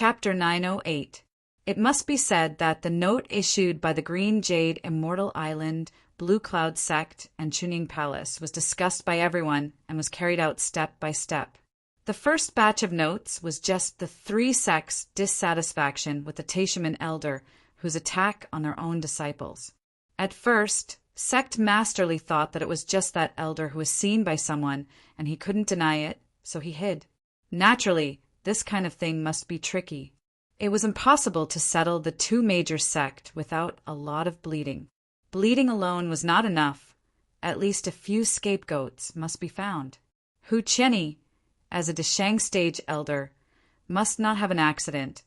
Chapter 908. It must be said that the note issued by the Green Jade Immortal Island, Blue Cloud Sect, and Chunying Palace was discussed by everyone and was carried out step by step. The first batch of notes was just the three sects' dissatisfaction with the Taishaman elder whose attack on their own disciples. At first, Sect Masterly thought that it was just that elder who was seen by someone and he couldn't deny it, so he hid. Naturally, this kind of thing must be tricky. It was impossible to settle the two major sects without a lot of bleeding. Bleeding alone was not enough. At least a few scapegoats must be found. Hu Qianni, as a Deshang stage elder, must not have an accident,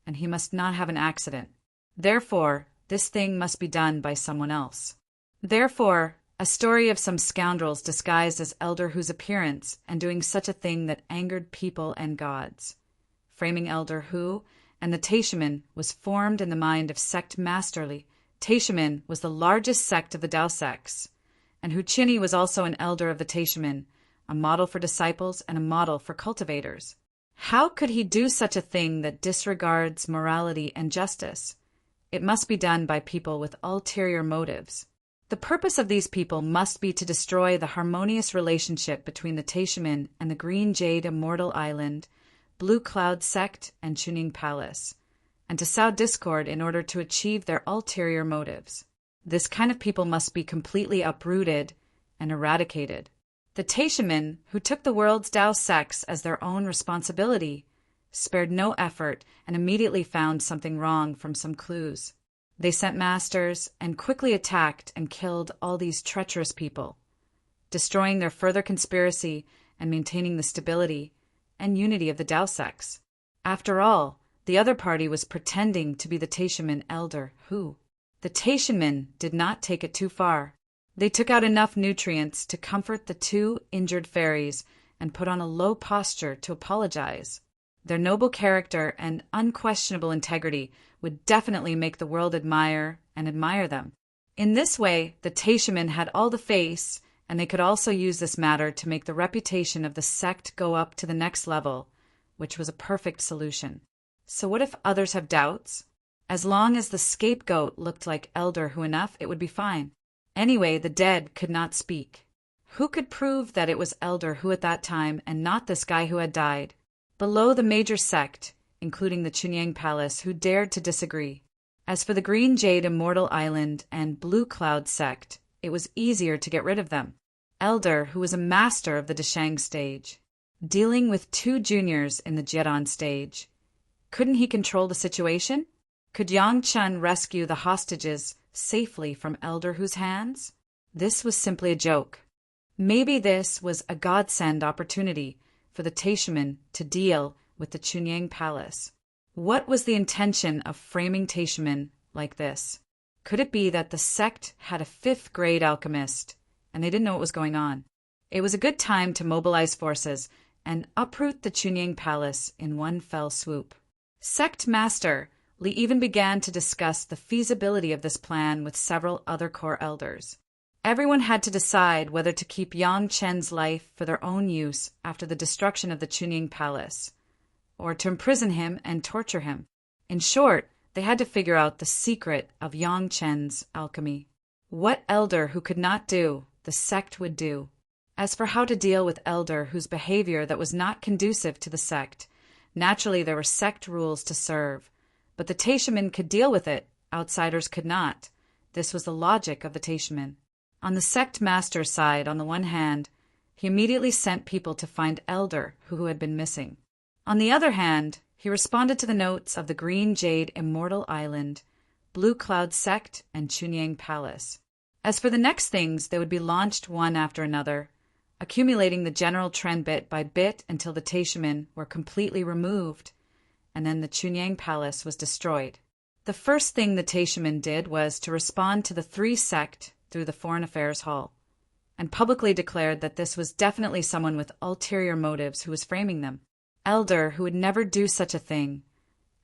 and he must not have an accident. Therefore, this thing must be done by someone else. Therefore, a story of some scoundrels disguised as Elder Hu's appearance and doing such a thing that angered people and gods. Framing Elder Hu and the Taishaman was formed in the mind of Sect Masterly. Taishaman was the largest sect of the Dao sects, and Hu Qianni was also an elder of the Taishaman, a model for disciples and a model for cultivators. How could he do such a thing that disregards morality and justice? It must be done by people with ulterior motives. The purpose of these people must be to destroy the harmonious relationship between the Taishaman and the Green Jade Immortal Island, Blue Cloud Sect, and Chunying Palace, and to sow discord in order to achieve their ulterior motives. This kind of people must be completely uprooted and eradicated. The Taishaman, who took the world's Dao sects as their own responsibility, spared no effort and immediately found something wrong from some clues. They sent masters and quickly attacked and killed all these treacherous people, destroying their further conspiracy and maintaining the stability and unity of the Dao sects. After all, the other party was pretending to be the Taishaman elder Hu. The Taishaman did not take it too far. They took out enough nutrients to comfort the two injured fairies and put on a low posture to apologize. Their noble character and unquestionable integrity would definitely make the world admire them. In this way, the Taishaman had all the face, and they could also use this matter to make the reputation of the sect go up to the next level, which was a perfect solution. So what if others have doubts? As long as the scapegoat looked like Elder Hu enough, it would be fine. Anyway, the dead could not speak. Who could prove that it was Elder Hu at that time and not this guy who had died? Below the major sect, including the Chunying Palace, who dared to disagree. As for the Green Jade Immortal Island and Blue Cloud Sect, it was easier to get rid of them. Elder, who was a master of the Deshang stage, dealing with two juniors in the Jiadan stage. Couldn't he control the situation? Could Yang Chen rescue the hostages safely from Elder Hu's hands? This was simply a joke. Maybe this was a godsend opportunity for the Taishaman to deal with the Chunying Palace. What was the intention of framing Taishaman like this? Could it be that the sect had a fifth-grade alchemist, and they didn't know what was going on? It was a good time to mobilize forces and uproot the Chunying Palace in one fell swoop. Sect Master Li even began to discuss the feasibility of this plan with several other core elders. Everyone had to decide whether to keep Yang Chen's life for their own use after the destruction of the Chunying Palace, or to imprison him and torture him. In short, they had to figure out the secret of Yang Chen's alchemy. What Elder Hu could not do, the sect would do. As for how to deal with Elder Hu's behavior that was not conducive to the sect, naturally there were sect rules to serve. But the Taishaman could deal with it, outsiders could not. This was the logic of the Taishaman. On the sect master's side, on the one hand, he immediately sent people to find Elder Hu had been missing. On the other hand, he responded to the notes of the Green Jade Immortal Island, Blue Cloud Sect, and Chunying Palace. As for the next things, they would be launched one after another, accumulating the general trend bit by bit until the Taishaman were completely removed, and then the Chunying Palace was destroyed. The first thing the Taishaman did was to respond to the three sect through the Foreign Affairs Hall, and publicly declared that this was definitely someone with ulterior motives who was framing them. Elder Hu would never do such a thing,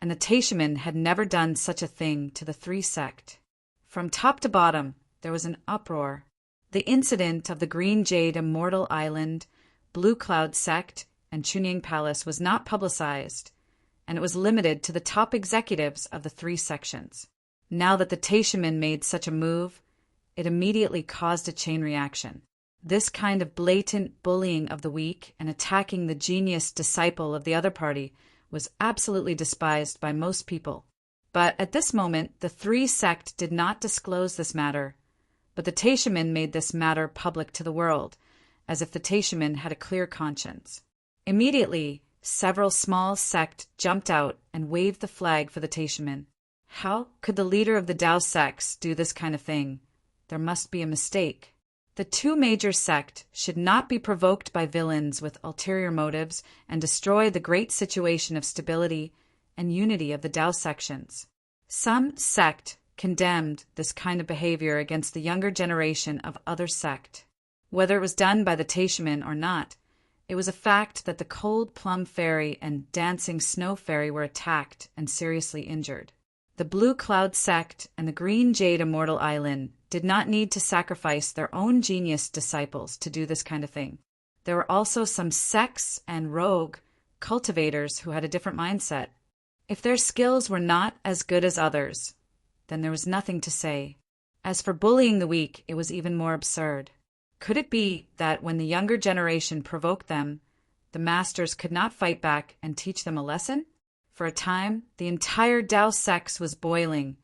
and the Taishaman had never done such a thing to the three sect. From top to bottom, there was an uproar. The incident of the Green Jade Immortal Island, Blue Cloud Sect, and Chunying Palace was not publicized, and it was limited to the top executives of the 3 sections. Now that the Taishamin made such a move, it immediately caused a chain reaction. This kind of blatant bullying of the weak and attacking the genius disciple of the other party was absolutely despised by most people. But at this moment, the 3 sect did not disclose this matter, but the Taishamin made this matter public to the world, as if the Taishamin had a clear conscience. Immediately, several small sect jumped out and waved the flag for the Taishamin. How could the leader of the Tao sects do this kind of thing? There must be a mistake. The 2 major sect should not be provoked by villains with ulterior motives and destroy the great situation of stability and unity of the Tao sections. Some sect condemned this kind of behavior against the younger generation of other sect. Whether it was done by the Taishamin or not, it was a fact that the Cold Plum Fairy and Dancing Snow Fairy were attacked and seriously injured. The Blue Cloud sect and the Green Jade Immortal Island did not need to sacrifice their own genius disciples to do this kind of thing. There were also some sects and rogue cultivators who had a different mindset. If their skills were not as good as others, then there was nothing to say. As for bullying the weak, it was even more absurd. Could it be that when the younger generation provoked them, the masters could not fight back and teach them a lesson? For a time, the entire Tao sect was boiling,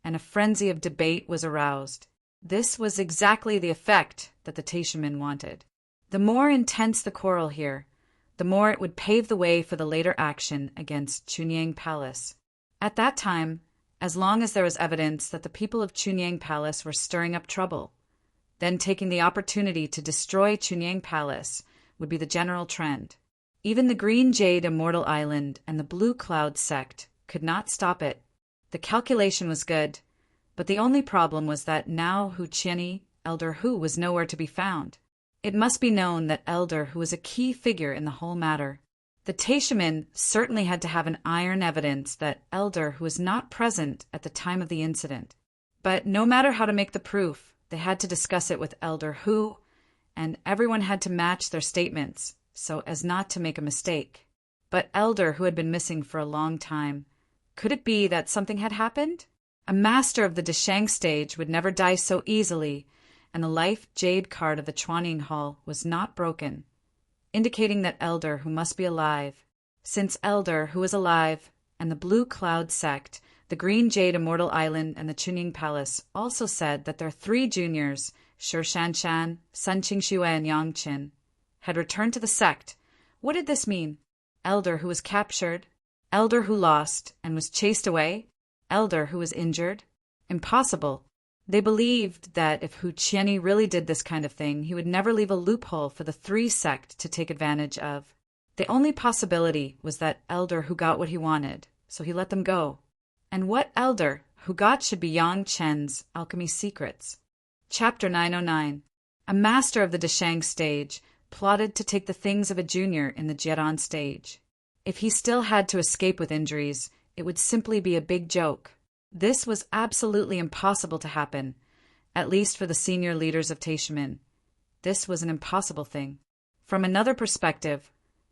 and a frenzy of debate was aroused. This was exactly the effect that the Taishamin wanted. The more intense the quarrel here, the more it would pave the way for the later action against Chunyang Palace. At that time, as long as there was evidence that the people of Chunyang Palace were stirring up trouble, then taking the opportunity to destroy Chunyang Palace would be the general trend. Even the Green Jade Immortal Island and the Blue Cloud sect could not stop it. The calculation was good, but the only problem was that now Hu Qianni, Elder Hu, was nowhere to be found. It must be known that Elder Hu was a key figure in the whole matter. The Taishamin certainly had to have an iron evidence that Elder Hu was not present at the time of the incident. But no matter how to make the proof, they had to discuss it with Elder Hu, and everyone had to match their statements so as not to make a mistake. But Elder Hu had been missing for a long time. Could it be that something had happened? A master of the Deshang stage would never die so easily, and the life jade card of the Chuaning Hall was not broken, indicating that Elder Hu must be alive. Since Elder Hu was alive, and the Blue Cloud sect, the Green Jade Immortal Island, and the Chunying Palace also said that their 3 juniors, Shi Shanshan, Sun Qingxue, and Yang Qin, had returned to the sect. What did this mean? Elder Hu was captured, Elder Hu lost and was chased away, Elder Hu was injured. Impossible. They believed that if Hu Qianni really did this kind of thing, he would never leave a loophole for the 3 sect to take advantage of. The only possibility was that Elder Hu got what he wanted, so he let them go. And what Elder Hu got should be Yang Chen's alchemy secrets. Chapter 909. A master of the Deshang stage plotted to take the things of a junior in the Jiedan stage. If he still had to escape with injuries, it would simply be a big joke. This was absolutely impossible to happen, at least for the senior leaders of Taishamin. This was an impossible thing. From another perspective,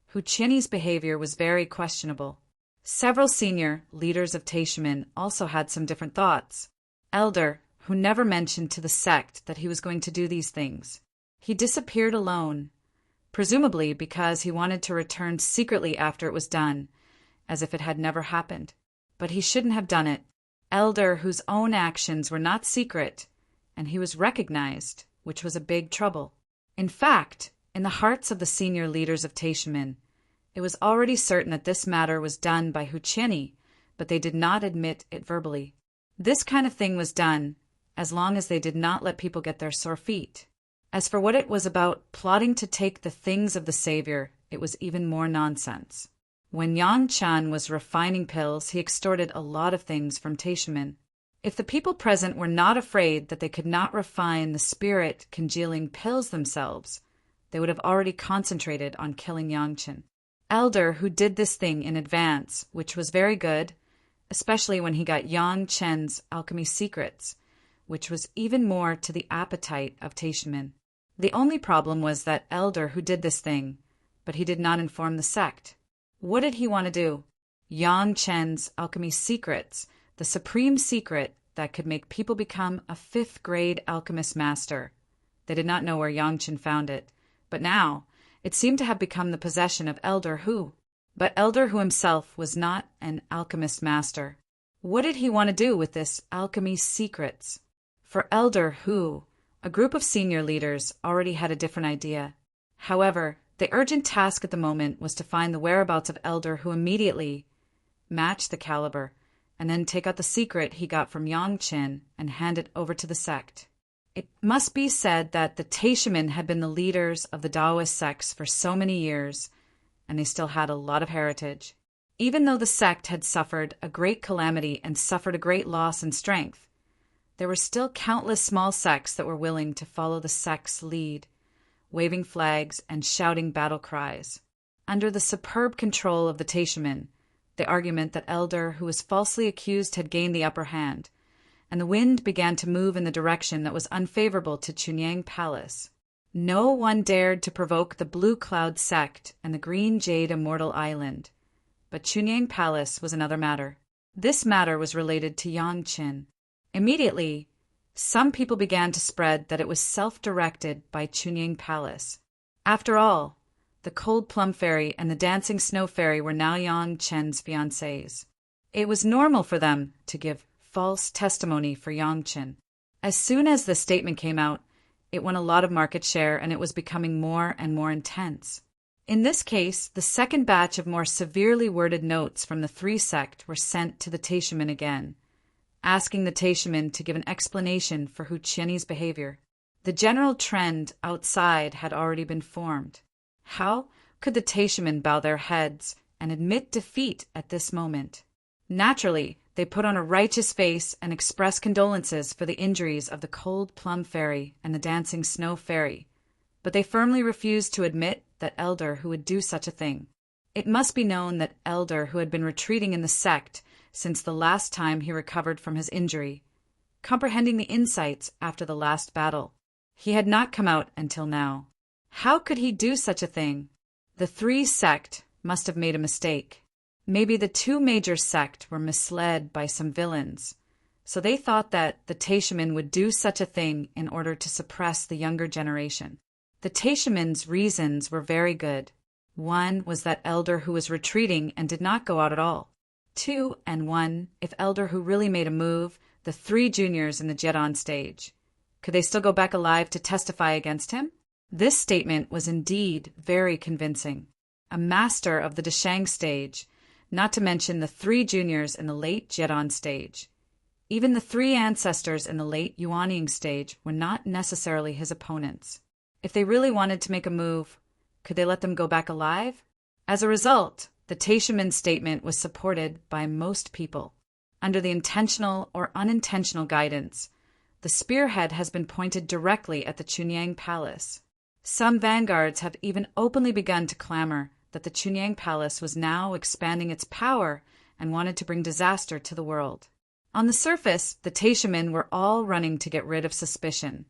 Hu Qianni's behavior was very questionable. Several senior leaders of Taishamin also had some different thoughts. Elder Hu never mentioned to the sect that he was going to do these things. He disappeared alone, presumably because he wanted to return secretly after it was done, as if it had never happened. But he shouldn't have done it. Elder Hu's own actions were not secret, and he was recognized, which was a big trouble. In fact, in the hearts of the senior leaders of Taishamin, it was already certain that this matter was done by Hu Qianni, but they did not admit it verbally. This kind of thing was done, as long as they did not let people get their sore feet. As for what it was about plotting to take the things of the Savior, it was even more nonsense. When Yang Chan was refining pills, he extorted a lot of things from Taishamin. If the people present were not afraid that they could not refine the spirit congealing pills themselves, they would have already concentrated on killing Yang Chen. Elder Hu did this thing in advance, which was very good, especially when he got Yang Chen's alchemy secrets, which was even more to the appetite of Taishamin. The only problem was that Elder Hu did this thing, but he did not inform the sect. What did he want to do? Yang Chen's alchemy secrets, the supreme secret that could make people become a fifth-grade alchemist master. They did not know where Yang Chen found it, but now it seemed to have become the possession of Elder Hu. But Elder Hu himself was not an alchemist master. What did he want to do with this alchemy secrets? For Elder Hu, a group of senior leaders already had a different idea. However, the urgent task at the moment was to find the whereabouts of Elder Hu immediately, match the caliber, and then take out the secret he got from Yang Chen and hand it over to the sect. It must be said that the Taishamen had been the leaders of the Taoist sects for so many years, and they still had a lot of heritage. Even though the sect had suffered a great calamity and suffered a great loss in strength, there were still countless small sects that were willing to follow the sect's lead, waving flags and shouting battle cries. Under the superb control of the Taishamen, the argument that Elder Hu was falsely accused had gained the upper hand, and the wind began to move in the direction that was unfavorable to Chunyang Palace. No one dared to provoke the Blue Cloud sect and the Green Jade Immortal Island, but Chunyang Palace was another matter. This matter was related to Yang Chen. Immediately, some people began to spread that it was self-directed by Chunyang Palace. After all, the Cold Plum Fairy and the Dancing Snow Fairy were now Yang Chen's fiancés. It was normal for them to give false testimony for Yang Chen. As soon as the statement came out, it won a lot of market share and it was becoming more and more intense. In this case, the second batch of more severely worded notes from the three sect were sent to the Taishamen again, asking the Taishamen to give an explanation for Hu Qianyi's behavior. The general trend outside had already been formed. How could the Taishamen bow their heads and admit defeat at this moment? Naturally, they put on a righteous face and expressed condolences for the injuries of the Cold Plum Fairy and the Dancing Snow Fairy, but they firmly refused to admit that Elder Hu would do such a thing. It must be known that Elder Hu had been retreating in the sect since the last time he recovered from his injury, comprehending the insights after the last battle. He had not come out until now. How could he do such a thing? The three sect must have made a mistake. Maybe the two major sect were misled by some villains, so they thought that the Taishamen would do such a thing in order to suppress the younger generation. The Taishamen's reasons were very good. One was that Elder Hu was retreating and did not go out at all. 2 and 1, if Elder Hu really made a move, the 3 juniors in the Jedon stage, could they still go back alive to testify against him? This statement was indeed very convincing. A master of the Deshang stage, not to mention the 3 juniors in the late Jedon stage. Even the 3 ancestors in the late Yuanying stage were not necessarily his opponents. If they really wanted to make a move, could they let them go back alive? As a result, the Taishamen statement was supported by most people. Under the intentional or unintentional guidance, the spearhead has been pointed directly at the Chunyang Palace. Some vanguards have even openly begun to clamor that the Chunyang Palace was now expanding its power and wanted to bring disaster to the world. On the surface, the Taishamen were all running to get rid of suspicion.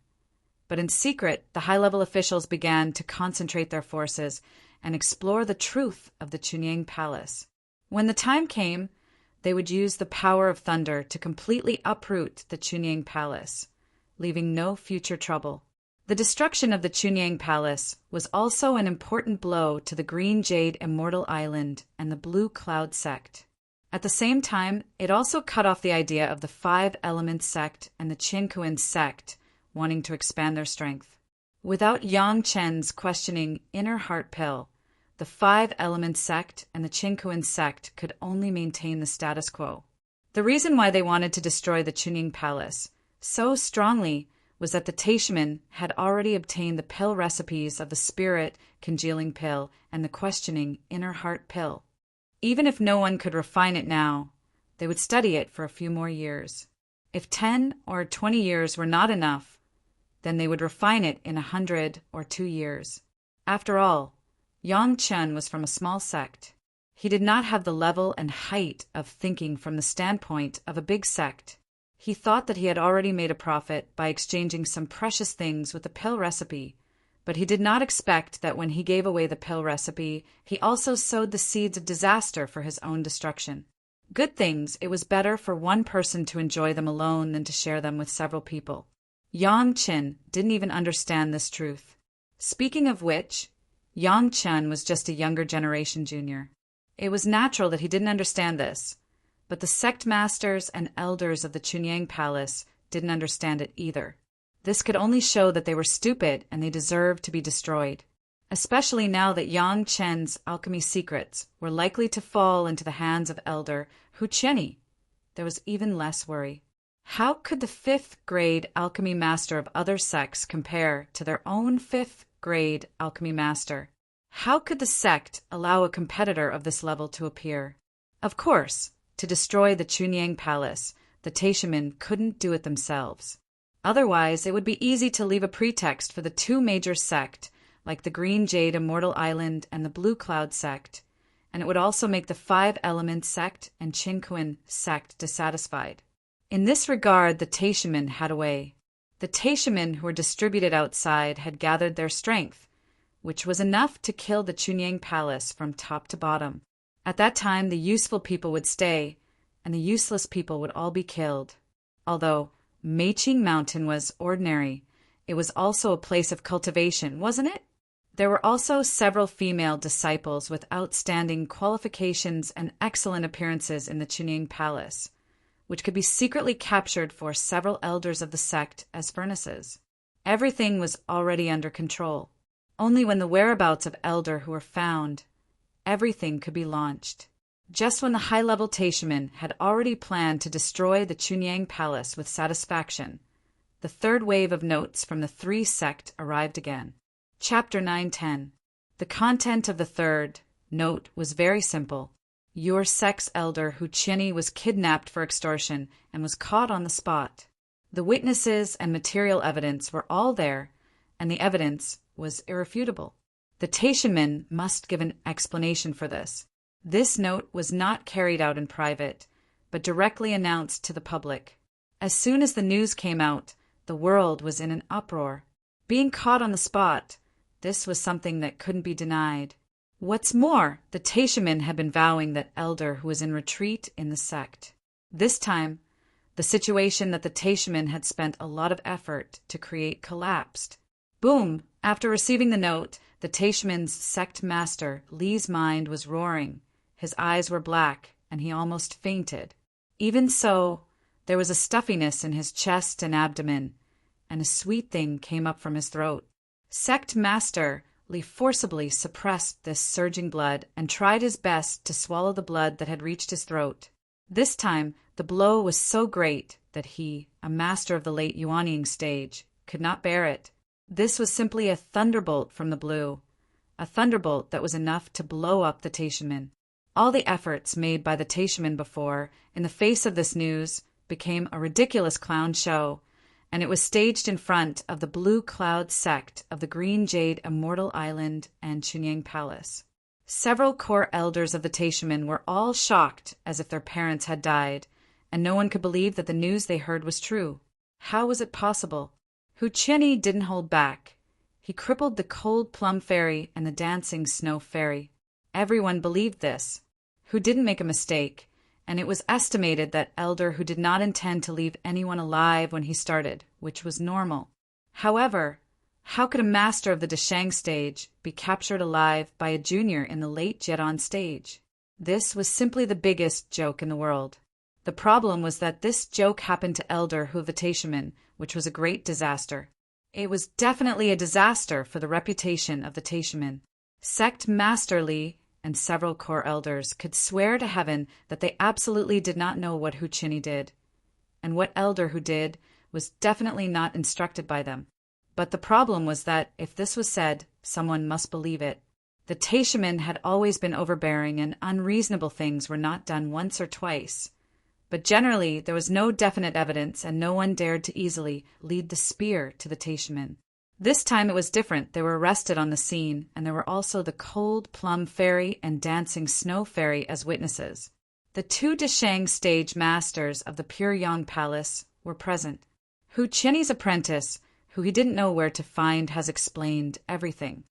But in secret, the high-level officials began to concentrate their forces and explore the truth of the Chunyang Palace. When the time came, they would use the power of thunder to completely uproot the Chunyang Palace, leaving no future trouble. The destruction of the Chunyang Palace was also an important blow to the Green Jade Immortal Island and the Blue Cloud sect. At the same time, it also cut off the idea of the 5 Elements sect and the Qinkuan sect wanting to expand their strength. Without Yang Chen's questioning inner heart pill, the 5 Elements sect and the Qinkuan sect could only maintain the status quo. The reason why they wanted to destroy the Chunying Palace so strongly was that the Taishamen had already obtained the pill recipes of the spirit congealing pill and the questioning inner heart pill. Even if no one could refine it now, they would study it for a few more years. If 10 or 20 years were not enough, then they would refine it in 100 or 2 years. After all, Yang Chen was from a small sect. He did not have the level and height of thinking from the standpoint of a big sect. He thought that he had already made a profit by exchanging some precious things with the pill recipe, But he did not expect that when he gave away the pill recipe, he also sowed the seeds of disaster for his own destruction. Good things, it was better for one person to enjoy them alone than to share them with several people. Yang Qin didn't even understand this truth. Speaking of which, Yang Chen was just a younger generation junior. It was natural that he didn't understand this, but the sect masters and elders of the Chunyang Palace didn't understand it either. This could only show that they were stupid and they deserved to be destroyed, especially now that Yang Chen's alchemy secrets were likely to fall into the hands of Elder Hu Qianyi. There was even less worry. How could the 5th grade alchemy master of other sects compare to their own 5th grade alchemy master? How could the sect allow a competitor of this level to appear? Of course, to destroy the Chunyang Palace, the Taishamen couldn't do it themselves. Otherwise, it would be easy to leave a pretext for the 2 major sects, like the Green Jade Immortal Island and the Blue Cloud sect, and it would also make the 5 Elements sect and Qinquan sect dissatisfied. In this regard, the Taishamen had a way. The Taishamen who were distributed outside had gathered their strength, which was enough to kill the Chunyang Palace from top to bottom. At that time, the useful people would stay, and the useless people would all be killed. Although Meiqing Mountain was ordinary, it was also a place of cultivation, wasn't it? There were also several female disciples with outstanding qualifications and excellent appearances in the Chunyang Palace, which could be secretly captured for several elders of the sect as furnaces. Everything was already under control. Only when the whereabouts of Elder who were found, everything could be launched. Just when the high-level Taishamen had already planned to destroy the Chunyang Palace with satisfaction, the 3rd wave of notes from the 3 sect arrived again. Chapter 910. The content of the 3rd note was very simple. Your sect's elder Hu Qianyi was kidnapped for extortion and was caught on the spot. The witnesses and material evidence were all there, and the evidence was irrefutable. The Taishamen must give an explanation for this. This note was not carried out in private, but directly announced to the public. As soon as the news came out, the world was in an uproar. Being caught on the spot, this was something that couldn't be denied. What's more, the Taishamen had been vowing that Elder who was in retreat in the sect. This time, the situation that the Taishamen had spent a lot of effort to create collapsed. Boom! After receiving the note, the Taishamen's sect master, Li's mind was roaring. His eyes were black, and he almost fainted. Even so, there was a stuffiness in his chest and abdomen, and a sweet thing came up from his throat. Sect master Li forcibly suppressed this surging blood and tried his best to swallow the blood that had reached his throat. This time, the blow was so great that he, a master of the late Yuanying stage, could not bear it. This was simply a thunderbolt from the blue, a thunderbolt that was enough to blow up the Taishamen. All the efforts made by the Taishamen before, in the face of this news, became a ridiculous clown show, and it was staged in front of the Blue Cloud sect of the Green Jade Immortal Island and Chunyang Palace. Several core elders of the Taishamen were all shocked as if their parents had died, and no one could believe that the news they heard was true. How was it possible? Hu Qianyi didn't hold back. He crippled the Cold Plum Fairy and the Dancing Snow Fairy. Everyone believed this. Hu didn't make a mistake, and it was estimated that Elder Hu did not intend to leave anyone alive when he started, which was normal. However, how could a master of the Deshang stage be captured alive by a junior in the late Jedon stage? This was simply the biggest joke in the world. The problem was that this joke happened to Elder Hu of the Taishamen, which was a great disaster. It was definitely a disaster for the reputation of the Taishamen. Sect Master Li and several core elders could swear to heaven that they absolutely did not know what Hu Qianyi did, and what Elder Hu did was definitely not instructed by them. But the problem was that if this was said, someone must believe it. The Taishamen had always been overbearing, and unreasonable things were not done once or twice. But generally, there was no definite evidence, and no one dared to easily lead the spear to the Taishamen. This time it was different. They were arrested on the scene, and there were also the Cold Plum Fairy and Dancing Snow Fairy as witnesses. The 2 Deshang stage masters of the Pure Yang Palace were present. Hu Qianyi's apprentice, who he didn't know where to find, has explained everything.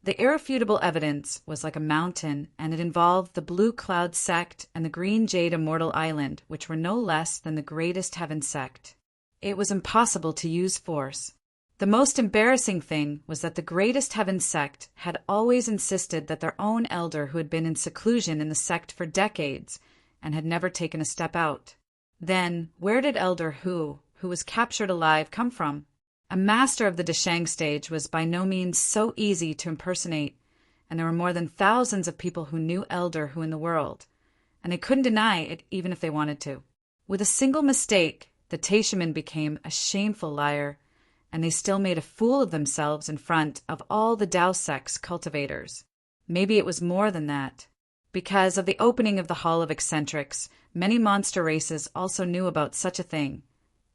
The irrefutable evidence was like a mountain, and it involved the Blue Cloud sect and the Green Jade Immortal Island, which were no less than the greatest heaven sect. It was impossible to use force. The most embarrassing thing was that the greatest heaven sect had always insisted that their own elder, who had been in seclusion in the sect for decades and had never taken a step out. Then, where did Elder who was captured alive, come from? A master of the Deshang stage was by no means so easy to impersonate, and there were more than thousands of people who knew Elder who in the world, and they couldn't deny it even if they wanted to. With a single mistake, the Taishaman became a shameful liar, and they still made a fool of themselves in front of all the Tao sect's cultivators. Maybe it was more than that. Because of the opening of the Hall of Eccentrics, many monster races also knew about such a thing,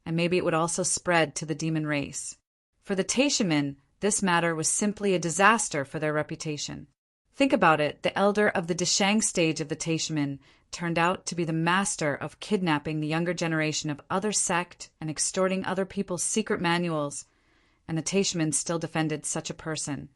and maybe it would also spread to the demon race. For the Taishaman, this matter was simply a disaster for their reputation. Think about it, the elder of the Deshang stage of the Taishaman turned out to be the master of kidnapping the younger generation of other sect and extorting other people's secret manuals, and the Taishaman still defended such a person,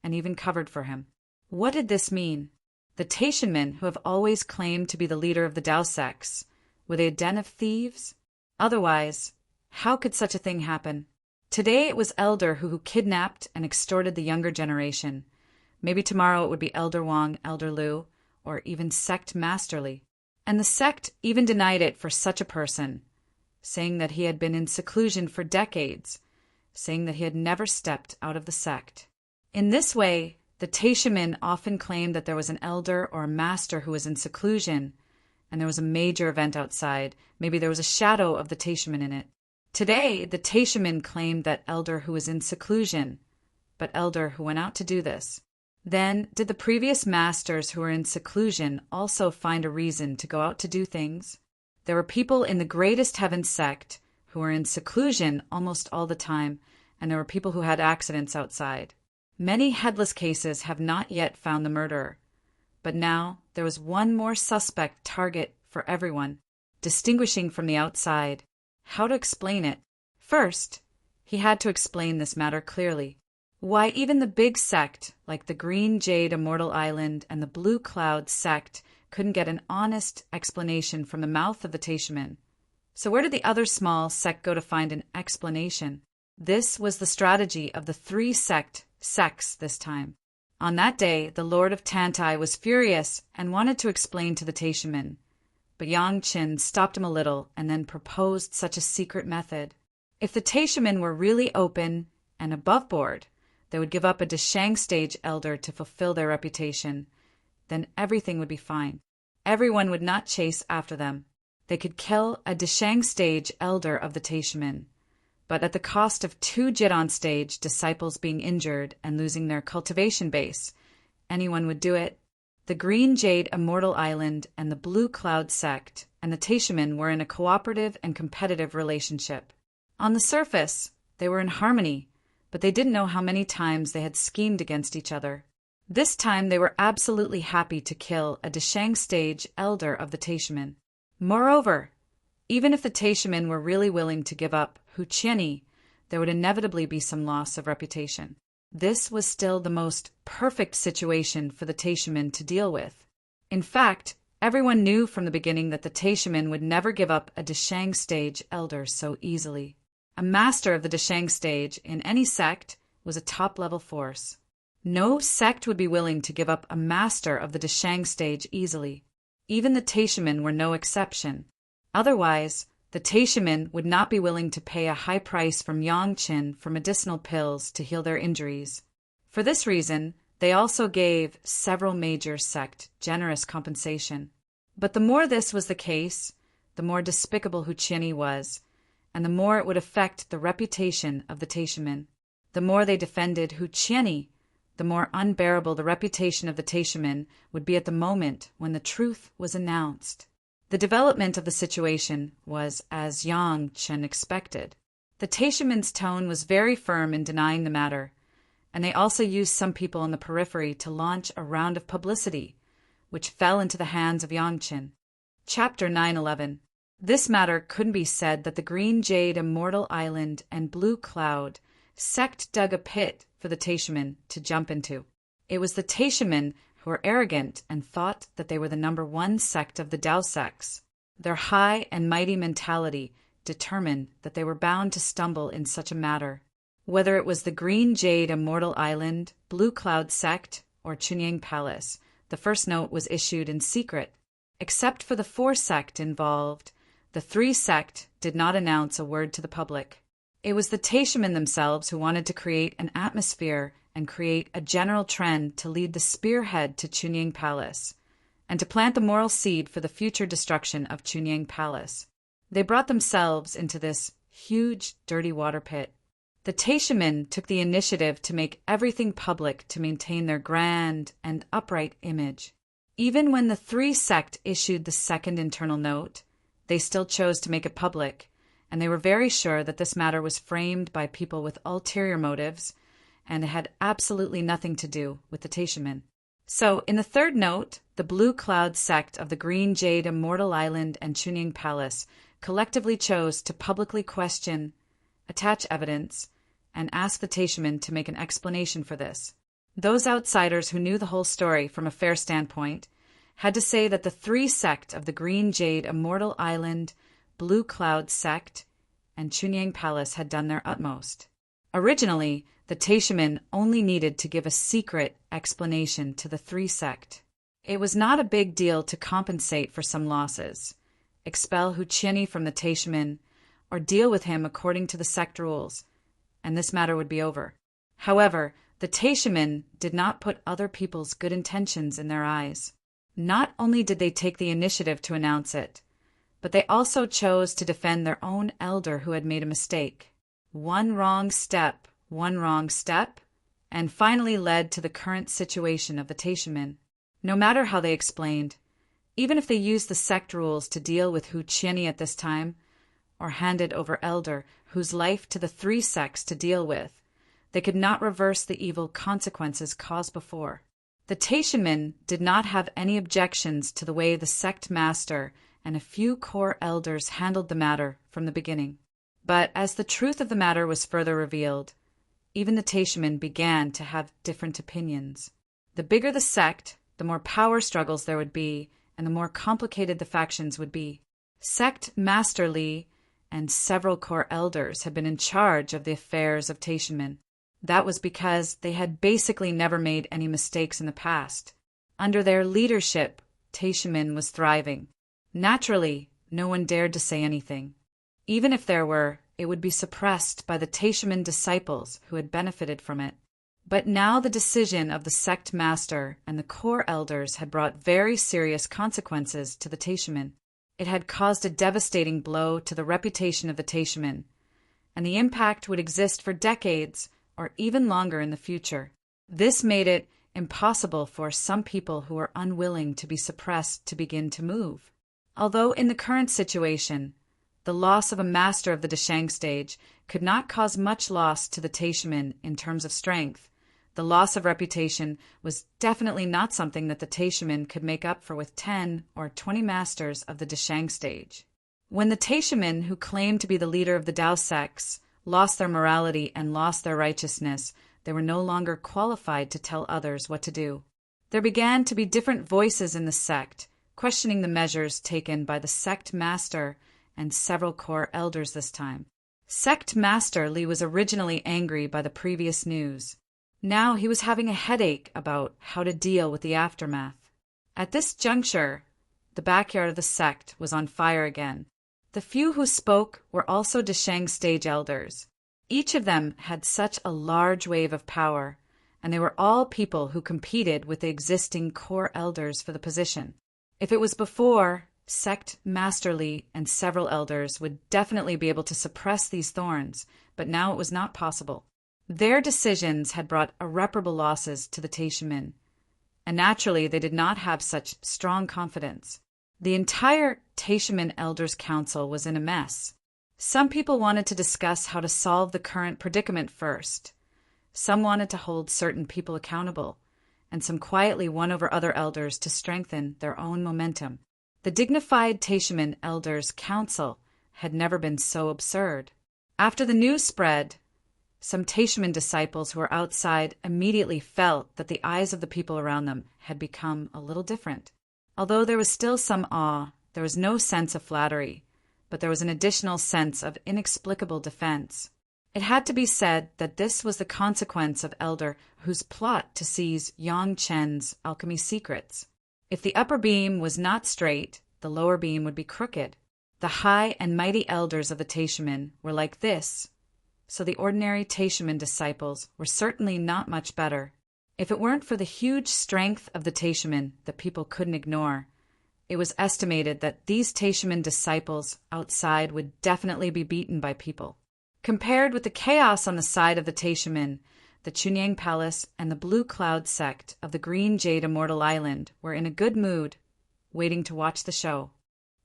and even covered for him. What did this mean? The Taishaman, who have always claimed to be the leader of the Tao sects, were they a den of thieves? Otherwise, how could such a thing happen? Today it was Elder who kidnapped and extorted the younger generation. Maybe tomorrow it would be Elder Wang, Elder Liu, or even Sect Masterly. And the sect even denied it for such a person, saying that he had been in seclusion for decades, saying that he had never stepped out of the sect. In this way, the Taishaman often claimed that there was an elder or a master who was in seclusion, and there was a major event outside. Maybe there was a shadow of the Taishaman in it. Today, the Taishaman claimed that elder who was in seclusion, but elder who went out to do this. Then, did the previous masters who were in seclusion also find a reason to go out to do things? There were people in the greatest heaven sect who were in seclusion almost all the time, and there were people who had accidents outside. Many headless cases have not yet found the murderer, but now there was one more suspect target for everyone, distinguishing from the outside. How to explain it? First, he had to explain this matter clearly. Why even the big sect, like the Green Jade Immortal Island and the Blue Cloud sect, couldn't get an honest explanation from the mouth of the Taishaman. So where did the other small sect go to find an explanation? This was the strategy of the three sects this time. On that day, the Lord of Tantai was furious and wanted to explain to the Taishaman, but Yang Qin stopped him a little and then proposed such a secret method. If the Taishaman were really open and above board, they would give up a Deshang stage elder to fulfill their reputation. Then everything would be fine. Everyone would not chase after them. They could kill a Deshang stage elder of the Taishaman, but at the cost of 2 Jidon stage disciples being injured and losing their cultivation base. Anyone would do it. The Green Jade Immortal Island and the Blue Cloud sect and the Taishaman were in a cooperative and competitive relationship. On the surface, they were in harmony, but they didn't know how many times they had schemed against each other. This time they were absolutely happy to kill a Deshang stage elder of the Taishaman. Moreover, even if the Taishaman were really willing to give up Hu Qianyi, there would inevitably be some loss of reputation. This was still the most perfect situation for the Taishaman to deal with. In fact, everyone knew from the beginning that the Taishaman would never give up a Deshang stage elder so easily. A master of the Deshang stage in any sect was a top-level force. No sect would be willing to give up a master of the Deshang stage easily. Even the Taishaman were no exception. Otherwise, the Taishaman would not be willing to pay a high price from Yang Qin for medicinal pills to heal their injuries. For this reason, they also gave several major sect generous compensation. But the more this was the case, the more despicable Hu Qianyi was, and the more it would affect the reputation of the Taishaman. The more they defended Hu Qianyi, the more unbearable the reputation of the Taishaman would be at the moment when the truth was announced. The development of the situation was as Yang Qin expected. The Taishaman's tone was very firm in denying the matter, and they also used some people in the periphery to launch a round of publicity, which fell into the hands of Yang Qin. Chapter 911. This matter couldn't be said that the Green Jade Immortal Island and Blue Cloud sect dug a pit for the Taishamen to jump into. It was the Taishamen who were arrogant and thought that they were the number one sect of the Tao sects. Their high and mighty mentality determined that they were bound to stumble in such a matter. Whether it was the Green Jade Immortal Island, Blue Cloud sect, or Chunying Palace, the first note was issued in secret. Except for the 4 sect involved, the 3 sect did not announce a word to the public. It was the Taishamen themselves who wanted to create an atmosphere and create a general trend to lead the spearhead to Chunying Palace, and to plant the moral seed for the future destruction of Chunying Palace. They brought themselves into this huge, dirty water pit. The Taishamen took the initiative to make everything public to maintain their grand and upright image. Even when the 3 sect issued the second internal note, they still chose to make it public, and they were very sure that this matter was framed by people with ulterior motives, and it had absolutely nothing to do with the Taishamen. So, in the third note, the Blue Cloud sect of the Green Jade Immortal Island and Chunying Palace collectively chose to publicly question, attach evidence, and ask the Taishamen to make an explanation for this. Those outsiders who knew the whole story from a fair standpoint had to say that the 3 sect of the Green Jade Immortal Island, Blue Cloud sect, and Chunying Palace had done their utmost. Originally, the Taishamen only needed to give a secret explanation to the 3 sect. It was not a big deal to compensate for some losses, expel Hucheni from the Taishamen, or deal with him according to the sect rules, and this matter would be over. However, the Taishamen did not put other people's good intentions in their eyes. Not only did they take the initiative to announce it, but they also chose to defend their own elder who had made a mistake. One wrong step, and finally led to the current situation of the Taishamen. No matter how they explained, even if they used the sect rules to deal with Hucheni at this time, or handed over elder whose life to the 3 sects to deal with, they could not reverse the evil consequences caused before. The Taishamen did not have any objections to the way the sect master and a few core elders handled the matter from the beginning. But as the truth of the matter was further revealed, even the Taishamen began to have different opinions. The bigger the sect, the more power struggles there would be, and the more complicated the factions would be. Sect Master Li and several core elders had been in charge of the affairs of Taishamen. That was because they had basically never made any mistakes in the past. Under their leadership, Taishamen was thriving. Naturally, no one dared to say anything. Even if there were, it would be suppressed by the Taishamen disciples who had benefited from it. But now the decision of the sect master and the core elders had brought very serious consequences to the Taishamen. It had caused a devastating blow to the reputation of the Taishamen, and the impact would exist for decades or even longer in the future. This made it impossible for some people who were unwilling to be suppressed to begin to move. Although in the current situation, the loss of a master of the Dashang stage could not cause much loss to the Taishamen in terms of strength, the loss of reputation was definitely not something that the Taishamen could make up for with 10 or 20 masters of the Dashang stage. When the Taishamen who claimed to be the leader of the Tao sects lost their morality and lost their righteousness, they were no longer qualified to tell others what to do. There began to be different voices in the sect, questioning the measures taken by the sect master and several core elders this time. Sect Master Li was originally angry by the previous news. Now he was having a headache about how to deal with the aftermath. At this juncture, the backyard of the sect was on fire again. The few who spoke were also Dashang stage elders. Each of them had such a large wave of power, and they were all people who competed with the existing core elders for the position. If it was before, Sect Master Li and several elders would definitely be able to suppress these thorns, but now it was not possible. Their decisions had brought irreparable losses to the Taishamen, and naturally they did not have such strong confidence. The entire Taishamen Elders Council was in a mess. Some people wanted to discuss how to solve the current predicament first. Some wanted to hold certain people accountable, and some quietly won over other elders to strengthen their own momentum. The dignified Taishamen Elders Council had never been so absurd. After the news spread, Some Taishaman disciples who were outside immediately felt that the eyes of the people around them had become a little different. Although there was still some awe, there was no sense of flattery, but there was an additional sense of inexplicable defense. It had to be said that this was the consequence of Elder Hu's plot to seize Yang Chen's alchemy secrets. If the upper beam was not straight, the lower beam would be crooked. The high and mighty elders of the Taishaman were like this, so the ordinary Taishaman disciples were certainly not much better. If it weren't for the huge strength of the Taishaman that people couldn't ignore, it was estimated that these Taishaman disciples outside would definitely be beaten by people. Compared with the chaos on the side of the Taishaman, the Chunyang Palace and the Blue Cloud sect of the Green Jade Immortal Island were in a good mood, waiting to watch the show.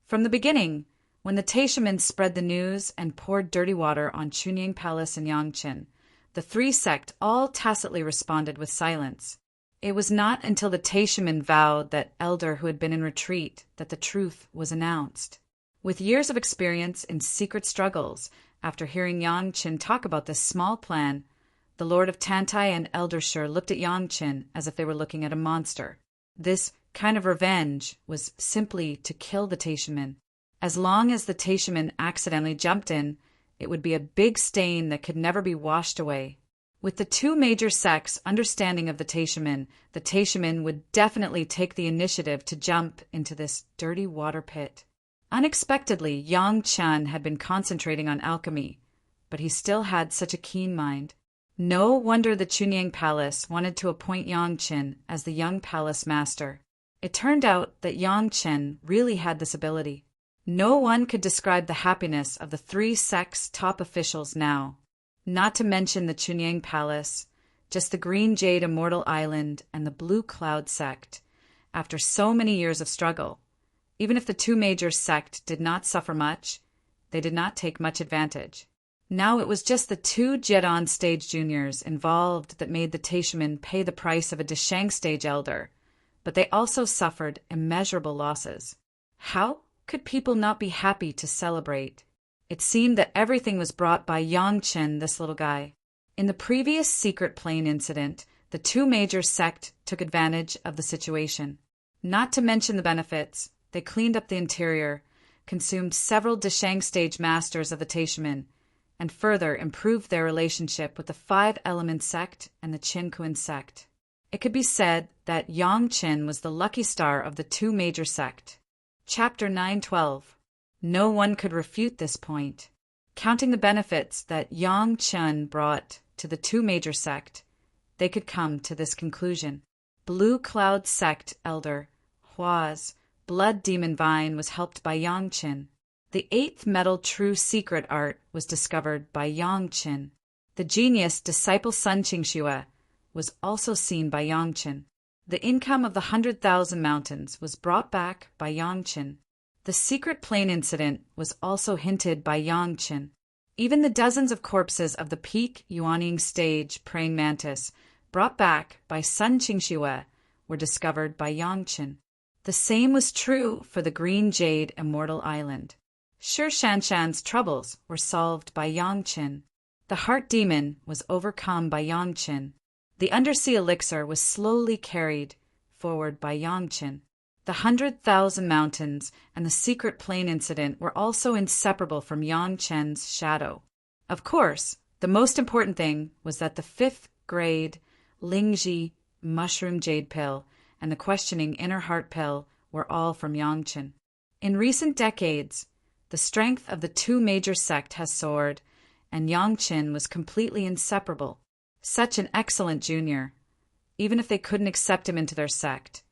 From the beginning, when the Taishaman spread the news and poured dirty water on Chunyang Palace and Yangqin, the three sect all tacitly responded with silence. It was not until the Taishaman vowed that Elder who had been in retreat that the truth was announced. With years of experience in secret struggles, after hearing Yangqin talk about this small plan, the Lord of Tantai and Elder Shur looked at Yangqin as if they were looking at a monster. This kind of revenge was simply to kill the Taishaman. As long as the Taishaman accidentally jumped in, it would be a big stain that could never be washed away. With the two major sects understanding of the Taishaman would definitely take the initiative to jump into this dirty water pit. Unexpectedly, Yang Chen had been concentrating on alchemy, but he still had such a keen mind. No wonder the Chunyang Palace wanted to appoint Yang Chen as the young palace master. It turned out that Yang Chen really had this ability. No one could describe the happiness of the three sects' top officials now. Not to mention the Chunyang Palace, just the Green Jade Immortal Island and the Blue Cloud sect, after so many years of struggle. Even if the two major sect did not suffer much, they did not take much advantage. Now it was just the two Jedon stage juniors involved that made the Taishaman pay the price of a Deshang stage elder, but they also suffered immeasurable losses. How could people not be happy to celebrate? It seemed that everything was brought by Yangqin, this little guy. In the previous secret plane incident, the two major sect took advantage of the situation. Not to mention the benefits, they cleaned up the interior, consumed several Deshang stage masters of the Taishaman, and further improved their relationship with the Five Element sect and the Qinkuan sect. It could be said that Yangqin was the lucky star of the two major sect. Chapter 912. No one could refute this point. Counting the benefits that Yangqin brought to the two major sect, they could come to this conclusion. Blue Cloud sect elder Hua's blood demon vine was helped by Yangqin. The eighth metal true secret art was discovered by Yangqin. The genius disciple Sun Qingxue was also seen by Yangqin. The income of the 100,000 mountains was brought back by Yangqin. The secret plane incident was also hinted by Yangqin. Even the dozens of corpses of the peak Yuaning stage praying mantis brought back by Sun Qingxue were discovered by Yangqin. The same was true for the Green Jade Immortal Island. Shi Shanshan's troubles were solved by Yangqin. The heart demon was overcome by Yangqin. The undersea elixir was slowly carried forward by Yangqin. The 100,000 mountains and the secret plane incident were also inseparable from Yangqin's shadow. Of course, the most important thing was that the 5th grade Lingji mushroom jade pill and the questioning inner heart pill were all from Yangqin. In recent decades, the strength of the two major sect has soared, and Yangqin was completely inseparable. Such an excellent junior. Even if they couldn't accept him into their sect,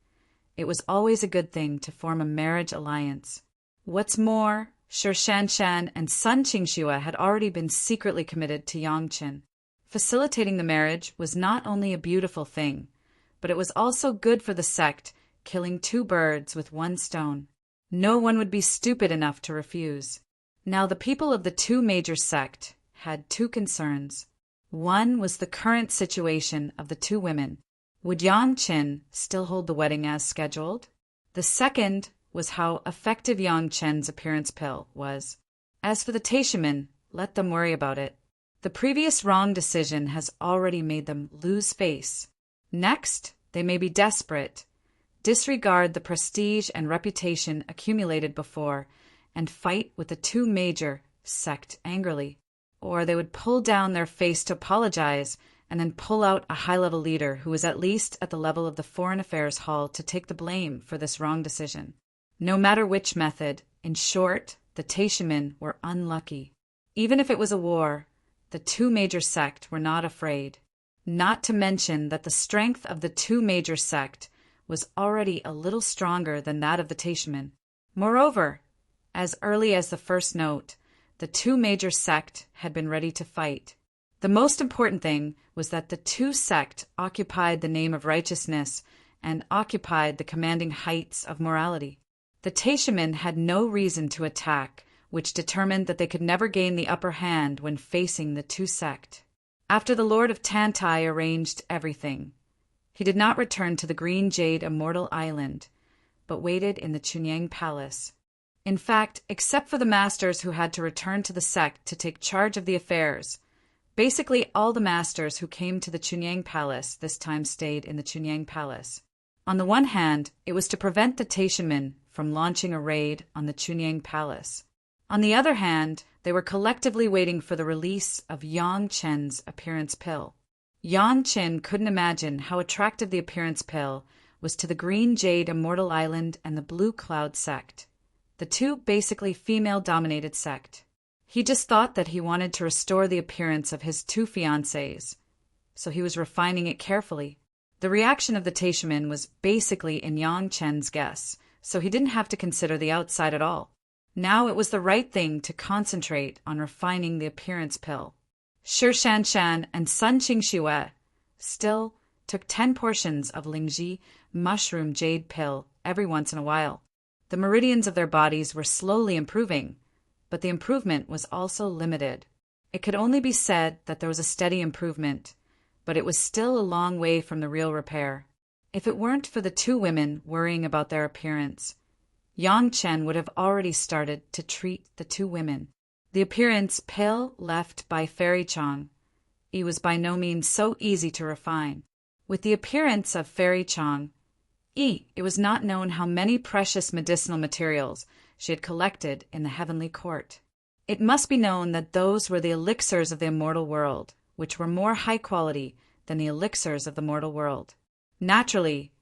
it was always a good thing to form a marriage alliance. What's more, Shi Shanshan and Sun Qingxue had already been secretly committed to Yangqin. Facilitating the marriage was not only a beautiful thing, but it was also good for the sect, killing two birds with one stone. No one would be stupid enough to refuse. Now the people of the two major sect had two concerns. One was the current situation of the two women. Would Yangqin still hold the wedding as scheduled? The second was how effective Yangqin's appearance pill was. As for the Taishaman, let them worry about it. The previous wrong decision has already made them lose face. Next, they may be desperate, disregard the prestige and reputation accumulated before, and fight with the two major sect angrily. Or they would pull down their face to apologize and then pull out a high-level leader who was at least at the level of the Foreign Affairs Hall to take the blame for this wrong decision. No matter which method, in short, the Taishamen were unlucky. Even if it was a war, the two major sect were not afraid. Not to mention that the strength of the two major sect was already a little stronger than that of the Taishamen. Moreover, as early as the first note, the two major sect had been ready to fight. The most important thing was that the two sect occupied the name of righteousness and occupied the commanding heights of morality. The Taishamen had no reason to attack, which determined that they could never gain the upper hand when facing the two sect. After the Lord of Tantai arranged everything, he did not return to the Green Jade Immortal Island, but waited in the Chunyang Palace. In fact, except for the masters who had to return to the sect to take charge of the affairs, basically all the masters who came to the Chunyang Palace this time stayed in the Chunyang Palace. On the one hand, it was to prevent the Taishamen from launching a raid on the Chunyang Palace. On the other hand, they were collectively waiting for the release of Yang Chen's appearance pill. Yang Chen couldn't imagine how attractive the appearance pill was to the Green Jade Immortal Island and the Blue Cloud sect, the two basically female-dominated sect. He just thought that he wanted to restore the appearance of his two fiancées, so he was refining it carefully. The reaction of the Taishamen was basically in Yang Chen's guess, so he didn't have to consider the outside at all. Now it was the right thing to concentrate on refining the appearance pill. Shi Shanshan and Sun Qingxue still took 10 portions of Lingji mushroom jade pill every once in a while. The meridians of their bodies were slowly improving, but the improvement was also limited. It could only be said that there was a steady improvement, but it was still a long way from the real repair. If it weren't for the two women worrying about their appearance, Yang Chen would have already started to treat the two women. The appearance pill left by Fairy Chong, it was by no means so easy to refine. With the appearance of Fairy Chong, it was not known how many precious medicinal materials she had collected in the heavenly court. It must be known that those were the elixirs of the immortal world, which were more high quality than the elixirs of the mortal world. Naturally,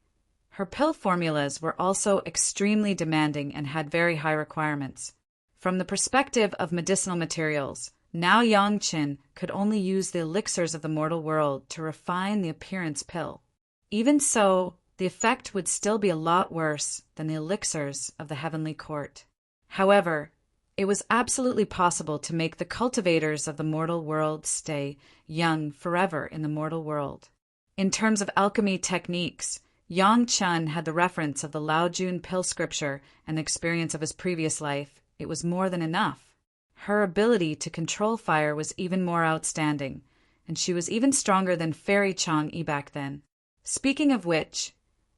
her pill formulas were also extremely demanding and had very high requirements. From the perspective of medicinal materials, now Yang Chen could only use the elixirs of the mortal world to refine the appearance pill. Even so, the effect would still be a lot worse than the elixirs of the heavenly court. However, it was absolutely possible to make the cultivators of the mortal world stay young forever in the mortal world. In terms of alchemy techniques, Yang Chen had the reference of the Lao Jun pill scripture and the experience of his previous life. It was more than enough. Her ability to control fire was even more outstanding, and she was even stronger than Fairy Chong back then. Speaking of which,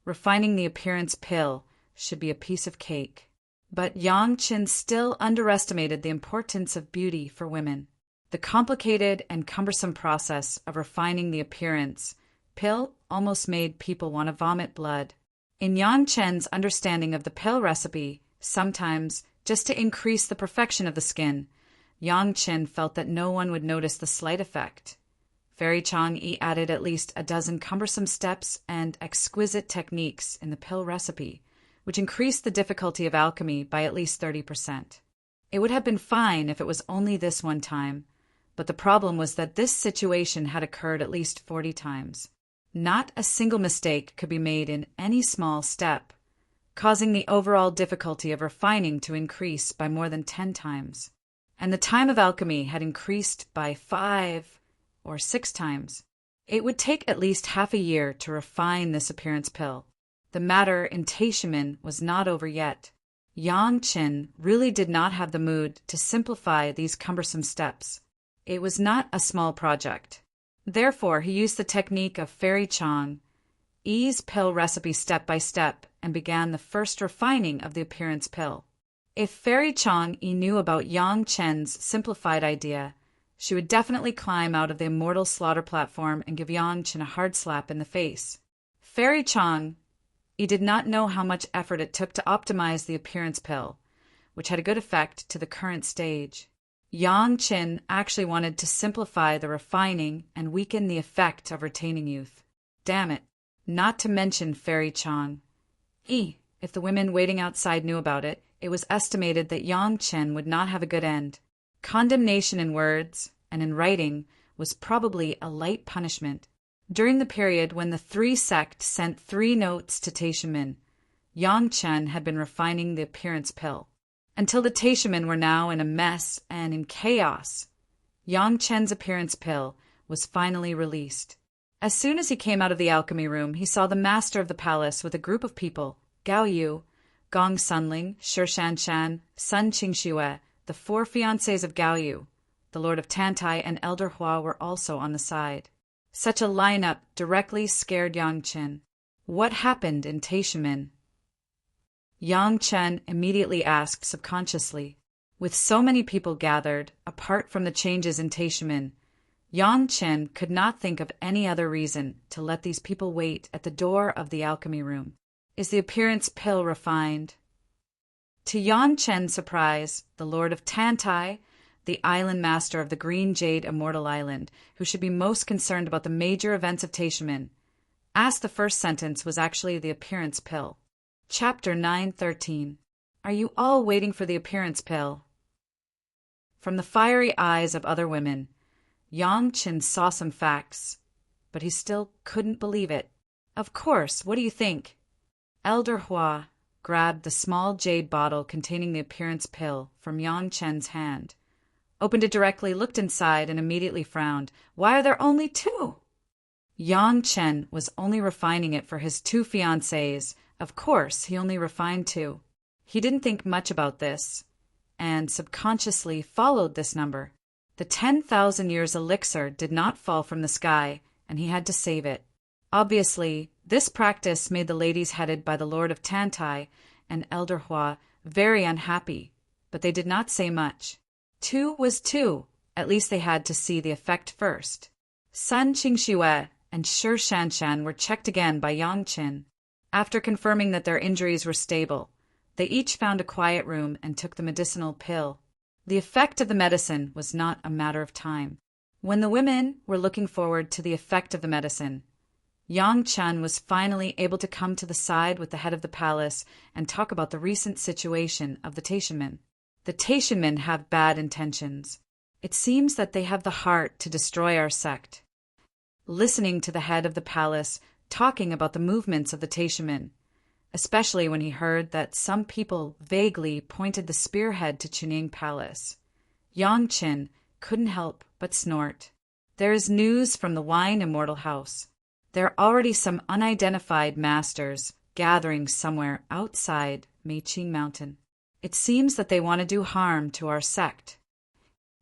refining the appearance pill should be a piece of cake. But Yang Chen still underestimated the importance of beauty for women. The complicated and cumbersome process of refining the appearance pill almost made people want to vomit blood. In Yang Chen's understanding of the pill recipe, sometimes, just to increase the perfection of the skin, Yang Chen felt that no one would notice the slight effect. Fairy Chong added at least a dozen cumbersome steps and exquisite techniques in the pill recipe, which increased the difficulty of alchemy by at least 30%. It would have been fine if it was only this one time, but the problem was that this situation had occurred at least 40 times. Not a single mistake could be made in any small step, causing the overall difficulty of refining to increase by more than 10 times. And the time of alchemy had increased by 5 or 6 times. It would take at least half a year to refine this appearance pill. The matter in Taishamen was not over yet. Yang Chen really did not have the mood to simplify these cumbersome steps. It was not a small project. Therefore, he used the technique of Fairy Chong, ease pill recipe step by step, and began the first refining of the appearance pill. If Fairy Chong knew about Yang Chen's simplified idea, She would definitely climb out of the Immortal slaughter platform and give Yang Chen a hard slap in the face. Fairy Chong, he did not know how much effort it took to optimize the appearance pill, which had a good effect to the current stage. Yang Chen actually wanted to simplify the refining and weaken the effect of retaining youth. Damn it. Not to mention Fairy Chong. If the women waiting outside knew about it, it was estimated that Yang Chen would not have a good end. Condemnation in words and in writing was probably a light punishment. During the period when the three sect sent 3 notes to Taishamin, Yang Chen had been refining the appearance pill. Until the Taishamin were now in a mess and in chaos, Yang Chen's appearance pill was finally released. As soon as he came out of the alchemy room, he saw the master of the palace with a group of people: Gao Yu, Gong Sunling, Shi Shanshan, Sun Qingxue, the 4 fiancés of Gao Yu, the Lord of Tantai, and Elder Hua were also on the side. Such a lineup directly scared Yang Chen. What happened in Taishamin? Yang Chen immediately asked subconsciously. With so many people gathered, apart from the changes in Taishamin, Yang Chen could not think of any other reason to let these people wait at the door of the alchemy room. Is the appearance pill refined? To Yang Chen's surprise, the Lord of Tantai, the island master of the Green Jade Immortal Island, who should be most concerned about the major events of Taishamin, asked the first sentence was actually the appearance pill. Chapter 9:13. Are you all waiting for the appearance pill? From the fiery eyes of other women, Yang Chen saw some facts, but he still couldn't believe it. Of course, what do you think? Elder Hua grabbed the small jade bottle containing the appearance pill from Yang Chen's hand, opened it directly, looked inside, and immediately frowned. Why are there only 2? Yang Chen was only refining it for his 2 fiancés. Of course, he only refined 2. He didn't think much about this, and subconsciously followed this number. The 10,000 years elixir did not fall from the sky, and he had to save it. Obviously, this practice made the ladies headed by the Lord of Tantai and Elder Hua very unhappy, but they did not say much. 2 was 2. At least they had to see the effect first. Sun Qingxue and Shi Shanshan were checked again by Yang Chen. After confirming that their injuries were stable, they each found a quiet room and took the medicinal pill. The effect of the medicine was not a matter of time. When the women were looking forward to the effect of the medicine, Yang Chen was finally able to come to the side with the head of the palace and talk about the recent situation of the Taishamin. The Taishamin have bad intentions. It seems that they have the heart to destroy our sect. Listening to the head of the palace talking about the movements of the Taishamin, especially when he heard that some people vaguely pointed the spearhead to Chunying Palace, Yang Chen couldn't help but snort. There is news from the Wine Immortal House. There are already some unidentified masters gathering somewhere outside Meiqing Mountain. It seems that they want to do harm to our sect.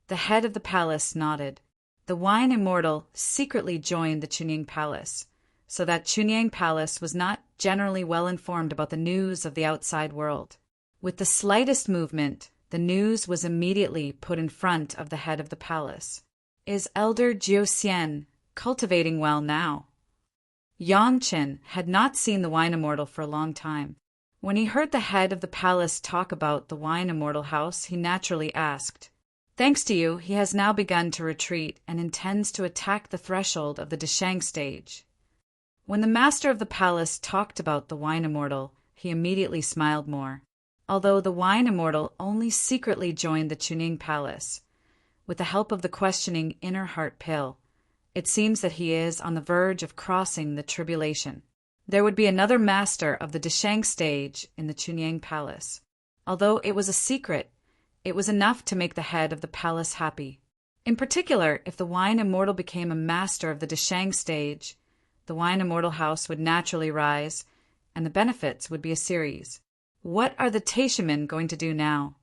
The head of the palace nodded. The Wine Immortal secretly joined the Chunying Palace, so that Chunying Palace was not generally well informed about the news of the outside world. With the slightest movement, the news was immediately put in front of the head of the palace. Is Elder Jiuxian cultivating well now? Yang Chen had not seen the Wine Immortal for a long time. When he heard the head of the palace talk about the Wine Immortal House, he naturally asked. Thanks to you, he has now begun to retreat and intends to attack the threshold of the Deshang stage. When the master of the palace talked about the Wine Immortal, he immediately smiled more. Although the Wine Immortal only secretly joined the Chunying Palace, with the help of the questioning inner heart pill, it seems that he is on the verge of crossing the tribulation. There would be another master of the Deshang stage in the Chunying Palace. Although it was a secret, it was enough to make the head of the palace happy. In particular, if the Wine Immortal became a master of the Deshang stage, the Wine Immortal House would naturally rise, and the benefits would be a series. What are the Taishamin going to do now?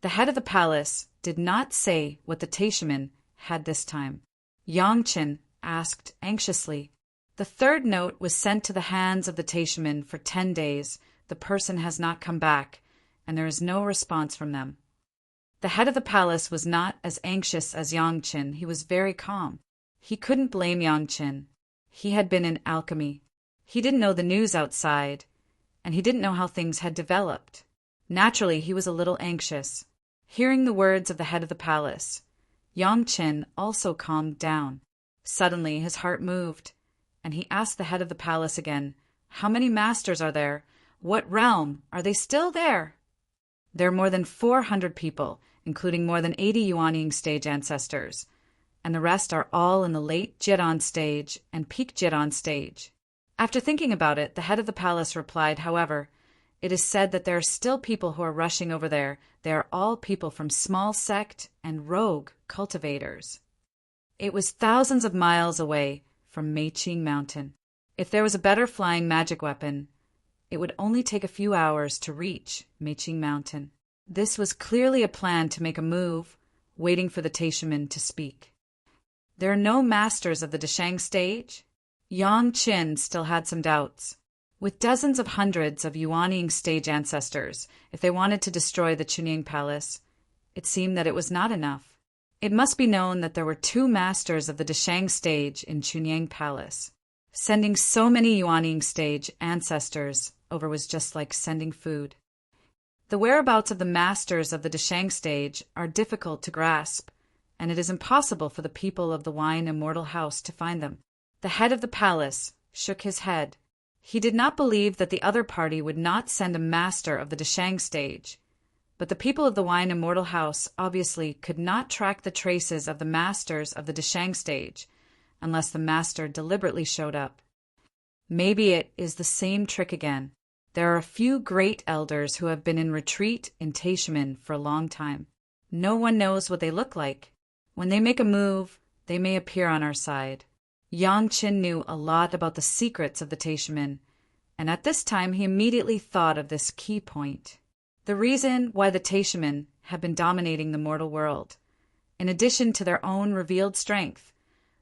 The head of the palace did not say what the Taishamin had this time. Yang Chen asked anxiously. The 3rd note was sent to the hands of the Taishamin for 10 days. The person has not come back, and there is no response from them. The head of the palace was not as anxious as Yang Qin. He was very calm. He couldn't blame Yang Qin. He had been in alchemy. He didn't know the news outside, and he didn't know how things had developed. Naturally, he was a little anxious. Hearing the words of the head of the palace, Yang Qin also calmed down. Suddenly, his heart moved, and he asked the head of the palace again, "How many masters are there? What realm? Are they still there?" "There are more than 400 people, including more than 80 Yuanying stage ancestors, and the rest are all in the late Jiran stage and peak Jiran stage." After thinking about it, the head of the palace replied, "However, it is said that there are still people who are rushing over there. They are all people from small sect and rogue cultivators." It was thousands of miles away from Meiqing Mountain. If there was a better flying magic weapon, it would only take a few hours to reach Meiqing Mountain. This was clearly a plan to make a move, waiting for the Taishaman to speak. "There are no masters of the Deshang stage?" Yang Qin still had some doubts. With dozens of hundreds of Yuanying stage ancestors, if they wanted to destroy the Chunying Palace, it seemed that it was not enough. It must be known that there were 2 masters of the Deshang stage in Chunying Palace. Sending so many Yuanying stage ancestors over was just like sending food. The whereabouts of the masters of the Deshang stage are difficult to grasp, and it is impossible for the people of the Wine Immortal House to find them. The head of the palace shook his head. He did not believe that the other party would not send a master of the Deshang stage, but the people of the Wine Immortal House obviously could not track the traces of the masters of the Deshang stage unless the master deliberately showed up. Maybe it is the same trick again. There are a few great elders who have been in retreat in Taishaman for a long time. No one knows what they look like. When they make a move, they may appear on our side. Yang Qin knew a lot about the secrets of the Taishaman, and at this time he immediately thought of this key point. The reason why the Taishaman have been dominating the mortal world. In addition to their own revealed strength,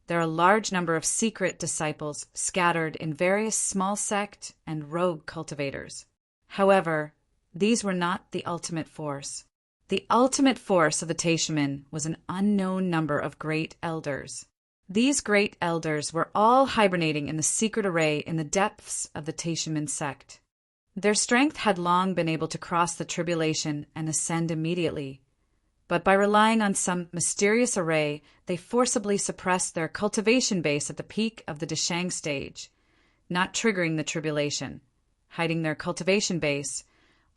there are a large number of secret disciples scattered in various small sect and rogue cultivators. However, these were not the ultimate force. The ultimate force of the Taishaman was an unknown number of great elders. These great elders were all hibernating in the secret array in the depths of the Taishaman sect. Their strength had long been able to cross the tribulation and ascend immediately, but by relying on some mysterious array, they forcibly suppressed their cultivation base at the peak of the Deshang stage, not triggering the tribulation, hiding their cultivation base,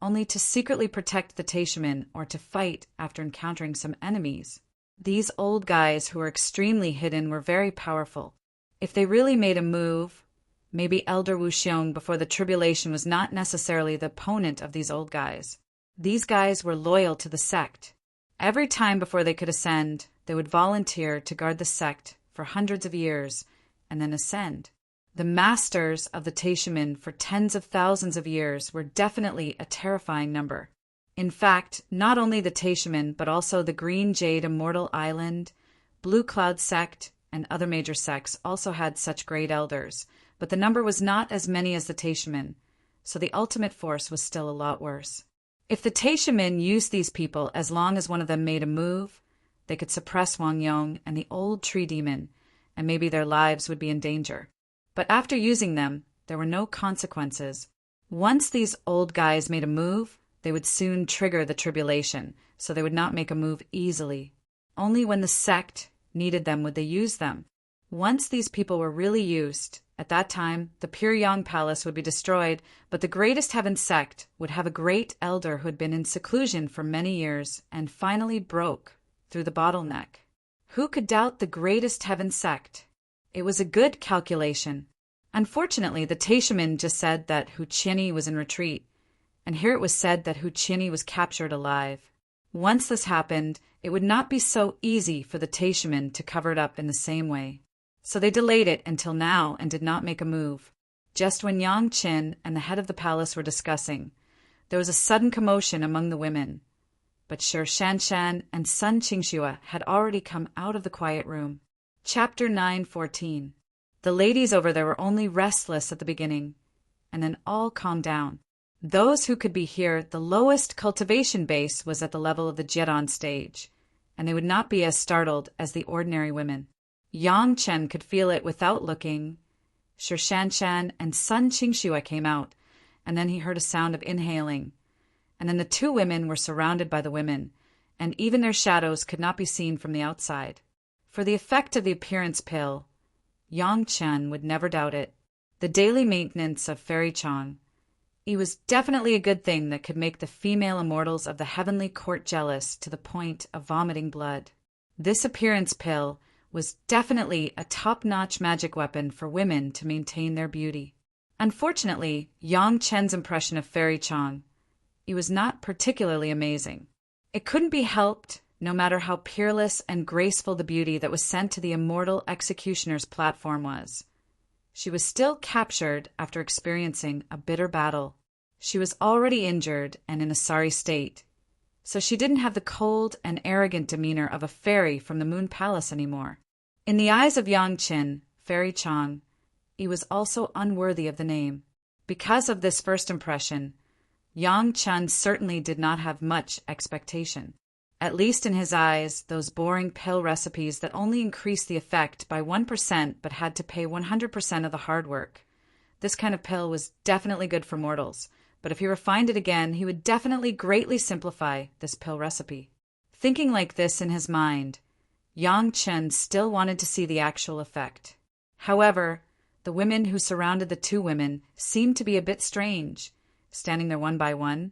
only to secretly protect the Taishaman or to fight after encountering some enemies. These old guys who were extremely hidden were very powerful. If they really made a move, maybe Elder Wu Xiong before the tribulation was not necessarily the opponent of these old guys. These guys were loyal to the sect. Every time before they could ascend, they would volunteer to guard the sect for hundreds of years and then ascend. The masters of the Taishaman for tens of thousands of years were definitely a terrifying number. In fact, not only the Taishaman, but also the Green Jade Immortal Island, Blue Cloud sect, and other major sects also had such great elders, but the number was not as many as the Taishaman, so the ultimate force was still a lot worse. If the Taishaman used these people as long as one of them made a move, they could suppress Wang Yong and the old tree demon, and maybe their lives would be in danger. But after using them, there were no consequences. Once these old guys made a move, they would soon trigger the tribulation, so they would not make a move easily. Only when the sect needed them would they use them. Once these people were really used, at that time the Pure Yang Palace would be destroyed, but the Greatest Heaven sect would have a great elder who had been in seclusion for many years and finally broke through the bottleneck. Who could doubt the Greatest Heaven sect? It was a good calculation. Unfortunately, the Taishaman just said that Hu Qianyi was in retreat, and here it was said that Hu Qianyi was captured alive. Once this happened, it would not be so easy for the Taishaman to cover it up in the same way. So they delayed it until now and did not make a move. Just when Yang Qin and the head of the palace were discussing, there was a sudden commotion among the women. But Shi Shanshan and Sun Qingxue had already come out of the quiet room. Chapter 9:14. The ladies over there were only restless at the beginning, and then all calmed down. Those who could be here, the lowest cultivation base was at the level of the Jiran stage, and they would not be as startled as the ordinary women. Yang Chen could feel it without looking. Shi Shanshan and Sun Qingxue came out, and then he heard a sound of inhaling. And then the two women were surrounded by the women, and even their shadows could not be seen from the outside. For the effect of the appearance pill, Yang Chen would never doubt it. The daily maintenance of Fairy Chong. It was definitely a good thing that could make the female immortals of the heavenly court jealous to the point of vomiting blood. This appearance pill was definitely a top-notch magic weapon for women to maintain their beauty. Unfortunately, Yang Chen's impression of Fairy Chong, it was not particularly amazing. It couldn't be helped, no matter how peerless and graceful the beauty that was sent to the immortal executioner's platform was. She was still captured after experiencing a bitter battle. She was already injured and in a sorry state, so she didn't have the cold and arrogant demeanor of a fairy from the Moon Palace anymore. In the eyes of Yang Qin, Fairy Chong, he was also unworthy of the name. Because of this first impression, Yang Chen certainly did not have much expectation. At least in his eyes, those boring pill recipes that only increased the effect by 1% but had to pay 100% of the hard work. This kind of pill was definitely good for mortals, but if he refined it again, he would definitely greatly simplify this pill recipe. Thinking like this in his mind, Yang Chen still wanted to see the actual effect. However, the women who surrounded the two women seemed to be a bit strange, standing there one by one,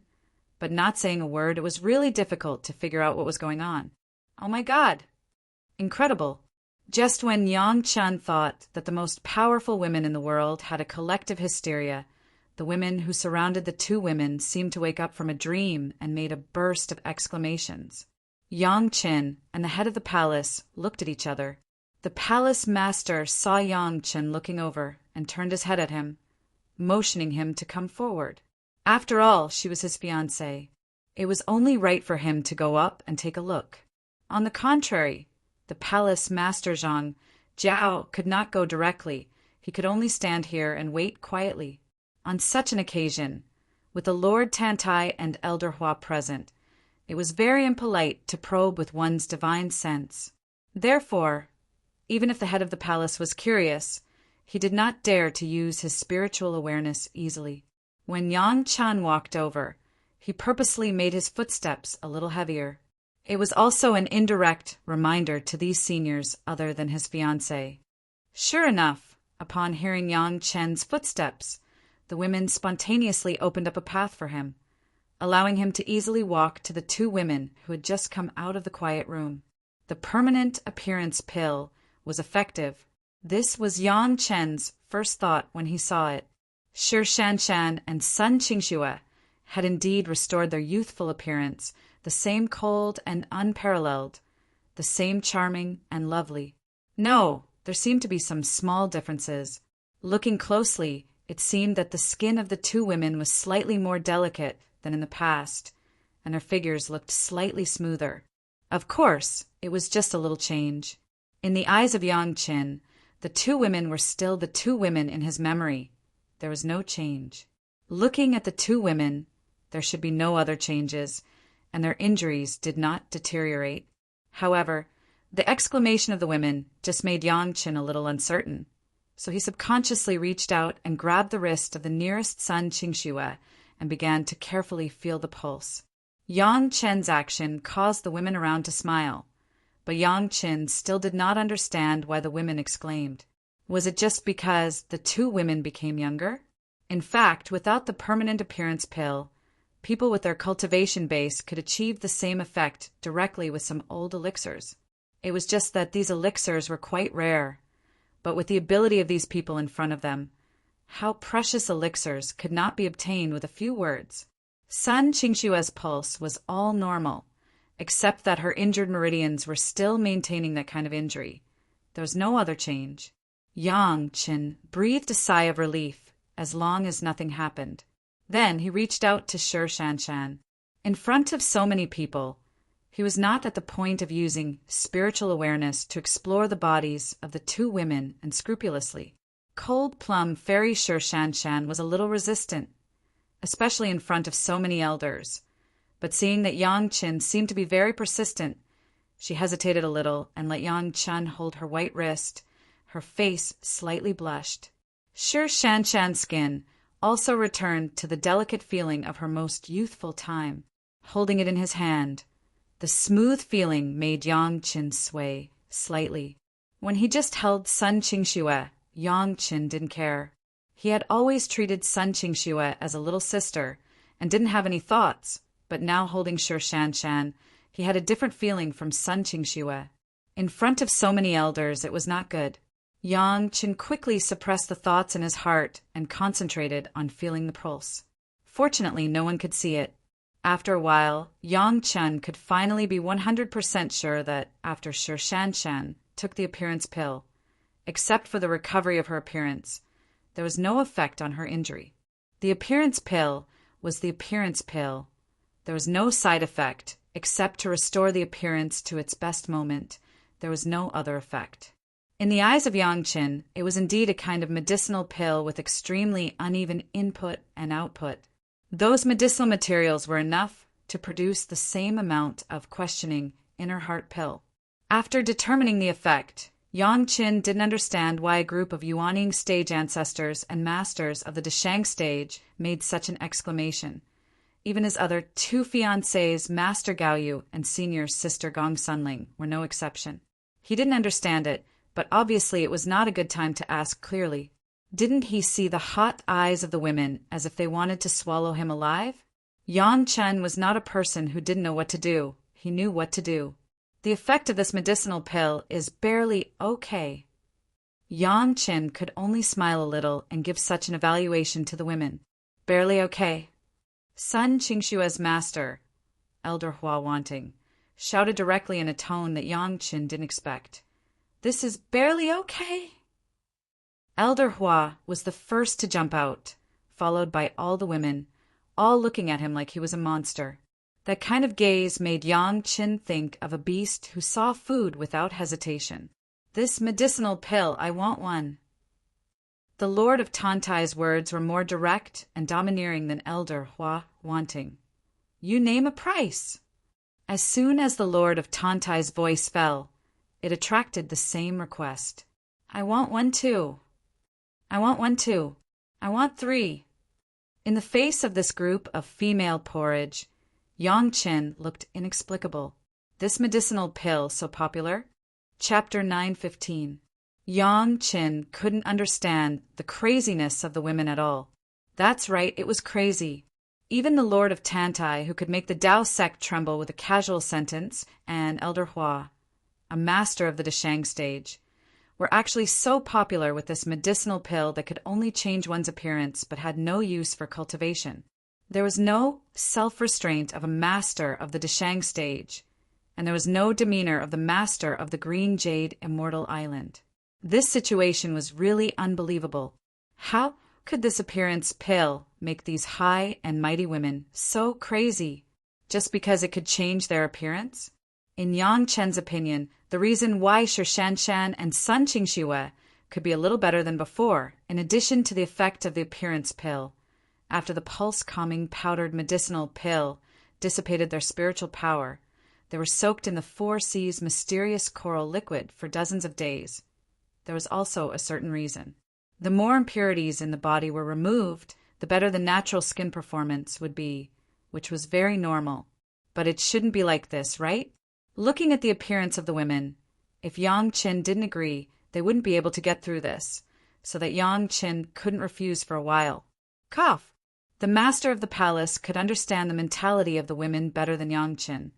but not saying a word. It was really difficult to figure out what was going on. Oh my God! Incredible! Just when Yang Chen thought that the most powerful women in the world had a collective hysteria, the women who surrounded the two women seemed to wake up from a dream and made a burst of exclamations. Yang Chen and the head of the palace looked at each other. The palace master saw Yang Chen looking over and turned his head at him, motioning him to come forward. After all, she was his fiancée. It was only right for him to go up and take a look. On the contrary, the palace master Zhang Jiao could not go directly. He could only stand here and wait quietly. On such an occasion, with the Lord Tantai and Elder Hua present, it was very impolite to probe with one's divine sense. Therefore, even if the head of the palace was curious, he did not dare to use his spiritual awareness easily. When Yang Chen walked over, he purposely made his footsteps a little heavier. It was also an indirect reminder to these seniors other than his fiancée. Sure enough, upon hearing Yang Chen's footsteps, the women spontaneously opened up a path for him, allowing him to easily walk to the two women who had just come out of the quiet room. The permanent appearance pill was effective. This was Yang Chen's first thought when he saw it. Shi Shanshan and Sun Qingxue had indeed restored their youthful appearance, the same cold and unparalleled, the same charming and lovely. No, there seemed to be some small differences. Looking closely, it seemed that the skin of the two women was slightly more delicate than in the past, and their figures looked slightly smoother. Of course, it was just a little change. In the eyes of Yang Qin, the two women were still the two women in his memory. There was no change. Looking at the two women, there should be no other changes, and their injuries did not deteriorate. However, the exclamation of the women just made Yang Qin a little uncertain, so he subconsciously reached out and grabbed the wrist of the nearest Sun Qingxue and began to carefully feel the pulse. Yang Chen's action caused the women around to smile, but Yang Qin still did not understand why the women exclaimed. Was it just because the two women became younger? In fact, without the permanent appearance pill, people with their cultivation base could achieve the same effect directly with some old elixirs. It was just that these elixirs were quite rare, but with the ability of these people in front of them, how precious elixirs could not be obtained with a few words. Sun Qingxue's pulse was all normal, except that her injured meridians were still maintaining that kind of injury. There was no other change. Yang Qin breathed a sigh of relief as long as nothing happened. Then he reached out to Shi Shanshan. In front of so many people, he was not at the point of using spiritual awareness to explore the bodies of the two women unscrupulously. Cold Plum Fairy Shi Shanshan was a little resistant. especially in front of so many elders. But seeing that Yang Qin seemed to be very persistent, she hesitated a little and let Yang Chen hold her white wrist. Her face slightly blushed. Sure Shanshan's skin also returned to the delicate feeling of her most youthful time. Holding it in his hand, the smooth feeling made Yang Qin sway slightly. When he just held Sun Qingxue, Yang Qin didn't care. He had always treated Sun Qingxue as a little sister and didn't have any thoughts, but now holding Sure Shanshan, he had a different feeling from Sun Qingxue. In front of so many elders, it was not good. Yang Qin quickly suppressed the thoughts in his heart and concentrated on feeling the pulse. Fortunately, no one could see it. After a while, Yang Chen could finally be 100% sure that, after Sure Shanshan took the appearance pill, except for the recovery of her appearance, there was no effect on her injury. The appearance pill was the appearance pill. There was no side effect, except to restore the appearance to its best moment. There was no other effect. In the eyes of Yang Qin, it was indeed a kind of medicinal pill with extremely uneven input and output. Those medicinal materials were enough to produce the same amount of questioning in her heart pill. After determining the effect, Yang Qin didn't understand why a group of Yuanying stage ancestors and masters of the Deshang stage made such an exclamation. Even his other two fiancés, Master Gaoyu and Senior Sister Gong Sunling, were no exception. He didn't understand it, but obviously it was not a good time to ask clearly. Didn't he see the hot eyes of the women as if they wanted to swallow him alive? Yang Chen was not a person who didn't know what to do. He knew what to do. The effect of this medicinal pill is barely okay. Yang Chen could only smile a little and give such an evaluation to the women. Barely okay. Sun Qingxue's master, Elder Hua Wanting, shouted directly in a tone that Yang Chen didn't expect. This is barely okay. Elder Hua was the first to jump out, followed by all the women, all looking at him like he was a monster. That kind of gaze made Yang Qin think of a beast who saw food without hesitation. This medicinal pill, I want one. The Lord of Tantai's words were more direct and domineering than Elder Hua Wanting. You name a price. As soon as the Lord of Tantai's voice fell, it attracted the same request. I want one too. I want one too. I want 3. In the face of this group of female porridge, Yang Qin looked inexplicable. This medicinal pill so popular? Chapter 9:15. Yang Qin couldn't understand the craziness of the women at all. That's right, it was crazy. Even the Lord of Tantai, who could make the Tao sect tremble with a casual sentence, and Elder Hua, a master of the Deshang stage, were actually so popular with this medicinal pill that could only change one's appearance but had no use for cultivation. There was no self-restraint of a master of the Deshang stage, and there was no demeanor of the master of the Green Jade Immortal Island. This situation was really unbelievable. How could this appearance pill make these high and mighty women so crazy just because it could change their appearance? In Yang Chen's opinion, the reason why Sure Shanshan and Sun Qingxue could be a little better than before, in addition to the effect of the appearance pill, after the pulse-calming powdered medicinal pill dissipated their spiritual power, they were soaked in the 4 seas mysterious coral liquid for dozens of days. There was also a certain reason. The more impurities in the body were removed, the better the natural skin performance would be, which was very normal. But it shouldn't be like this, right? Looking at the appearance of the women, if Yang Qin didn't agree, they wouldn't be able to get through this, so that Yang Qin couldn't refuse for a while. Cough! The master of the palace could understand the mentality of the women better than Yang Qin,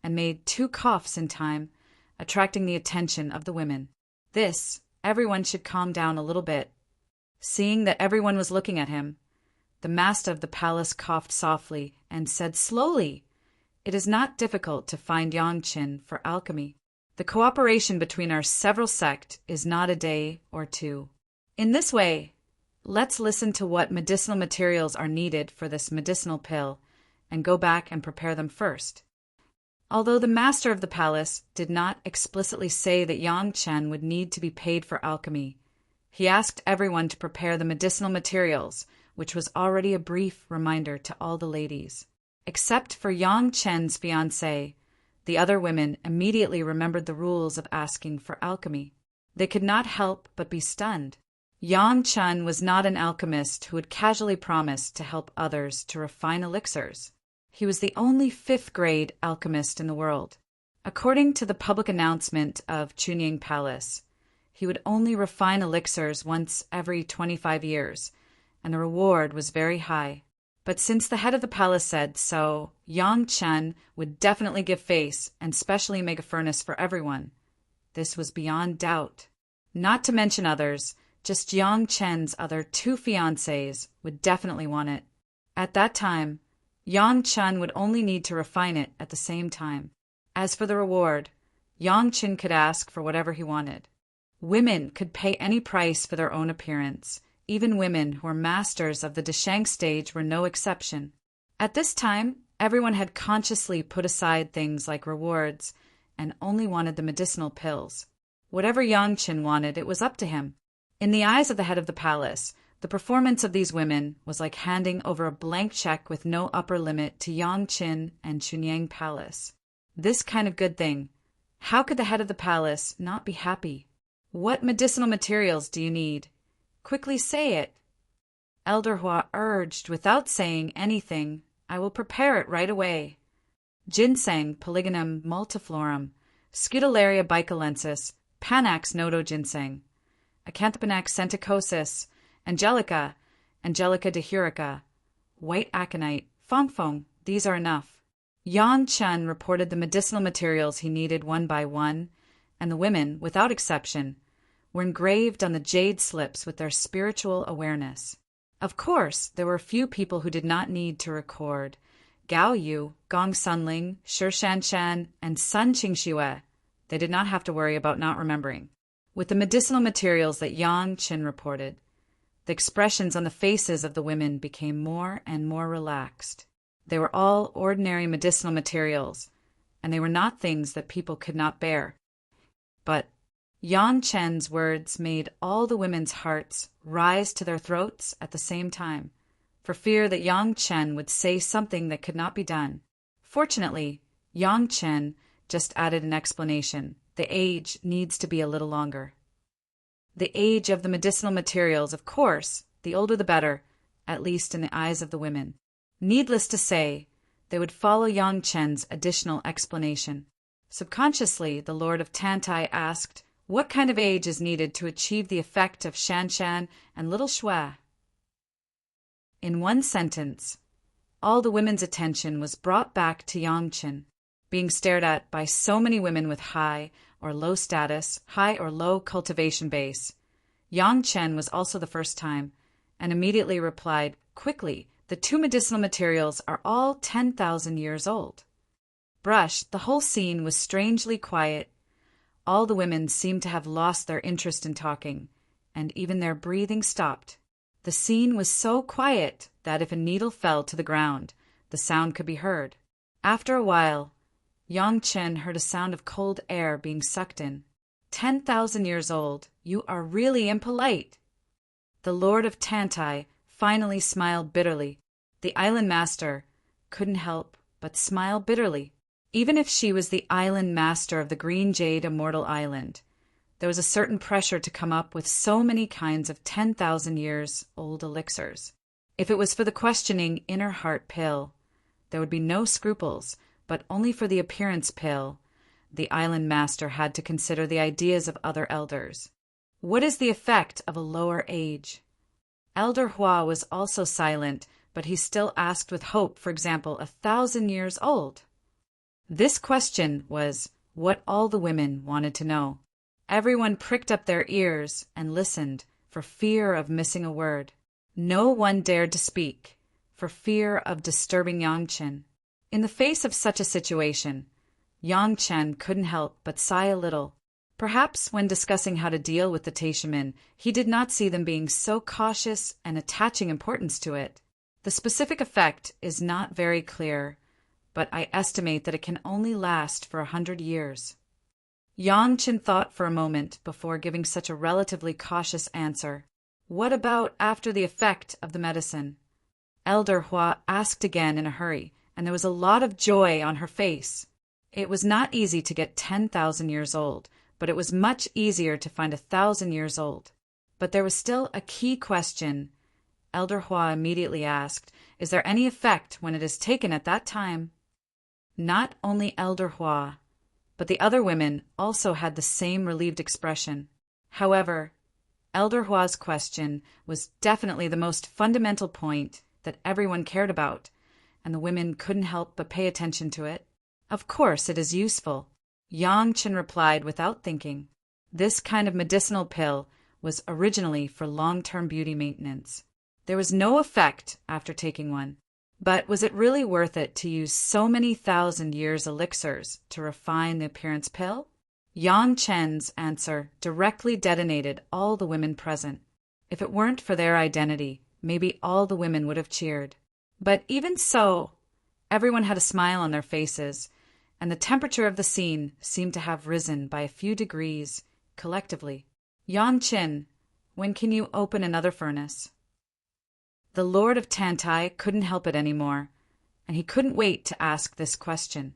and made 2 coughs in time, attracting the attention of the women. This, everyone should calm down a little bit. Seeing that everyone was looking at him, the master of the palace coughed softly and said slowly, "It is not difficult to find Yang Qin for alchemy. The cooperation between our several sects is not a day or 2. In this way, let's listen to what medicinal materials are needed for this medicinal pill and go back and prepare them first." Although the master of the palace did not explicitly say that Yang Chen would need to be paid for alchemy, he asked everyone to prepare the medicinal materials which was already a brief reminder to all the ladies. Except for Yang Chen's fiancé, the other women immediately remembered the rules of asking for alchemy. They could not help but be stunned. Yang Chen was not an alchemist who would casually promise to help others to refine elixirs. He was the only fifth-grade alchemist in the world. According to the public announcement of Chunying Palace, he would only refine elixirs once every 25 years, and the reward was very high. But since the head of the palace said so, Yang Chen would definitely give face and specially make a furnace for everyone. This was beyond doubt. Not to mention others, just Yang Chen's other 2 fiancés would definitely want it. At that time, Yang Chen would only need to refine it at the same time. As for the reward, Yang Chen could ask for whatever he wanted. Women could pay any price for their own appearance. Even women who were masters of the Deshang stage were no exception. At this time, everyone had consciously put aside things like rewards and only wanted the medicinal pills. Whatever Yang Chen wanted, it was up to him. In the eyes of the head of the palace, the performance of these women was like handing over a blank check with no upper limit to Yang Chen and Chunying Palace. This kind of good thing. How could the head of the palace not be happy? What medicinal materials do you need? Quickly say it. Elder Hua urged without saying anything. I will prepare it right away. Ginseng Polygonum multiflorum, Scutellaria bicalensis, Panax nodo ginseng, Acanthopanax centicosus, Angelica dehurica, white aconite, fongfong, these are enough. Yang Chen reported the medicinal materials he needed one by one, and the women, without exception, were engraved on the jade slips with their spiritual awareness. Of course, there were a few people who did not need to record. Gao Yu, Gong Sunling, Shi Shanshan, and Sun Qingxue. They did not have to worry about not remembering. With the medicinal materials that Yang Chen reported, the expressions on the faces of the women became more and more relaxed. They were all ordinary medicinal materials, and they were not things that people could not bear. But Yang Chen's words made all the women's hearts rise to their throats at the same time, for fear that Yang Chen would say something that could not be done. Fortunately, Yang Chen just added an explanation. The age needs to be a little longer. The age of the medicinal materials, of course, the older the better, at least in the eyes of the women. Needless to say, they would follow Yang Chen's additional explanation. Subconsciously, the Lord of Tantai asked, what kind of age is needed to achieve the effect of Shanshan and Little Shui? In one sentence, all the women's attention was brought back to Yang Chen, being stared at by so many women with high or low status, high or low cultivation base. Yang Chen was also the first time, and immediately replied, quickly, the 2 medicinal materials are all 10,000 years old. Brushed, the whole scene was strangely quiet. All the women seemed to have lost their interest in talking, and even their breathing stopped. The scene was so quiet that if a needle fell to the ground, the sound could be heard. After a while, Yang Chen heard a sound of cold air being sucked in. 10,000 years old, you are really impolite. The Lord of Tantai finally smiled bitterly. The island master couldn't help but smile bitterly. Even if she was the island master of the Green Jade Immortal Island, there was a certain pressure to come up with so many kinds of 10,000 years old elixirs. If it was for the questioning inner heart pill, there would be no scruples, but only for the appearance pill, the island master had to consider the ideas of other elders. What is the effect of a lower age? Elder Hua was also silent, but he still asked with hope, for example, 1,000 years old. This question was what all the women wanted to know. Everyone pricked up their ears and listened for fear of missing a word. No one dared to speak for fear of disturbing Yang Chen. In the face of such a situation, Yang Chen couldn't help but sigh a little. Perhaps when discussing how to deal with the Taishamen, he did not see them being so cautious and attaching importance to it. The specific effect is not very clear, but I estimate that it can only last for 100 years. Yang Chen thought for a moment before giving such a relatively cautious answer. What about after the effect of the medicine? Elder Hua asked again in a hurry, and there was a lot of joy on her face. It was not easy to get 10,000 years old, but it was much easier to find 1,000 years old. But there was still a key question. Elder Hua immediately asked, "Is there any effect when it is taken at that time?" Not only Elder Hua, but the other women also had the same relieved expression. However, Elder Hua's question was definitely the most fundamental point that everyone cared about, and the women couldn't help but pay attention to it. Of course it is useful, Yang Chen replied without thinking. This kind of medicinal pill was originally for long-term beauty maintenance. There was no effect after taking one. But was it really worth it to use so many thousand years elixirs to refine the appearance pill? Yang Chen's answer directly detonated all the women present. If it weren't for their identity, maybe all the women would have cheered. But even so, everyone had a smile on their faces, and the temperature of the scene seemed to have risen by a few degrees collectively. Yang Chen, when can you open another furnace? The Lord of Tantai couldn't help it anymore, and he couldn't wait to ask this question.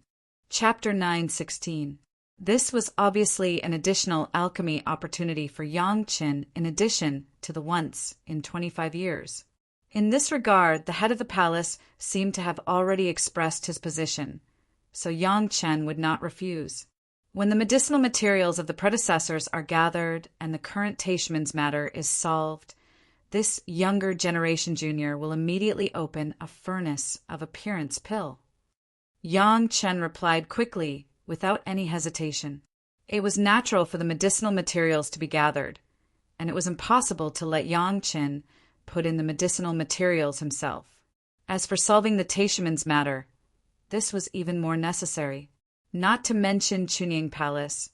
Chapter 9:16. This was obviously an additional alchemy opportunity for Yang Chen in addition to the once in 25 years. In this regard, the head of the palace seemed to have already expressed his position, so Yang Chen would not refuse. When the medicinal materials of the predecessors are gathered and the current Tashman's matter is solved, this younger generation junior will immediately open a furnace of appearance pill. Yang Chen replied quickly, without any hesitation. It was natural for the medicinal materials to be gathered, and it was impossible to let Yang Chen put in the medicinal materials himself. As for solving the Tashman's matter, this was even more necessary. Not to mention Chunying Palace,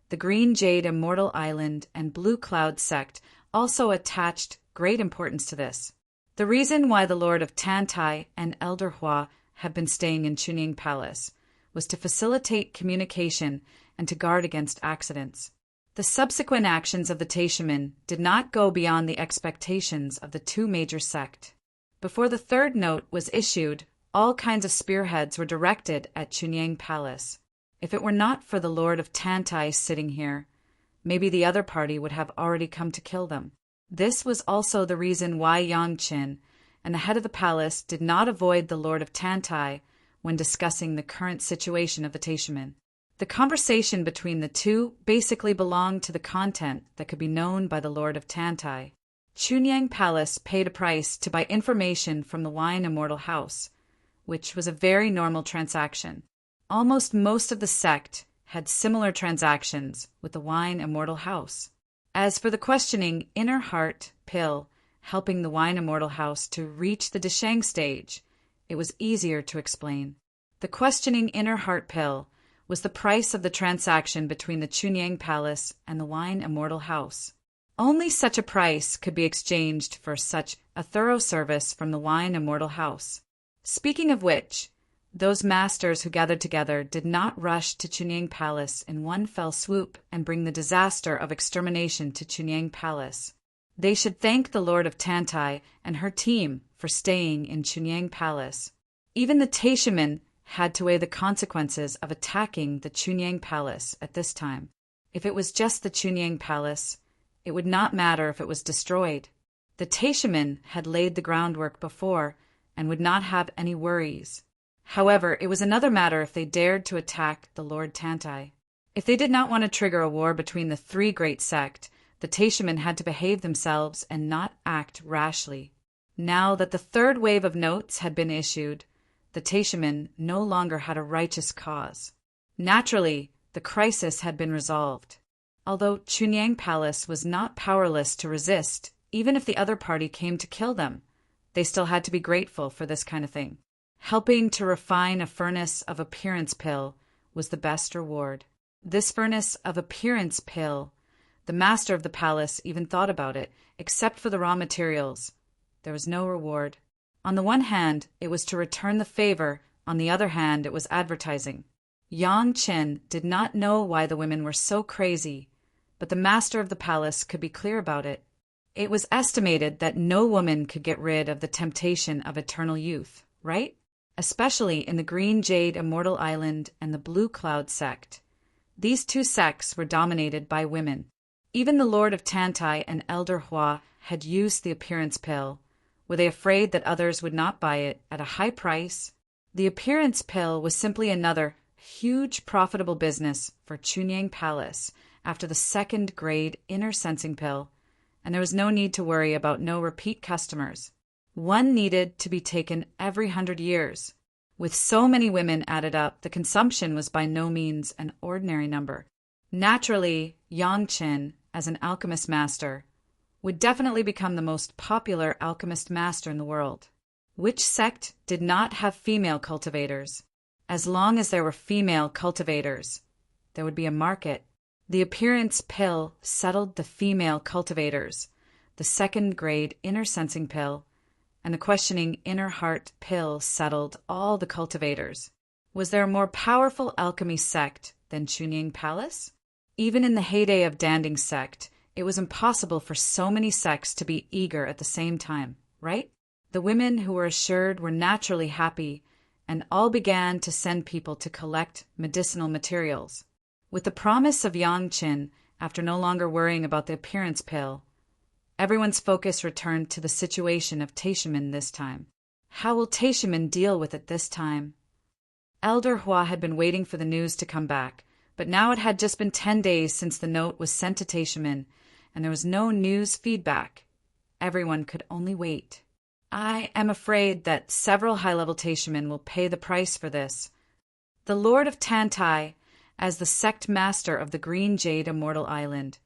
the Green Jade Immortal Island and Blue Cloud sect also attached great importance to this. The reason why the Lord of Tantai and Elder Hua had been staying in Chunying Palace was to facilitate communication and to guard against accidents. The subsequent actions of the Taishaman did not go beyond the expectations of the two major sects. Before the third note was issued, all kinds of spearheads were directed at Chunying Palace. If it were not for the Lord of Tantai sitting here, maybe the other party would have already come to kill them. This was also the reason why Yang Chen and the head of the palace did not avoid the Lord of Tantai when discussing the current situation of the Taishaman. The conversation between the two basically belonged to the content that could be known by the Lord of Tantai. Chunying Palace paid a price to buy information from the Wine Immortal House, which was a very normal transaction. Almost most of the sect had similar transactions with the Wine Immortal House. As for the questioning inner heart pill helping the Wine Immortal House to reach the Deshang stage, it was easier to explain. The questioning inner heart pill was the price of the transaction between the Chunying Palace and the Wine Immortal House. Only such a price could be exchanged for such a thorough service from the Wine Immortal House. Speaking of which, those masters who gathered together did not rush to Chunying Palace in one fell swoop and bring the disaster of extermination to Chunying Palace. They should thank the Lord of Tantai and her team for staying in Chunying Palace. Even the Taishaman had to weigh the consequences of attacking the Chunying Palace at this time. If it was just the Chunying Palace, it would not matter if it was destroyed. The Taishaman had laid the groundwork before and would not have any worries. However, it was another matter if they dared to attack the Lord Tantai. If they did not want to trigger a war between the three great sects, the Taishaman had to behave themselves and not act rashly. Now that the third wave of notes had been issued, the Taishaman no longer had a righteous cause. Naturally, the crisis had been resolved. Although Chunying Palace was not powerless to resist, even if the other party came to kill them, they still had to be grateful for this kind of thing. Helping to refine a furnace of appearance pill was the best reward. This furnace of appearance pill, the master of the palace even thought about it, except for the raw materials. There was no reward. On the one hand, it was to return the favor. On the other hand, it was advertising. Yang Chen did not know why the women were so crazy, but the master of the palace could be clear about it. It was estimated that no woman could get rid of the temptation of eternal youth, right? Especially in the Green Jade Immortal Island and the Blue Cloud sect. These two sects were dominated by women. Even the Lord of Tantai and Elder Hua had used the appearance pill. Were they afraid that others would not buy it at a high price? The appearance pill was simply another huge profitable business for Chunyang Palace after the second-grade inner sensing pill, and there was no need to worry about no repeat customers. One needed to be taken every 100 years. With so many women added up, the consumption was by no means an ordinary number. Naturally, Yang Qin, as an alchemist master, would definitely become the most popular alchemist master in the world. Which sect did not have female cultivators? As long as there were female cultivators, there would be a market. The appearance pill settled the female cultivators, the second-grade inner sensing pill, and the questioning inner heart pill settled all the cultivators. Was there a more powerful alchemy sect than Chunyang Palace? Even in the heyday of Danding's sect, it was impossible for so many sects to be eager at the same time, right? The women who were assured were naturally happy, and all began to send people to collect medicinal materials. With the promise of Yang Qin, after no longer worrying about the appearance pill, everyone's focus returned to the situation of Taishimin this time. How will Taishimin deal with it this time? Elder Hua had been waiting for the news to come back, but now it had just been 10 days since the note was sent to Taishimin, and there was no news feedback. Everyone could only wait. I am afraid that several high-level Taishimin will pay the price for this. The Lord of Tantai, as the sect master of the Green Jade Immortal Island,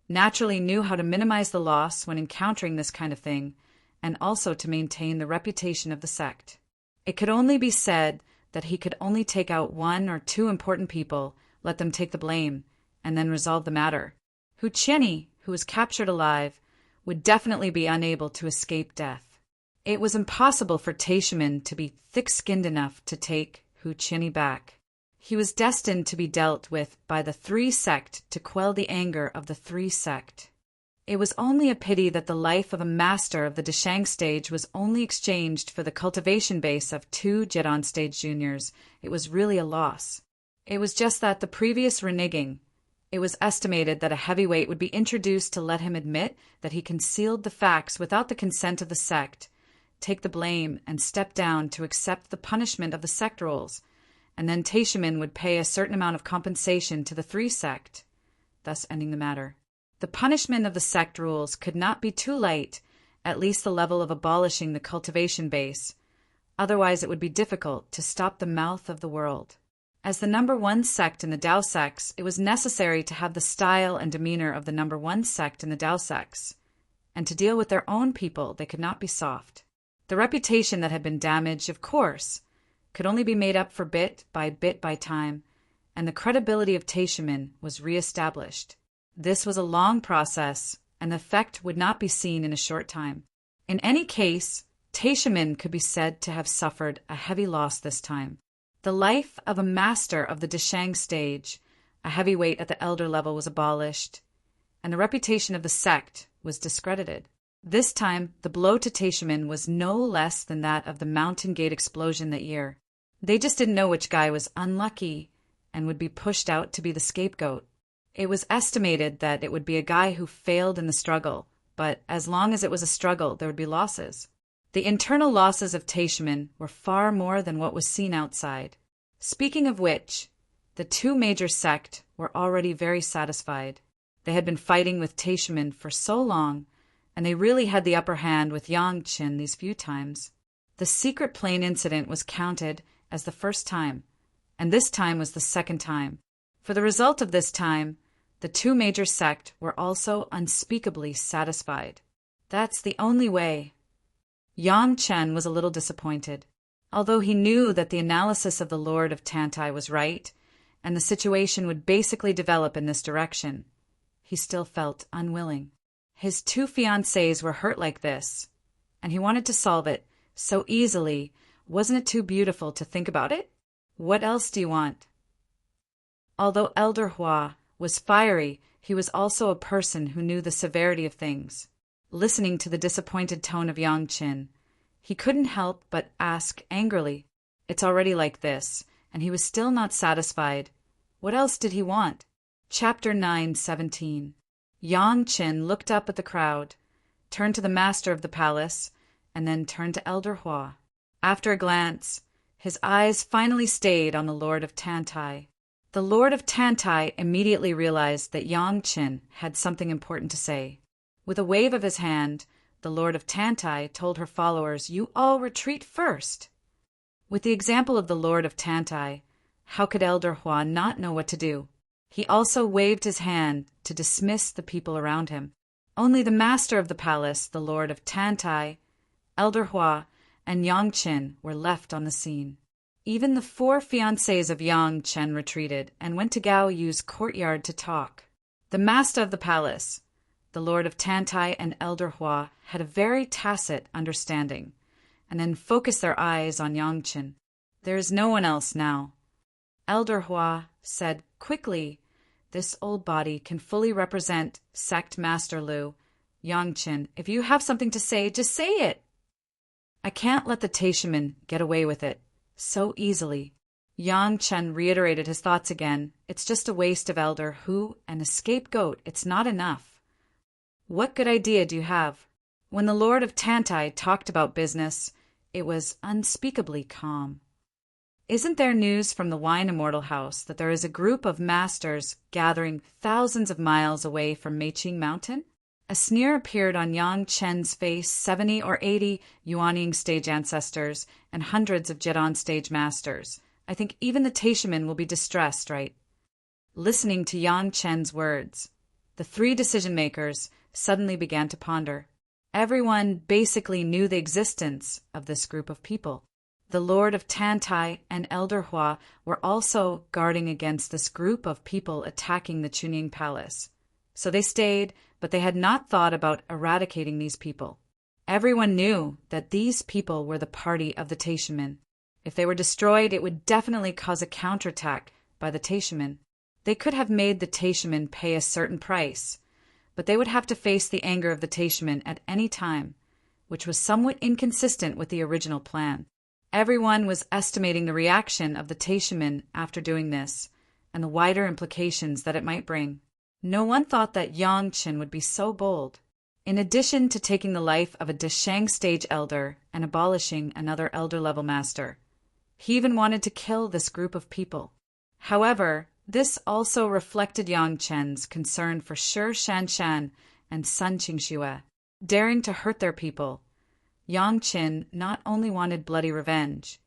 naturally knew how to minimize the loss when encountering this kind of thing, and also to maintain the reputation of the sect. It could only be said that he could only take out 1 or 2 important people, let them take the blame, and then resolve the matter. Hu Qianni, who was captured alive, would definitely be unable to escape death. It was impossible for Taishimin to be thick-skinned enough to take Hu Qianni back. He was destined to be dealt with by the 3 sect to quell the anger of the 3 sect. It was only a pity that the life of a master of the Deshang stage was only exchanged for the cultivation base of 2 Jedon stage juniors. It was really a loss. It was just that the previous reneging, it was estimated that a heavyweight would be introduced to let him admit that he concealed the facts without the consent of the sect, take the blame, and step down to accept the punishment of the sect rules, and then Taishimin would pay a certain amount of compensation to the 3 sect, thus ending the matter. The punishment of the sect rules could not be too light, at least the level of abolishing the cultivation base, otherwise it would be difficult to stop the mouth of the world. As the number 1 sect in the Dao sects, it was necessary to have the style and demeanor of the number 1 sect in the Dao sects, and to deal with their own people they could not be soft. The reputation that had been damaged, of course, could only be made up for bit by time, and the credibility of Taishimin was re-established. This was a long process, and the effect would not be seen in a short time. In any case, Taishimin could be said to have suffered a heavy loss this time. The life of a master of the Deshang stage, a heavyweight at the elder level, was abolished, and the reputation of the sect was discredited. This time, the blow to Taishimin was no less than that of the Mountain Gate explosion that year. They just didn't know which guy was unlucky and would be pushed out to be the scapegoat. It was estimated that it would be a guy who failed in the struggle, but as long as it was a struggle, there would be losses. The internal losses of Taishimin were far more than what was seen outside. Speaking of which, the 2 major sect were already very satisfied. They had been fighting with Taishimin for so long, and they really had the upper hand with Yang Qin these few times. The secret plane incident was counted as the first time, and this time was the second time. For the result of this time, the 2 major sect were also unspeakably satisfied. That's the only way. Yang Chen was a little disappointed. Although he knew that the analysis of the Lord of Tantai was right, and the situation would basically develop in this direction, he still felt unwilling. His 2 fiancées were hurt like this, and he wanted to solve it so easily. Wasn't it too beautiful to think about it? What else do you want? Although Elder Hua was fiery, he was also a person who knew the severity of things. listening to the disappointed tone of Yang Qin. He couldn't help but ask angrily. It's already like this, and he was still not satisfied. What else did he want? Chapter 9:17. Yang Qin looked up at the crowd, turned to the master of the palace, and then turned to Elder Hua. After a glance, his eyes finally stayed on the Lord of Tantai. The Lord of Tantai immediately realized that Yang Qin had something important to say. With a wave of his hand, the Lord of Tantai told her followers, "You all retreat first." With the example of the Lord of Tantai, how could Elder Hua not know what to do? He also waved his hand to dismiss the people around him. Only the master of the palace, the Lord of Tantai, Elder Hua, and Yang Qin were left on the scene. Even the 4 fiancés of Yang Qin retreated and went to Gao Yu's courtyard to talk. The master of the palace, the Lord of Tantai, and Elder Hua had a very tacit understanding, and then focused their eyes on Yang Qin. "There is no one else now." Elder Hua said quickly, "This old body can fully represent Sect Master Lu. Yang Qin, if you have something to say, just say it. I can't let the Taishaman get away with it so easily." Yang Qin reiterated his thoughts again. "It's just a waste of Elder Hu and a scapegoat. It's not enough." "What good idea do you have?" When the Lord of Tantai talked about business, it was unspeakably calm. "Isn't there news from the Wine Immortal house that there is a group of masters gathering thousands of miles away from Meiqing Mountain?" A sneer appeared on Yang Chen's face. 70 or 80 Yuanying stage ancestors and hundreds of Jedon stage masters. I think even the Taishaman will be distressed, right? Listening to Yang Chen's words, the 3 decision-makers suddenly began to ponder. Everyone basically knew the existence of this group of people. The Lord of Tantai and Elder Hua were also guarding against this group of people attacking the Chunying Palace. So they stayed, but they had not thought about eradicating these people. Everyone knew that these people were the party of the Taishaman. If they were destroyed, it would definitely cause a counterattack by the Taishaman. They could have made the Taishaman pay a certain price, but they would have to face the anger of the Taishaman at any time, which was somewhat inconsistent with the original plan. Everyone was estimating the reaction of the Taishaman after doing this, and the wider implications that it might bring. No one thought that Yang Qin would be so bold. In addition to taking the life of a Deshang stage elder and abolishing another elder-level master, he even wanted to kill this group of people. However, this also reflected Yang Chen's concern for Shi Shanshan and Sun Qingxue. Daring to hurt their people, Yang Qin not only wanted bloody revenge,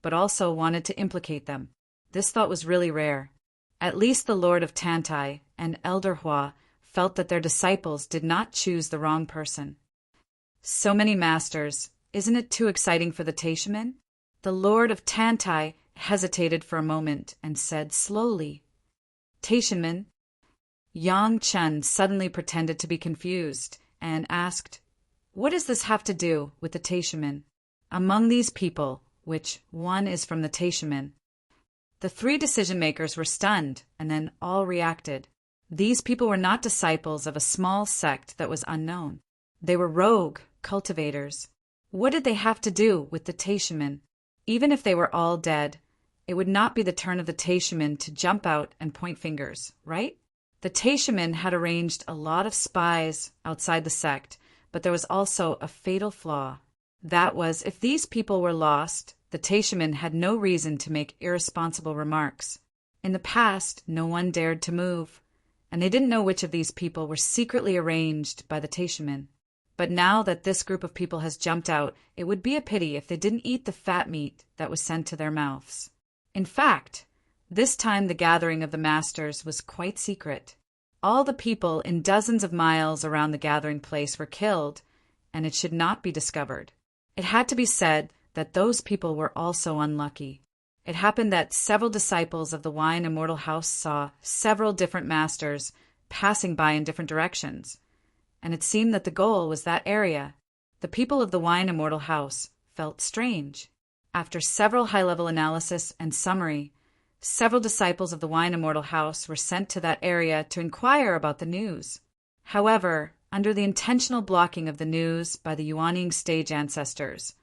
but also wanted to implicate them. This thought was really rare. At least the Lord of Tantai and Elder Hua felt that their disciples did not choose the wrong person. So many masters, isn't it too exciting for the Taishaman? The Lord of Tantai hesitated for a moment and said slowly, "Taishaman." Yang Chen suddenly pretended to be confused and asked, "What does this have to do with the Taishaman?" Among these people, which one is from the Taishaman? The 3 decision-makers were stunned and then all reacted. These people were not disciples of a small sect that was unknown. They were rogue cultivators. What did they have to do with the Taishaman? Even if they were all dead, it would not be the turn of the Taishaman to jump out and point fingers, right? The Taishaman had arranged a lot of spies outside the sect, but there was also a fatal flaw. That was, if these people were lost, the Taishaman had no reason to make irresponsible remarks. In the past, no one dared to move, and they didn't know which of these people were secretly arranged by the Taishaman. But now that this group of people has jumped out, it would be a pity if they didn't eat the fat meat that was sent to their mouths. In fact, this time the gathering of the masters was quite secret. All the people in dozens of miles around the gathering place were killed, and it should not be discovered. It had to be said that those people were also unlucky. It happened that several disciples of the Wine Immortal house saw several different masters passing by in different directions, and it seemed that the goal was that area. The people of the Wine Immortal house felt strange. After several high-level analysis and summary, several disciples of the Wine Immortal house were sent to that area to inquire about the news. However, under the intentional blocking of the news by the Yuanying stage ancestors.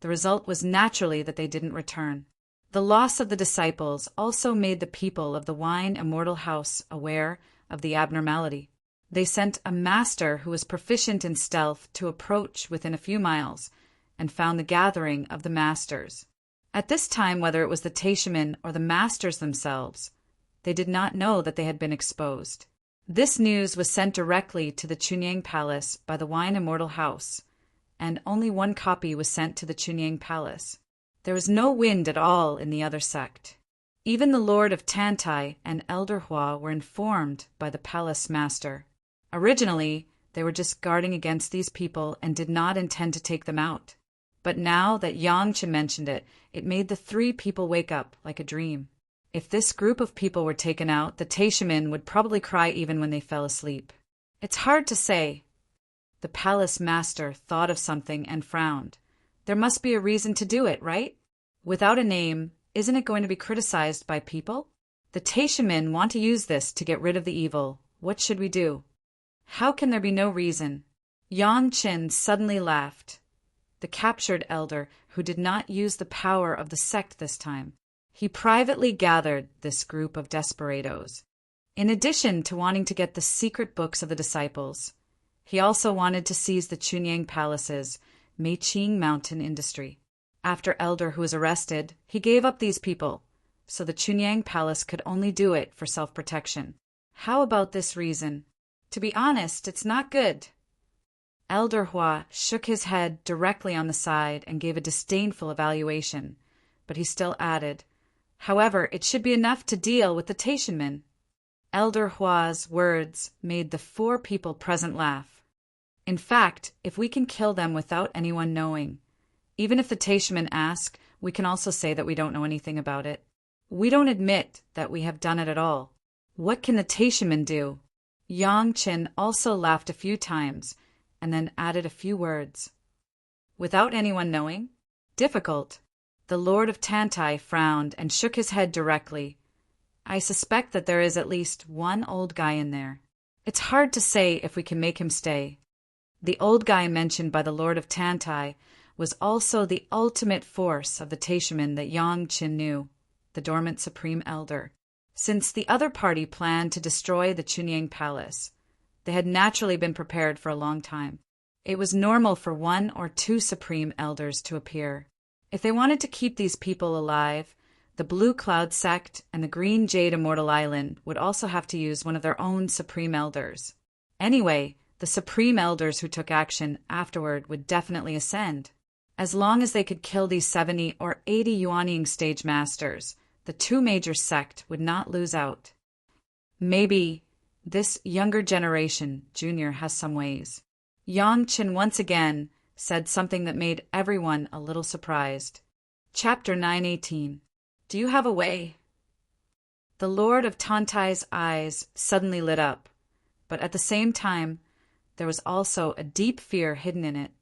The result was naturally that they didn't return. The loss of the disciples also made the people of the Wine Immortal house aware of the abnormality. They sent a master who was proficient in stealth to approach within a few miles and found the gathering of the masters. At this time, whether it was the Taishamen or the masters themselves, they did not know that they had been exposed. This news was sent directly to the Chunyang Palace by the Wine Immortal house, and only one copy was sent to the Chunyang Palace. There was no wind at all in the other sect. Even the Lord of Tantai and Elder Hua were informed by the palace master. Originally, they were just guarding against these people and did not intend to take them out. But now that Yang Chen mentioned it, it made the three people wake up like a dream. If this group of people were taken out, the Taishamen would probably cry even when they fell asleep. It's hard to say. The palace master thought of something and frowned. There must be a reason to do it, right? Without a name, isn't it going to be criticized by people? The Taishamen want to use this to get rid of the evil. What should we do? How can there be no reason? Yang Chen suddenly laughed. The captured elder, who did not use the power of the sect this time. He privately gathered this group of desperados. In addition to wanting to get the secret books of the disciples, he also wanted to seize the Chunyang Palace's Meiqing Mountain industry. After Elder, who was arrested, he gave up these people, so the Chunyang Palace could only do it for self-protection. How about this reason? To be honest, it's not good. Elder Hua shook his head directly on the side and gave a disdainful evaluation, but he still added, however, it should be enough to deal with the Taishamen. Elder Hua's words made the four people present laugh. In fact, if we can kill them without anyone knowing, even if the Taishamen ask, we can also say that we don't know anything about it. We don't admit that we have done it at all. What can the Taishamen do? Yang Chen also laughed a few times and then added a few words. Without anyone knowing? Difficult. The Lord of Tantai frowned and shook his head directly. I suspect that there is at least one old guy in there. It's hard to say if we can make him stay. The old guy mentioned by the Lord of Tantai was also the ultimate force of the Taishamen that Yang Chen knew, the dormant Supreme Elder. Since the other party planned to destroy the Chunyang Palace, they had naturally been prepared for a long time. It was normal for one or two Supreme Elders to appear. If they wanted to keep these people alive, the Blue Cloud sect and the Green Jade Immortal Island would also have to use one of their own Supreme Elders. Anyway, the Supreme Elders who took action afterward would definitely ascend. As long as they could kill these 70 or 80 Yuanying stage masters, the two major sect would not lose out. Maybe this younger generation, Junior, has some ways. Yang Chen once again said something that made everyone a little surprised. Chapter 918. Do you have a way? The Lord of Tantai's eyes suddenly lit up, but at the same time, there was also a deep fear hidden in it.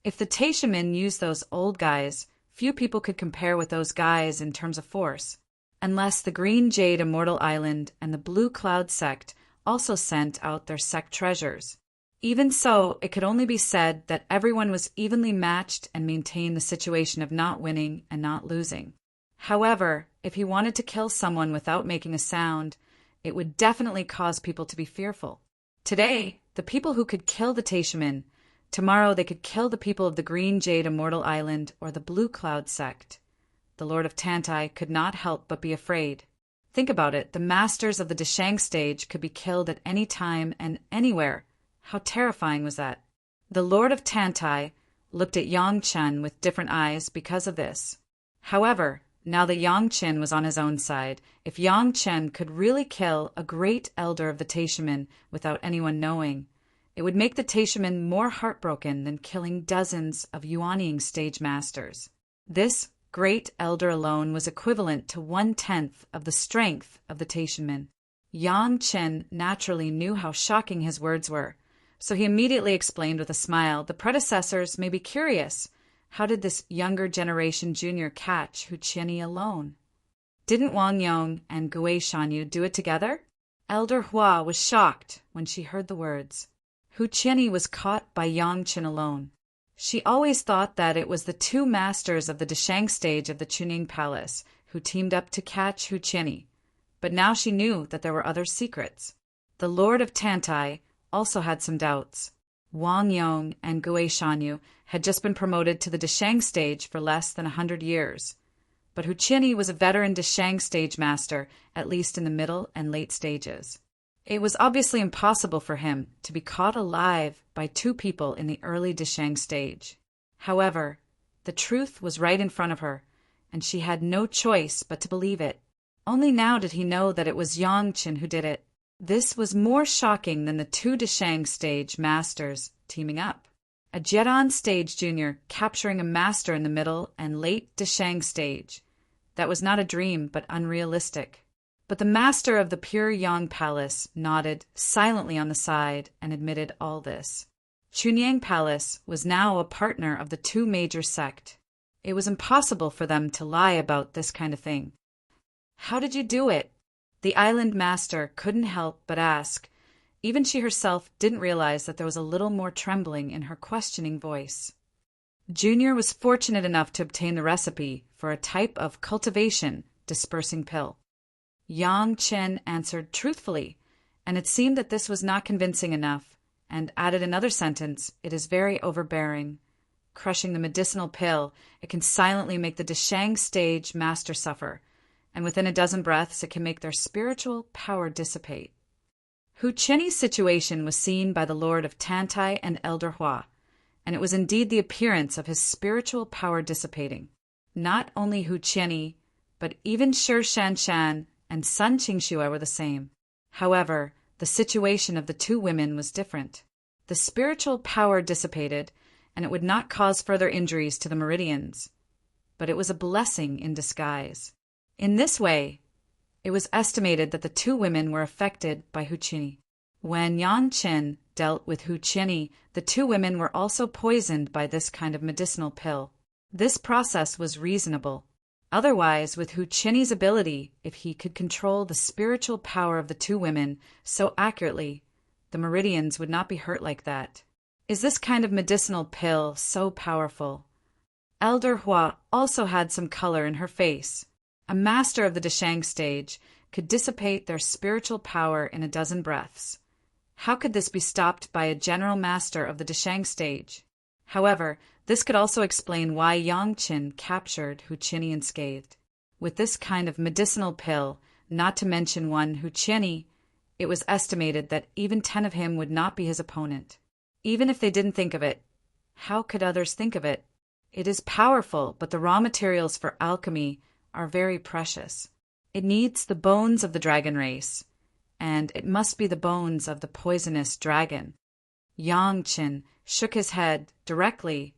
If the Taishamen used those old guys, few people could compare with those guys in terms of force, unless the Green Jade Immortal Island and the Blue Cloud sect also sent out their sect treasures. Even so, it could only be said that everyone was evenly matched and maintained the situation of not winning and not losing. However, if he wanted to kill someone without making a sound, it would definitely cause people to be fearful. Today, the people who could kill the Taishamen, tomorrow they could kill the people of the Green Jade Immortal Island or the Blue Cloud sect. The Lord of Tantai could not help but be afraid. Think about it, the masters of the Deshang stage could be killed at any time and anywhere. How terrifying was that? The Lord of Tantai looked at Yang Chen with different eyes because of this. However, now that Yang Chen was on his own side, if Yang Chen could really kill a great elder of the Taishamen without anyone knowing, it would make the Taishamen more heartbroken than killing dozens of Yuanying stage masters. This great elder alone was equivalent to 1/10 of the strength of the Taishamen. Yang Chen naturally knew how shocking his words were, so he immediately explained with a smile, the predecessors may be curious. How did this younger generation junior catch Hu Qianyi alone? Didn't Wang Yong and Gui Shanyu do it together? Elder Hua was shocked when she heard the words. Hu Qianyi was caught by Yang Qin alone. She always thought that it was the two masters of the Deshang stage of the Chuning Palace who teamed up to catch Hu Qianyi, but now she knew that there were other secrets. The Lord of Tantai also had some doubts. Wang Yong and Gui Shanyu had just been promoted to the Deshang stage for less than 100 years, but Hu Qianyi was a veteran Deshang stage master, at least in the middle and late stages. It was obviously impossible for him to be caught alive by two people in the early Deshang stage. However, the truth was right in front of her, and she had no choice but to believe it. Only now did he know that it was Yang Qin who did it. This was more shocking than the two Deshang stage masters teaming up. A Jiedan stage junior capturing a master in the middle and late Deshang stage. That was not a dream, but unrealistic. But the master of the Pure Yang Palace nodded silently on the side and admitted all this. Chunyang Palace was now a partner of the two major sects. It was impossible for them to lie about this kind of thing. How did you do it? The island master couldn't help but ask. Even she herself didn't realize that there was a little more trembling in her questioning voice. Junior was fortunate enough to obtain the recipe for a type of cultivation dispersing pill. Yang Qin answered truthfully, and it seemed that this was not convincing enough, and added another sentence, "It is very overbearing. Crushing the medicinal pill, it can silently make the Deshang stage master suffer, and within a dozen breaths it can make their spiritual power dissipate." Hu Qianyi's situation was seen by the Lord of Tantai and Elder Hua, and it was indeed the appearance of his spiritual power dissipating. Not only Hu Qianyi, but even Shi Shanshan and Sun Qingxue were the same. However, the situation of the two women was different. The spiritual power dissipated, and it would not cause further injuries to the meridians, but it was a blessing in disguise. In this way, it was estimated that the two women were affected by Hu Qianyi. When Yang Qin dealt with Hu Qianyi, the two women were also poisoned by this kind of medicinal pill. This process was reasonable. Otherwise, with Hu Qianyi's ability, if he could control the spiritual power of the two women so accurately, the meridians would not be hurt like that. Is this kind of medicinal pill so powerful? Elder Hua also had some color in her face. A master of the Deshang stage could dissipate their spiritual power in a dozen breaths. How could this be stopped by a general master of the Deshang stage? However, this could also explain why Yang Qin captured Hu Qianyi unscathed. With this kind of medicinal pill, not to mention one Hu Qianyi, it was estimated that even 10 of him would not be his opponent. Even if they didn't think of it, how could others think of it? It is powerful, but the raw materials for alchemy are very precious. It needs the bones of the dragon race, and it must be the bones of the poisonous dragon. Yang Qin shook his head directly.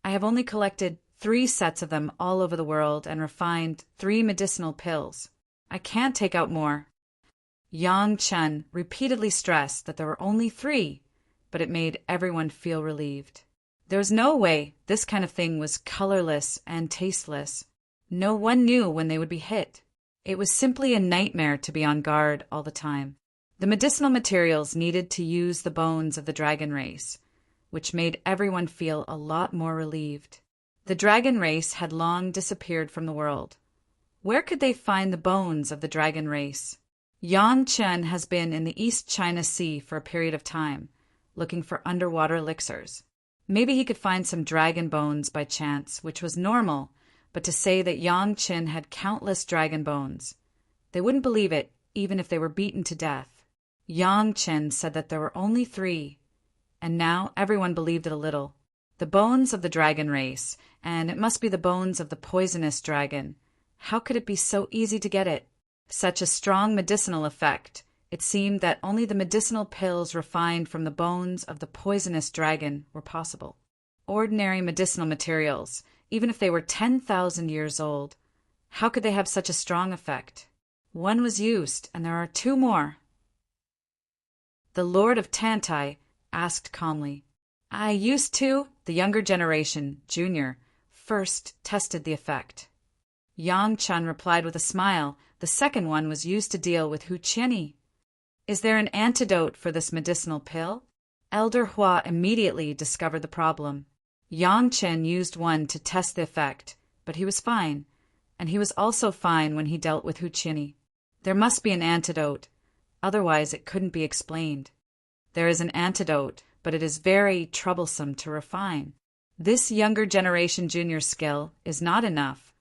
I have only collected 3 sets of them all over the world and refined 3 medicinal pills. I can't take out more. Yang Qin repeatedly stressed that there were only 3, but it made everyone feel relieved. There was no way this kind of thing was colorless and tasteless. No one knew when they would be hit. It was simply a nightmare to be on guard all the time. The medicinal materials needed to use the bones of the dragon race, which made everyone feel a lot more relieved. The dragon race had long disappeared from the world. Where could they find the bones of the dragon race? Yang Qin has been in the East China Sea for a period of time, looking for underwater elixirs. Maybe he could find some dragon bones by chance, which was normal, but to say that Yang Qin had countless dragon bones, they wouldn't believe it even if they were beaten to death. Yang Qin said that there were only 3, and now everyone believed it a little. The bones of the dragon race, and it must be the bones of the poisonous dragon. How could it be so easy to get it? Such a strong medicinal effect. It seemed that only the medicinal pills refined from the bones of the poisonous dragon were possible. Ordinary medicinal materials, even if they were 10,000 years old, how could they have such a strong effect? One was used, and there are 2 more. The Lord of Tantai asked calmly. I used to, the younger generation, Junior, first tested the effect. Yang Qin replied with a smile. The second one was used to deal with Hu Qianyi. Is there an antidote for this medicinal pill? Elder Hua immediately discovered the problem. Yang Chen used one to test the effect, but he was fine, and he was also fine when he dealt with Hu Qinyi. There must be an antidote, otherwise it couldn't be explained. There is an antidote, but it is very troublesome to refine. This younger generation junior skill is not enough.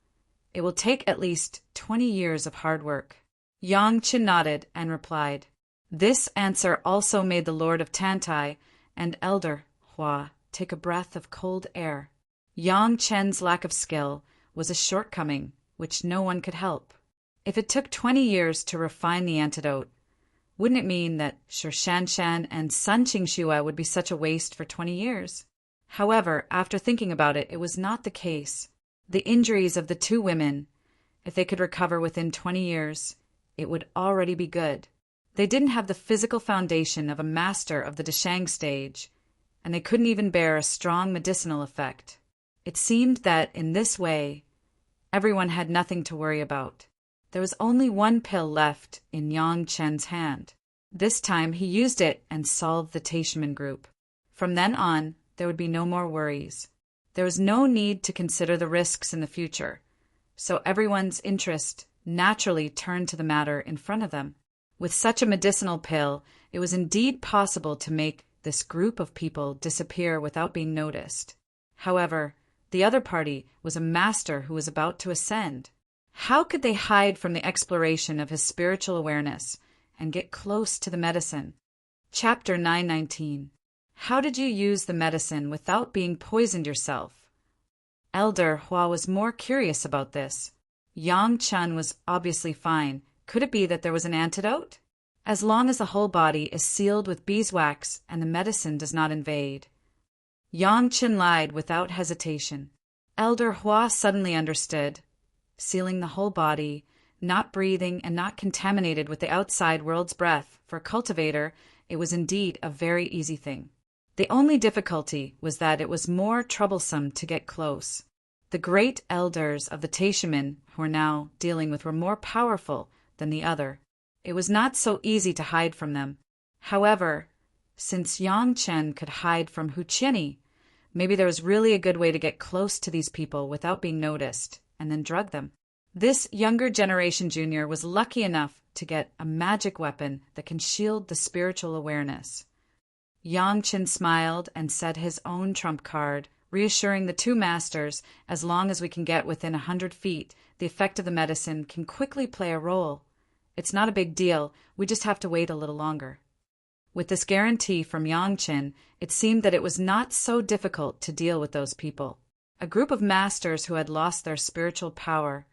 It will take at least 20 years of hard work. Yang Chen nodded and replied. This answer also made the Lord of Tantai and Elder Hua take a breath of cold air. Yang Chen's lack of skill was a shortcoming which no one could help. If it took 20 years to refine the antidote, wouldn't it mean that Shi Shanshan and Sun Qingxue would be such a waste for 20 years? However, after thinking about it, it was not the case. The injuries of the two women, if they could recover within 20 years, it would already be good. They didn't have the physical foundation of a master of the Deshang stage, and they couldn't even bear a strong medicinal effect. It seemed that, in this way, everyone had nothing to worry about. There was only one pill left in Yang Chen's hand. This time he used it and solved the Taishiman group. From then on, there would be no more worries. There was no need to consider the risks in the future, so everyone's interest naturally turned to the matter in front of them. With such a medicinal pill, it was indeed possible to make this group of people disappear without being noticed. However, the other party was a master who was about to ascend. How could they hide from the exploration of his spiritual awareness and get close to the medicine? Chapter 919. How did you use the medicine without being poisoned yourself? Elder Hua was more curious about this. Yang Chen was obviously fine. Could it be that there was an antidote? As long as the whole body is sealed with beeswax and the medicine does not invade. Yang Chen lied without hesitation. Elder Hua suddenly understood. Sealing the whole body, not breathing and not contaminated with the outside world's breath, for a cultivator, it was indeed a very easy thing. The only difficulty was that it was more troublesome to get close. The great elders of the Taishiman who were now dealing with were more powerful than the other. It was not so easy to hide from them. However, since Yang Chen could hide from Hu Qinyi, maybe there was really a good way to get close to these people without being noticed, and then drug them. This younger generation junior was lucky enough to get a magic weapon that can shield the spiritual awareness. Yang Chen smiled and said his own trump card, reassuring the two masters, as long as we can get within 100 feet, the effect of the medicine can quickly play a role. It's not a big deal, we just have to wait a little longer. With this guarantee from Yang Chen, it seemed that it was not so difficult to deal with those people. A group of masters who had lost their spiritual power,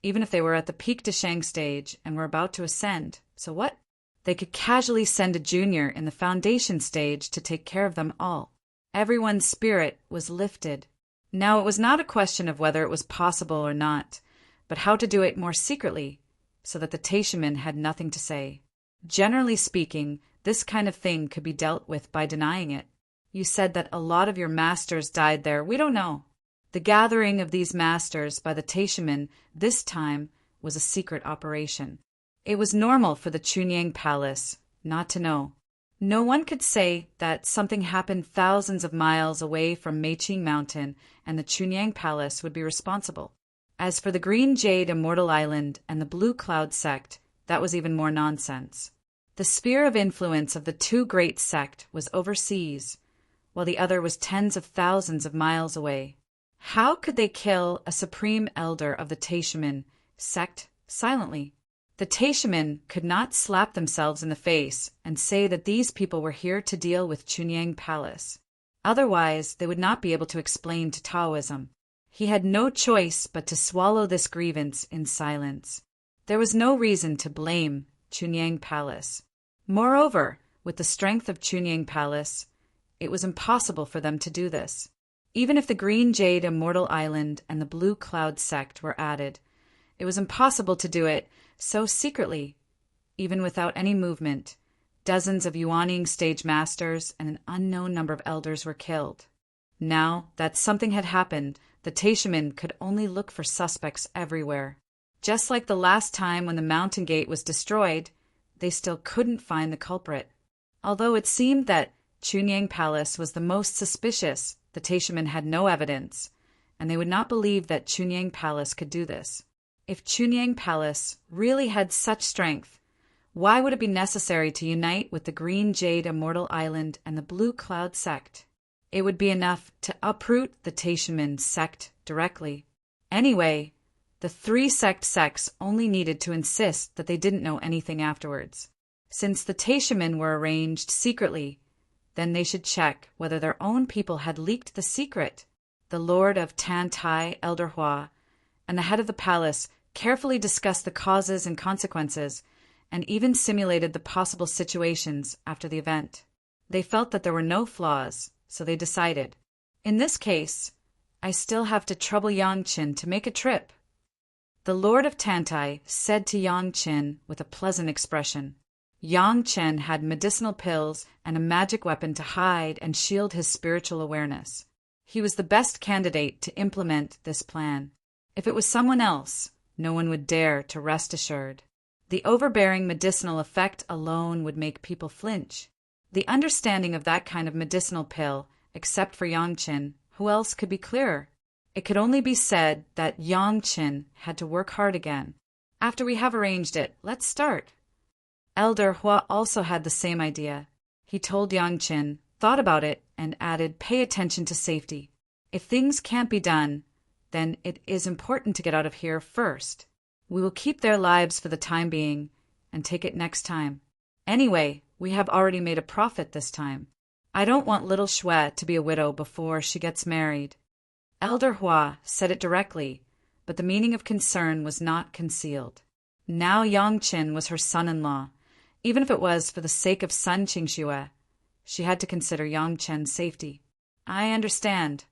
even if they were at the peak Deshang stage and were about to ascend. So what? They could casually send a junior in the foundation stage to take care of them all. Everyone's spirit was lifted. Now it was not a question of whether it was possible or not, but how to do it more secretly, so that the Taishiman had nothing to say. Generally speaking, this kind of thing could be dealt with by denying it. You said that a lot of your masters died there. We don't know. The gathering of these masters by the Taishiman this time was a secret operation. It was normal for the Chunyang Palace not to know. No one could say that something happened thousands of miles away from Meiqing Mountain and the Chunyang Palace would be responsible. As for the Green Jade Immortal Island and the Blue Cloud sect, that was even more nonsense. The sphere of influence of the two great sects was overseas, while the other was tens of thousands of miles away. How could they kill a supreme elder of the Taishiman sect silently? The Taishiman could not slap themselves in the face and say that these people were here to deal with Chunyang Palace. Otherwise, they would not be able to explain to Taoism. He had no choice but to swallow this grievance in silence. There was no reason to blame Chunyang Palace. Moreover, with the strength of Chunyang Palace, it was impossible for them to do this. Even if the Green Jade Immortal Island and the Blue Cloud sect were added, it was impossible to do it so secretly, even without any movement. Dozens of Yuaning stage masters and an unknown number of elders were killed. Now that something had happened, the Taishiman could only look for suspects everywhere. Just like the last time when the mountain gate was destroyed, they still couldn't find the culprit. Although it seemed that Chunyang Palace was the most suspicious. The Taishamen had no evidence, and they would not believe that Chunyang Palace could do this. If Chunyang Palace really had such strength, why would it be necessary to unite with the Green Jade Immortal Island and the Blue Cloud sect? It would be enough to uproot the Taishamen sect directly. Anyway, the three sects only needed to insist that they didn't know anything afterwards. Since the Taishamen were arranged secretly, then they should check whether their own people had leaked the secret. The Lord of Tantai, Elder Hua, and the head of the palace carefully discussed the causes and consequences, and even simulated the possible situations after the event. They felt that there were no flaws, so they decided, in this case, I still have to trouble Yangqin to make a trip. The Lord of Tantai said to Yangqin with a pleasant expression. Yangqin had medicinal pills and a magic weapon to hide and shield his spiritual awareness. He was the best candidate to implement this plan. If it was someone else, no one would dare to rest assured. The overbearing medicinal effect alone would make people flinch. The understanding of that kind of medicinal pill, except for Yangqin, who else could be clearer? It could only be said that Yangqin had to work hard again. After we have arranged it, let's start. Elder Hua also had the same idea. He told Yangqin, thought about it, and added, pay attention to safety. If things can't be done, then it is important to get out of here first. We will keep their lives for the time being and take it next time. Anyway, we have already made a profit this time. I don't want little Shui to be a widow before she gets married. Elder Hua said it directly, but the meaning of concern was not concealed. Now Yangqin was her son-in-law. Even if it was for the sake of son Qingxue, she had to consider Yangqin's safety. I understand.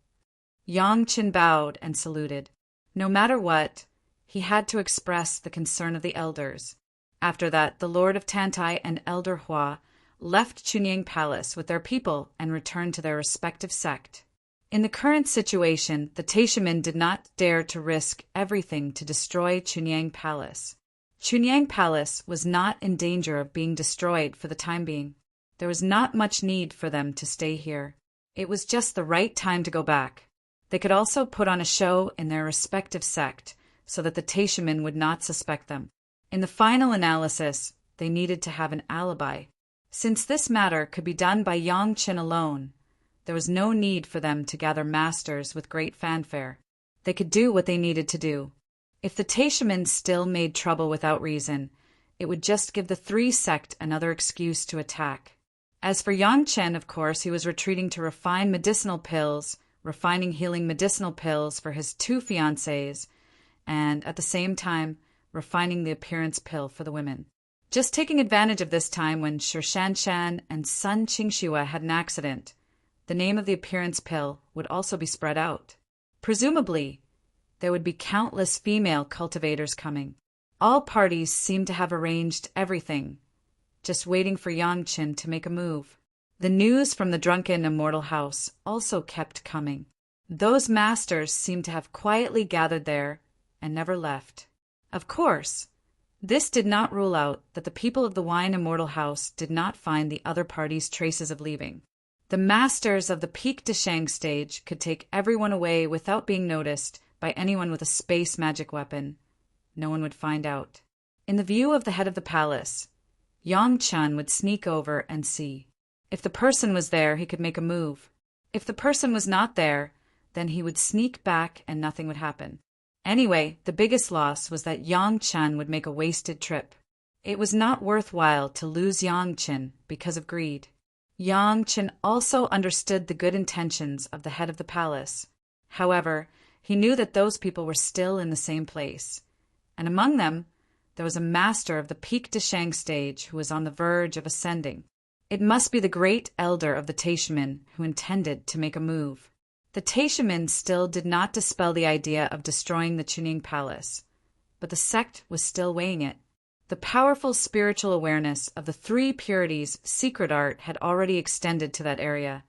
Yangqin bowed and saluted. No matter what, he had to express the concern of the elders. After that, the Lord of Tantai and Elder Hua left Chunyang Palace with their people and returned to their respective sect. In the current situation, the Taishamen did not dare to risk everything to destroy Chunyang Palace. Chunyang Palace was not in danger of being destroyed for the time being. There was not much need for them to stay here. It was just the right time to go back. They could also put on a show in their respective sect so that the Taishamen would not suspect them. In the final analysis, they needed to have an alibi. Since this matter could be done by Yangqin alone, there was no need for them to gather masters with great fanfare. They could do what they needed to do. If the Taishamen still made trouble without reason, it would just give the three sect another excuse to attack. As for Yangqin, of course, he was retreating to refining healing medicinal pills for his two fiancées, and at the same time, refining the appearance pill for the women. Just taking advantage of this time when Shan and Sun Qingxue had an accident, the name of the appearance pill would also be spread out. Presumably, there would be countless female cultivators coming. All parties seemed to have arranged everything, just waiting for Yangqin to make a move. The news from the drunken Immortal house also kept coming. Those masters seemed to have quietly gathered there and never left. Of course, this did not rule out that the people of the Wine Immortal house did not find the other party's traces of leaving. The masters of the Peak de Shang stage could take everyone away without being noticed by anyone with a space magic weapon. No one would find out. In the view of the head of the palace, Yangqin would sneak over and see. If the person was there, he could make a move. If the person was not there, then he would sneak back and nothing would happen. Anyway, the biggest loss was that Yangqin would make a wasted trip. It was not worthwhile to lose Yangqin because of greed. Yangqin also understood the good intentions of the head of the palace. However, he knew that those people were still in the same place, and among them, there was a master of the Peak de Shang stage who was on the verge of ascending. It must be the great elder of the Taishamen who intended to make a move. The Taishamen still did not dispel the idea of destroying the Chunying Palace, but the sect was still weighing it. The powerful spiritual awareness of the three purities' secret art had already extended to that area,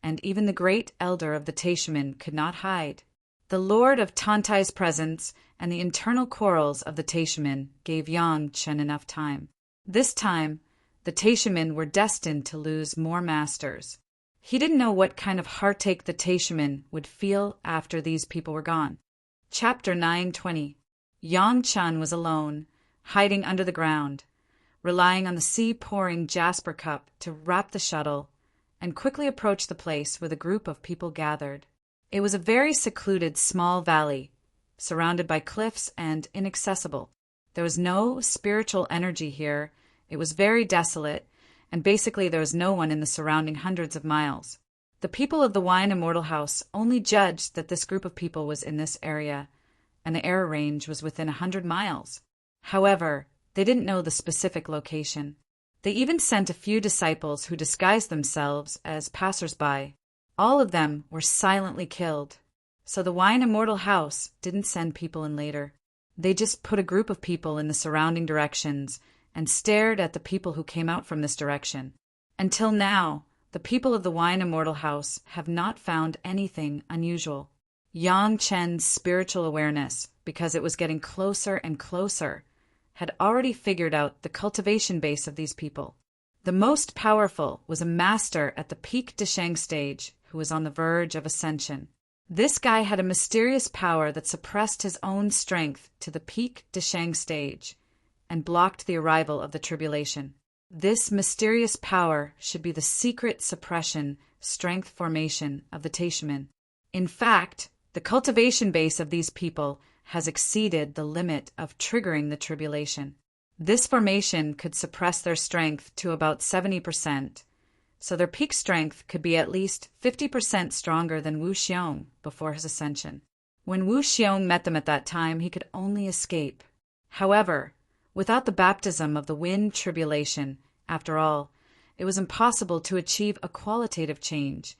and even the great elder of the Taishamen could not hide. The Lord of Tantai's presence and the internal quarrels of the Taishamen gave Yangqin enough time. This time, The Taishamen were destined to lose more masters. He didn't know what kind of heartache the Taishamen would feel after these people were gone. Chapter 920. Yang Chun was alone, hiding under the ground, relying on the sea-pouring jasper cup to wrap the shuttle, and quickly approached the place where the group of people gathered. It was a very secluded small valley, surrounded by cliffs and inaccessible. There was no spiritual energy here. It was very desolate, and basically there was no one in the surrounding hundreds of miles. The people of the Wine Immortal house only judged that this group of people was in this area, and the error range was within 100 miles. However, they didn't know the specific location. They even sent a few disciples who disguised themselves as passers-by. All of them were silently killed. So the Wine Immortal house didn't send people in later. They just put a group of people in the surrounding directions and stared at the people who came out from this direction. Until now, the people of the Wine Immortal house have not found anything unusual. Yang Chen's spiritual awareness, because it was getting closer and closer, had already figured out the cultivation base of these people. The most powerful was a master at the peak Desheng stage who was on the verge of ascension. This guy had a mysterious power that suppressed his own strength to the peak Desheng stage and blocked the arrival of the tribulation. This mysterious power should be the secret suppression, strength formation of the Taishamen. In fact, the cultivation base of these people has exceeded the limit of triggering the tribulation. This formation could suppress their strength to about 70%, so their peak strength could be at least 50% stronger than Wu Xiong before his ascension. When Wu Xiong met them at that time, he could only escape. However, without the baptism of the wind tribulation, after all, it was impossible to achieve a qualitative change,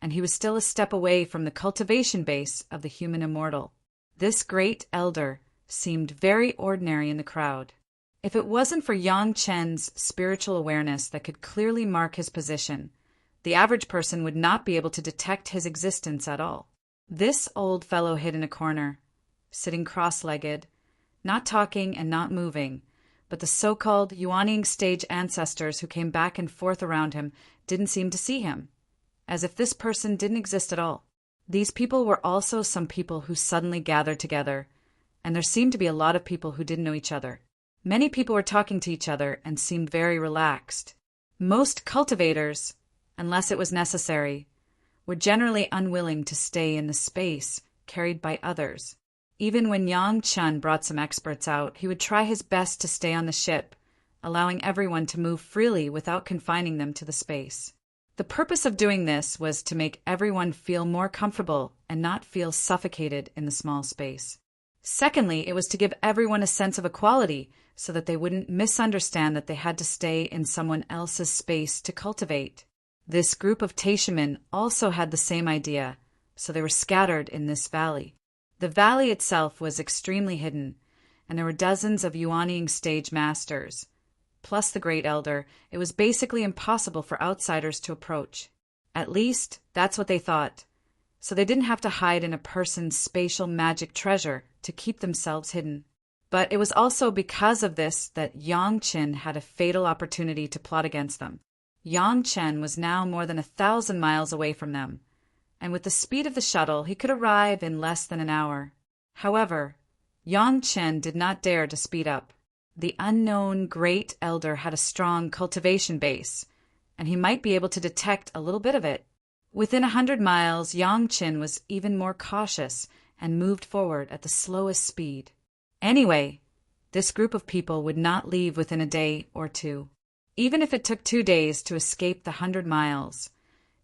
and he was still a step away from the cultivation base of the human immortal. This great elder seemed very ordinary in the crowd. If it wasn't for Yang Chen's spiritual awareness that could clearly mark his position, the average person would not be able to detect his existence at all. This old fellow hid in a corner, sitting cross-legged, not talking and not moving, but the so-called Yuanying stage ancestors who came back and forth around him didn't seem to see him, as if this person didn't exist at all. These people were also some people who suddenly gathered together, and there seemed to be a lot of people who didn't know each other. Many people were talking to each other and seemed very relaxed. Most cultivators, unless it was necessary, were generally unwilling to stay in the space carried by others. Even when Yang Chun brought some experts out, he would try his best to stay on the ship, allowing everyone to move freely without confining them to the space. The purpose of doing this was to make everyone feel more comfortable and not feel suffocated in the small space. Secondly, it was to give everyone a sense of equality so that they wouldn't misunderstand that they had to stay in someone else's space to cultivate. This group of Taishamen also had the same idea, so they were scattered in this valley. The valley itself was extremely hidden, and there were dozens of Yuanying stage masters. Plus the Great Elder, it was basically impossible for outsiders to approach. At least, that's what they thought. So they didn't have to hide in a person's spatial magic treasure to keep themselves hidden. But it was also because of this that Yang Chen had a fatal opportunity to plot against them. Yang Chen was now more than 1,000 miles away from them, and with the speed of the shuttle, he could arrive in less than an hour. However, Yang Chen did not dare to speed up. The unknown Great Elder had a strong cultivation base, and he might be able to detect a little bit of it. Within 100 miles, Yang Chen was even more cautious and moved forward at the slowest speed. Anyway, this group of people would not leave within a day or two. Even if it took 2 days to escape the 100 miles,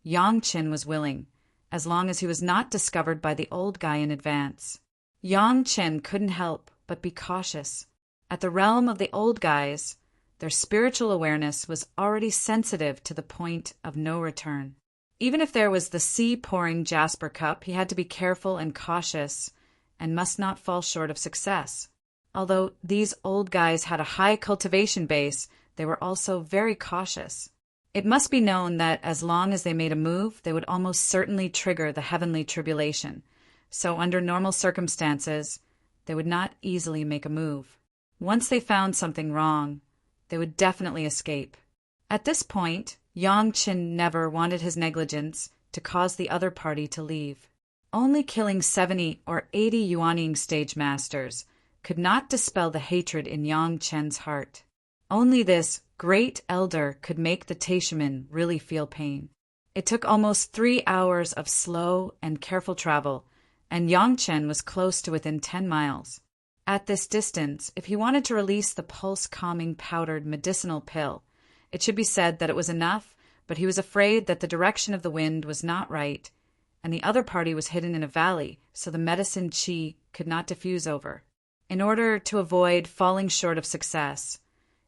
Yang Chen was willing, as long as he was not discovered by the old guy in advance. Yang Chen couldn't help but be cautious. At the realm of the old guys, their spiritual awareness was already sensitive to the point of no return. Even if there was the sea-pouring jasper cup, he had to be careful and cautious and must not fall short of success. Although these old guys had a high cultivation base, they were also very cautious. It must be known that as long as they made a move, they would almost certainly trigger the heavenly tribulation. So under normal circumstances, they would not easily make a move. Once they found something wrong, they would definitely escape. At this point, Yang Qin never wanted his negligence to cause the other party to leave. Only killing 70 or 80 Yuanying stage masters could not dispel the hatred in Yang Chen's heart. Only this great elder could make the Taishaman really feel pain. It took almost 3 hours of slow and careful travel, and Yang Chen was close to within 10 miles. At this distance, if he wanted to release the pulse-calming powdered medicinal pill, it should be said that it was enough, but he was afraid that the direction of the wind was not right, and the other party was hidden in a valley, so the medicine qi could not diffuse over. In order to avoid falling short of success,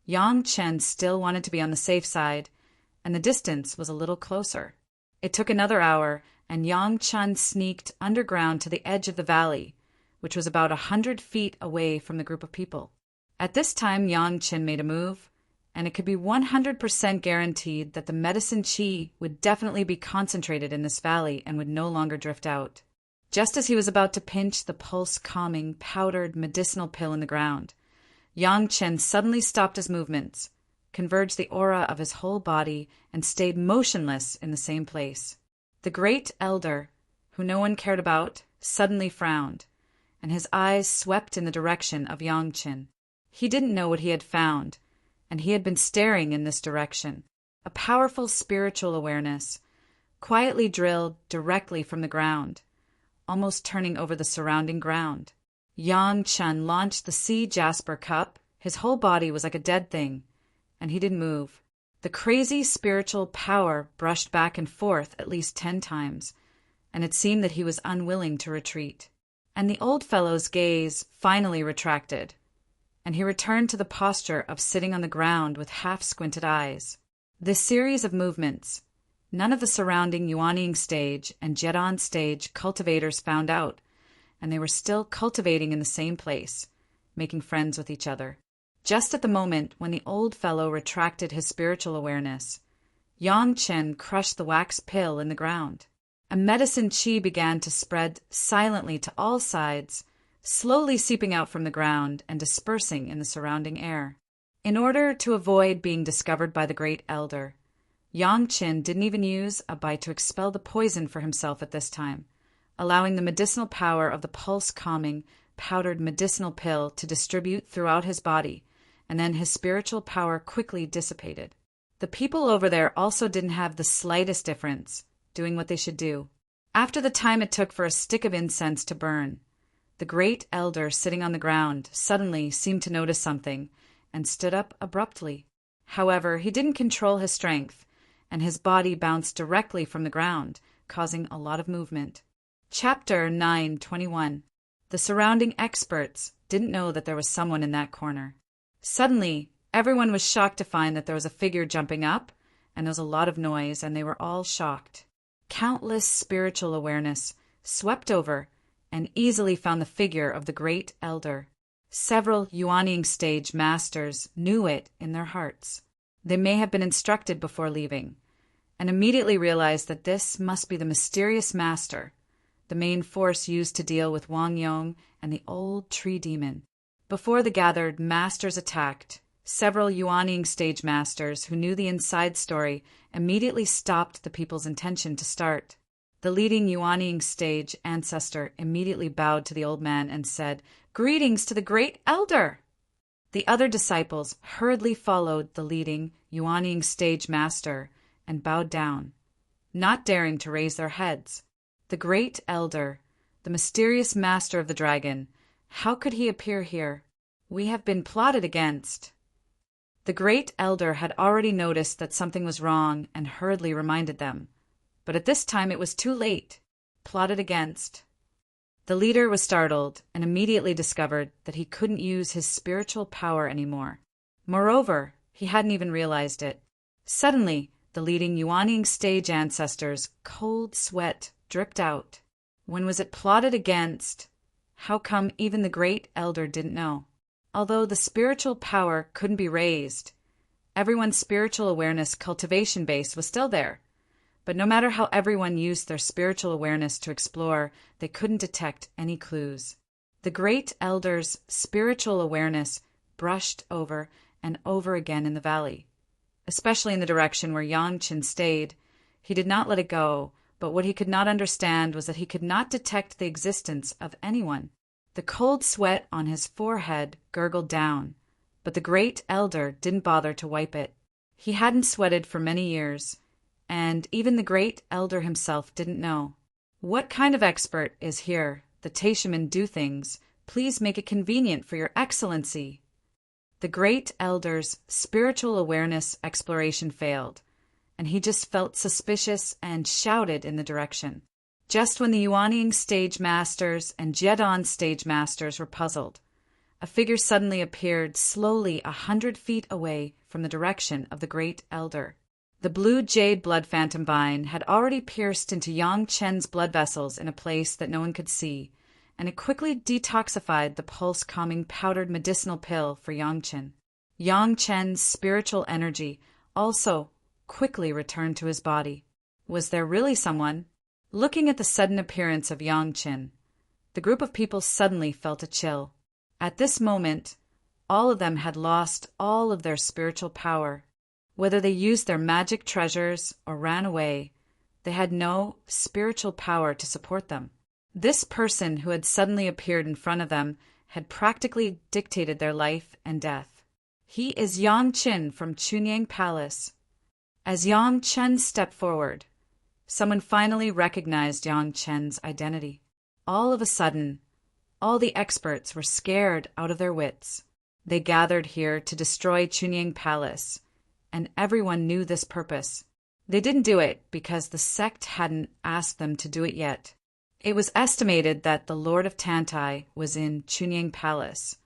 Yang Chen still wanted to be on the safe side, and the distance was a little closer. It took another hour, and Yang Chen sneaked underground to the edge of the valley, which was about 100 feet away from the group of people. At this time, Yang Chen made a move, and it could be 100% guaranteed that the medicine qi would definitely be concentrated in this valley and would no longer drift out. Just as he was about to pinch the pulse-calming, powdered medicinal pill in the ground, Yang Chen suddenly stopped his movements, converged the aura of his whole body, and stayed motionless in the same place. The great elder, who no one cared about, suddenly frowned, and his eyes swept in the direction of Yang Chen. He didn't know what he had found, and he had been staring in this direction. A powerful spiritual awareness, quietly drilled directly from the ground, almost turning over the surrounding ground. Yang Chen launched the sea jasper cup. His whole body was like a dead thing, and he didn't move. The crazy spiritual power brushed back and forth at least 10 times, and it seemed that he was unwilling to retreat. And the old fellow's gaze finally retracted, and he returned to the posture of sitting on the ground with half-squinted eyes. This series of movements, none of the surrounding Yuanying stage and Jedon stage cultivators found out, and they were still cultivating in the same place, making friends with each other. Just at the moment when the old fellow retracted his spiritual awareness, Yang Chen crushed the wax pill in the ground. A medicine qi began to spread silently to all sides, slowly seeping out from the ground and dispersing in the surrounding air. In order to avoid being discovered by the great elder, Yang Chen didn't even use a bite to expel the poison for himself at this time, allowing the medicinal power of the pulse-calming, powdered medicinal pill to distribute throughout his body, and then his spiritual power quickly dissipated. The people over there also didn't have the slightest difference, doing what they should do. After the time it took for a stick of incense to burn, the great elder sitting on the ground suddenly seemed to notice something and stood up abruptly. However, he didn't control his strength, and his body bounced directly from the ground, causing a lot of movement. Chapter 9:21. The surrounding experts didn't know that there was someone in that corner. Suddenly, everyone was shocked to find that there was a figure jumping up, and there was a lot of noise, and they were all shocked. Countless spiritual awareness swept over and easily found the figure of the great elder. Several Yuanying stage masters knew it in their hearts. They may have been instructed before leaving, and immediately realized that this must be the mysterious master, the main force used to deal with Wang Yong and the old tree demon. Before the gathered masters attacked, several Yuanying stage masters who knew the inside story immediately stopped the people's intention to start. The leading Yuanying stage ancestor immediately bowed to the old man and said, "Greetings to the great elder!" The other disciples hurriedly followed the leading Yuanying stage master and bowed down, not daring to raise their heads. The great elder, the mysterious master of the dragon, how could he appear here? We have been plotted against. The great elder had already noticed that something was wrong and hurriedly reminded them. But at this time it was too late. Plotted against. The leader was startled and immediately discovered that he couldn't use his spiritual power anymore. Moreover, he hadn't even realized it. Suddenly, the leading Yuanying stage ancestors' cold sweat dripped out. When was it plotted against? How come even the great elder didn't know? Although the spiritual power couldn't be raised, everyone's spiritual awareness cultivation base was still there. But no matter how everyone used their spiritual awareness to explore, they couldn't detect any clues. The great elder's spiritual awareness brushed over and over again in the valley. especially in the direction where Yang Chen stayed. He did not let it go, but what he could not understand was that he could not detect the existence of anyone. The cold sweat on his forehead gurgled down, but the great elder didn't bother to wipe it. He hadn't sweated for many years, and even the great elder himself didn't know. What kind of expert is here? The Taishaman do things. Please make it convenient for your excellency. The great elder's spiritual awareness exploration failed, and he just felt suspicious and shouted in the direction. Just when the Yuanying stage masters and Jedon stage masters were puzzled, a figure suddenly appeared slowly 100 feet away from the direction of the great elder. The blue jade blood phantom vine had already pierced into Yang Chen's blood vessels in a place that no one could see, and it quickly detoxified the pulse-calming powdered medicinal pill for Yang Chen. Yang Chen's spiritual energy also quickly returned to his body. Was there really someone? Looking at the sudden appearance of Yang Chen, the group of people suddenly felt a chill. At this moment, all of them had lost all of their spiritual power. Whether they used their magic treasures or ran away, they had no spiritual power to support them. This person who had suddenly appeared in front of them had practically dictated their life and death. He is Yang Chen from Chunyang Palace. As Yang Chen stepped forward, someone finally recognized Yang Chen's identity. All of a sudden, all the experts were scared out of their wits. They gathered here to destroy Chunyang Palace, and everyone knew this purpose. They didn't do it because the sect hadn't asked them to do it yet. It was estimated that the Lord of Tantai was in Chunyang Palace,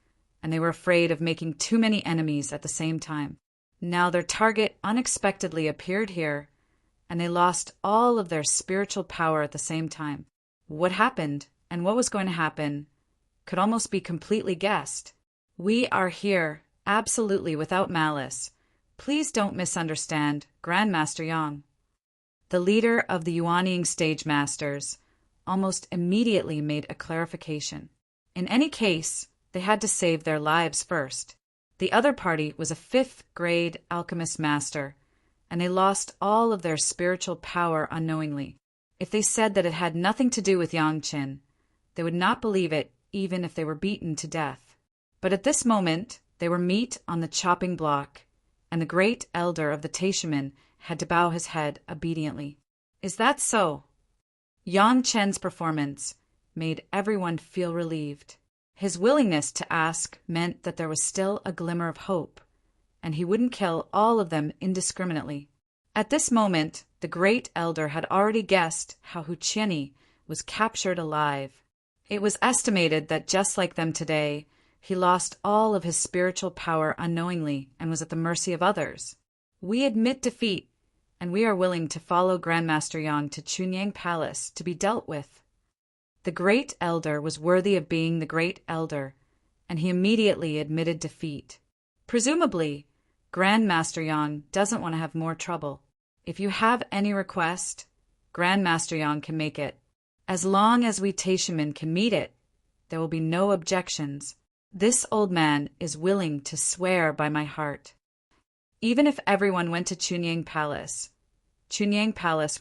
and they were afraid of making too many enemies at the same time. Now their target unexpectedly appeared here, and they lost all of their spiritual power at the same time. What happened, and what was going to happen, could almost be completely guessed. We are here, absolutely without malice. Please don't misunderstand Grandmaster Yang. The leader of the Yuanying stage masters almost immediately made a clarification. In any case, they had to save their lives first. The other party was a 5th-grade alchemist master, and they lost all of their spiritual power unknowingly. If they said that it had nothing to do with Yang Chen, they would not believe it even if they were beaten to death. But at this moment, they were meat on the chopping block, and the great elder of the Taishaman had to bow his head obediently. Is that so? Yang Chen's performance made everyone feel relieved. His willingness to ask meant that there was still a glimmer of hope, and he wouldn't kill all of them indiscriminately. At this moment, the great elder had already guessed how Huqiani was captured alive. It was estimated that just like them today, he lost all of his spiritual power unknowingly and was at the mercy of others. We admit defeat, and we are willing to follow Grandmaster Yang to Chunyang Palace to be dealt with. The great elder was worthy of being the great elder, and he immediately admitted defeat. Presumably, Grandmaster Yang doesn't want to have more trouble. If you have any request, Grandmaster Yang can make it. As long as we Taishaman can meet it, there will be no objections. This old man is willing to swear by my heart. Even if everyone went to Chunyang Palace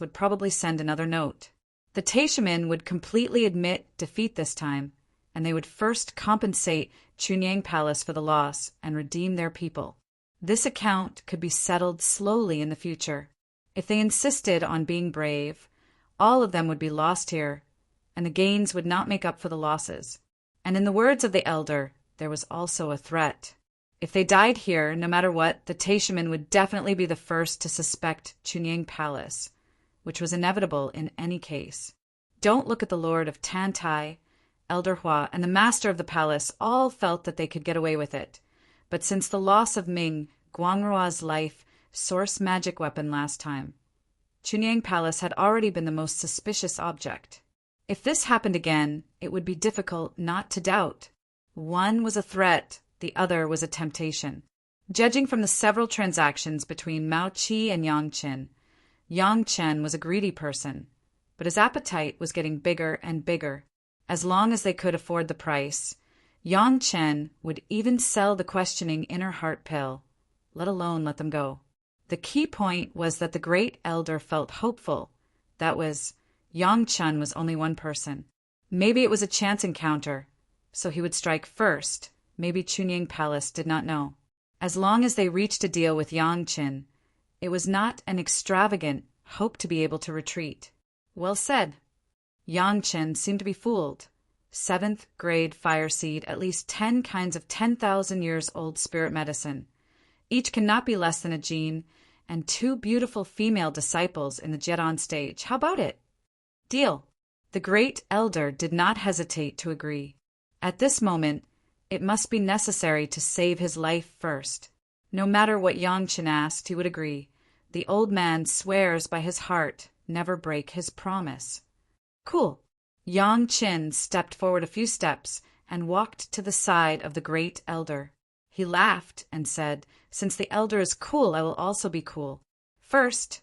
would probably send another note. The Taishaman would completely admit defeat this time, and they would first compensate Chunyang Palace for the loss and redeem their people. This account could be settled slowly in the future. If they insisted on being brave, all of them would be lost here, and the gains would not make up for the losses. And in the words of the elder, there was also a threat. If they died here, no matter what, the Taishaman would definitely be the first to suspect Chunyang Palace, which was inevitable in any case. Don't look at the Lord of Tantai, Elder Hua, and the Master of the Palace all felt that they could get away with it. But since the loss of Ming, Guangrua's life source magic weapon last time, Chunyang Palace had already been the most suspicious object. If this happened again, it would be difficult not to doubt. One was a threat, the other was a temptation. Judging from the several transactions between Mao Qi and Yang Chen, Yang Chen was a greedy person, but his appetite was getting bigger and bigger. As long as they could afford the price, Yang Chen would even sell the questioning inner heart pill, let alone let them go. The key point was that the great elder felt hopeful. That was, Yang Chen was only one person. Maybe it was a chance encounter, so he would strike first. Maybe Chunying Palace did not know. As long as they reached a deal with Yang Chen, it was not an extravagant hope to be able to retreat. Well said. Yang Chen seemed to be fooled. 7th grade fire seed, at least 10 kinds of 10,000 years old spirit medicine. Each cannot be less than a gene, and 2 beautiful female disciples in the Jedon stage. How about it? Deal. The great elder did not hesitate to agree. At this moment, it must be necessary to save his life first. No matter what Yang Chen asked, he would agree. The old man swears by his heart, never break his promise. Cool. Yang Chen stepped forward a few steps and walked to the side of the great elder. He laughed and said, "Since the elder is cool, I will also be cool. First,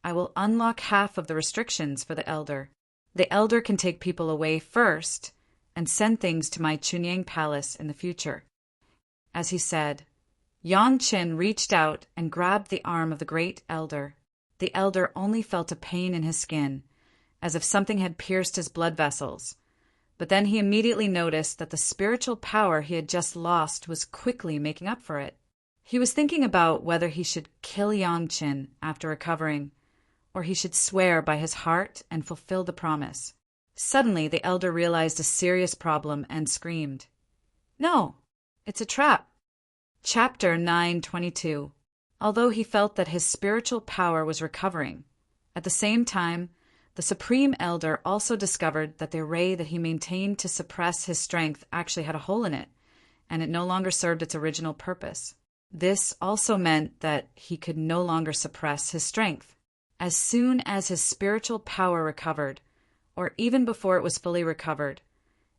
I will unlock half of the restrictions for the elder. The elder can take people away first and send things to my Chunying Palace in the future." As he said, Yang Chen reached out and grabbed the arm of the great elder. The elder only felt a pain in his skin, as if something had pierced his blood vessels. But then he immediately noticed that the spiritual power he had just lost was quickly making up for it. He was thinking about whether he should kill Yang Chen after recovering, or he should swear by his heart and fulfill the promise. Suddenly, the elder realized a serious problem and screamed, "No, it's a trap." Chapter 922. Although he felt that his spiritual power was recovering, at the same time, the Supreme Elder also discovered that the ray that he maintained to suppress his strength actually had a hole in it, and it no longer served its original purpose. This also meant that he could no longer suppress his strength. As soon as his spiritual power recovered, or even before it was fully recovered,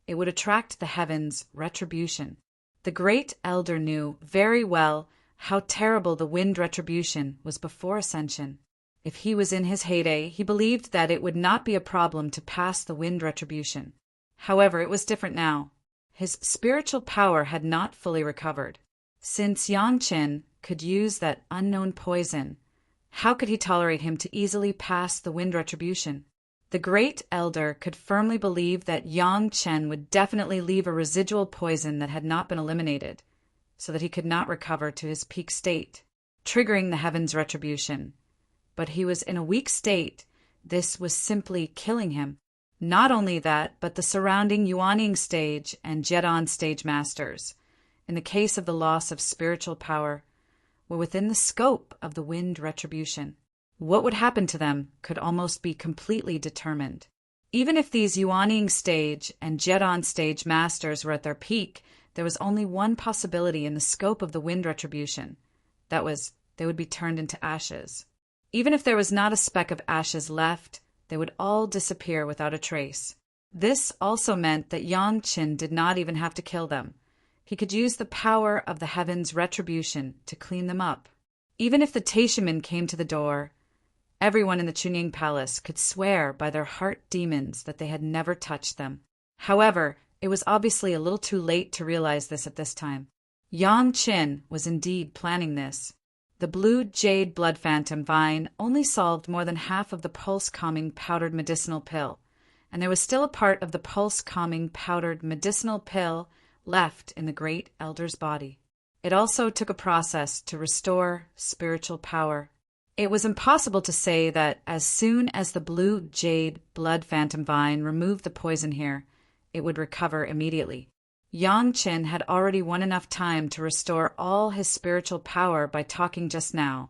it would attract the heavens' retribution. The great elder knew very well how terrible the wind retribution was before ascension. If he was in his heyday, he believed that it would not be a problem to pass the wind retribution. However, it was different now. His spiritual power had not fully recovered. Since Yang Chen could use that unknown poison, how could he tolerate him to easily pass the wind retribution? The great elder could firmly believe that Yang Chen would definitely leave a residual poison that had not been eliminated, so that he could not recover to his peak state, triggering the heavens' retribution. But he was in a weak state. This was simply killing him. Not only that, but the surrounding Yuaning stage and Jedon stage masters, in the case of the loss of spiritual power, were within the scope of the wind retribution. What would happen to them could almost be completely determined. Even if these Yuaning stage and Jedon stage masters were at their peak, there was only one possibility in the scope of the wind retribution. That was, they would be turned into ashes. Even if there was not a speck of ashes left, they would all disappear without a trace. This also meant that Yang Chen did not even have to kill them. He could use the power of the heavens' retribution to clean them up. Even if the Taishaman came to the door, everyone in the Chunying Palace could swear by their heart demons that they had never touched them. However, it was obviously a little too late to realize this at this time. Yang Chen was indeed planning this. The blue jade blood phantom vine only solved more than half of the pulse-calming powdered medicinal pill, and there was still a part of the pulse-calming powdered medicinal pill left in the great elder's body. It also took a process to restore spiritual power. It was impossible to say that as soon as the blue jade blood phantom vine removed the poison here, it would recover immediately. Yang Chen had already won enough time to restore all his spiritual power by talking just now,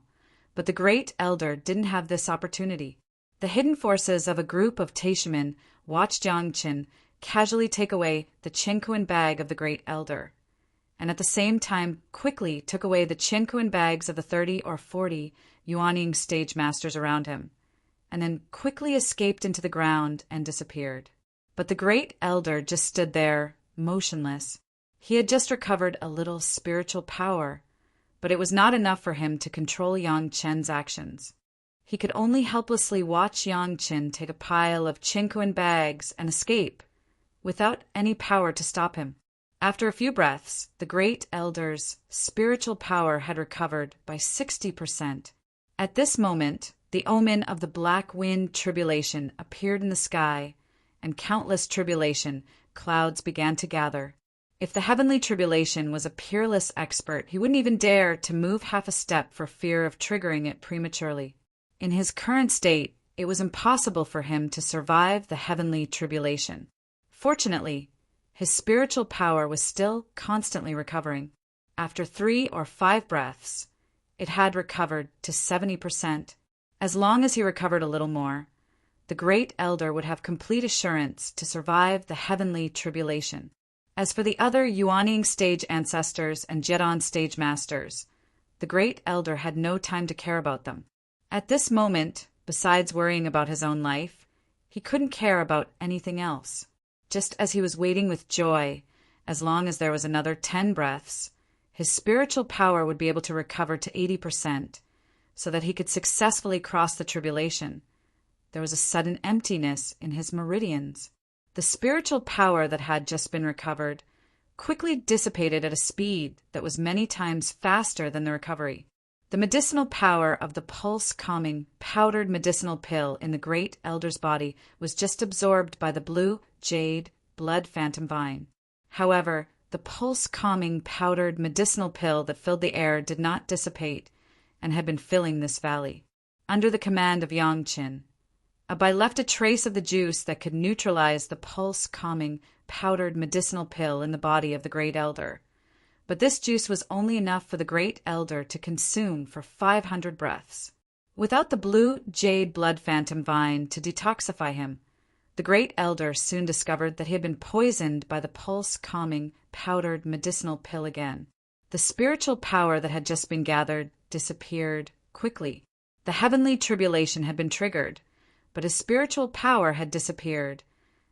but the great elder didn't have this opportunity. The hidden forces of a group of Taishamen watched Yang Chen casually take away the Chinkuan bag of the great elder, and at the same time quickly took away the Chinkuan bags of the 30 or 40 Yuaning stage masters around him, and then quickly escaped into the ground and disappeared. But the great elder just stood there, motionless. He had just recovered a little spiritual power, but it was not enough for him to control Yang Chen's actions. He could only helplessly watch Yang Chen take a pile of Chinkuan bags and escape, without any power to stop him. After a few breaths, the great elder's spiritual power had recovered by 60%. At this moment, the omen of the black wind tribulation appeared in the sky, and countless tribulation clouds began to gather. If the heavenly tribulation was a peerless expert, he wouldn't even dare to move half a step for fear of triggering it prematurely. In his current state, it was impossible for him to survive the heavenly tribulation. Fortunately, his spiritual power was still constantly recovering. After 3 or 5 breaths, it had recovered to 70%. As long as he recovered a little more, the great elder would have complete assurance to survive the heavenly tribulation. As for the other Yuanying stage ancestors and Jedon stage masters, the great elder had no time to care about them. At this moment, besides worrying about his own life, he couldn't care about anything else. Just as he was waiting with joy, as long as there was another 10 breaths, his spiritual power would be able to recover to 80%, so that he could successfully cross the tribulation. There was a sudden emptiness in his meridians. The spiritual power that had just been recovered quickly dissipated at a speed that was many times faster than the recovery. The medicinal power of the pulse-calming, powdered medicinal pill in the great elder's body was just absorbed by the blue, jade, blood phantom vine. However, the pulse-calming, powdered medicinal pill that filled the air did not dissipate and had been filling this valley. Under the command of Yangqin, Abai left a trace of the juice that could neutralize the pulse-calming, powdered medicinal pill in the body of the great elder. But this juice was only enough for the great elder to consume for 500 breaths. Without the blue jade blood phantom vine to detoxify him, the great elder soon discovered that he had been poisoned by the pulse-calming, powdered medicinal pill again. The spiritual power that had just been gathered disappeared quickly. The heavenly tribulation had been triggered, but his spiritual power had disappeared,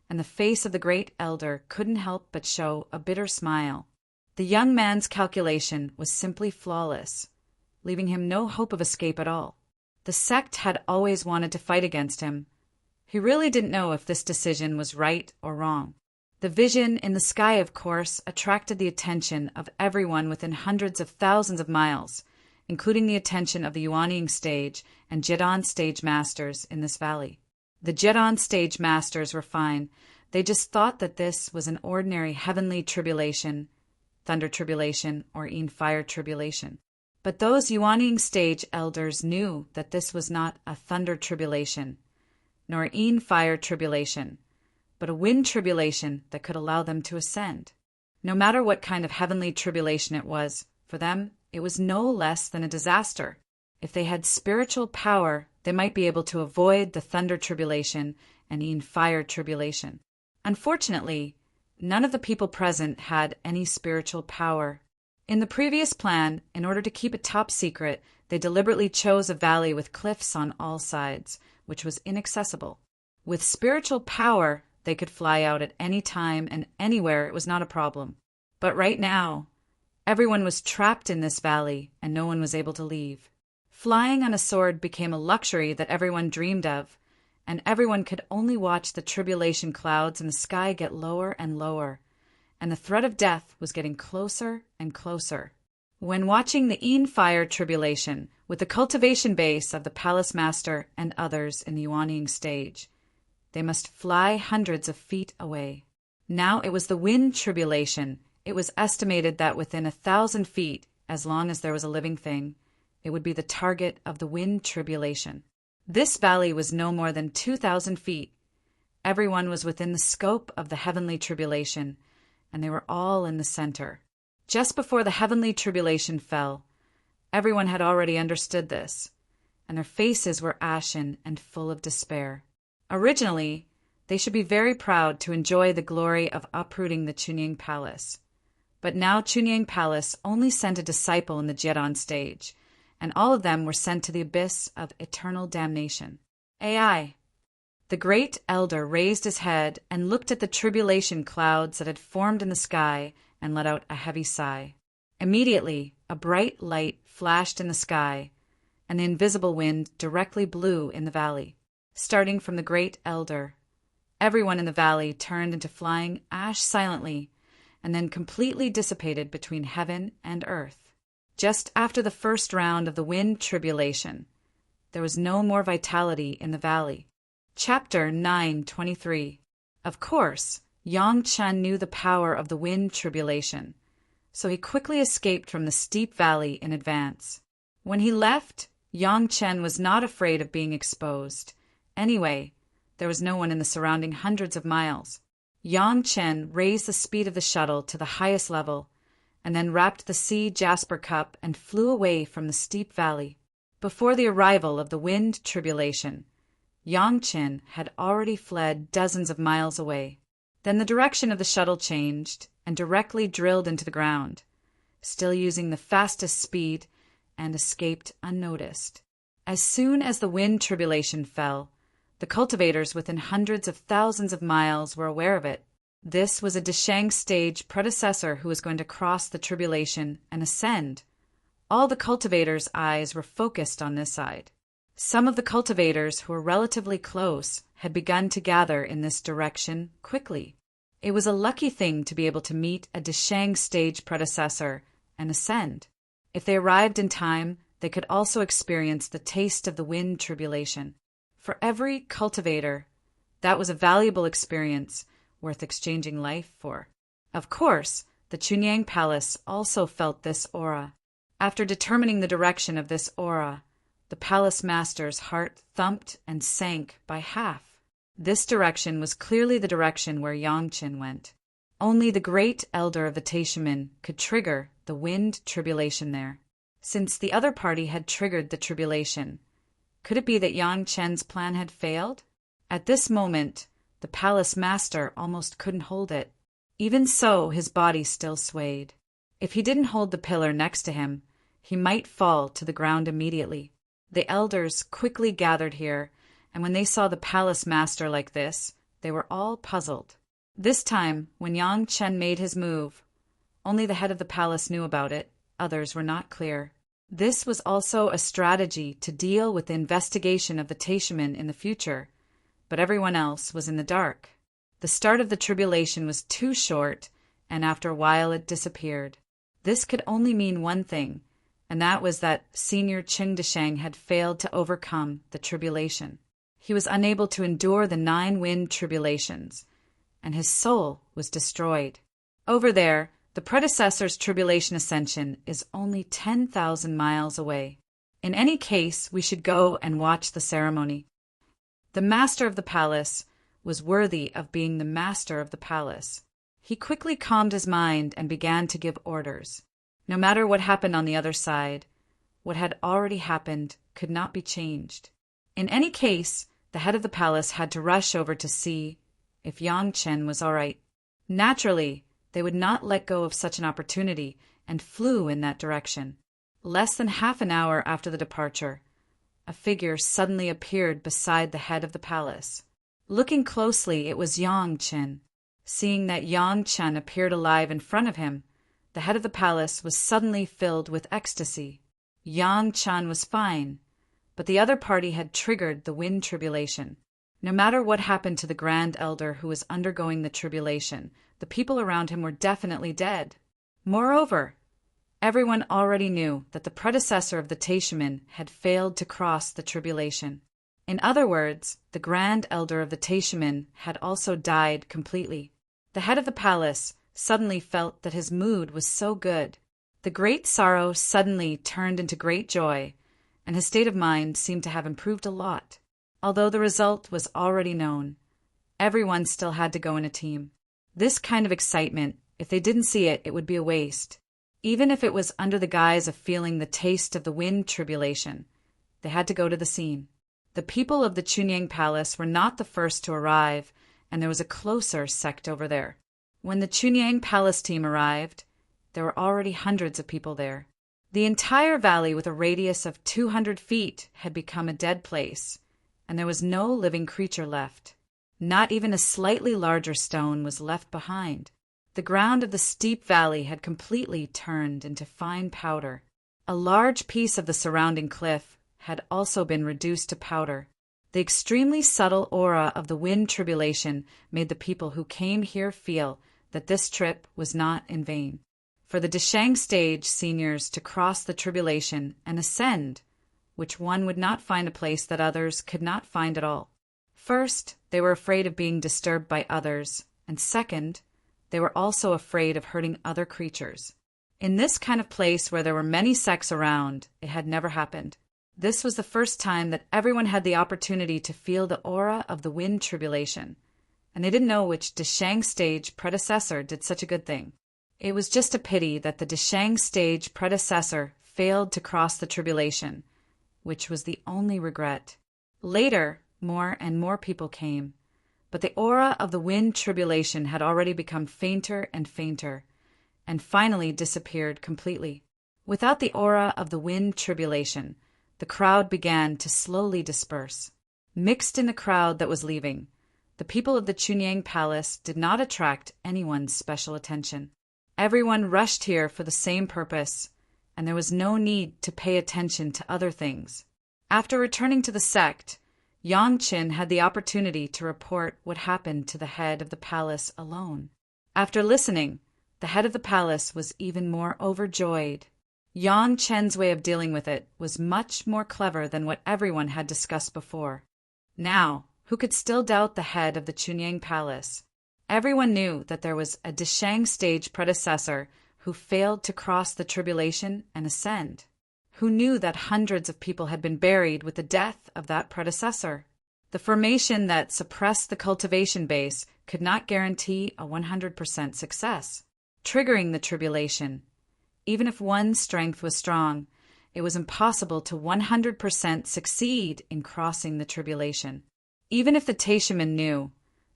and the face of the great elder couldn't help but show a bitter smile. The young man's calculation was simply flawless, leaving him no hope of escape at all. The sect had always wanted to fight against him. He really didn't know if this decision was right or wrong. The vision in the sky, of course, attracted the attention of everyone within hundreds of thousands of miles, including the attention of the Yuanying stage and Jedon stage masters in this valley. The Jedon stage masters were fine. They just thought that this was an ordinary heavenly tribulation, thunder tribulation, or e'en fire tribulation. But those Yuanying stage elders knew that this was not a thunder tribulation, nor e'en fire tribulation, but a wind tribulation that could allow them to ascend. No matter what kind of heavenly tribulation it was, for them, it was no less than a disaster. If they had spiritual power, they might be able to avoid the thunder tribulation and e'en fire tribulation. Unfortunately, none of the people present had any spiritual power. In the previous plan, in order to keep it top secret, they deliberately chose a valley with cliffs on all sides, which was inaccessible. With spiritual power, they could fly out at any time and anywhere. It was not a problem. But right now, everyone was trapped in this valley, and no one was able to leave. Flying on a sword became a luxury that everyone dreamed of, and everyone could only watch the tribulation clouds in the sky get lower and lower, and the threat of death was getting closer and closer. When watching the e'en fire tribulation with the cultivation base of the palace master and others in the Yuanying stage, they must fly hundreds of feet away. Now it was the wind tribulation. It was estimated that within 1,000 feet, as long as there was a living thing, it would be the target of the wind tribulation. This valley was no more than 2,000 feet. Everyone was within the scope of the heavenly tribulation, and they were all in the center. Just before the heavenly tribulation fell, everyone had already understood this, and their faces were ashen and full of despair. Originally, they should be very proud to enjoy the glory of uprooting the Chunying Palace. But now Chunying Palace only sent a disciple in the Jedon stage, and all of them were sent to the abyss of eternal damnation. AI. The great elder raised his head and looked at the tribulation clouds that had formed in the sky and let out a heavy sigh. Immediately, a bright light flashed in the sky, and the invisible wind directly blew in the valley. Starting from the great elder, everyone in the valley turned into flying ash silently, and then completely dissipated between heaven and earth. Just after the first round of the wind tribulation, There was no more vitality in the valley. Chapter 9:23. Of course, Yang Chen knew the power of the wind tribulation, so he quickly escaped from the steep valley in advance. When he left, Yang Chen was not afraid of being exposed. Anyway, there was no one in the surrounding hundreds of miles. Yang Chen raised the speed of the shuttle to the highest level, and then wrapped the sea jasper cup and flew away from the steep valley. Before the arrival of the wind tribulation, Yang Chen had already fled dozens of miles away. Then the direction of the shuttle changed and directly drilled into the ground, still using the fastest speed, and escaped unnoticed. As soon as the wind tribulation fell, the cultivators within hundreds of thousands of miles were aware of it. This was a Deshang stage predecessor who was going to cross the tribulation and ascend. All the cultivators' eyes were focused on this side. Some of the cultivators who were relatively close had begun to gather in this direction quickly. It was a lucky thing to be able to meet a Deshang stage predecessor and ascend. If they arrived in time, they could also experience the taste of the wind tribulation. For every cultivator, that was a valuable experience worth exchanging life for. Of course, the Chunyang Palace also felt this aura. After determining the direction of this aura, the palace master's heart thumped and sank by half. This direction was clearly the direction where Yang Chen went. Only the great elder of the Taishaman could trigger the wind tribulation there. Since the other party had triggered the tribulation, could it be that Yang Chen's plan had failed? At this moment, the palace master almost couldn't hold it. Even so, his body still swayed. If he didn't hold the pillar next to him, he might fall to the ground immediately. The elders quickly gathered here, and when they saw the palace master like this, they were all puzzled. This time, when Yang Chen made his move, only the head of the palace knew about it. Others were not clear. This was also a strategy to deal with the investigation of the Taishaman in the future, but everyone else was in the dark. The start of the tribulation was too short, and after a while it disappeared. This could only mean one thing, and that was that Senior Qing Deshang had failed to overcome the tribulation. He was unable to endure the 9 wind tribulations, and his soul was destroyed. Over there, the predecessor's tribulation ascension is only 10,000 miles away. In any case, we should go and watch the ceremony. The master of the palace was worthy of being the master of the palace. He quickly calmed his mind and began to give orders. No matter what happened on the other side, what had already happened could not be changed. In any case, the head of the palace had to rush over to see if Yang Chen was all right. Naturally, they would not let go of such an opportunity and flew in that direction. Less than half an hour after the departure, a figure suddenly appeared beside the head of the palace. Looking closely, it was Yang Chen. Seeing that Yang Chen appeared alive in front of him, the head of the palace was suddenly filled with ecstasy. Yang Chen was fine, but the other party had triggered the wind tribulation. No matter what happened to the Grand Elder who was undergoing the tribulation, the people around him were definitely dead. Moreover, everyone already knew that the predecessor of the Taishaman had failed to cross the tribulation. In other words, the Grand Elder of the Taishaman had also died completely. The head of the palace suddenly felt that his mood was so good. The great sorrow suddenly turned into great joy, and his state of mind seemed to have improved a lot. Although the result was already known, everyone still had to go in a team. This kind of excitement, if they didn't see it, it would be a waste. Even if it was under the guise of feeling the taste of the wind tribulation, they had to go to the scene. The people of the Chunyang Palace were not the first to arrive, and there was a closer sect over there. When the Chunyang Palace team arrived, there were already hundreds of people there. The entire valley with a radius of 200 feet had become a dead place, and there was no living creature left. Not even a slightly larger stone was left behind. The ground of the steep valley had completely turned into fine powder. A large piece of the surrounding cliff had also been reduced to powder. The extremely subtle aura of the wind tribulation made the people who came here feel that this trip was not in vain. For the Deshang stage seniors to cross the tribulation and ascend which one would not find a place that others could not find at all. First, they were afraid of being disturbed by others, and second, they were also afraid of hurting other creatures. In this kind of place where there were many sects around, it had never happened. This was the first time that everyone had the opportunity to feel the aura of the wind tribulation, and they didn't know which Deshang stage predecessor did such a good thing. It was just a pity that the Deshang stage predecessor failed to cross the tribulation, which was the only regret. Later, more and more people came, but the aura of the wind tribulation had already become fainter and fainter, and finally disappeared completely. Without the aura of the wind tribulation, the crowd began to slowly disperse. Mixed in the crowd that was leaving, the people of the Chunyang Palace did not attract anyone's special attention. Everyone rushed here for the same purpose, and there was no need to pay attention to other things. After returning to the sect, Yang Qin had the opportunity to report what happened to the head of the palace alone. After listening, the head of the palace was even more overjoyed. Yang Chen's way of dealing with it was much more clever than what everyone had discussed before. Now, who could still doubt the head of the Chunyang Palace? Everyone knew that there was a Deshang stage predecessor who failed to cross the tribulation and ascend. Who knew that hundreds of people had been buried with the death of that predecessor? The formation that suppressed the cultivation base could not guarantee a 100% success. Triggering the tribulation. Even if one's strength was strong, it was impossible to 100% succeed in crossing the tribulation. Even if the Taishamen knew,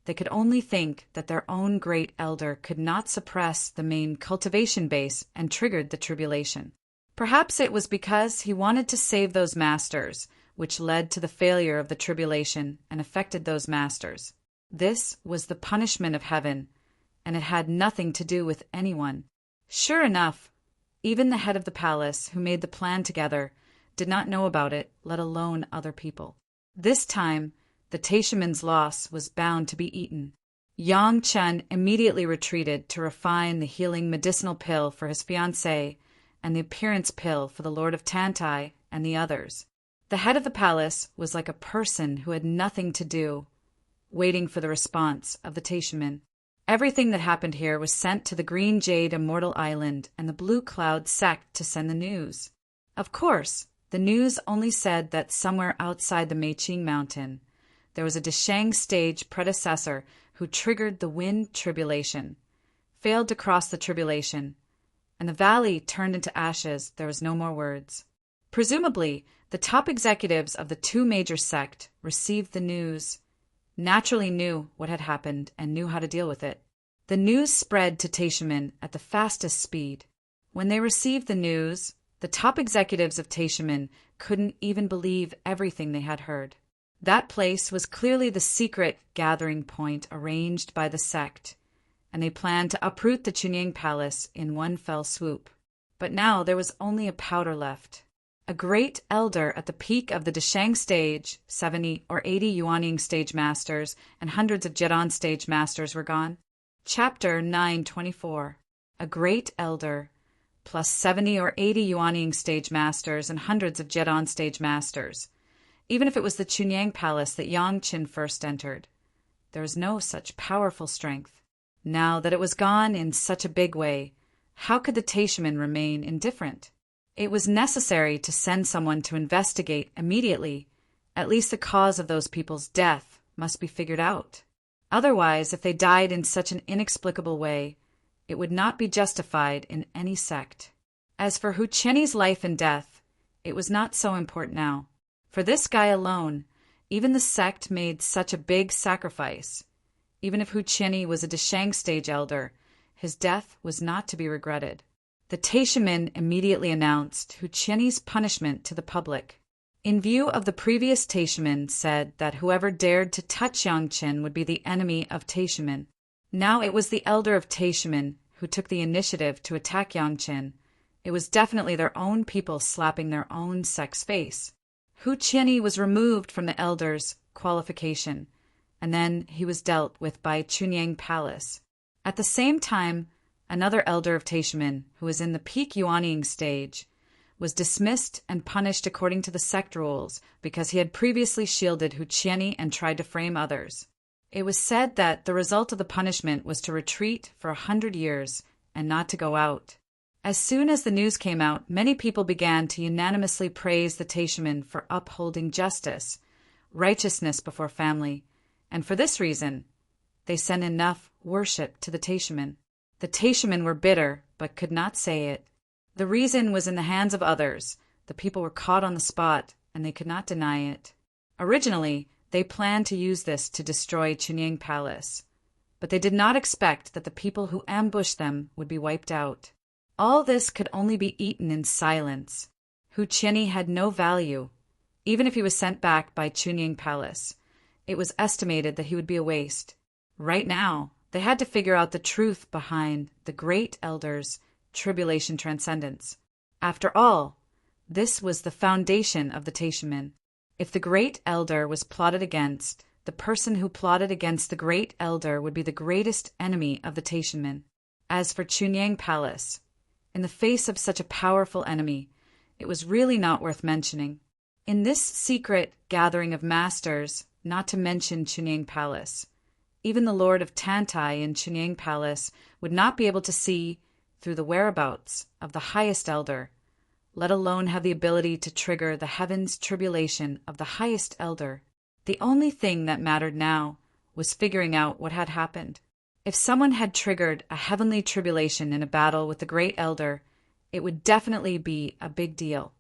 they could only think that their own great elder could not suppress the main cultivation base and triggered the tribulation. Perhaps it was because he wanted to save those masters, which led to the failure of the tribulation and affected those masters. This was the punishment of heaven, and it had nothing to do with anyone. Sure enough, even the head of the palace, who made the plan together, did not know about it, let alone other people. This time, the Taishamen's loss was bound to be eaten. Yang Chen immediately retreated to refine the healing medicinal pill for his fiancée and the appearance pill for the Lord of Tantai and the others. The head of the palace was like a person who had nothing to do, waiting for the response of the Taishamen. Everything that happened here was sent to the Green Jade Immortal Island and the Blue Cloud sect to send the news. Of course, the news only said that somewhere outside the Meiqing Mountain, there was a Deshang stage predecessor who triggered the wind tribulation, failed to cross the tribulation, and the valley turned into ashes. There was no more words. Presumably, the top executives of the two major sects received the news, naturally knew what had happened, and knew how to deal with it. The news spread to Taishamen at the fastest speed. When they received the news, the top executives of Taishamen couldn't even believe everything they had heard. That place was clearly the secret gathering point arranged by the sect, and they planned to uproot the Chunyang Palace in one fell swoop. But now there was only a powder left. A great elder at the peak of the Deshang stage, 70 or 80 Yuanying stage masters, and hundreds of Jedon stage masters were gone. Chapter 924. A great elder, plus 70 or 80 Yuanying stage masters and hundreds of Jedon stage masters. Even if it was the Chunyang Palace that Yang Qin first entered, there was no such powerful strength. Now that it was gone in such a big way, how could the Taishamen remain indifferent? It was necessary to send someone to investigate immediately. At least the cause of those people's death must be figured out. Otherwise, if they died in such an inexplicable way, it would not be justified in any sect. As for Hu Qianni's life and death, it was not so important now. For this guy alone, even the sect made such a big sacrifice. Even if Hu Qianni was a Deshang stage elder, his death was not to be regretted. The Taishamen immediately announced Hu Qianni's punishment to the public. In view of the previous Taishamen said that whoever dared to touch Yang Qin would be the enemy of Taishamen. Now it was the elder of Taishamen who took the initiative to attack Yang Qin. It was definitely their own people slapping their own sect's face. Hu Qianni was removed from the elder's qualification, and then he was dealt with by Chunyang Palace. At the same time, another elder of Taishamen, who was in the peak Yuanying stage, was dismissed and punished according to the sect rules because he had previously shielded Huqiani and tried to frame others. It was said that the result of the punishment was to retreat for 100 years and not to go out. As soon as the news came out, many people began to unanimously praise the Taishaman for upholding justice, righteousness before family, and for this reason, they sent enough worship to the Taishaman. The Taishaman were bitter, but could not say it. The reason was in the hands of others. The people were caught on the spot, and they could not deny it. Originally, they planned to use this to destroy Chunying Palace, but they did not expect that the people who ambushed them would be wiped out. All this could only be eaten in silence. Huqiani had no value. Even if he was sent back by Chunying Palace, it was estimated that he would be a waste. Right now, they had to figure out the truth behind the Great Elder's tribulation transcendence. After all, this was the foundation of the Taishaman. If the Great Elder was plotted against, the person who plotted against the Great Elder would be the greatest enemy of the Taishaman. As for Chunying Palace, in the face of such a powerful enemy, it was really not worth mentioning. In this secret gathering of masters, not to mention Chunying Palace, even the Lord of Tantai in Chunying Palace would not be able to see through the whereabouts of the highest elder, let alone have the ability to trigger the heavens' tribulation of the highest elder. The only thing that mattered now was figuring out what had happened. If someone had triggered a heavenly tribulation in a battle with the Great Elder, it would definitely be a big deal.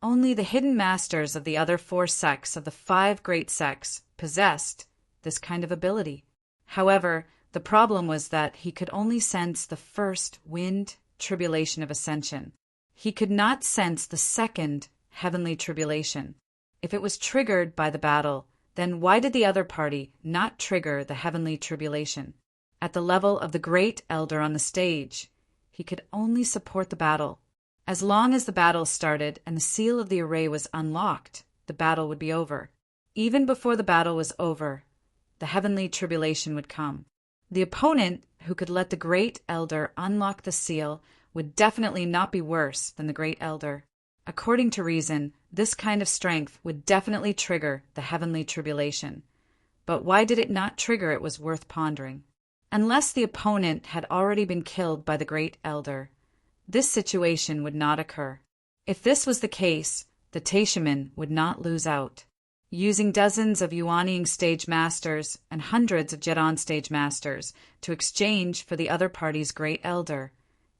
Only the hidden masters of the other 4 sects of the 5 great sects possessed this kind of ability. However, the problem was that he could only sense the first wind tribulation of ascension. He could not sense the second heavenly tribulation. If it was triggered by the battle, then why did the other party not trigger the heavenly tribulation? At the level of the Great Elder on the stage, he could only support the battle. As long as the battle started and the seal of the array was unlocked, the battle would be over. Even before the battle was over, the heavenly tribulation would come. The opponent who could let the Great Elder unlock the seal would definitely not be worse than the Great Elder. According to reason, this kind of strength would definitely trigger the heavenly tribulation. But why did it not trigger it was worth pondering. Unless the opponent had already been killed by the Great Elder, this situation would not occur. If this was the case, the Taishaman would not lose out. Using dozens of Yuaniing stage masters and hundreds of Jedon stage masters to exchange for the other party's Great Elder,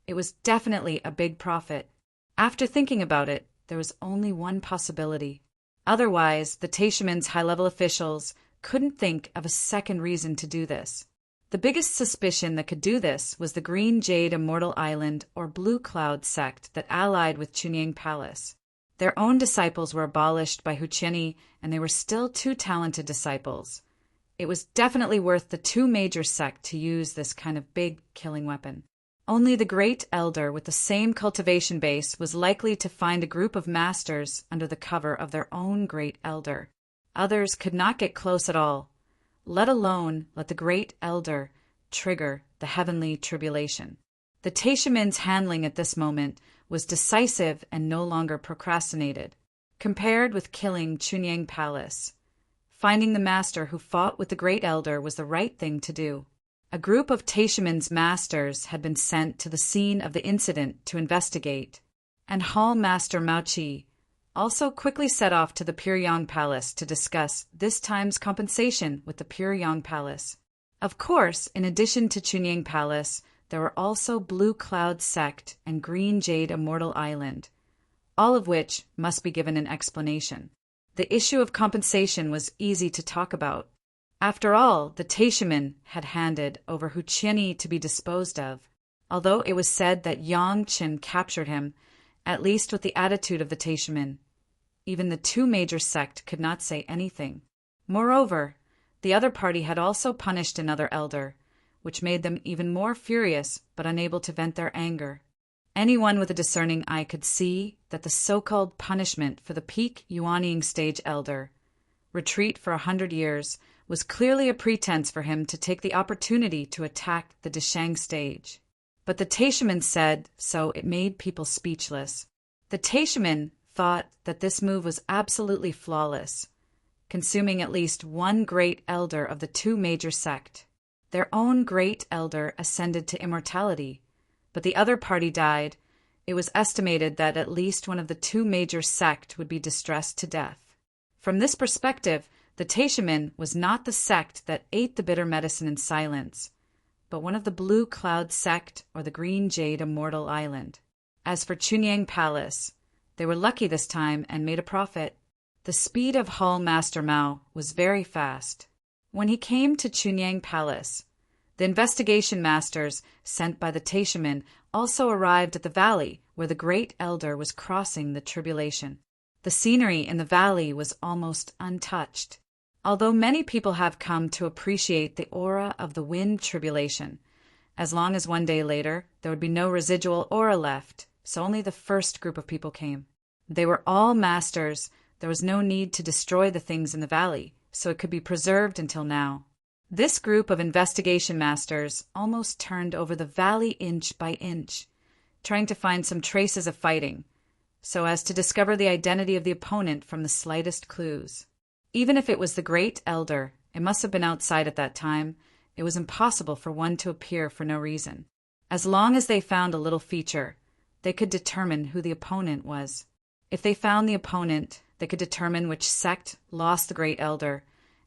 it was definitely a big profit. After thinking about it, there was only one possibility. Otherwise, the Taishaman's high-level officials couldn't think of a second reason to do this. The biggest suspicion that could do this was the Green Jade Immortal Island or Blue Cloud sect that allied with Chunying Palace. Their own disciples were abolished by Huqiani, and they were still 2 talented disciples. It was definitely worth the 2 major sect to use this kind of big killing weapon. Only the Great Elder with the same cultivation base was likely to find a group of masters under the cover of their own Great Elder. Others could not get close at all, let alone let the Great Elder trigger the heavenly tribulation. The Taishaman's handling at this moment was decisive and no longer procrastinated. Compared with killing Chunying Palace, finding the master who fought with the Great Elder was the right thing to do. A group of Taishaman's masters had been sent to the scene of the incident to investigate, and Hall Master Mao Qi also quickly set off to the Pyongyang Palace to discuss this time's compensation with the Pyongyang Palace. Of course, in addition to Chunying Palace, there were also Blue Cloud Sect and Green Jade Immortal Island, all of which must be given an explanation. The issue of compensation was easy to talk about. After all, the Taishaman had handed over Huqiani to be disposed of. Although it was said that Yang Qin captured him, at least with the attitude of the Taishaman, even the 2 major sect could not say anything. Moreover, the other party had also punished another elder, which made them even more furious but unable to vent their anger. Anyone with a discerning eye could see that the so-called punishment for the peak Yuaniing stage elder, retreat for 100 years, was clearly a pretense for him to take the opportunity to attack the Deshang stage. But the Taishaman said so it made people speechless. The Taishamen thought that this move was absolutely flawless, consuming at least one great elder of the two major sect. Their own great elder ascended to immortality, but the other party died. It was estimated that at least one of the two major sect would be distressed to death. From this perspective, the Taishamen was not the sect that ate the bitter medicine in silence, but one of the Blue Cloud sect or the Green Jade Immortal Island. As for Chunyang Palace, they were lucky this time and made a profit. The speed of Hall Master Mao was very fast. When he came to Chunyang Palace, the investigation masters sent by the Taishamen also arrived at the valley where the Great Elder was crossing the tribulation. The scenery in the valley was almost untouched. Although many people have come to appreciate the aura of the wind tribulation, as long as one day later there would be no residual aura left, so only the first group of people came. They were all masters. There was no need to destroy the things in the valley, so it could be preserved until now. This group of investigation masters almost turned over the valley inch by inch, trying to find some traces of fighting, so as to discover the identity of the opponent from the slightest clues. Even if it was the Great Elder, it must have been outside at that time. It was impossible for one to appear for no reason. As long as they found a little feature, they could determine who the opponent was. If they found the opponent, they could determine which sect lost the Great Elder,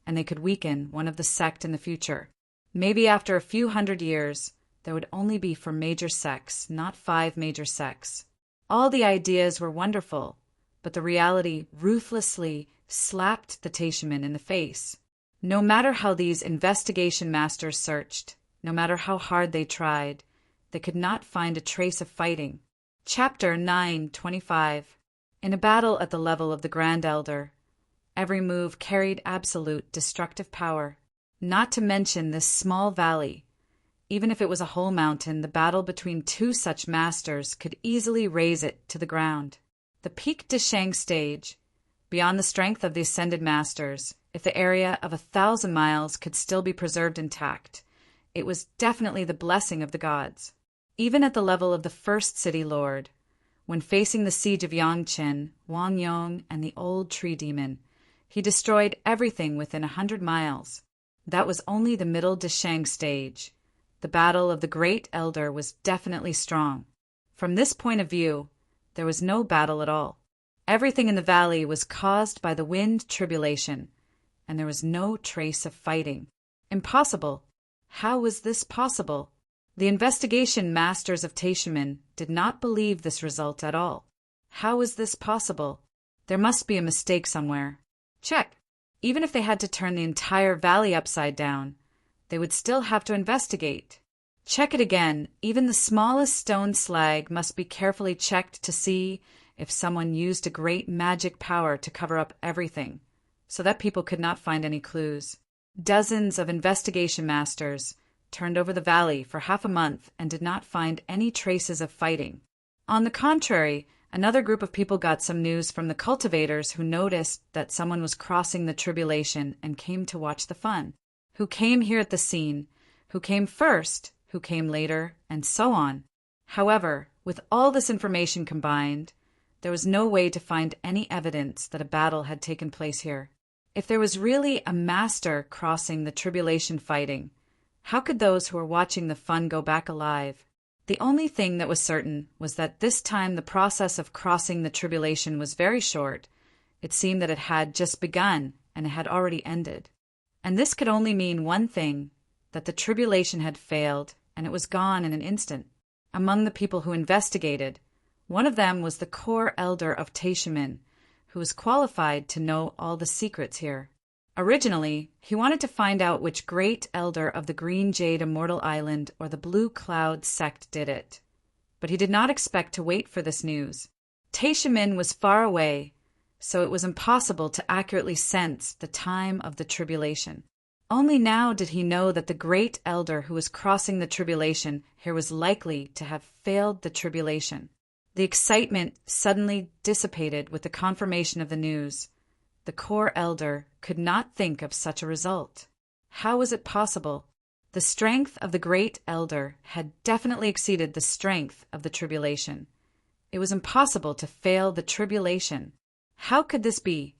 and they could weaken one of the sect in the future. Maybe after a few hundred years, there would only be 4 major sects, not 5 major sects. All the ideas were wonderful, but the reality ruthlessly slapped the Taishamen in the face. No matter how these investigation masters searched, no matter how hard they tried, they could not find a trace of fighting. Chapter 9:25. In a battle at the level of the Grand Elder, every move carried absolute destructive power. Not to mention this small valley. Even if it was a whole mountain, the battle between two such masters could easily raze it to the ground. The Peak Deshang stage, beyond the strength of the ascended masters, if the area of 1,000 miles could still be preserved intact, it was definitely the blessing of the gods. Even at the level of the first city lord, when facing the siege of Yangchen, Wang Yong, and the old tree demon, he destroyed everything within 100 miles. That was only the middle Deshang stage. The battle of the Great Elder was definitely strong. From this point of view, there was no battle at all. Everything in the valley was caused by the wind tribulation, and there was no trace of fighting. Impossible. How was this possible? The investigation masters of Taishamen did not believe this result at all. How was this possible? There must be a mistake somewhere. Check. Even if they had to turn the entire valley upside down, they would still have to investigate. Check it again. Even the smallest stone slag must be carefully checked to see if someone used a great magic power to cover up everything, so that people could not find any clues. Dozens of investigation masters turned over the valley for half a month and did not find any traces of fighting. On the contrary, another group of people got some news from the cultivators who noticed that someone was crossing the tribulation and came to watch the fun. Who came here at the scene, who came first, who came later, and so on. However, with all this information combined, there was no way to find any evidence that a battle had taken place here. If there was really a master crossing the tribulation fighting, how could those who were watching the fun go back alive? The only thing that was certain was that this time the process of crossing the tribulation was very short. It seemed that it had just begun, and it had already ended. And this could only mean one thing, that the tribulation had failed, and it was gone in an instant. Among the people who investigated, one of them was the core elder of Taishamen, who was qualified to know all the secrets here. Originally, he wanted to find out which great elder of the Green Jade Immortal Island or the Blue Cloud sect did it. But he did not expect to wait for this news. Taishamen was far away, so it was impossible to accurately sense the time of the tribulation. Only now did he know that the great elder who was crossing the tribulation here was likely to have failed the tribulation. The excitement suddenly dissipated with the confirmation of the news. The core elder could not think of such a result. How was it possible? The strength of the great elder had definitely exceeded the strength of the tribulation. It was impossible to fail the tribulation. How could this be?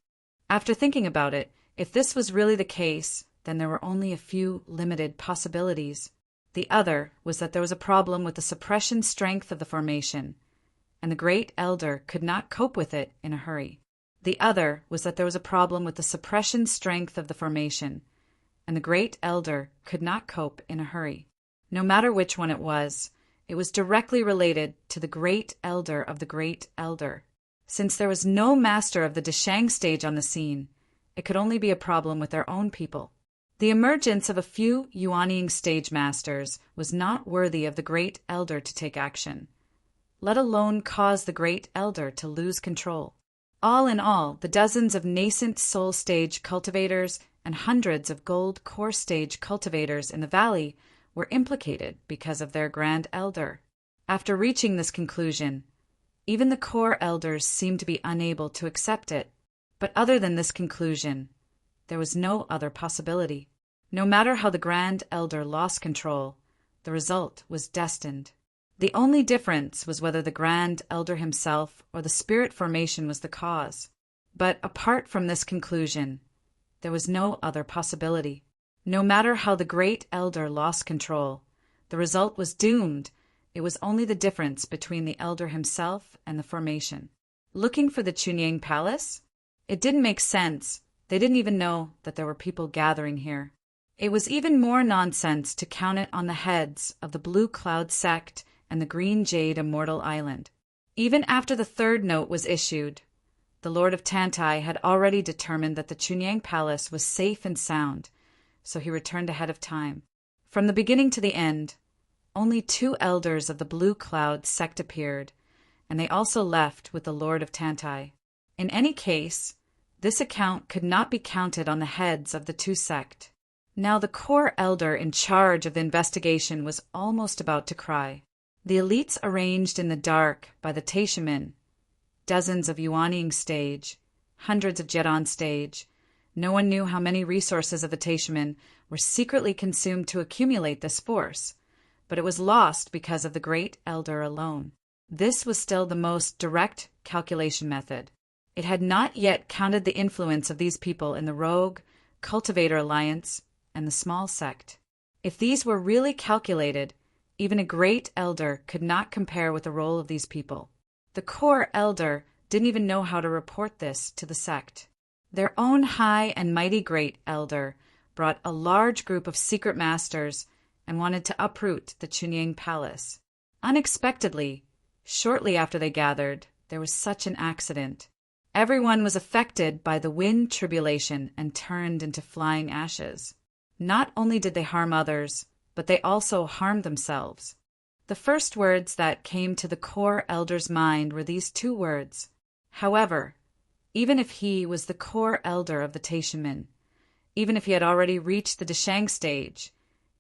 After thinking about it, if this was really the case, then there were only a few limited possibilities. The other was that there was a problem with the suppression strength of the formation, and the Great Elder could not cope with it in a hurry. The other was that there was a problem with the suppression strength of the formation, and the Great Elder could not cope in a hurry. No matter which one it was directly related to the Great Elder of the Great Elder. Since there was no master of the Deshang stage on the scene, it could only be a problem with their own people. The emergence of a few Yuanying stage masters was not worthy of the Great Elder to take action, let alone cause the Great Elder to lose control. All in all, the dozens of nascent soul stage cultivators and hundreds of gold core stage cultivators in the valley were implicated because of their Grand Elder. After reaching this conclusion, even the core elders seemed to be unable to accept it. But other than this conclusion, there was no other possibility. No matter how the Grand Elder lost control, the result was destined. The only difference was whether the Grand Elder himself or the spirit formation was the cause. But apart from this conclusion, there was no other possibility. No matter how the Great Elder lost control, the result was doomed. It was only the difference between the Elder himself and the formation. Looking for the Chunying Palace? It didn't make sense. They didn't even know that there were people gathering here. It was even more nonsense to count it on the heads of the Blue Cloud sect and the Green Jade Immortal Island. Even after the third note was issued, the Lord of Tantai had already determined that the Chunying Palace was safe and sound, so he returned ahead of time. From the beginning to the end, only 2 elders of the Blue Cloud sect appeared, and they also left with the Lord of Tantai. In any case, this account could not be counted on the heads of the 2 sect. Now the core elder in charge of the investigation was almost about to cry. The elites arranged in the dark by the Taishaman, dozens of Yuanying stage, hundreds of Jedon stage. No one knew how many resources of the Taishaman were secretly consumed to accumulate this force, but it was lost because of the Great Elder alone. This was still the most direct calculation method. It had not yet counted the influence of these people in the Rogue, Cultivator Alliance, and the Small Sect. If these were really calculated, even a Great Elder could not compare with the role of these people. The core elder didn't even know how to report this to the sect. Their own high and mighty Great Elder brought a large group of secret masters and wanted to uproot the Chunying Palace. Unexpectedly, shortly after they gathered, there was such an accident. Everyone was affected by the wind tribulation and turned into flying ashes. Not only did they harm others, but they also harmed themselves. The first words that came to the core elder's mind were these 2 words. However, even if he was the core elder of the Taishaman, even if he had already reached the Deshang stage,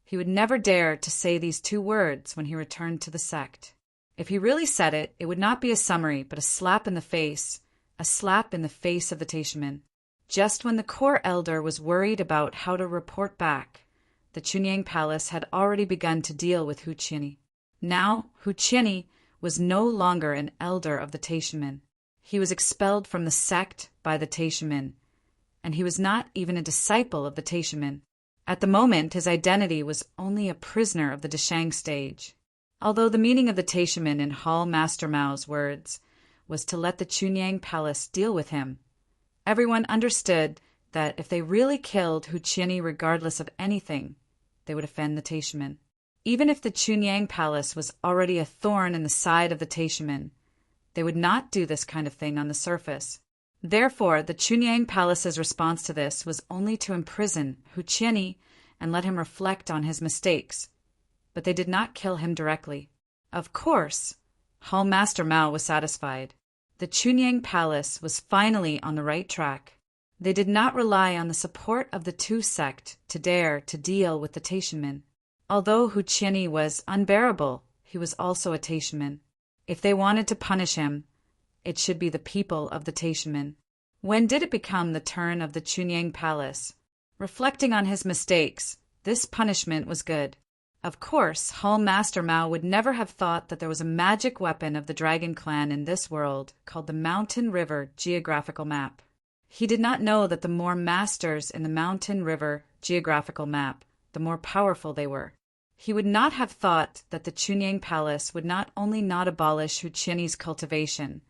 he would never dare to say these 2 words when he returned to the sect. If he really said it, it would not be a summary, but a slap in the face of the Taishaman. Just when the core elder was worried about how to report back, the Chunying Palace had already begun to deal with Hu Qianni. Now, Hu Qianni was no longer an elder of the Taishaman. He was expelled from the sect by the Taishaman, and he was not even a disciple of the Taishaman. At the moment, his identity was only a prisoner of the Deshang stage. Although the meaning of the Taishaman in Hall Master Mao's words was to let the Chunying Palace deal with him, everyone understood that if they really killed Hu Qianni regardless of anything, they would offend the Taishaman. Even if the Chunying Palace was already a thorn in the side of the Taishaman, they would not do this kind of thing on the surface. Therefore, the Chunying Palace's response to this was only to imprison Hu Qianni and let him reflect on his mistakes. But they did not kill him directly. Of course, Hall Master Mao was satisfied. The Chunying Palace was finally on the right track. They did not rely on the support of the 2 sect to dare to deal with the Taishaman. Although Hu Qianni was unbearable, he was also a Taishaman. If they wanted to punish him, it should be the people of the Taishaman. When did it become the turn of the Chunying Palace? Reflecting on his mistakes, this punishment was good. Of course, Hall Master Mao would never have thought that there was a magic weapon of the Dragon Clan in this world called the Mountain River Geographical Map. He did not know that the more masters in the Mountain River Geographical Map, the more powerful they were. He would not have thought that the Chunyang Palace would not only not abolish Huqiani's cultivation,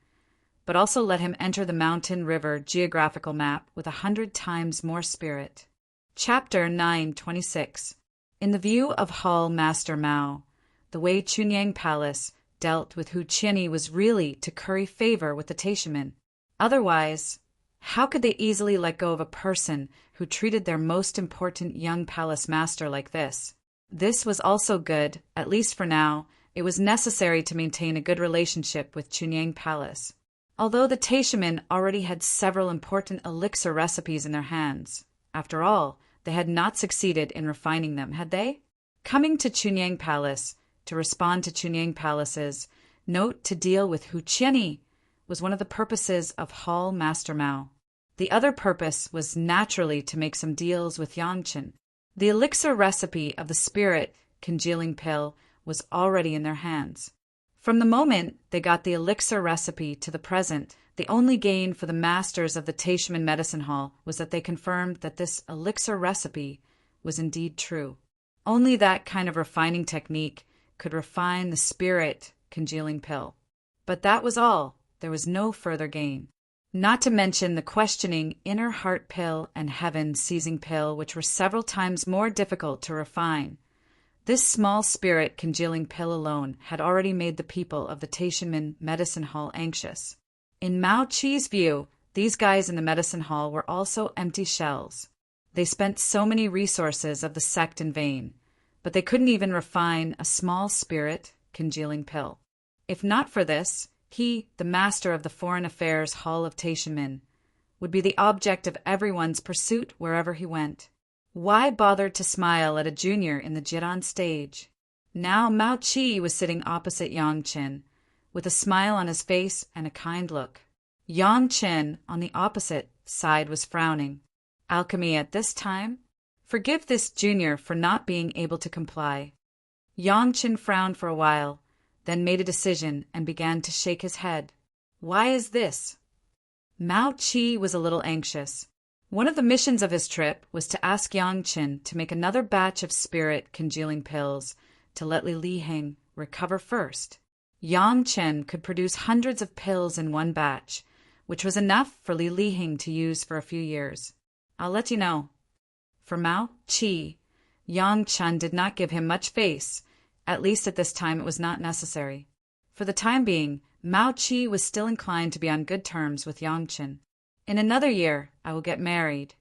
but also let him enter the Mountain River Geographical Map with 100 times more spirit. Chapter 926. In the view of Hall Master Mao, the way Chunyang Palace dealt with Huqiani was really to curry favor with the Taishamen. Otherwise, how could they easily let go of a person who treated their most important young palace master like this? This was also good, at least for now. It was necessary to maintain a good relationship with Chunyang Palace. Although the Taishamen already had several important elixir recipes in their hands, after all, they had not succeeded in refining them, had they? Coming to Chunyang Palace to respond to Chunyang Palace's note to deal with Huqiani was one of the purposes of Hall Master Mao. The other purpose was naturally to make some deals with Yangchen. The elixir recipe of the spirit congealing pill was already in their hands. From the moment they got the elixir recipe to the present, the only gain for the masters of the Taishamen Medicine Hall was that they confirmed that this elixir recipe was indeed true. Only that kind of refining technique could refine the spirit congealing pill. But that was all. There was no further gain. Not to mention the questioning inner heart pill and heaven seizing pill, which were several times more difficult to refine. This small spirit congealing pill alone had already made the people of the Taishamen Medicine Hall anxious. In Mao Qi's view, these guys in the medicine hall were also empty shells. They spent so many resources of the sect in vain, but they couldn't even refine a small spirit congealing pill. If not for this, he, the master of the Foreign Affairs Hall of Taishamen, would be the object of everyone's pursuit wherever he went. Why bother to smile at a junior in the Jiran stage? Now Mao Qi was sitting opposite Yangchen, with a smile on his face and a kind look. Yangchen, on the opposite side, was frowning. Alchemy at this time? Forgive this junior for not being able to comply. Yangchen frowned for a while, then made a decision and began to shake his head. Why is this? Mao Qi was a little anxious. One of the missions of his trip was to ask Yangchen to make another batch of spirit congealing pills to let Li Liheng recover first. Yangchen could produce hundreds of pills in one batch, which was enough for Li Liheng to use for a few years. I'll let you know. For Mao Qi, Yangchen did not give him much face. At least at this time it was not necessary. For the time being, Mao Qi was still inclined to be on good terms with Yangchen. In another year, I will get married.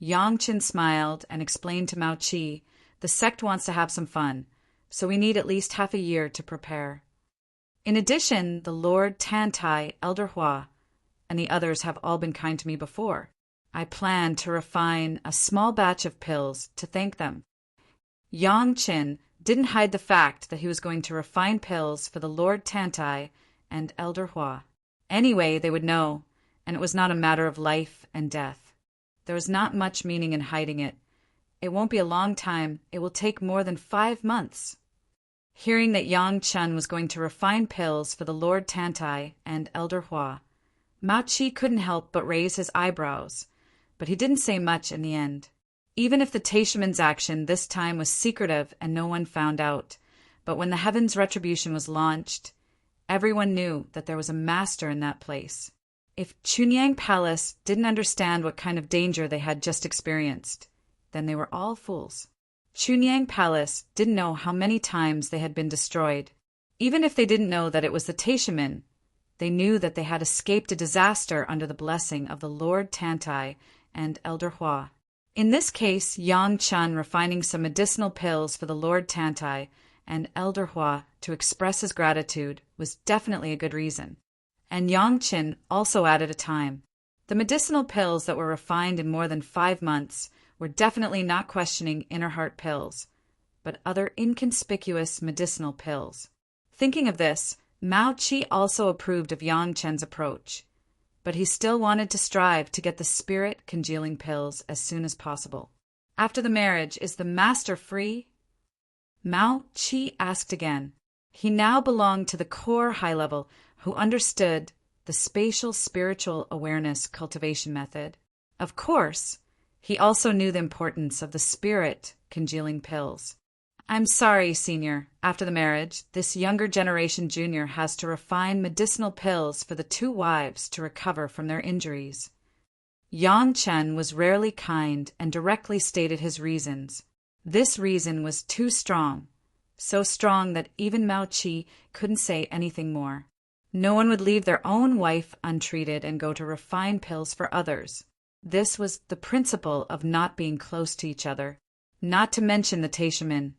Yangchen smiled and explained to Mao Qi, the sect wants to have some fun, so we need at least half a year to prepare. In addition, the Lord Tantai, Elder Hua, and the others have all been kind to me before. I plan to refine a small batch of pills to thank them. Yangchen didn't hide the fact that he was going to refine pills for the Lord Tantai and Elder Hua. Anyway, they would know, and it was not a matter of life and death. There was not much meaning in hiding it. It won't be a long time. It will take more than 5 months. Hearing that Yangchen was going to refine pills for the Lord Tantai and Elder Hua, Mao Qi couldn't help but raise his eyebrows, but he didn't say much in the end. Even if the Taishamen's action this time was secretive and no one found out, but when the Heaven's Retribution was launched, everyone knew that there was a master in that place. If Chunyang Palace didn't understand what kind of danger they had just experienced, then they were all fools. Chunyang Palace didn't know how many times they had been destroyed. Even if they didn't know that it was the Taishamen, they knew that they had escaped a disaster under the blessing of the Lord Tantai and Elder Hua. In this case, Yangchen refining some medicinal pills for the Lord Tantai and Elder Hua to express his gratitude was definitely a good reason. And Yangchen also added a time. The medicinal pills that were refined in more than 5 months were definitely not questioning inner heart pills, but other inconspicuous medicinal pills. Thinking of this, Mao Qi also approved of Yangchen's approach, but he still wanted to strive to get the spirit congealing pills as soon as possible. After the marriage, is the master free? Mao Qi asked again. He now belonged to the core high level who understood the spatial spiritual awareness cultivation method. Of course, he also knew the importance of the spirit congealing pills. I'm sorry, Senior. After the marriage, this younger generation junior has to refine medicinal pills for the two wives to recover from their injuries. Yang Chen was rarely kind and directly stated his reasons. This reason was too strong, so strong that even Mao Qi couldn't say anything more. No one would leave their own wife untreated and go to refine pills for others. This was the principle of not being close to each other, not to mention the Taishamen.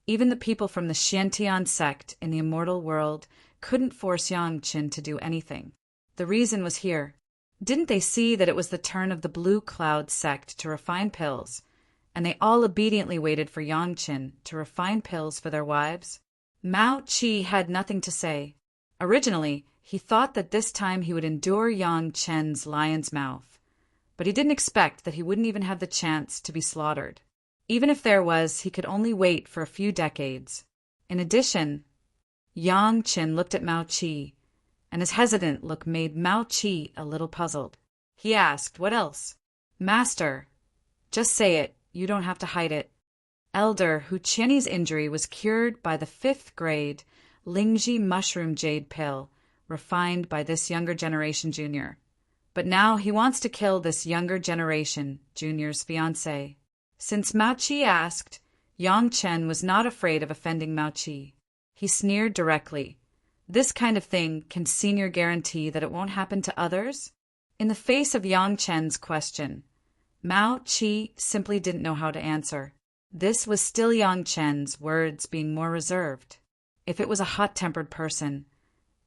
Even the people from the Xiantian sect in the Immortal world couldn't force Yang Chen to do anything. The reason was here. Didn't they see that it was the turn of the Blue Cloud sect to refine pills, and they all obediently waited for Yang Chen to refine pills for their wives? Mao Qi had nothing to say. Originally, he thought that this time he would endure Yang Chen's lion's mouth, but he didn't expect that he wouldn't even have the chance to be slaughtered. Even if there was, he could only wait for a few decades. In addition, Yang Chen looked at Mao Qi, and his hesitant look made Mao Qi a little puzzled. He asked, "What else?" "Master, just say it. You don't have to hide it." Elder Hu Qianni's injury was cured by the 5th grade Lingji mushroom jade pill, refined by this younger generation junior. But now he wants to kill this younger generation junior's fiancée. Since Mao Qi asked, Yang Chen was not afraid of offending Mao Qi. He sneered directly. "This kind of thing, can Senior guarantee that it won't happen to others?" In the face of Yang Chen's question, Mao Qi simply didn't know how to answer. This was still Yang Chen's words being more reserved. If it was a hot-tempered person,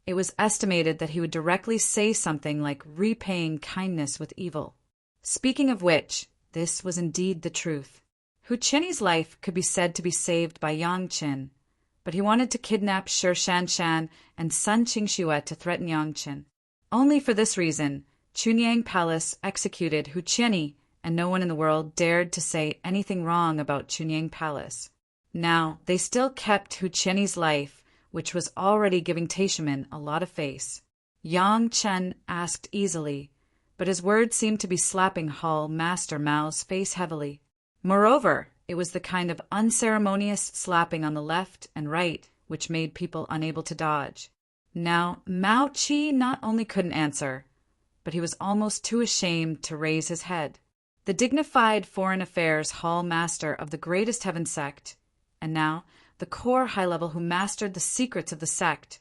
it was estimated that he would directly say something like repaying kindness with evil. Speaking of which, this was indeed the truth. Hu Qianni's life could be said to be saved by Yang Chen, but he wanted to kidnap Shi Shanshan and Sun Qingxue to threaten Yang Chen. Only for this reason, Chunyang Palace executed Hu Qianni, and no one in the world dared to say anything wrong about Chunyang Palace. Now, they still kept Hu Qianni's life, which was already giving Taishamen a lot of face. Yang Chen asked easily, but his words seemed to be slapping Hall Master Mao's face heavily. Moreover, it was the kind of unceremonious slapping on the left and right which made people unable to dodge. Now, Mao Qi not only couldn't answer, but he was almost too ashamed to raise his head. The dignified foreign affairs hall master of the greatest heaven sect, and now the core high level who mastered the secrets of the sect,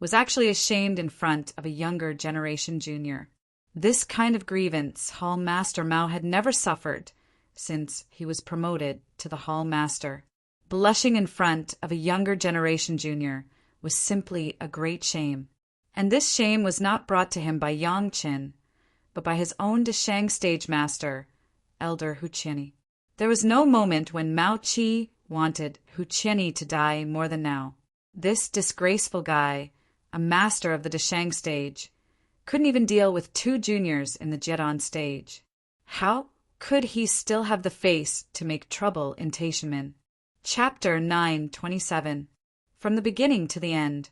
was actually ashamed in front of a younger generation junior. This kind of grievance Hall Master Mao had never suffered since he was promoted to the Hall Master. Blushing in front of a younger generation junior was simply a great shame. And this shame was not brought to him by Yang Chen, but by his own Deshang stage master, Elder Hu Qianni. There was no moment when Mao Qi wanted Hu Qianni to die more than now. This disgraceful guy, a master of the Deshang stage, couldn't even deal with 2 juniors in the Jian stage. How could he still have the face to make trouble in Taishamen? Chapter 9:27. From the beginning to the end,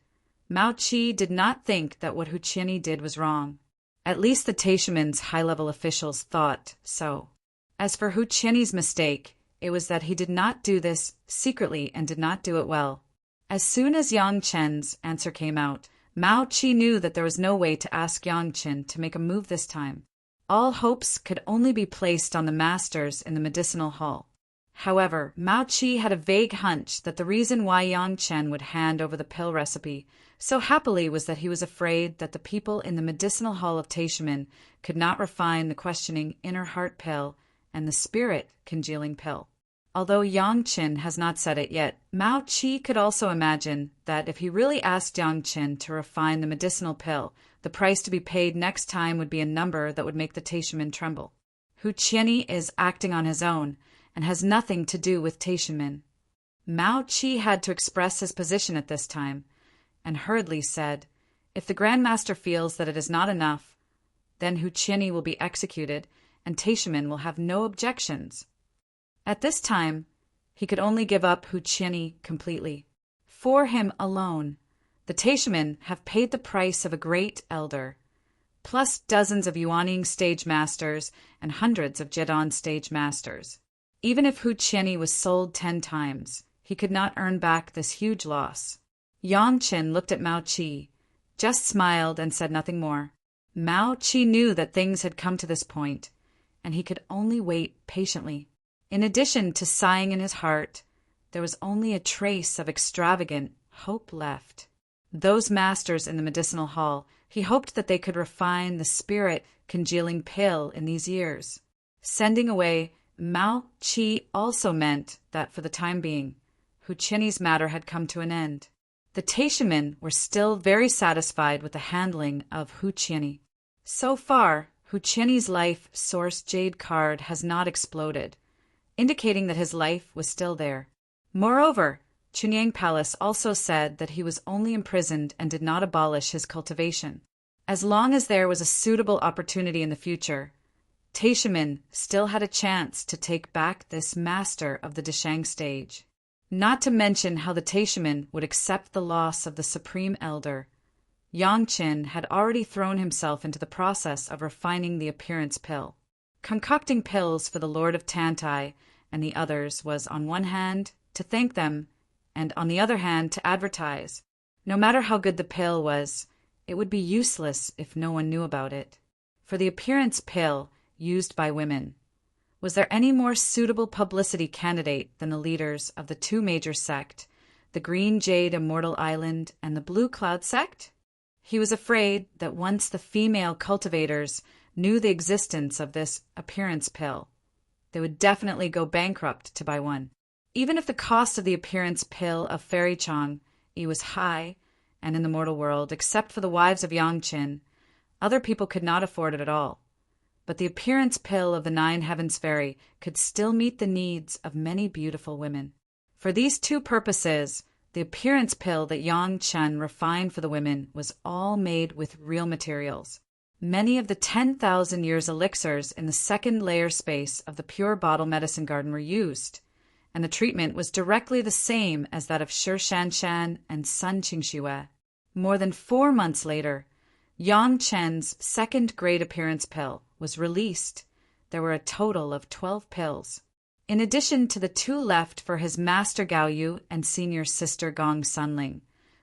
Mao Qi did not think that what Hu Qianni did was wrong. At least the Taishamen's high-level officials thought so. As for Hu Qianni's mistake, it was that he did not do this secretly and did not do it well. As soon as Yang Chen's answer came out, Mao Qi knew that there was no way to ask Yang Chen to make a move this time. All hopes could only be placed on the masters in the medicinal hall. However, Mao Qi had a vague hunch that the reason why Yang Chen would hand over the pill recipe so happily was that he was afraid that the people in the medicinal hall of Taishamen could not refine the questioning inner heart pill and the spirit congealing pill. Although Yang Chen has not said it yet, Mao Qi could also imagine that if he really asked Yang Chen to refine the medicinal pill, the price to be paid next time would be a number that would make the Taishamen tremble. Hu Qianni is acting on his own and has nothing to do with Taishamen. Mao Qi had to express his position at this time, and hurriedly said, "If the Grand Master feels that it is not enough, then Hu Qianni will be executed, and Taishamen will have no objections." At this time, He could only give up Huqiani completely. For him alone, the Taishamen have paid the price of a great elder, plus dozens of Yuanying stage masters and hundreds of Jedon stage masters. Even if Huqiani was sold 10 times, he could not earn back this huge loss. Yang Qin looked at Mao Qi, just smiled and said nothing more. Mao Qi knew that things had come to this point, and he could only wait patiently. In addition to sighing in his heart, there was only a trace of extravagant hope left. Those masters in the medicinal hall, he hoped that they could refine the spirit-congealing pill in these years. Sending away Mao Qi also meant that for the time being, Huqiani's matter had come to an end. The Taishamen were still very satisfied with the handling of Huqiani. So far, Huqiani's life source jade card has not exploded, indicating that his life was still there. Moreover, Chunyang Palace also said that he was only imprisoned and did not abolish his cultivation. As long as there was a suitable opportunity in the future, Taishamen still had a chance to take back this master of the Deshang stage. Not to mention how the Taishamen would accept the loss of the Supreme Elder. Yang Qin had already thrown himself into the process of refining the appearance pill. Concocting pills for the Lord of Tantai and the others was, on one hand, to thank them, and on the other hand, to advertise. No matter how good the pill was, it would be useless if no one knew about it. For the appearance pill used by women, was there any more suitable publicity candidate than the leaders of the 2 major sect, the Green Jade Immortal Island and the Blue Cloud sect? He was afraid that once the female cultivators knew the existence of this appearance pill, they would definitely go bankrupt to buy one. Even if the cost of the appearance pill of Fairy Chong was high, and in the mortal world, except for the wives of Yang Qin, other people could not afford it at all. But the appearance pill of the 9 Heavens Fairy could still meet the needs of many beautiful women. For these 2 purposes, the appearance pill that Yang Chen refined for the women was all made with real materials. Many of the 10,000 years elixirs in the 2nd layer space of the pure bottle medicine garden were used, and the treatment was directly the same as that of Shi Shanshan and Sun Qingxue. More than 4 months later, Yang Chen's 2nd grade appearance pill was released. There were a total of 12 pills. In addition to the 2 left for his master Gao Yu and senior sister Gong Sunling,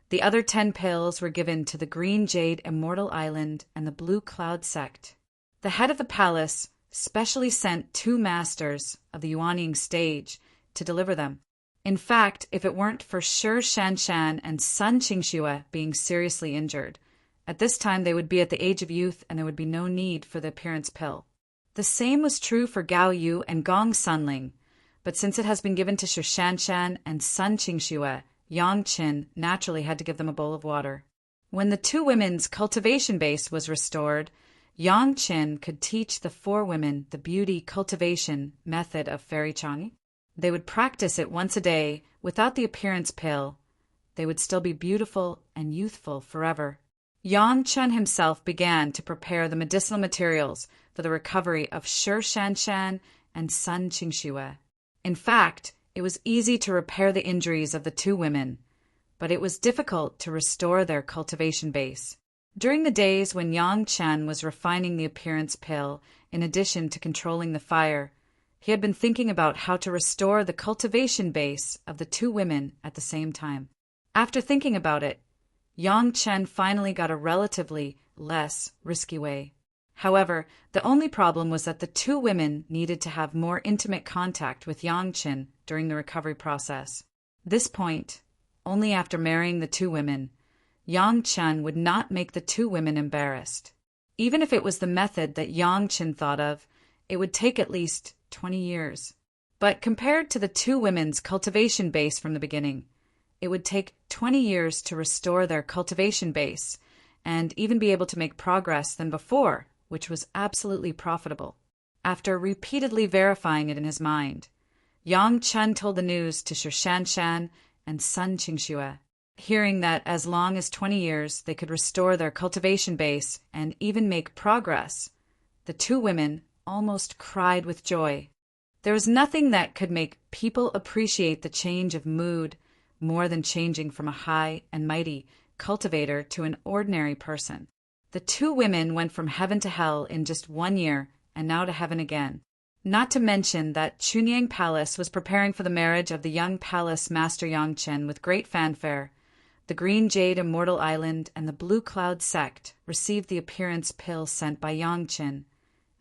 the other 10 pills were given to the Green Jade Immortal Island and the Blue Cloud sect. The head of the palace specially sent 2 masters of the Yuanying stage to deliver them. In fact, if it weren't for Shi Shanshan and Sun Qingxue being seriously injured, at this time they would be at the age of youth and there would be no need for the appearance pill. The same was true for Gao Yu and Gong Sunling, but since it has been given to Shi Shanshan and Sun Qingxue, Yang Qin naturally had to give them a bowl of water. When the 2 women's cultivation base was restored, Yang Qin could teach the 4 women the beauty cultivation method of Fairy Changi. They would practice it once a day without the appearance pill. They would still be beautiful and youthful forever. Yang Chen himself began to prepare the medicinal materials for the recovery of Shi Shanshan and Sun Qingxue. In fact, it was easy to repair the injuries of the 2 women, but it was difficult to restore their cultivation base. During the days when Yang Chen was refining the appearance pill, in addition to controlling the fire, he had been thinking about how to restore the cultivation base of the 2 women at the same time. After thinking about it, Yang Chen finally got a relatively less risky way. However, the only problem was that the 2 women needed to have more intimate contact with Yang Chen during the recovery process. This point, only after marrying the 2 women, Yang Chen would not make the 2 women embarrassed. Even if it was the method that Yang Chen thought of, it would take at least 20 years. But compared to the 2 women's cultivation base from the beginning, it would take 20 years to restore their cultivation base and even be able to make progress than before, which was absolutely profitable. After repeatedly verifying it in his mind, Yang Chen told the news to Shi Shanshan and Sun Qingxue. Hearing that as long as 20 years they could restore their cultivation base and even make progress, the 2 women almost cried with joy. There was nothing that could make people appreciate the change of mood more than changing from a high and mighty cultivator to an ordinary person. The two women went from heaven to hell in just 1 year, and now to heaven again. Not to mention that Chunyang Palace was preparing for the marriage of the young palace master Yangchen with great fanfare. The Green Jade Immortal Island and the Blue Cloud sect received the appearance pill sent by Yangchen,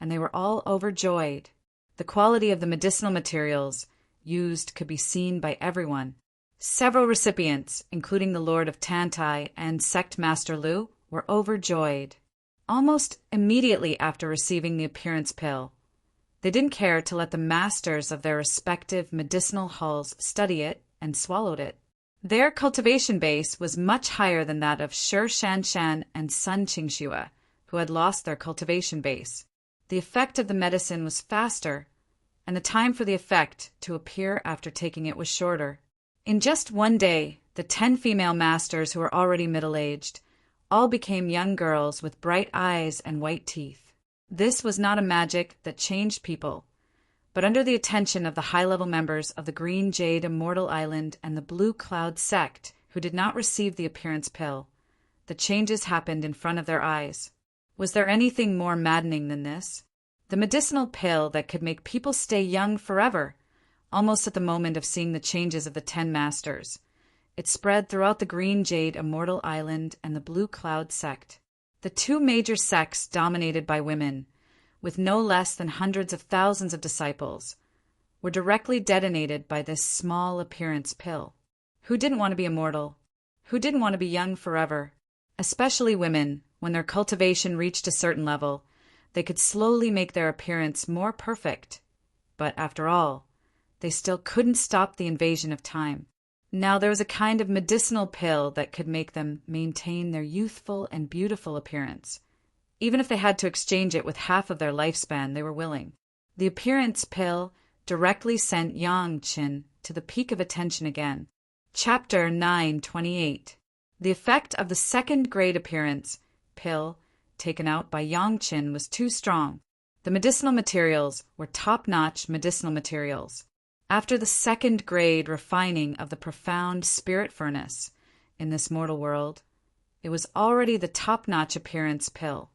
and they were all overjoyed. The quality of the medicinal materials used could be seen by everyone. Several recipients, including the Lord of Tantai and Sect Master Lu, were overjoyed. Almost immediately after receiving the appearance pill, they didn't care to let the masters of their respective medicinal halls study it and swallowed it. Their cultivation base was much higher than that of Shi Shanshan and Sun Qingxue, who had lost their cultivation base. The effect of the medicine was faster, and the time for the effect to appear after taking it was shorter. In just 1 day, the 10 female masters who were already middle-aged all became young girls with bright eyes and white teeth. This was not a magic that changed people, but under the attention of the high-level members of the Green Jade Immortal Island and the Blue Cloud sect who did not receive the appearance pill, the changes happened in front of their eyes. Was there anything more maddening than this? The medicinal pill that could make people stay young forever, almost at the moment of seeing the changes of the 10 masters. It spread throughout the Green Jade Immortal Island and the Blue Cloud sect. The two major sects dominated by women, with no less than hundreds of thousands of disciples, were directly detonated by this small appearance pill. Who didn't want to be immortal? Who didn't want to be young forever? Especially women, when their cultivation reached a certain level, they could slowly make their appearance more perfect. But after all, they still couldn't stop the invasion of time. Now there was a kind of medicinal pill that could make them maintain their youthful and beautiful appearance. Even if they had to exchange it with half of their lifespan, they were willing. The appearance pill directly sent Yangchen to the peak of attention again. Chapter 9:28. The effect of the second grade appearance pill taken out by Yangchen was too strong. The medicinal materials were top-notch medicinal materials. After the second grade refining of the profound spirit furnace in this mortal world, it was already the top-notch appearance pill.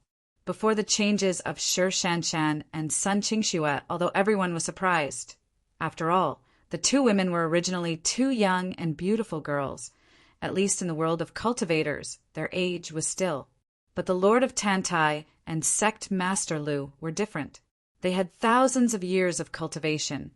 Before the changes of Shi Shanshan and Sun Qingxue, although everyone was surprised. After all, the two women were originally two young and beautiful girls. At least in the world of cultivators, their age was still. But the Lord of Tantai and Sect Master Lu were different. They had thousands of years of cultivation,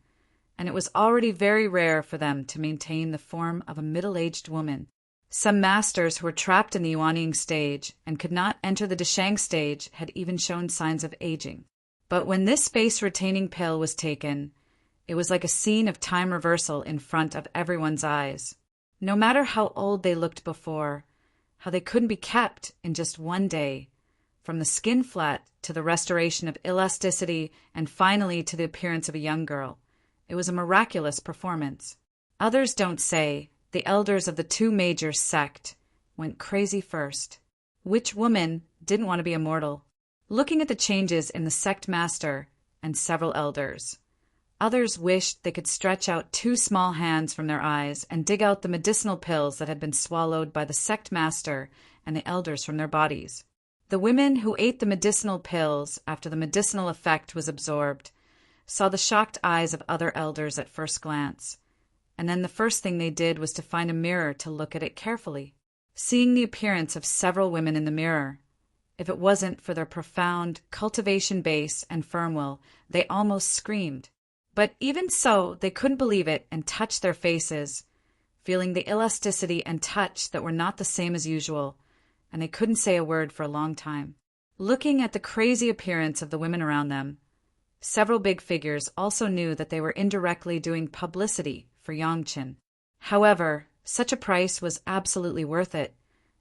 and it was already very rare for them to maintain the form of a middle-aged woman. Some masters who were trapped in the Yuanying stage and could not enter the Deshang stage had even shown signs of aging. But when this face-retaining pill was taken, it was like a scene of time reversal in front of everyone's eyes. No matter how old they looked before, how they couldn't be kept in just 1 day, from the skin flat to the restoration of elasticity and finally to the appearance of a young girl. It was a miraculous performance. Others don't say. The elders of the two major sect went crazy first. Which woman didn't want to be immortal? Looking at the changes in the sect master and several elders, others wished they could stretch out 2 small hands from their eyes and dig out the medicinal pills that had been swallowed by the sect master and the elders from their bodies. The women who ate the medicinal pills after the medicinal effect was absorbed saw the shocked eyes of other elders at first glance, and then the first thing they did was to find a mirror to look at it carefully. Seeing the appearance of several women in the mirror, if it wasn't for their profound cultivation base and firm will, they almost screamed. But even so, they couldn't believe it and touched their faces, feeling the elasticity and touch that were not the same as usual, and they couldn't say a word for a long time. Looking at the crazy appearance of the women around them, several big figures also knew that they were indirectly doing publicity for Yangchen. However, such a price was absolutely worth it,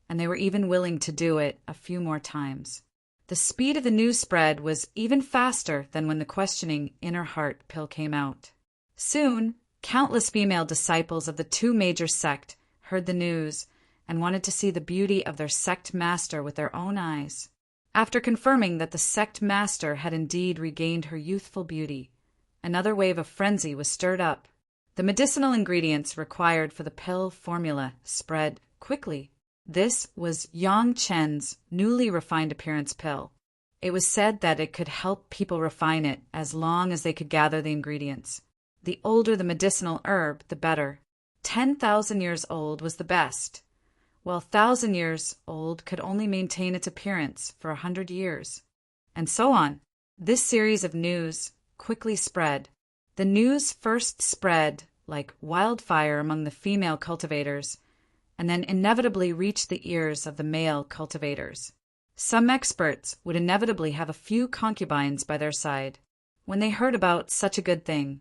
and they were even willing to do it a few more times. The speed of the news spread was even faster than when the questioning inner heart pill came out. Soon, countless female disciples of the two major sect heard the news and wanted to see the beauty of their sect master with their own eyes. After confirming that the sect master had indeed regained her youthful beauty, Another wave of frenzy was stirred up. The medicinal ingredients required for the pill formula spread quickly. This was Yang Chen's newly refined appearance pill. It was said that it could help people refine it as long as they could gather the ingredients. The older the medicinal herb, the better. 10,000 years old was the best, while 1,000 years old could only maintain its appearance for 100 years. And so on. This series of news quickly spread. The news first spread like wildfire among the female cultivators, and then inevitably reached the ears of the male cultivators. Some experts would inevitably have a few concubines by their side. When they heard about such a good thing,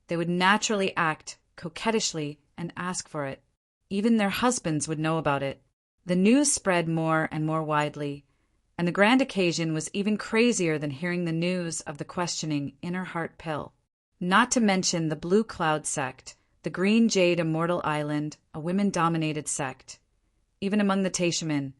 they would naturally act coquettishly and ask for it. Even their husbands would know about it. The news spread more and more widely, and the grand occasion was even crazier than hearing the news of the questioning Inner Heart pill. Not to mention the Blue Cloud sect, the Green Jade Immortal Island, a women-dominated sect. Even among the Taishamen,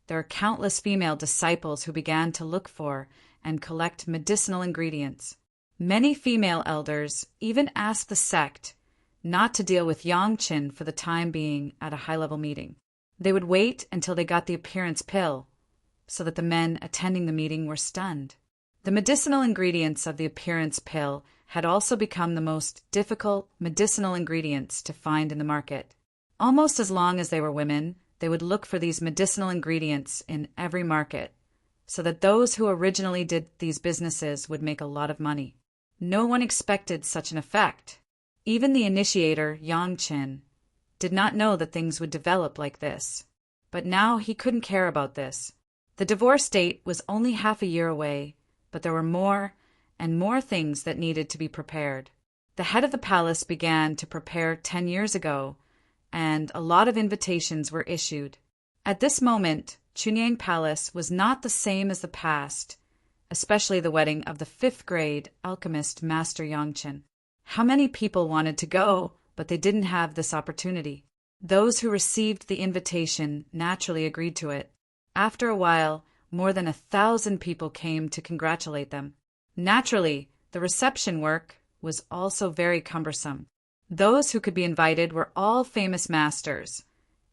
there are countless female disciples who began to look for and collect medicinal ingredients. Many female elders even asked the sect not to deal with Yangchen for the time being at a high-level meeting. They would wait until they got the appearance pill, so that the men attending the meeting were stunned. The medicinal ingredients of the appearance pill had also become the most difficult medicinal ingredients to find in the market. Almost as long as they were women, they would look for these medicinal ingredients in every market, so that those who originally did these businesses would make a lot of money. No one expected such an effect. Even the initiator, Yang Chen, did not know that things would develop like this. But now he couldn't care about this. The divorce date was only half a year away, but there were more and more things that needed to be prepared. The head of the palace began to prepare 10 years ago, and a lot of invitations were issued. At this moment, Chunyang Palace was not the same as the past, especially the wedding of the 5th grade alchemist Master Yangchen. How many people wanted to go, but they didn't have this opportunity. Those who received the invitation naturally agreed to it. After a while, more than 1,000 people came to congratulate them. Naturally, the reception work was also very cumbersome. Those who could be invited were all famous masters,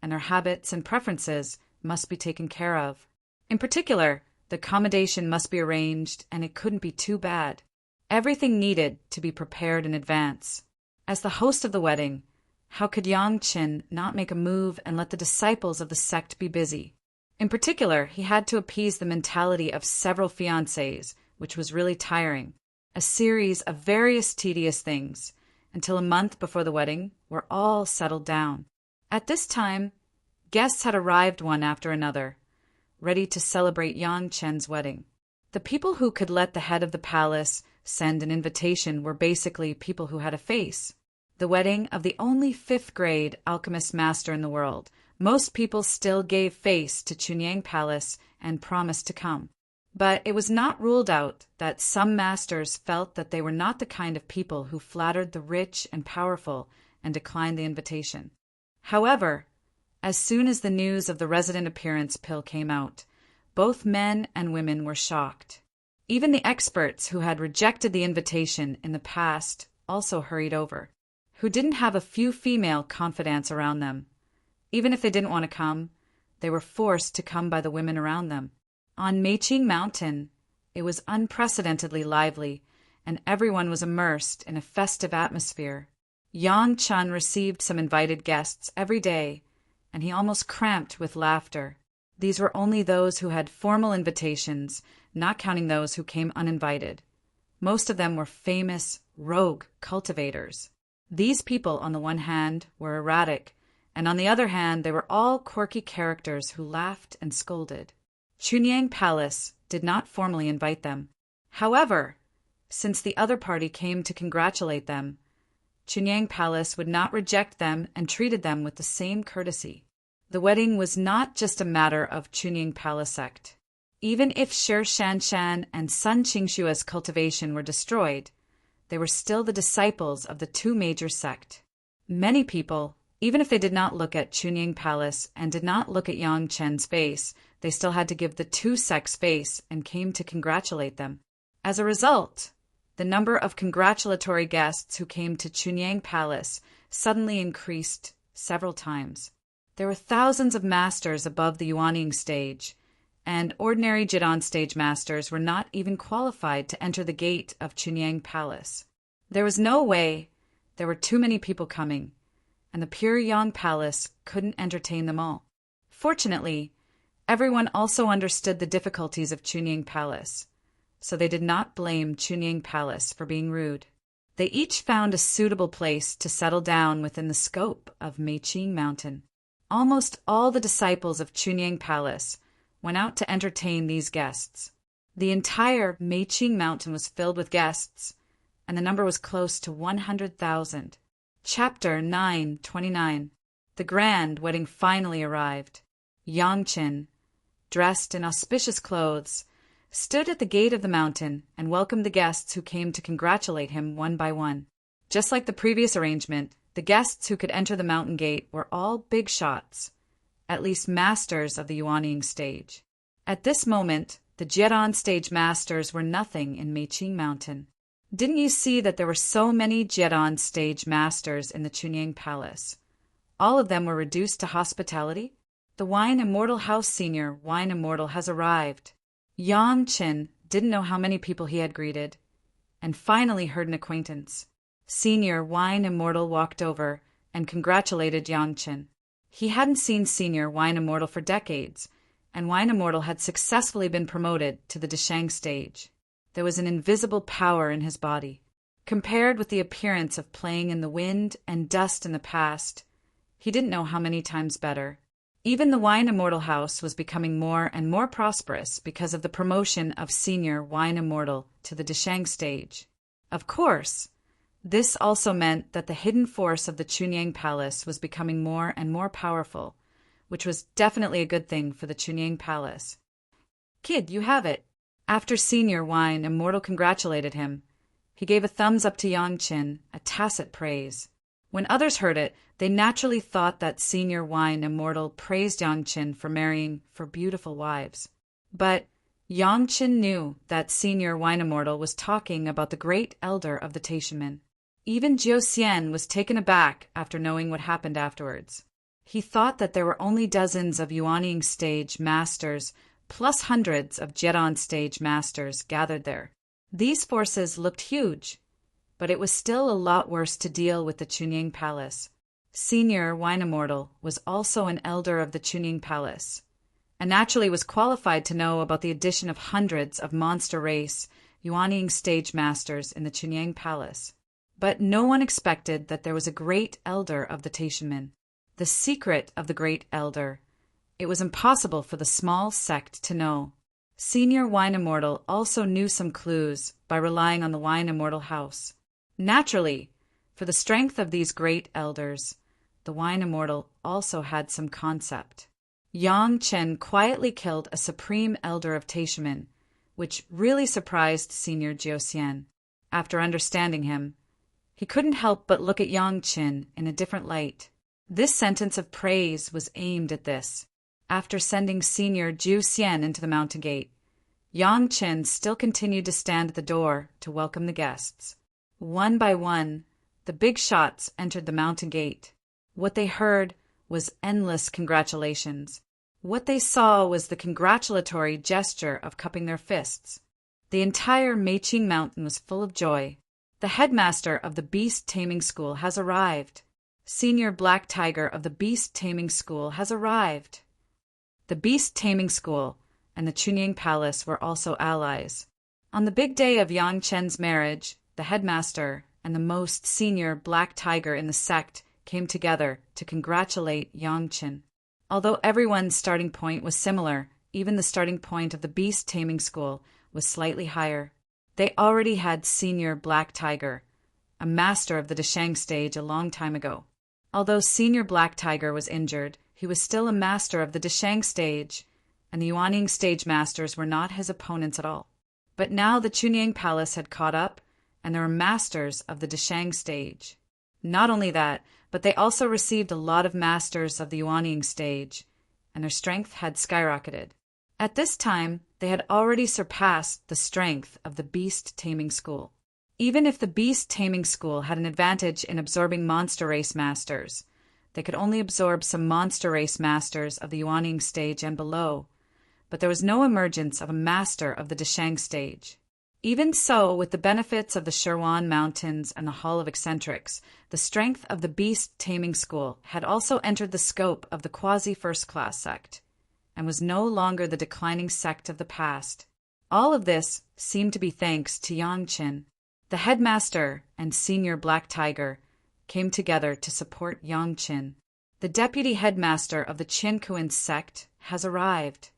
and their habits and preferences must be taken care of. In particular, the accommodation must be arranged, and it couldn't be too bad. Everything needed to be prepared in advance. As the host of the wedding, how could Yangchen not make a move and let the disciples of the sect be busy? In particular, he had to appease the mentality of several fiancés, which was really tiring. A series of various tedious things, until a month before the wedding, were all settled down. At this time, guests had arrived one after another, ready to celebrate Yang Chen's wedding. The people who could let the head of the palace send an invitation were basically people who had a face. The wedding of the only 5th grade alchemist master in the world. Most people still gave face to Chunyang Palace and promised to come. But it was not ruled out that some masters felt that they were not the kind of people who flattered the rich and powerful and declined the invitation. However, as soon as the news of the resident appearance pill came out, both men and women were shocked. Even the experts who had rejected the invitation in the past also hurried over, who didn't have a few female confidants around them. Even if they didn't want to come, they were forced to come by the women around them. On Meiqing Mountain, it was unprecedentedly lively, and everyone was immersed in a festive atmosphere. Yang Chen received some invited guests every day, and he almost cramped with laughter. These were only those who had formal invitations, not counting those who came uninvited. Most of them were famous, rogue cultivators. These people, on the one hand, were erratic, and on the other hand, they were all quirky characters who laughed and scolded. Chunyang Palace did not formally invite them. However, since the other party came to congratulate them, Chunyang Palace would not reject them and treated them with the same courtesy. The wedding was not just a matter of Chunyang Palace sect. Even if Shi Shanshan and Sun Qingshua's cultivation were destroyed, they were still the disciples of the two major sect. Many people, even if they did not look at Chunyang Palace and did not look at Yang Chen's face, they still had to give the two sects face and came to congratulate them. As a result, the number of congratulatory guests who came to Chunyang Palace suddenly increased several times. There were thousands of masters above the Yuanying stage, and ordinary Jidon stage masters were not even qualified to enter the gate of Chunyang Palace. There was no way. There were too many people coming, and the pure Yang Palace couldn't entertain them all. Fortunately, everyone also understood the difficulties of Chunyang Palace, so they did not blame Chunyang Palace for being rude. They each found a suitable place to settle down within the scope of Meiqing Mountain. Almost all the disciples of Chunyang Palace went out to entertain these guests. The entire Meiqing Mountain was filled with guests, and the number was close to 100,000. Chapter 9:29. The grand wedding finally arrived. Yang Qin, dressed in auspicious clothes, stood at the gate of the mountain and welcomed the guests who came to congratulate him one by one. Just like the previous arrangement, the guests who could enter the mountain gate were all big shots, at least masters of the Yuanying stage. At this moment, the Jiedan stage masters were nothing in Meiqing Mountain. Didn't you see that there were so many Jiedan stage masters in the Chunyang Palace? All of them were reduced to hospitality? The Wine Immortal House Senior Wine Immortal has arrived. Yang Qin didn't know how many people he had greeted, and finally heard an acquaintance. Senior Wine Immortal walked over and congratulated Yang Qin. He hadn't seen Senior Wine Immortal for decades, and Wine Immortal had successfully been promoted to the Deshang stage. There was an invisible power in his body. Compared with the appearance of playing in the wind and dust in the past, he didn't know how many times better. Even the Wine Immortal House was becoming more and more prosperous because of the promotion of Senior Wine Immortal to the Deshang stage. Of course, this also meant that the hidden force of the Chunyang Palace was becoming more and more powerful, which was definitely a good thing for the Chunyang Palace. "Kid, you have it." After Senior Wine Immortal congratulated him, he gave a thumbs up to Yang Qin, a tacit praise. When others heard it, they naturally thought that Senior Wine Immortal praised Yang Qin for marrying for beautiful wives. But Yang Qin knew that Senior Wine Immortal was talking about the great elder of the Taishanmen. Even Jiu Xian was taken aback after knowing what happened afterwards. He thought that there were only dozens of Yuanying stage masters plus hundreds of Jiedan stage masters gathered there. These forces looked huge, but it was still a lot worse to deal with the Chunyang Palace. Senior Wine Immortal was also an elder of the Chunyang Palace, and naturally was qualified to know about the addition of hundreds of monster race Yuanying stage masters in the Chunyang Palace. But no one expected that there was a great elder of the Taishanmen. The secret of the great elder, it was impossible for the small sect to know. Senior Wine Immortal also knew some clues by relying on the Wine Immortal House. Naturally, for the strength of these great elders, the Wine Immortal also had some concept. Yang Qin quietly killed a supreme elder of Taishanmen, which really surprised Senior Jiu Xian. After understanding him, he couldn't help but look at Yang Qin in a different light. This sentence of praise was aimed at this. After sending Senior Jiu Xian into the mountain gate, Yang Qin still continued to stand at the door to welcome the guests. One by one, the big shots entered the mountain gate. What they heard was endless congratulations. What they saw was the congratulatory gesture of cupping their fists. The entire Meiqing Mountain was full of joy. The headmaster of the Beast Taming School has arrived. Senior Black Tiger of the Beast Taming School has arrived. The Beast Taming School and the Chunyang Palace were also allies. On the big day of Yang Chen's marriage, the headmaster and the most senior Black Tiger in the sect came together to congratulate Yang Chen. Although everyone's starting point was similar, even the starting point of the Beast Taming School was slightly higher. They already had Senior Black Tiger, a master of the Deshang stage a long time ago. Although Senior Black Tiger was injured, he was still a master of the Deshang stage, and the Yuanying stage masters were not his opponents at all. But now the Chunyang Palace had caught up, and there were masters of the Deshang stage. Not only that, but they also received a lot of masters of the Yuanying stage, and their strength had skyrocketed. At this time, they had already surpassed the strength of the Beast Taming School. Even if the beast taming school had an advantage in absorbing monster race masters, they could only absorb some monster race masters of the Yuanying stage and below, but there was no emergence of a master of the Deshang stage. Even so, with the benefits of the Sherwan Mountains and the Hall of Eccentrics, the strength of the beast taming school had also entered the scope of the quasi-first-class sect, and was no longer the declining sect of the past. All of this seemed to be thanks to Yang Qin. The headmaster and senior Black Tiger came together to support Yang Qin. The deputy headmaster of the Qin Kuan sect has arrived.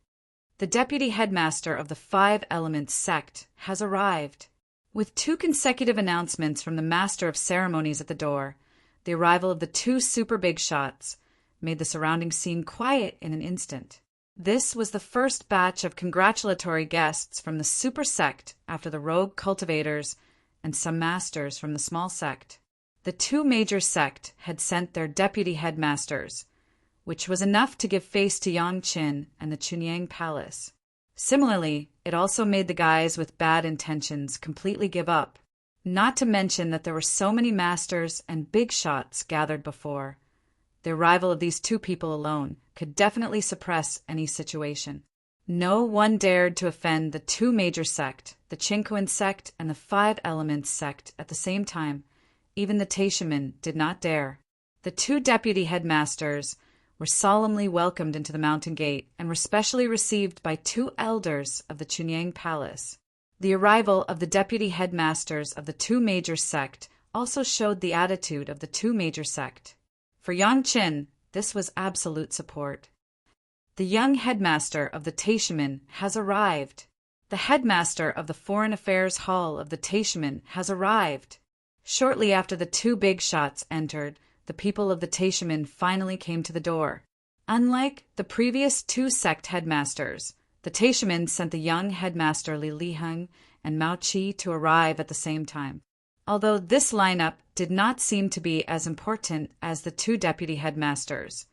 The deputy headmaster of the Five Elements sect has arrived. With 2 consecutive announcements from the master of ceremonies at the door, the arrival of the 2 super big shots made the surrounding scene quiet in an instant. This was the first batch of congratulatory guests from the super sect after the rogue cultivators and some masters from the small sect. The 2 major sect had sent their deputy headmasters, which was enough to give face to Yang Qin and the Chunyang Palace. Similarly, it also made the guys with bad intentions completely give up, not to mention that there were so many masters and big shots gathered before. The arrival of these 2 people alone could definitely suppress any situation. No one dared to offend the 2 major sect, the Qinkuan sect and the Five Elements sect, at the same time. Even the Taishaman did not dare. The 2 deputy headmasters were solemnly welcomed into the mountain gate and were specially received by 2 elders of the Chunyang Palace. The arrival of the deputy headmasters of the 2 major sect also showed the attitude of the 2 major sect. For Yang Qin, this was absolute support. The young headmaster of the Taishaman has arrived. The headmaster of the Foreign Affairs Hall of the Taishaman has arrived. Shortly after the 2 big shots entered, the people of the Taishaman finally came to the door. Unlike the previous 2 sect headmasters, the Taishaman sent the young headmaster Li Liheng and Mao Qi to arrive at the same time. Although this lineup did not seem to be as important as the 2 deputy headmasters,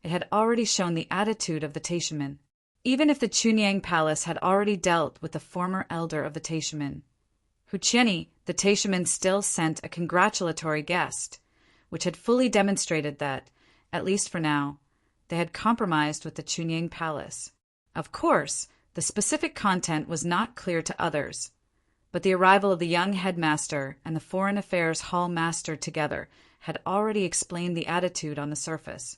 it had already shown the attitude of the Taishaman. Even if the Chunyang Palace had already dealt with the former elder of the Taishaman, Huqiani, the Taishaman still sent a congratulatory guest, which had fully demonstrated that, at least for now, they had compromised with the Chunyang Palace. Of course, the specific content was not clear to others, but the arrival of the young headmaster and the Foreign Affairs Hall master together had already explained the attitude on the surface.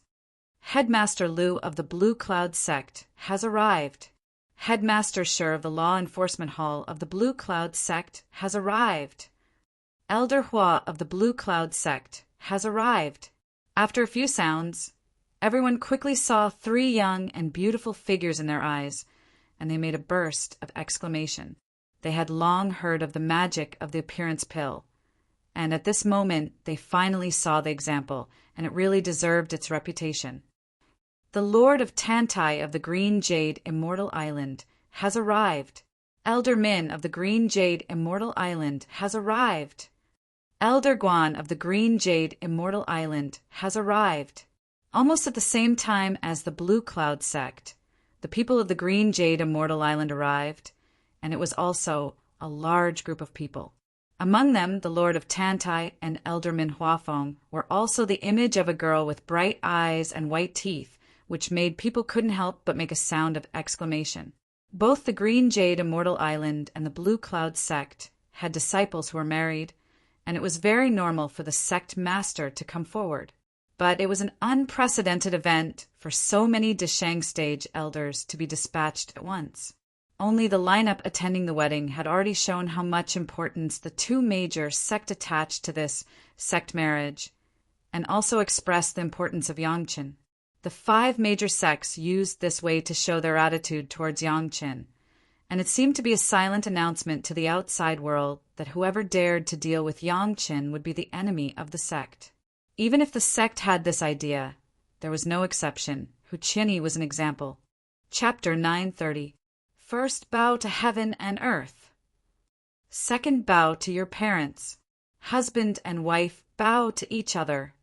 Headmaster Liu of the Blue Cloud sect has arrived. Headmaster Shi of the Law Enforcement Hall of the Blue Cloud sect has arrived. Elder Hua of the Blue Cloud sect has arrived. After a few sounds, everyone quickly saw 3 young and beautiful figures in their eyes, and they made a burst of exclamation. They had long heard of the magic of the appearance pill, and at this moment they finally saw the example, and it really deserved its reputation. The Lord of Tantai of the Green Jade Immortal Island has arrived. Elder Min of the Green Jade Immortal Island has arrived. Elder Guan of the Green Jade Immortal Island has arrived. Almost at the same time as the Blue Cloud sect, the people of the Green Jade Immortal Island arrived, and it was also a large group of people. Among them, the Lord of Tantai and Elder Min Huafeng were also the image of a girl with bright eyes and white teeth, which made people couldn't help but make a sound of exclamation. Both the Green Jade Immortal Island and the Blue Cloud sect had disciples who were married, and it was very normal for the sect master to come forward. But it was an unprecedented event for so many Deshang stage elders to be dispatched at once. Only the lineup attending the wedding had already shown how much importance the 2 major sect attached to this sect marriage, and also expressed the importance of Yang Qin. The 5 major sects used this way to show their attitude towards Yang Qin, and it seemed to be a silent announcement to the outside world that whoever dared to deal with Yang Qin would be the enemy of the sect. Even if the sect had this idea, there was no exception. Huqiani was an example. Chapter 930. First bow to heaven and earth. Second bow to your parents. Husband and wife bow to each other.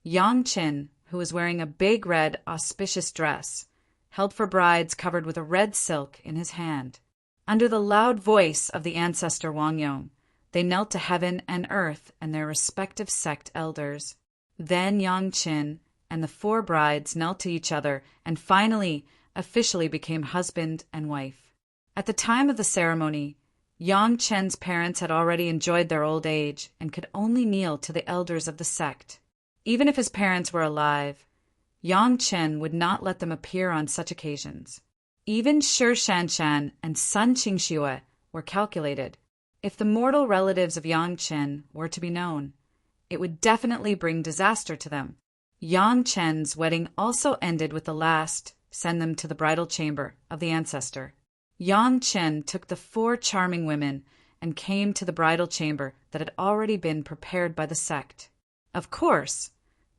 Yang Qin, who was wearing a big red auspicious dress, held for brides covered with a red silk in his hand. Under the loud voice of the ancestor Wang Yong, They knelt to heaven and earth and their respective sect elders. Then Yang Qin and the 4 brides knelt to each other and finally, officially became husband and wife. At the time of the ceremony, Yang Chen's parents had already enjoyed their old age and could only kneel to the elders of the sect. Even if his parents were alive, Yang Chen would not let them appear on such occasions. Even Shi Shanshan and Sun Qingxue were calculated. If the mortal relatives of Yang Chen were to be known, it would definitely bring disaster to them. Yang Chen's wedding also ended with the last send them to the bridal chamber of the ancestor. Yang Chen took the 4 charming women and came to the bridal chamber that had already been prepared by the sect. Of course,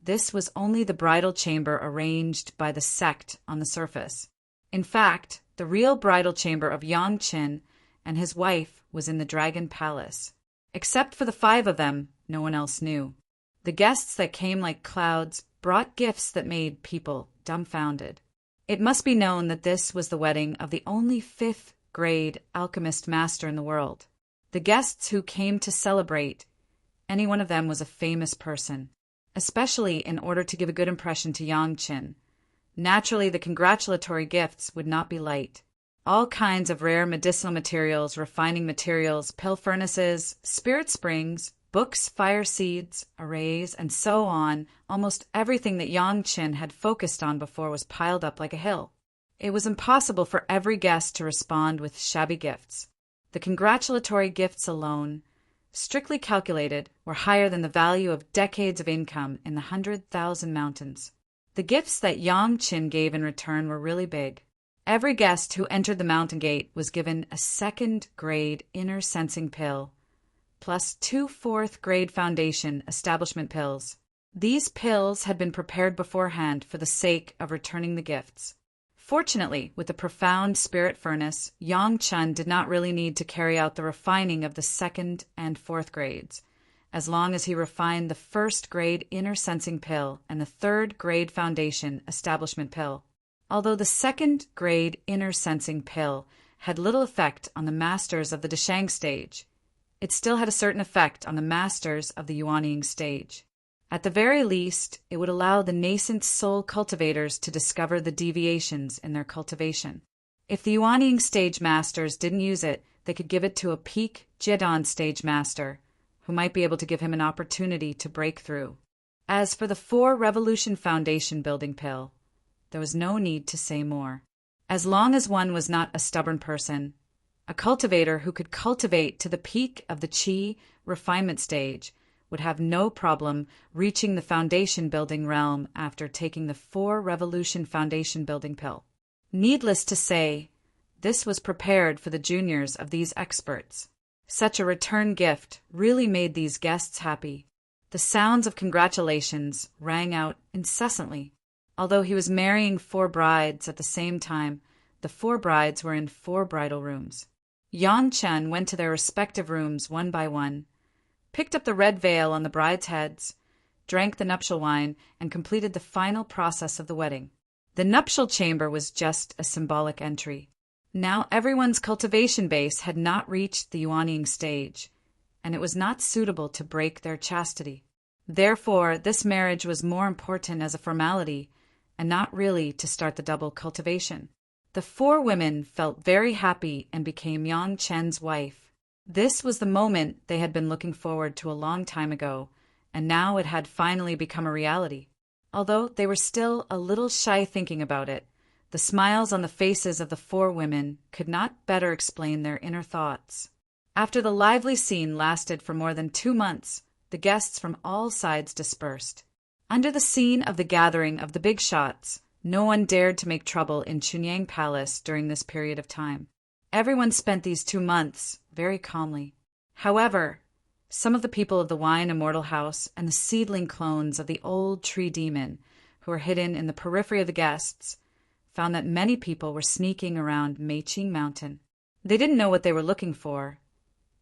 this was only the bridal chamber arranged by the sect on the surface. In fact, the real bridal chamber of Yang Chen and his wife was in the Dragon Palace. Except for the 5 of them, no one else knew. The guests that came like clouds brought gifts that made people dumbfounded. It must be known that this was the wedding of the only 5th grade alchemist master in the world. The guests who came to celebrate, any one of them was a famous person, especially in order to give a good impression to Yang Chen. Naturally, the congratulatory gifts would not be light. All kinds of rare medicinal materials, refining materials, pill furnaces, spirit springs, books, fire seeds, arrays, and so on, almost everything that Yang Chen had focused on before was piled up like a hill. It was impossible for every guest to respond with shabby gifts. The congratulatory gifts alone, strictly calculated, were higher than the value of decades of income in the 100,000 mountains. The gifts that Yang Chen gave in return were really big. Every guest who entered the mountain gate was given a 2nd grade inner sensing pill, plus 2 4th grade foundation establishment pills. These pills had been prepared beforehand for the sake of returning the gifts. Fortunately, with the profound spirit furnace, Yang Chen did not really need to carry out the refining of the 2nd and 4th grades, as long as he refined the 1st grade inner sensing pill and the 3rd grade foundation establishment pill. Although the 2nd grade inner sensing pill had little effect on the masters of the Deshang stage, it still had a certain effect on the masters of the Yuanying stage. At the very least, it would allow the nascent soul cultivators to discover the deviations in their cultivation. If the Yuanying stage masters didn't use it, they could give it to a peak Jiedan stage master, who might be able to give him an opportunity to break through. As for the 4 Revolution Foundation building pill, there was no need to say more. As long as one was not a stubborn person, a cultivator who could cultivate to the peak of the Qi refinement stage would have no problem reaching the foundation building realm after taking the 4 Revolution Foundation building pill. Needless to say, this was prepared for the juniors of these experts. Such a return gift really made these guests happy. The sounds of congratulations rang out incessantly. Although he was marrying 4 brides at the same time, the 4 brides were in 4 bridal rooms. Yang Chen went to their respective rooms one by one, picked up the red veil on the brides' heads, drank the nuptial wine, and completed the final process of the wedding. The nuptial chamber was just a symbolic entry. Now everyone's cultivation base had not reached the Yuanying stage, and it was not suitable to break their chastity. Therefore, this marriage was more important as a formality and not really to start the double cultivation. The 4 women felt very happy and became Yang Chen's wife. This was the moment they had been looking forward to a long time ago, and now it had finally become a reality. Although they were still a little shy thinking about it, the smiles on the faces of the 4 women could not better explain their inner thoughts. After the lively scene lasted for more than 2 months, the guests from all sides dispersed. Under the scene of the gathering of the big shots, no one dared to make trouble in Chunyang Palace during this period of time. Everyone spent these 2 months very calmly. However, some of the people of the Wine Immortal house and the seedling clones of the old tree demon, who were hidden in the periphery of the guests, found that many people were sneaking around Meiqing Mountain. They didn't know what they were looking for,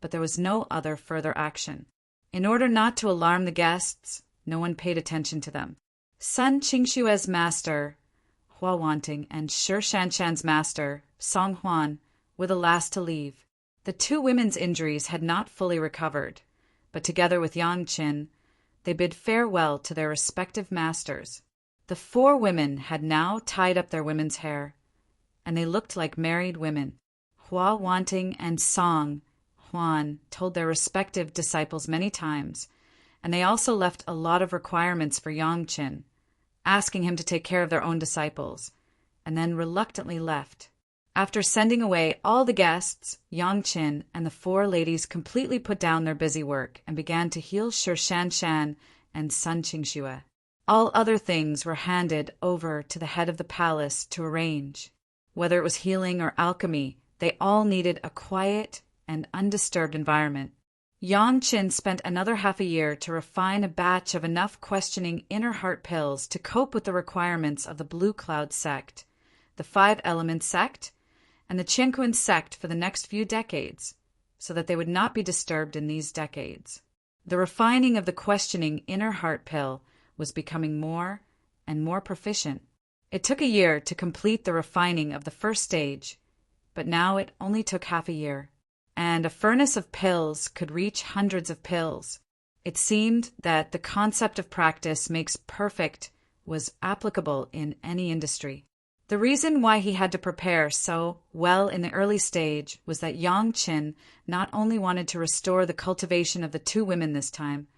but there was no other further action. In order not to alarm the guests, no one paid attention to them. Sun Qingxue's master, Hua Wanting, and Shi Shanshan's master, Song Huan, were the last to leave. The two women's injuries had not fully recovered, but together with Yang Qin, they bid farewell to their respective masters. The four women had now tied up their women's hair, and they looked like married women. Hua Wanting and Song Huan told their respective disciples many times, and they also left a lot of requirements for Yang Qin, asking him to take care of their own disciples, and then reluctantly left. After sending away all the guests, Yang Qin and the four ladies completely put down their busy work and began to heal Shi Shanshan and Sun Qingxue. All other things were handed over to the head of the palace to arrange. Whether it was healing or alchemy, they all needed a quiet and undisturbed environment. Yang Qin spent another half a year to refine a batch of enough questioning inner heart pills to cope with the requirements of the Blue Cloud sect, the Five Elements sect, and the Qianquan sect for the next few decades, so that they would not be disturbed in these decades. The refining of the questioning inner heart pill was becoming more and more proficient. It took a year to complete the refining of the first stage, but now it only took half a year. And a furnace of pills could reach hundreds of pills. It seemed that the concept of practice makes perfect was applicable in any industry. The reason why he had to prepare so well in the early stage was that Yang Qin not only wanted to restore the cultivation of the two women this time,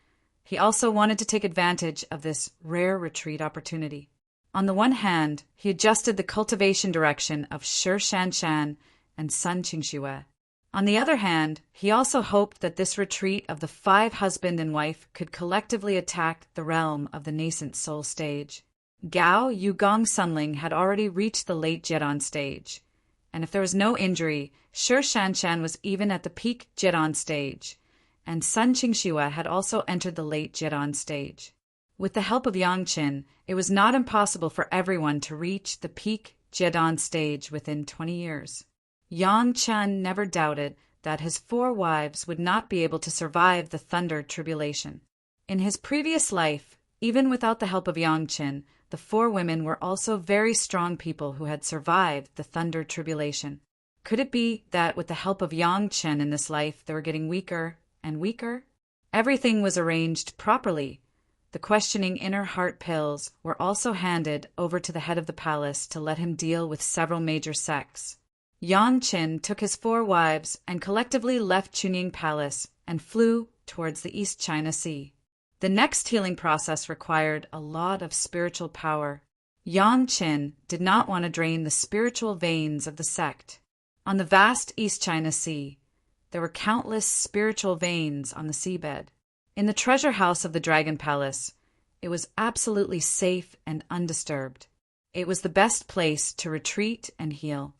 he also wanted to take advantage of this rare retreat opportunity. On the one hand, he adjusted the cultivation direction of Shi Shanshan and Sun Qingxue. On the other hand, he also hoped that this retreat of the five husband and wife could collectively attack the realm of the nascent soul stage. Gao Yugong Sunling had already reached the late Jiedan stage, and if there was no injury, Shi Shanshan was even at the peak Jiedan stage, and Sun Qingxue had also entered the late Jiedan stage. With the help of Yang Qin, it was not impossible for everyone to reach the peak Jiedan stage within 20 years. Yang Qin never doubted that his four wives would not be able to survive the thunder tribulation. In his previous life, even without the help of Yang Qin, the four women were also very strong people who had survived the thunder tribulation. Could it be that with the help of Yang Qin in this life, they were getting weaker and weaker? Everything was arranged properly. The questioning inner heart pills were also handed over to the head of the palace to let him deal with several major sects. Yang Qin took his four wives and collectively left Chunying Palace and flew towards the East China Sea. The next healing process required a lot of spiritual power. Yang Qin did not want to drain the spiritual veins of the sect. On the vast East China Sea, there were countless spiritual veins on the seabed. In the treasure house of the Dragon Palace, it was absolutely safe and undisturbed. It was the best place to retreat and heal.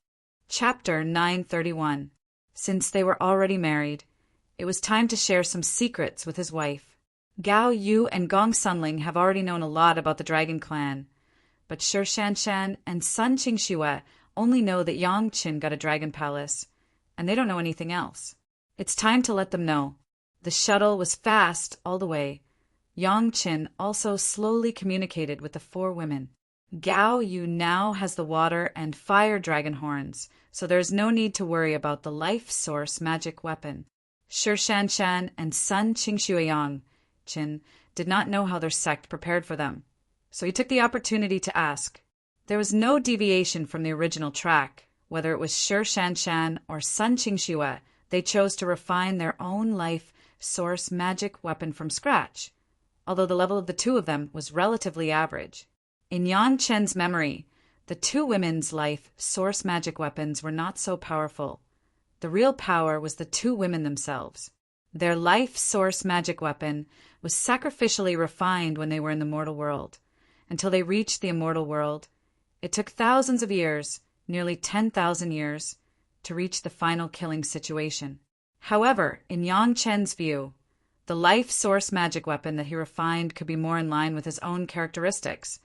Chapter 931. Since they were already married, it was time to share some secrets with his wife. Gao Yu and Gong Sunling have already known a lot about the Dragon Clan, but Shi Shanshan and Sun Qingxue only know that Yang Qin got a Dragon Palace, and they don't know anything else. It's time to let them know. The shuttle was fast all the way. Yang Qin also slowly communicated with the four women. Gao Yu now has the water and fire dragon horns, so there is no need to worry about the life source magic weapon. Shi Shanshan and Sun Qingxue Yang Qin did not know how their sect prepared for them, so he took the opportunity to ask. There was no deviation from the original track. Whether it was Shi Shanshan or Sun Qingxue, they chose to refine their own life source magic weapon from scratch, although the level of the two of them was relatively average. In Yang Qin's memory, the two women's life source magic weapons were not so powerful. The real power was the two women themselves. Their life source magic weapon was sacrificially refined when they were in the mortal world. Until they reached the immortal world, it took thousands of years, nearly 10,000 years, to reach the final killing situation. However, in Yang Qin's view, the life source magic weapon that he refined could be more in line with his own characteristics,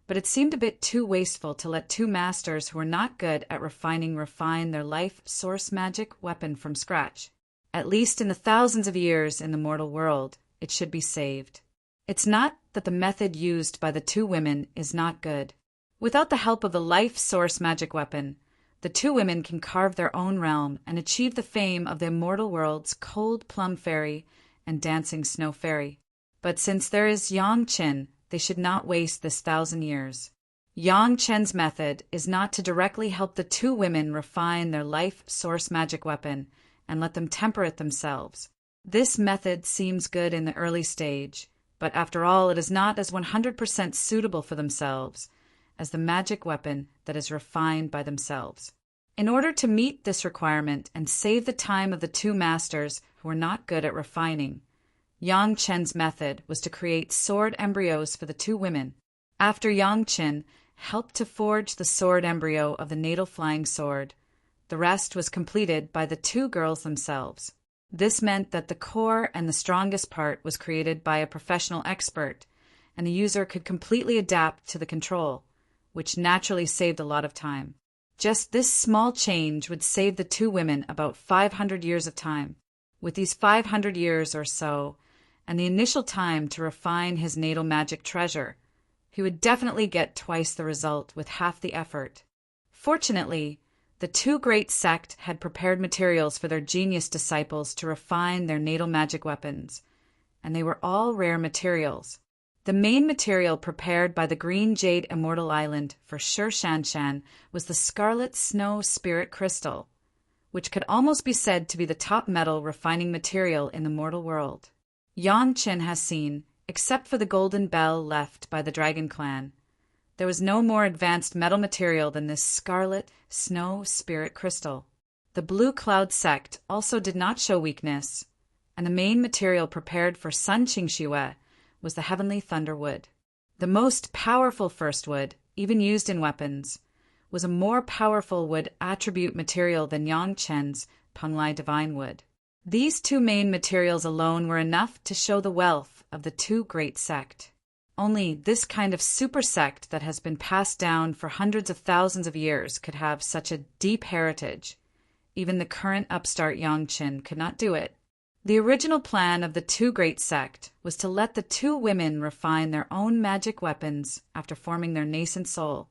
but it seemed a bit too wasteful to let two masters who were not good at refine their life source magic weapon from scratch. At least in the thousands of years in the mortal world, it should be saved. It's not that the method used by the two women is not good. Without the help of the life source magic weapon, the two women can carve their own realm and achieve the fame of the immortal world's Cold Plum Fairy and Dancing Snow Fairy. But since there is Yang Chen, they should not waste this 1,000 years. Yang Chen's method is not to directly help the two women refine their life source magic weapon and let them temper it themselves. This method seems good in the early stage, but after all, it is not as 100% suitable for themselves as the magic weapon that is refined by themselves. In order to meet this requirement and save the time of the two masters who were not good at refining, Yang Chen's method was to create sword embryos for the two women. After Yang Chen helped to forge the sword embryo of the natal flying sword, the rest was completed by the two girls themselves. This meant that the core and the strongest part was created by a professional expert, and the user could completely adapt to the control, which naturally saved a lot of time. Just this small change would save the two women about 500 years of time. With these 500 years or so, and the initial time to refine his natal magic treasure, he would definitely get twice the result with half the effort. Fortunately, the two great sect had prepared materials for their genius disciples to refine their natal magic weapons, and they were all rare materials. The main material prepared by the Green Jade Immortal Island for Shi Shanshan was the Scarlet Snow Spirit Crystal, which could almost be said to be the top metal refining material in the mortal world. Yang Chen has seen, except for the golden bell left by the Dragon Clan, there was no more advanced metal material than this Scarlet Snow Spirit Crystal. The Blue Cloud sect also did not show weakness, and the main material prepared for Sun Qingxue was the Heavenly Thunder Wood. The most powerful first wood, even used in weapons, was a more powerful wood attribute material than Yang Chen's Penglai Divine Wood. These two main materials alone were enough to show the wealth of the two great sect. Only this kind of super sect that has been passed down for hundreds of thousands of years could have such a deep heritage. Even the current upstart Yang Chen could not do it. The original plan of the two great sect was to let the two women refine their own magic weapons after forming their nascent soul,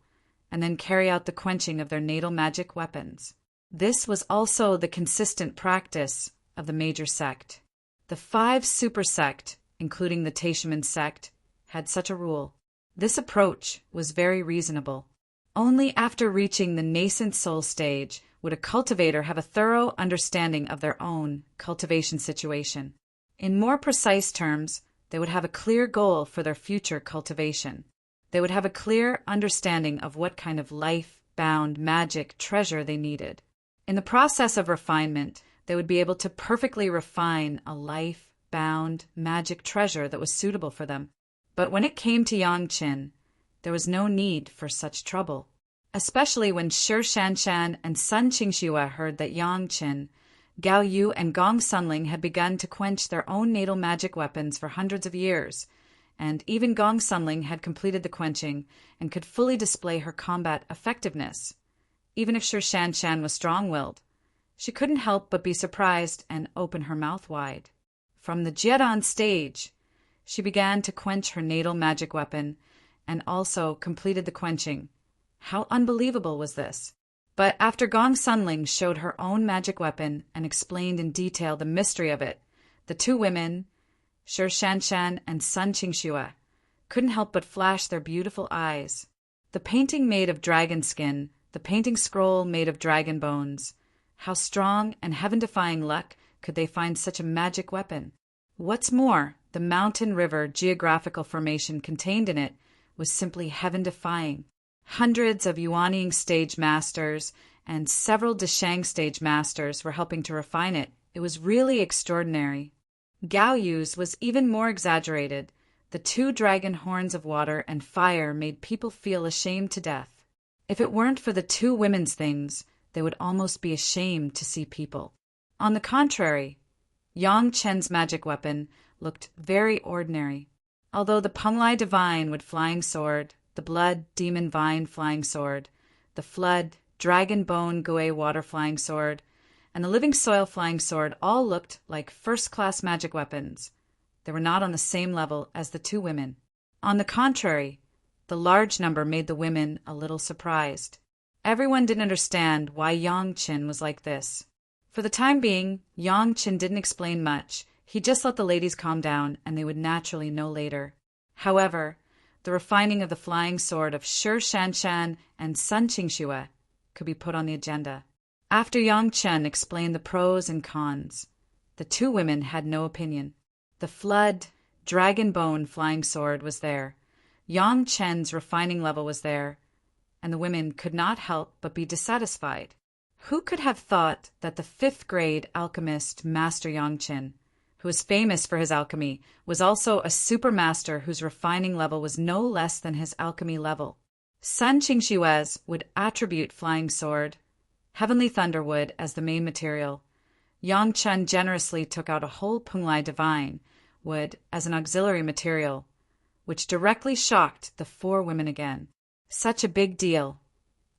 and then carry out the quenching of their natal magic weapons. This was also the consistent practice of the major sect. The 5 super sect, including the Taishaman sect, had such a rule. This approach was very reasonable. Only after reaching the nascent soul stage would a cultivator have a thorough understanding of their own cultivation situation. In more precise terms, they would have a clear goal for their future cultivation. They would have a clear understanding of what kind of life-bound magic treasure they needed. In the process of refinement, they would be able to perfectly refine a life-bound magic treasure that was suitable for them. But when it came to Yang Chen, there was no need for such trouble, especially when Shi Shanshan and Sun Qingxue heard that Yang Chen, Gao Yu, and Gong Sunling had begun to quench their own natal magic weapons for hundreds of years, and even Gong Sunling had completed the quenching and could fully display her combat effectiveness. Even if Shi Shanshan was strong-willed, she couldn't help but be surprised and open her mouth wide. From the Jiedan stage, she began to quench her natal magic weapon and also completed the quenching. How unbelievable was this? But after Gong Sunling showed her own magic weapon and explained in detail the mystery of it, the two women, Shi Shanshan and Sun Qingxue, couldn't help but flash their beautiful eyes. The painting made of dragon skin, the painting scroll made of dragon bones. How strong and heaven-defying luck could they find such a magic weapon? What's more, the mountain river geographical formation contained in it was simply heaven-defying. Hundreds of Yuanying stage masters and several Deshang stage masters were helping to refine it. It was really extraordinary. Gao Yu's was even more exaggerated. The 2 dragon horns of water and fire made people feel ashamed to death. If it weren't for the 2 women's things, they would almost be ashamed to see people. On the contrary, Yang Chen's magic weapon looked very ordinary. Although the Penglai Divine Wood Flying Sword, the Blood Demon Vine Flying Sword, the Flood Dragon Bone Gui Water Flying Sword, and the Living Soil Flying Sword all looked like first-class magic weapons, they were not on the same level as the 2 women. On the contrary, the large number made the women a little surprised. Everyone didn't understand why Yang Qin was like this. For the time being, Yang Qin didn't explain much. He just let the ladies calm down, and they would naturally know later. However, the refining of the flying sword of Shi Shanshan and Sun Qingxue could be put on the agenda. After Yang Chen explained the pros and cons, the two women had no opinion. The flood, dragon bone flying sword was there. Yang Chen's refining level was there, and the women could not help but be dissatisfied. Who could have thought that the 5th grade alchemist Master Yang Chen, who was famous for his alchemy, was also a supermaster whose refining level was no less than his alchemy level? Sun Qingxue's would attribute flying sword, heavenly thunderwood, as the main material. Yang Chen generously took out a whole Punglai divine wood as an auxiliary material, which directly shocked the 4 women again. Such a big deal.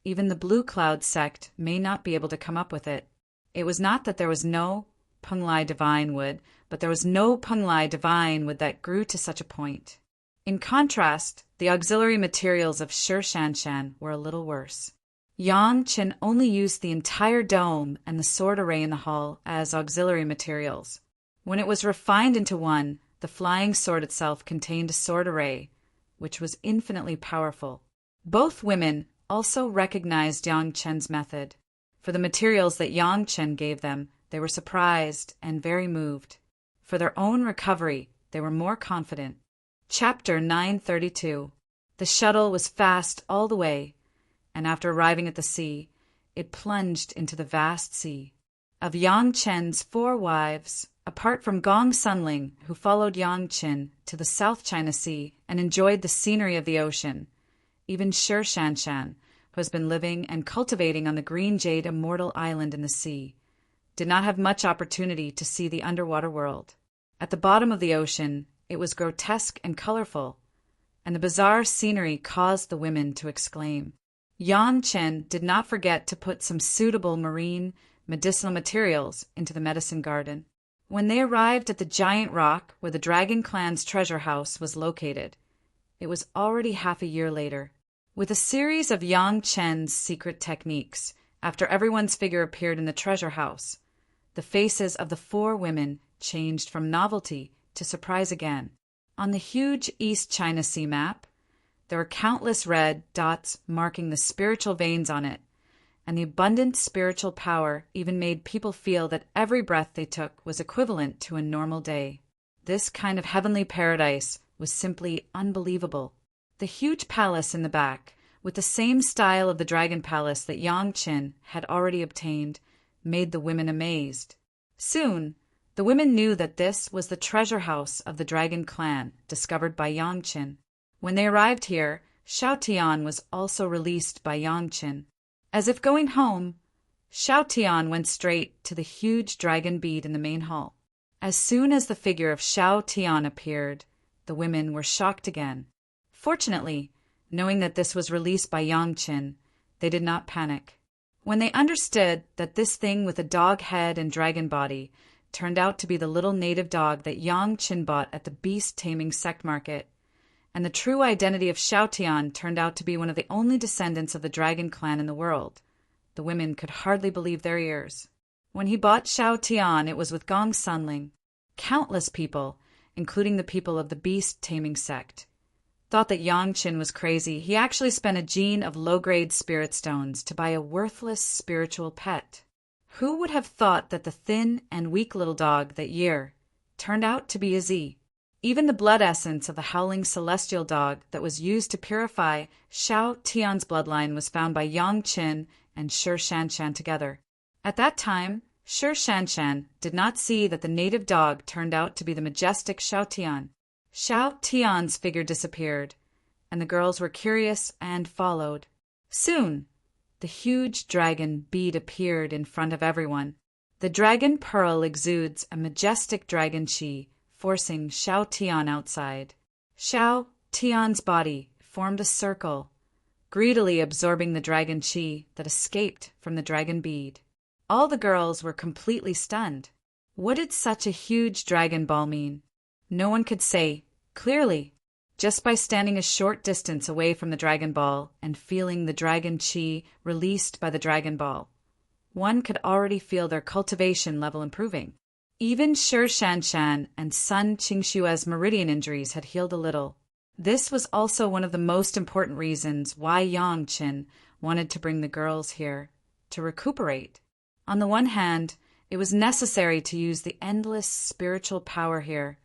Even the Blue Cloud sect may not be able to come up with it. It was not that there was no Punglai divine wood, but there was no Punglai divine wood that grew to such a point. In contrast, the auxiliary materials of Shi Shanshan were a little worse. Yang Qin only used the entire dome and the sword array in the hall as auxiliary materials. When it was refined into one, the flying sword itself contained a sword array, which was infinitely powerful. Both women also recognized Yang Chen's method. For the materials that Yang Chen gave them, they were surprised and very moved. For their own recovery, they were more confident. Chapter 932. The shuttle was fast all the way, and after arriving at the sea, it plunged into the vast sea. Of Yang Chen's 4 wives, apart from Gong Sunling, who followed Yang Qin to the South China Sea and enjoyed the scenery of the ocean, even Shi Shanshan, who has been living and cultivating on the green jade Immortal Island in the sea, did not have much opportunity to see the underwater world. At the bottom of the ocean, it was grotesque and colorful, and the bizarre scenery caused the women to exclaim. Yang Chen did not forget to put some suitable marine medicinal materials into the medicine garden. When they arrived at the giant rock where the Dragon Clan's treasure house was located, it was already half a year later. With a series of Yang Chen's secret techniques, after everyone's figure appeared in the treasure house, the faces of the 4 women changed from novelty to surprise again. On the huge East China Sea map, there were countless red dots marking the spiritual veins on it, and the abundant spiritual power even made people feel that every breath they took was equivalent to a normal day. This kind of heavenly paradise was simply unbelievable. The huge palace in the back, with the same style of the dragon palace that Yang Qin had already obtained, made the women amazed. Soon, the women knew that this was the treasure house of the Dragon Clan, discovered by Yang Qin. When they arrived here, Xiao Tian was also released by Yang Qin. As if going home, Xiao Tian went straight to the huge dragon bead in the main hall. As soon as the figure of Xiao Tian appeared, the women were shocked again. Fortunately, knowing that this was released by Yang Qin, they did not panic. When they understood that this thing with a dog head and dragon body turned out to be the little native dog that Yang Qin bought at the beast-taming sect market, and the true identity of Xiao Tian turned out to be one of the only descendants of the Dragon Clan in the world, the women could hardly believe their ears. When he bought Xiao Tian, it was with Gong Sunling. Countless people, including the people of the beast-taming sect, thought that Yang Qin was crazy. He actually spent a gene of low-grade spirit stones to buy a worthless spiritual pet. Who would have thought that the thin and weak little dog that year turned out to be a Z? Even the blood essence of the howling celestial dog that was used to purify Xiao Tian's bloodline was found by Yang Qin and Shi Shanshan together. At that time, Shi Shanshan did not see that the native dog turned out to be the majestic Xiao Tian. Xiao Tian's figure disappeared, and the girls were curious and followed. Soon, the huge dragon bead appeared in front of everyone. The dragon pearl exudes a majestic dragon chi, forcing Xiao Tian outside. Xiao Tian's body formed a circle, greedily absorbing the dragon chi that escaped from the dragon bead. All the girls were completely stunned. What did such a huge dragon ball mean? No one could say clearly. Just by standing a short distance away from the Dragon Ball and feeling the dragon chi released by the Dragon Ball, one could already feel their cultivation level improving. Even Shi Shanshan and Sun Qingshue's meridian injuries had healed a little. This was also one of the most important reasons why Yang Qin wanted to bring the girls here, to recuperate. On the one hand, it was necessary to use the endless spiritual power here.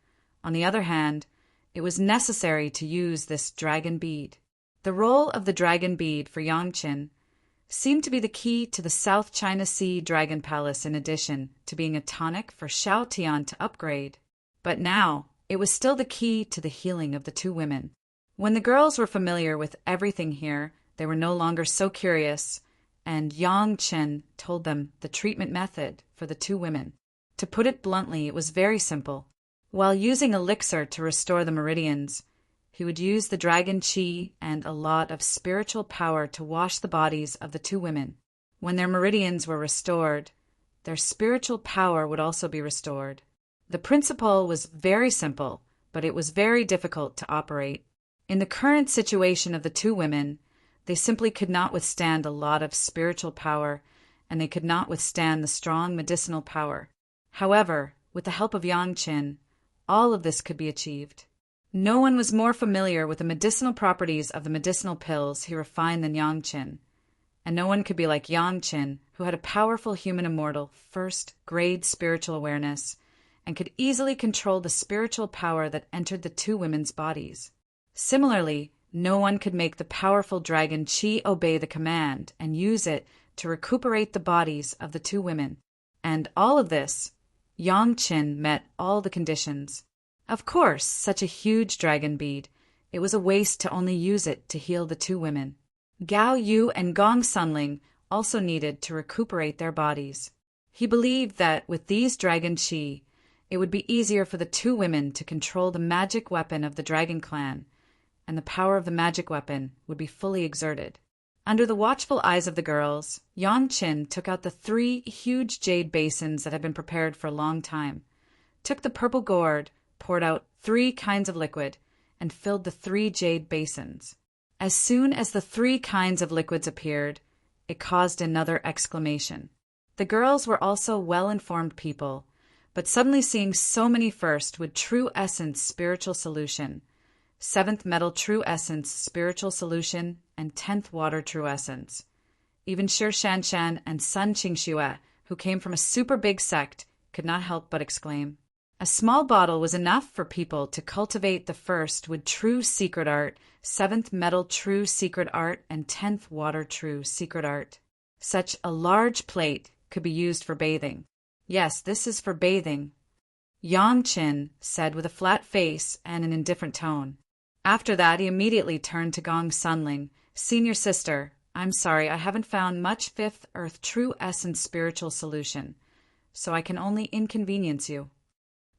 On the other hand, it was necessary to use this dragon bead. The role of the dragon bead for Yang Qin seemed to be the key to the South China Sea Dragon Palace in addition to being a tonic for Xiao Tian to upgrade. But now, it was still the key to the healing of the two women. When the girls were familiar with everything here, they were no longer so curious, and Yang Qin told them the treatment method for the two women. To put it bluntly, it was very simple. While using elixir to restore the meridians, he would use the dragon chi and a lot of spiritual power to wash the bodies of the two women. When their meridians were restored, their spiritual power would also be restored. The principle was very simple, but it was very difficult to operate. In the current situation of the two women, they simply could not withstand a lot of spiritual power, and they could not withstand the strong medicinal power. However, with the help of Yang Qin, all of this could be achieved. No one was more familiar with the medicinal properties of the medicinal pills he refined than Yang Qin, and no one could be like Yang Qin, who had a powerful human immortal first-grade spiritual awareness and could easily control the spiritual power that entered the two women's bodies. Similarly, no one could make the powerful dragon Qi obey the command and use it to recuperate the bodies of the two women. And all of this, Yang Qin met all the conditions. Of course, such a huge dragon bead, it was a waste to only use it to heal the two women. Gao Yu and Gong Sunling also needed to recuperate their bodies. He believed that with these dragon Qi, it would be easier for the two women to control the magic weapon of the Dragon Clan, and the power of the magic weapon would be fully exerted. Under the watchful eyes of the girls, Yang Qin took out the 3 huge jade basins that had been prepared for a long time, took the purple gourd, poured out 3 kinds of liquid, and filled the 3 jade basins. As soon as the 3 kinds of liquids appeared, it caused another exclamation. The girls were also well-informed people, but suddenly seeing so many first with True Essence Spiritual Solution, 7th Metal True Essence Spiritual Solution, and 10th Water True Essence. Even Shi Shanshan and Sun Qingshuo, who came from a super big sect, could not help but exclaim. A small bottle was enough for people to cultivate the first with True Secret Art, 7th Metal True Secret Art, and 10th Water True Secret Art. Such a large plate could be used for bathing. Yes, this is for bathing, Yang Qin said with a flat face and an indifferent tone. After that, he immediately turned to Gong Sunling. Senior sister, I'm sorry, I haven't found much 5th Earth True Essence Spiritual Solution, so I can only inconvenience you.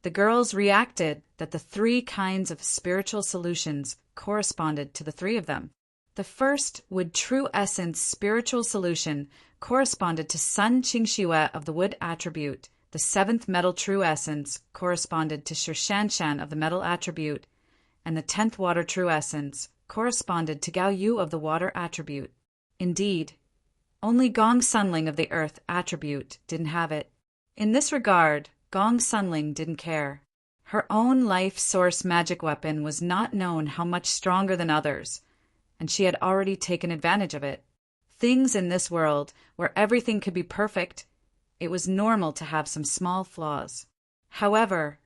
The girls reacted that the 3 kinds of spiritual solutions corresponded to the 3 of them. The first wood True Essence Spiritual Solution corresponded to Sun Qingshuo of the wood attribute. The 7th Metal True Essence corresponded to Shi Shanshan of the metal attribute, and the 10th Water True Essence corresponded to Gao Yu of the water attribute. Indeed, only Gong Sunling of the earth attribute didn't have it. In this regard, Gong Sunling didn't care. Her own life source magic weapon was not known how much stronger than others, and she had already taken advantage of it. Things in this world, where everything could be perfect, it was normal to have some small flaws. However,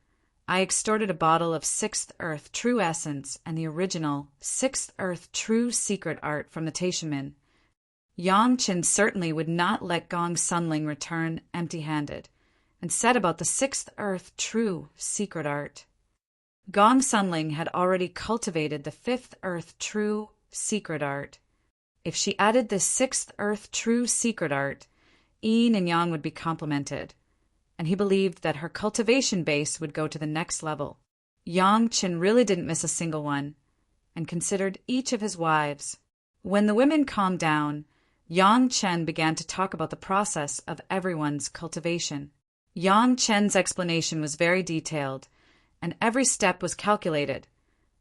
I extorted a bottle of 6th Earth True Essence and the original 6th Earth True Secret Art from the Taishanmen. Yang Qin certainly would not let Gong Sunling return empty-handed, and said about the 6th Earth True Secret Art. Gong Sunling had already cultivated the 5th Earth True Secret Art. If she added this 6th Earth True Secret Art, Yin and Yang would be complemented, and he believed that her cultivation base would go to the next level. Yang Qin really didn't miss a single one, and considered each of his wives. When the women calmed down, Yang Qin began to talk about the process of everyone's cultivation. Yang Qin's explanation was very detailed, and every step was calculated,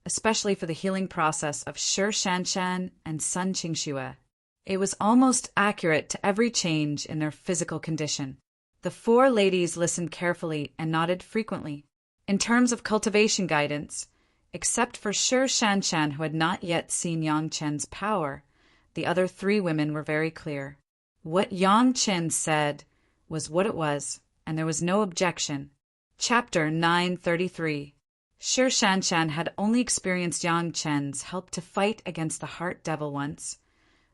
especially for the healing process of Shi Shanshan and Sun Qingxue. It was almost accurate to every change in their physical condition. The four ladies listened carefully and nodded frequently. In terms of cultivation guidance, except for Shi Shanshan, who had not yet seen Yang Chen's power, the other three women were very clear. What Yang Chen said was what it was, and there was no objection. Chapter 933. Shi Shanshan had only experienced Yang Chen's help to fight against the Heart Devil once,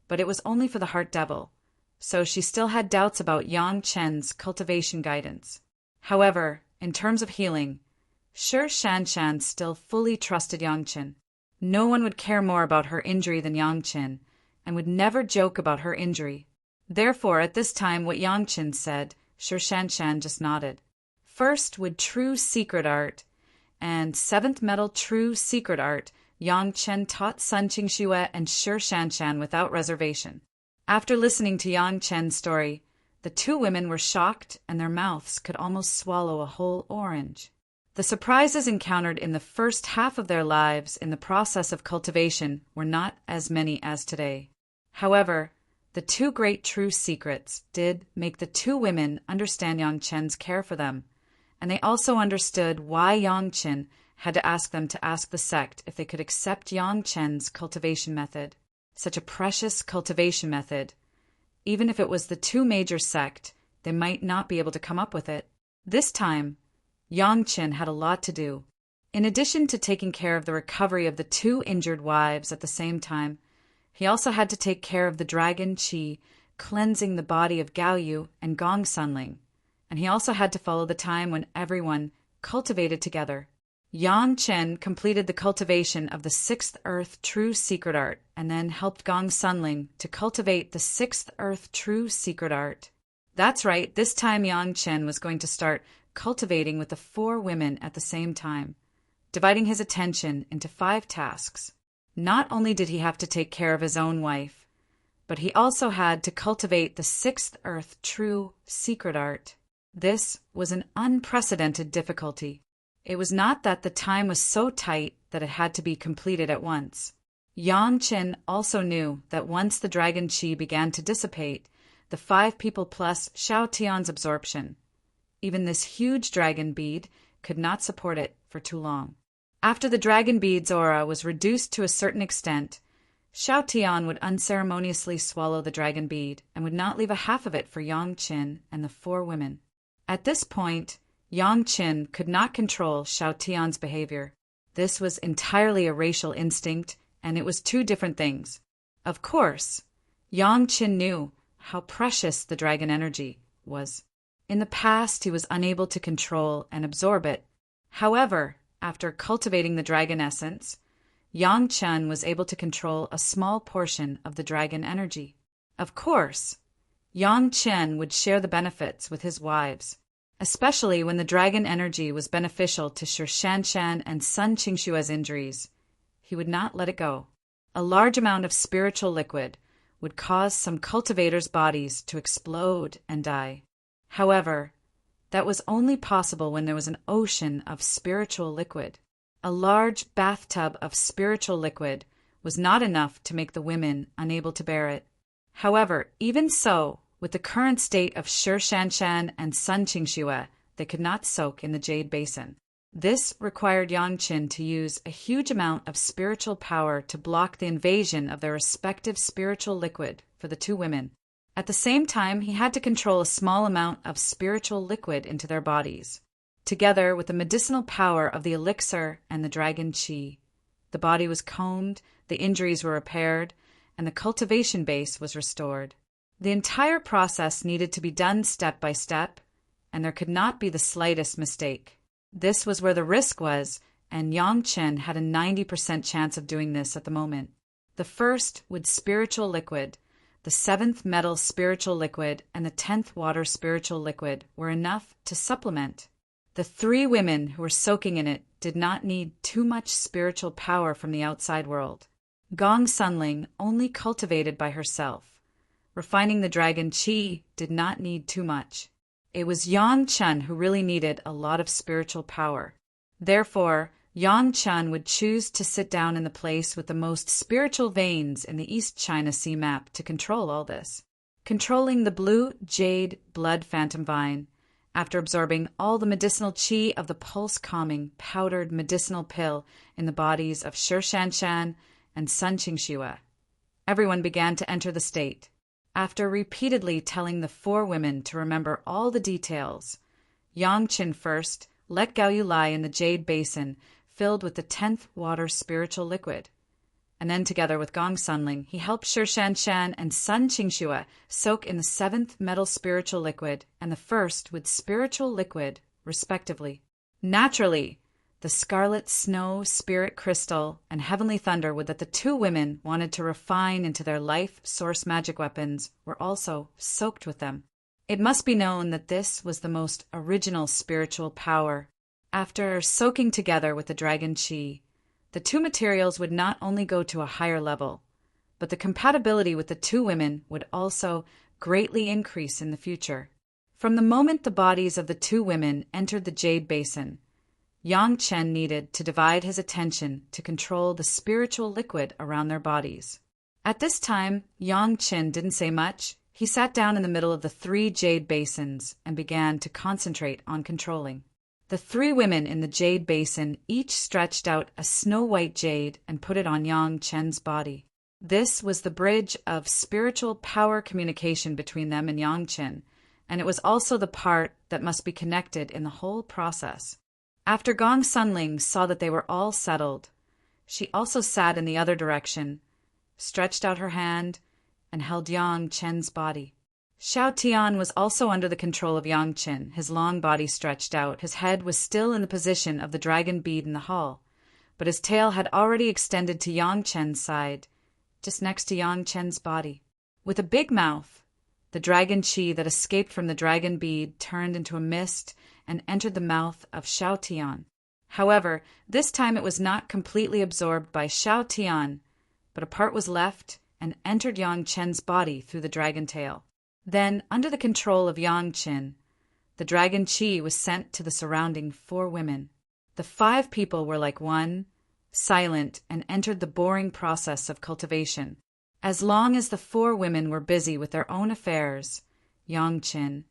but it was only for the Heart Devil, so she still had doubts about Yang Chen's cultivation guidance. However, in terms of healing, Shi Shanshan still fully trusted Yang Chen. No one would care more about her injury than Yang Chen, and would never joke about her injury. Therefore, at this time, what Yang Chen said, Shi Shanshan just nodded. First, with True Secret Art and Seventh Metal True Secret Art, Yang Chen taught Sun Qingxue and Shi Shanshan without reservation. After listening to Yang Chen's story, the two women were shocked and their mouths could almost swallow a whole orange. The surprises encountered in the first half of their lives in the process of cultivation were not as many as today. However, the two great true secrets did make the two women understand Yang Chen's care for them, and they also understood why Yang Chen had to ask them to ask the sect if they could accept Yang Chen's cultivation method. Such a precious cultivation method. Even if it was the two major sect, they might not be able to come up with it. This time, Yang Chen had a lot to do. In addition to taking care of the recovery of the two injured wives at the same time, he also had to take care of the dragon Qi, cleansing the body of Gao Yu and Gong Sunling, and he also had to follow the time when everyone cultivated together. Yang Chen completed the cultivation of the Sixth Earth True Secret Art and then helped Gong Sunling to cultivate the Sixth Earth True Secret Art. That's right, this time Yang Chen was going to start cultivating with the four women at the same time, dividing his attention into 5 tasks. Not only did he have to take care of his own wife, but he also had to cultivate the Sixth Earth True Secret Art. This was an unprecedented difficulty. It was not that the time was so tight that it had to be completed at once. Yang Chen also knew that once the dragon Qi began to dissipate, the 5 people plus Xiao Tian's absorption, even this huge dragon bead could not support it for too long. After the dragon bead's aura was reduced to a certain extent, Xiao Tian would unceremoniously swallow the dragon bead and would not leave a half of it for Yang Chen and the 4 women. At this point, Yang Chen could not control Xiao Tian's behavior. This was entirely a racial instinct, and it was 2 different things. Of course, Yang Chen knew how precious the dragon energy was. In the past, he was unable to control and absorb it. However, after cultivating the dragon essence, Yang Chen was able to control a small portion of the dragon energy. Of course, Yang Chen would share the benefits with his wives, especially when the dragon energy was beneficial to Shi Shanshan and Sun Qingxue's injuries. He would not let it go. A large amount of spiritual liquid would cause some cultivators' bodies to explode and die. However, that was only possible when there was an ocean of spiritual liquid. A large bathtub of spiritual liquid was not enough to make the women unable to bear it. However, even so, with the current state of Shi Shanshan and Sun Qingxue, they could not soak in the jade basin. This required Yang Chen to use a huge amount of spiritual power to block the invasion of their respective spiritual liquid for the 2 women. At the same time, he had to control a small amount of spiritual liquid into their bodies. Together with the medicinal power of the elixir and the dragon Qi, the body was combed, the injuries were repaired, and the cultivation base was restored. The entire process needed to be done step by step, and there could not be the slightest mistake. This was where the risk was, and Yang Chen had a 90% chance of doing this at the moment. The first with spiritual liquid, the 7th metal spiritual liquid, and the 10th water spiritual liquid were enough to supplement. The 3 women who were soaking in it did not need too much spiritual power from the outside world. Gong Sunling only cultivated by herself. Refining the dragon Qi did not need too much. It was Yang Chen who really needed a lot of spiritual power. Therefore, Yang Chen would choose to sit down in the place with the most spiritual veins in the East China Sea map to control all this, controlling the blue jade blood phantom vine. After absorbing all the medicinal qi of the pulse-calming, powdered medicinal pill in the bodies of Shi Shanshan and Sun Qingxue, everyone began to enter the state. After repeatedly telling the 4 women to remember all the details, Yang Qin first let Gao Yu lie in the jade basin filled with the 10th water spiritual liquid. And then together with Gong Sunling, he helped Shi Shanshan and Sun Qingxue soak in the 7th metal spiritual liquid and the 1st with spiritual liquid, respectively. Naturally, the scarlet snow, spirit crystal, and heavenly thunder that the 2 women wanted to refine into their life source magic weapons were also soaked with them. It must be known that this was the most original spiritual power. After soaking together with the dragon qi, the 2 materials would not only go to a higher level, but the compatibility with the 2 women would also greatly increase in the future. From the moment the bodies of the 2 women entered the jade basin, Yang Chen needed to divide his attention to control the spiritual liquid around their bodies. At this time, Yang Chen didn't say much. He sat down in the middle of the 3 jade basins and began to concentrate on controlling. The 3 women in the jade basin each stretched out a snow-white jade and put it on Yang Chen's body. This was the bridge of spiritual power communication between them and Yang Chen, and it was also the part that must be connected in the whole process. After Gong Sunling saw that they were all settled, she also sat in the other direction, stretched out her hand, and held Yang Chen's body. Xiao Tian was also under the control of Yang Chen, his long body stretched out. His head was still in the position of the dragon bead in the hall, but his tail had already extended to Yang Chen's side, just next to Yang Chen's body. With a big mouth, the dragon qi that escaped from the dragon bead turned into a mist and entered the mouth of Xiao Tian. However, this time it was not completely absorbed by Xiao Tian, but a part was left and entered Yang Chen's body through the dragon tail. Then, under the control of Yang Chen, the dragon qi was sent to the surrounding 4 women. The 5 people were like one, silent, and entered the boring process of cultivation. As long as the 4 women were busy with their own affairs, Yang Chen,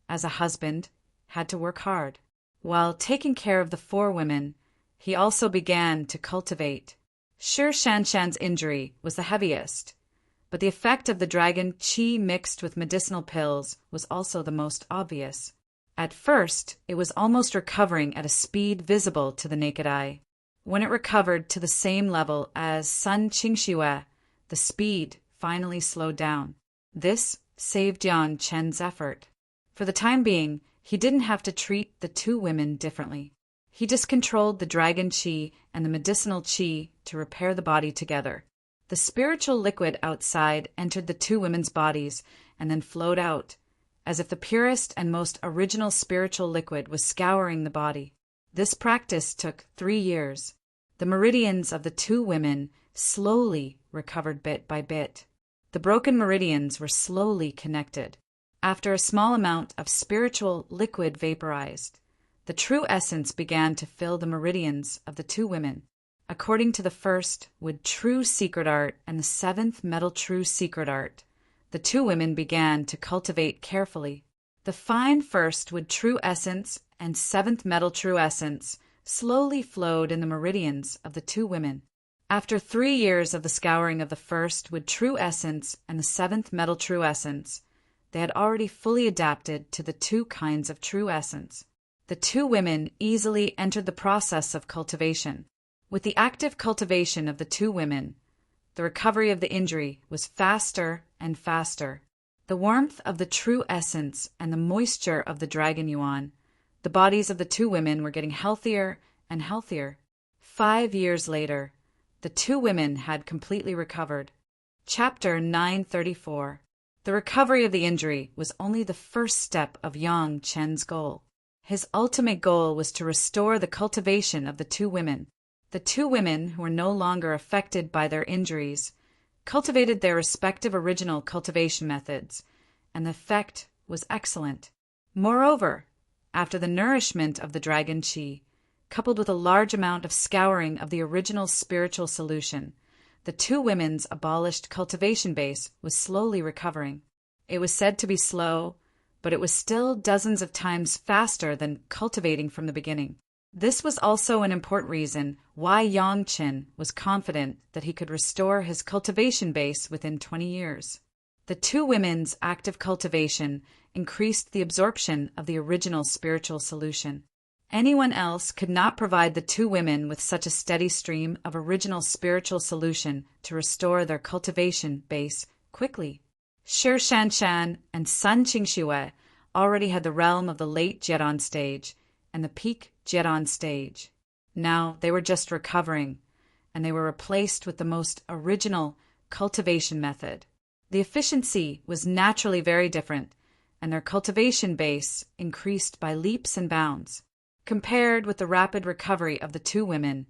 as a husband, had to work hard. While taking care of the 4 women, he also began to cultivate. Shi Shanshan's injury was the heaviest, but the effect of the dragon qi mixed with medicinal pills was also the most obvious. At first, it was almost recovering at a speed visible to the naked eye. When it recovered to the same level as Sun Qingxue, the speed finally slowed down. This saved Yang Chen's effort. For the time being, he didn't have to treat the 2 women differently. He just controlled the dragon qi and the medicinal qi to repair the body together. The spiritual liquid outside entered the 2 women's bodies and then flowed out, as if the purest and most original spiritual liquid was scouring the body. This practice took 3 years. The meridians of the 2 women slowly recovered bit by bit. The broken meridians were slowly connected. After a small amount of spiritual liquid vaporized, the true essence began to fill the meridians of the 2 women. According to the 1st wood true secret art and the 7th metal true secret art, the 2 women began to cultivate carefully. The fine 1st wood true essence and 7th metal true essence slowly flowed in the meridians of the 2 women. After 3 years of the scouring of the 1st wood true essence and the 7th metal true essence, they had already fully adapted to the 2 kinds of true essence. The 2 women easily entered the process of cultivation. With the active cultivation of the 2 women, the recovery of the injury was faster and faster. The warmth of the true essence and the moisture of the dragon yuan, the bodies of the 2 women were getting healthier and healthier. 5 years later, the 2 women had completely recovered. Chapter 934. The recovery of the injury was only the first step of Yang Chen's goal. His ultimate goal was to restore the cultivation of the 2 women. The 2 women, who were no longer affected by their injuries, cultivated their respective original cultivation methods, and the effect was excellent. Moreover, after the nourishment of the dragon qi, coupled with a large amount of scouring of the original spiritual solution, the two women's abolished cultivation base was slowly recovering. It was said to be slow, but it was still dozens of times faster than cultivating from the beginning. This was also an important reason why Yang Qin was confident that he could restore his cultivation base within 20 years. The two women's active cultivation increased the absorption of the original spiritual solution. Anyone else could not provide the two women with such a steady stream of original spiritual solution to restore their cultivation base quickly. Shi Shanshan and Sun Qingxue already had the realm of the late Jiedon stage and the peak Jiedon stage. Now they were just recovering, and they were replaced with the most original cultivation method. The efficiency was naturally very different, and their cultivation base increased by leaps and bounds. Compared with the rapid recovery of the two women,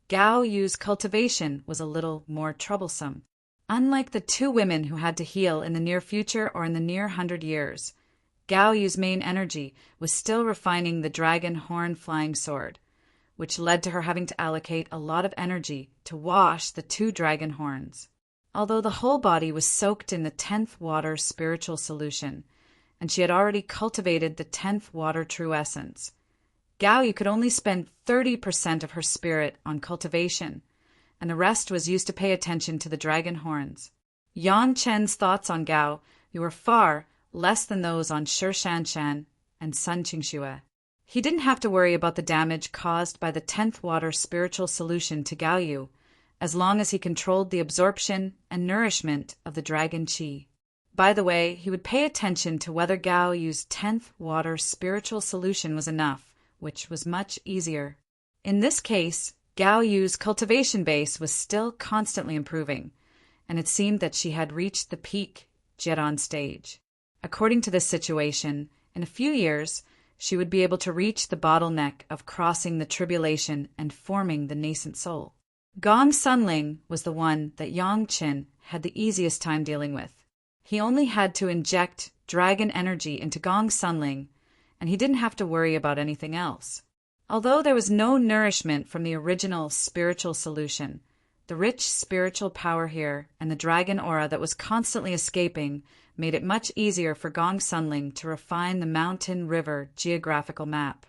Gao Yu's cultivation was a little more troublesome. Unlike the two women who had to heal in the near future or in the near 100 years, Gao Yu's main energy was still refining the dragon horn flying sword, which led to her having to allocate a lot of energy to wash the two dragon horns. Although the whole body was soaked in the 10th water spiritual solution, and she had already cultivated the 10th water true essence, Gao Yu could only spend 30% of her spirit on cultivation, and the rest was used to pay attention to the dragon horns. Yang Chen's thoughts on Gao Yu were far less than those on Shi Shanshan and Sun Qingxue. He didn't have to worry about the damage caused by the 10th water spiritual solution to Gao Yu, as long as he controlled the absorption and nourishment of the dragon qi. By the way, he would pay attention to whether Gao Yu's 10th water spiritual solution was enough, which was much easier. In this case, Gao Yu's cultivation base was still constantly improving, and it seemed that she had reached the peak Jiedon stage. According to this situation, in a few years, she would be able to reach the bottleneck of crossing the tribulation and forming the nascent soul. Gong Sunling was the one that Yang Qin had the easiest time dealing with. He only had to inject dragon energy into Gong Sunling, and he didn't have to worry about anything else. Although there was no nourishment from the original spiritual solution, the rich spiritual power here and the dragon aura that was constantly escaping made it much easier for Gong Sunling to refine the mountain river geographical map.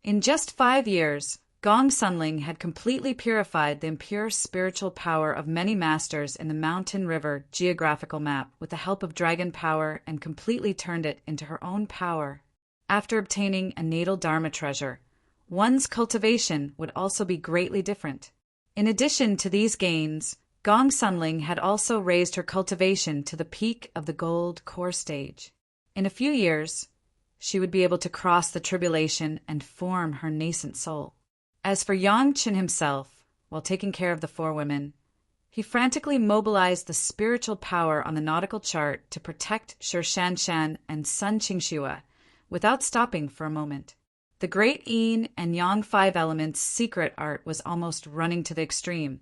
In just 5 years, Gong Sunling had completely purified the impure spiritual power of many masters in the mountain river geographical map with the help of dragon power and completely turned it into her own power. After obtaining a natal dharma treasure, one's cultivation would also be greatly different. In addition to these gains, Gong Sunling had also raised her cultivation to the peak of the gold core stage. In a few years, she would be able to cross the tribulation and form her nascent soul. As for Yang Qin himself, while taking care of the 4 women, he frantically mobilized the spiritual power on the nautical chart to protect Shi Shanshan and Sun Qingxue without stopping for a moment. The great Yin and Yang 5 elements secret art was almost running to the extreme,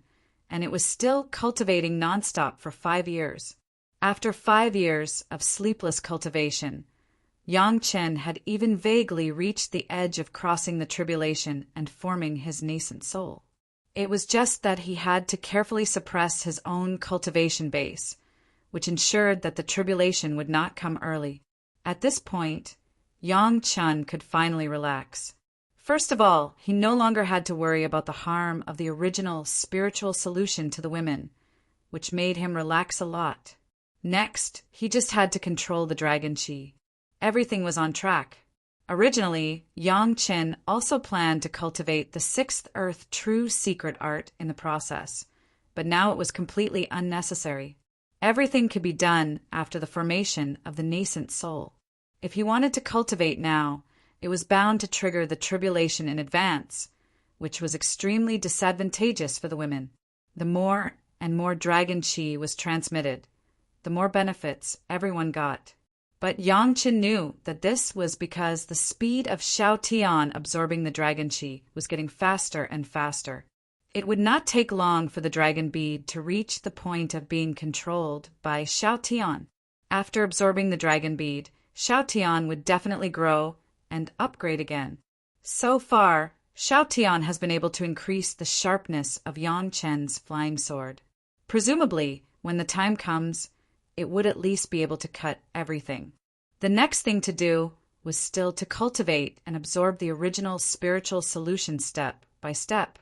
and it was still cultivating nonstop for 5 years. After 5 years of sleepless cultivation, Yang Chen had even vaguely reached the edge of crossing the tribulation and forming his nascent soul. It was just that he had to carefully suppress his own cultivation base, which ensured that the tribulation would not come early. At this point, Yang Chen could finally relax. First of all, he no longer had to worry about the harm of the original spiritual solution to the women, which made him relax a lot. Next, he just had to control the dragon qi. Everything was on track. Originally, Yang Qin also planned to cultivate the 6th Earth true secret art in the process, but now it was completely unnecessary. Everything could be done after the formation of the nascent soul. If he wanted to cultivate now, it was bound to trigger the tribulation in advance, which was extremely disadvantageous for the women. The more and more dragon qi was transmitted, the more benefits everyone got. But Yang Qin knew that this was because the speed of Xiao Tian absorbing the dragon qi was getting faster and faster. It would not take long for the dragon bead to reach the point of being controlled by Xiao Tian. After absorbing the dragon bead, Xiao Tian would definitely grow and upgrade again. So far, Shao Tian has been able to increase the sharpness of Yang Chen's flying sword. Presumably, when the time comes, it would at least be able to cut everything. The next thing to do was still to cultivate and absorb the original spiritual solution step by step.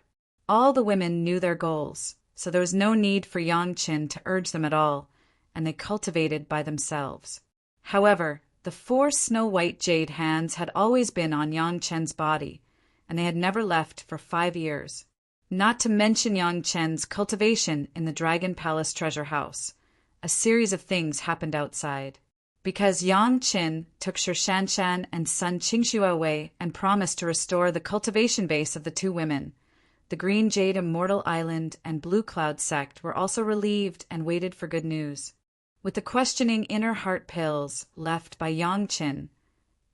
All the women knew their goals, so there was no need for Yang Chen to urge them at all, and they cultivated by themselves. However, the 4 snow-white jade hands had always been on Yang Chen's body, and they had never left for 5 years. Not to mention Yang Chen's cultivation in the Dragon Palace treasure house. A series of things happened outside. Because Yang Chen took Shi Shanshan and son Qingxue away and promised to restore the cultivation base of the 2 women, the Green Jade Immortal Island and Blue Cloud sect were also relieved and waited for good news. With the questioning inner heart pills left by Yang Chen,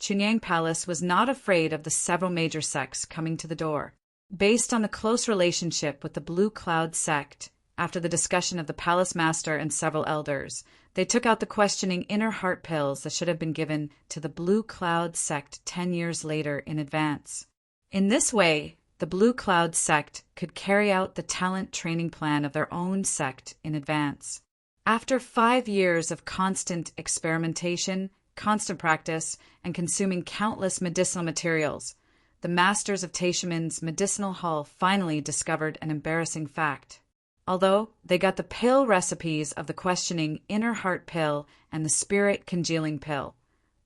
Chunyang Palace was not afraid of the several major sects coming to the door. Based on the close relationship with the Blue Cloud sect, after the discussion of the palace master and several elders, they took out the questioning inner heart pills that should have been given to the Blue Cloud sect 10 years later in advance. In this way, the Blue Cloud sect could carry out the talent training plan of their own sect in advance. After 5 years of constant experimentation, constant practice, and consuming countless medicinal materials, the masters of Taishimen's medicinal hall finally discovered an embarrassing fact. Although they got the pill recipes of the questioning inner heart pill and the spirit congealing pill,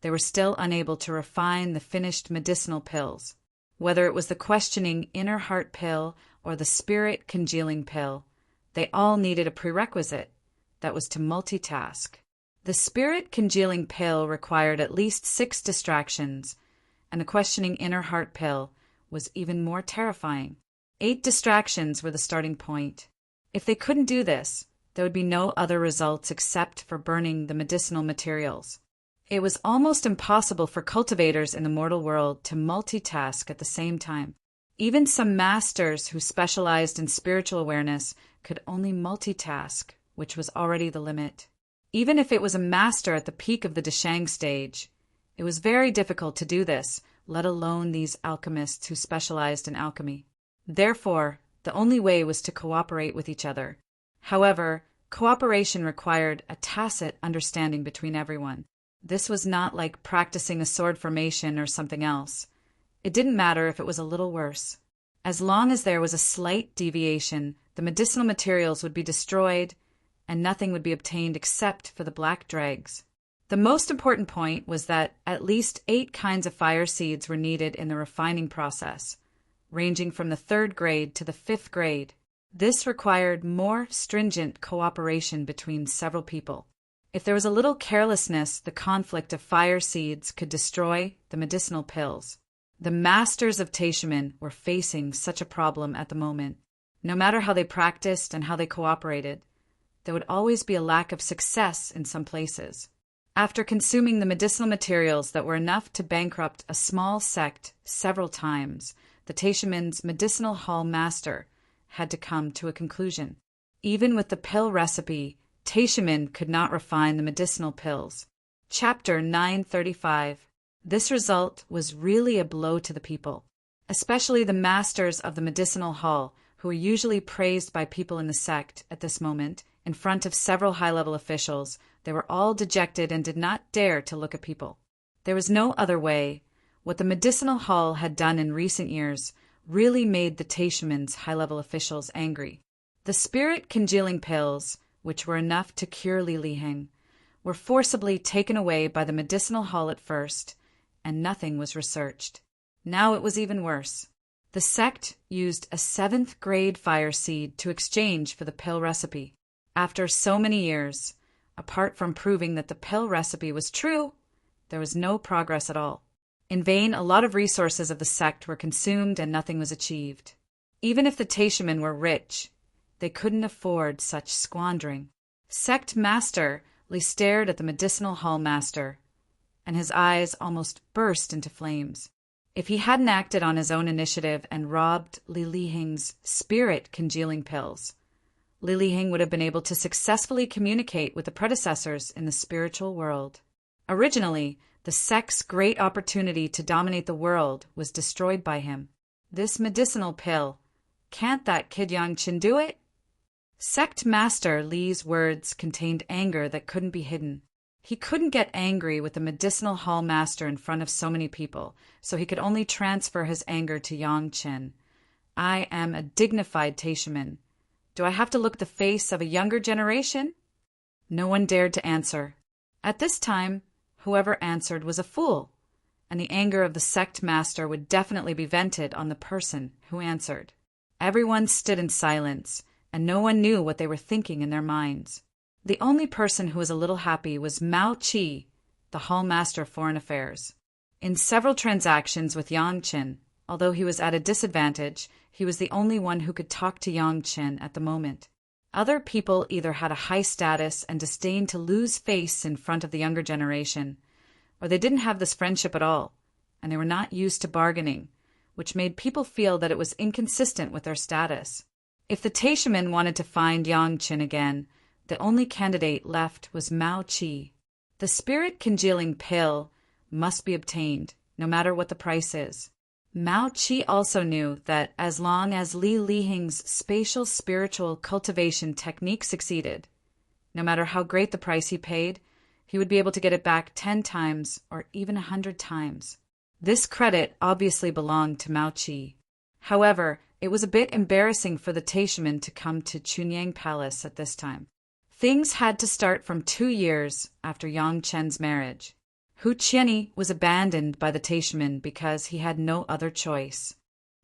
they were still unable to refine the finished medicinal pills. Whether it was the questioning inner heart pill or the spirit congealing pill, they all needed a prerequisite, that was to multitask. The spirit congealing pill required at least 6 distractions, and the questioning inner heart pill was even more terrifying. 8 distractions were the starting point. If they couldn't do this, there would be no other results except for burning the medicinal materials. It was almost impossible for cultivators in the mortal world to multitask at the same time. Even some masters who specialized in spiritual awareness could only multitask, which was already the limit. Even if it was a master at the peak of the Deshang stage, it was very difficult to do this, let alone these alchemists who specialized in alchemy. Therefore, the only way was to cooperate with each other. However, cooperation required a tacit understanding between everyone. This was not like practicing a sword formation or something else. It didn't matter if it was a little worse. As long as there was a slight deviation, the medicinal materials would be destroyed, and nothing would be obtained except for the black dregs. The most important point was that at least 8 kinds of fire seeds were needed in the refining process, ranging from the 3rd grade to the 5th grade. This required more stringent cooperation between several people. If there was a little carelessness, the conflict of fire seeds could destroy the medicinal pills. The masters of Taishimen were facing such a problem at the moment. No matter how they practiced and how they cooperated, there would always be a lack of success in some places. After consuming the medicinal materials that were enough to bankrupt a small sect several times, the Taishimen's medicinal hall master had to come to a conclusion. Even with the pill recipe, Taishimen could not refine the medicinal pills. Chapter 935. This result was really a blow to the people, especially the masters of the medicinal hall, who were usually praised by people in the sect at this moment. In front of several high-level officials, they were all dejected and did not dare to look at people. There was no other way. What the medicinal hall had done in recent years really made the Taishimen's high-level officials angry. The spirit congealing pills, which were enough to cure Li Liheng, were forcibly taken away by the medicinal hall at first, and nothing was researched. Now it was even worse. The sect used a 7th grade fire seed to exchange for the pill recipe. After so many years, apart from proving that the pill recipe was true, there was no progress at all. In vain, a lot of resources of the sect were consumed and nothing was achieved. Even if the Taishimen were rich, they couldn't afford such squandering. Sect Master Li stared at the medicinal hall master, and his eyes almost burst into flames. If he hadn't acted on his own initiative and robbed Li Liheng's spirit congealing pills, Li Liheng would have been able to successfully communicate with the predecessors in the spiritual world. Originally, the sect's great opportunity to dominate the world was destroyed by him. This medicinal pill. Can't that kid Yangchen do it? Sect Master Li's words contained anger that couldn't be hidden. He couldn't get angry with the medicinal hall master in front of so many people, so he could only transfer his anger to Yangchen. I am a dignified Taishaman. Do I have to look at the face of a younger generation? No one dared to answer. At this time, whoever answered was a fool, and the anger of the sect master would definitely be vented on the person who answered. Everyone stood in silence, and no one knew what they were thinking in their minds. The only person who was a little happy was Mao Qi, the hall master of foreign affairs. In several transactions with Yangchen, although he was at a disadvantage, he was the only one who could talk to Yangchen at the moment. Other people either had a high status and disdained to lose face in front of the younger generation, or they didn't have this friendship at all, and they were not used to bargaining, which made people feel that it was inconsistent with their status. If the Taishaman wanted to find Yangchen again, the only candidate left was Mao Qi. The spirit-congealing pill must be obtained, no matter what the price is. Mao Qi also knew that as long as Li Lihing's spatial spiritual cultivation technique succeeded, no matter how great the price he paid, he would be able to get it back 10 times or even 100 times. This credit obviously belonged to Mao Qi. However, it was a bit embarrassing for the Taishaman to come to Chunyang Palace at this time. Things had to start from 2 years after Yangchen's marriage. Hu Qianni was abandoned by the Taishaman because he had no other choice.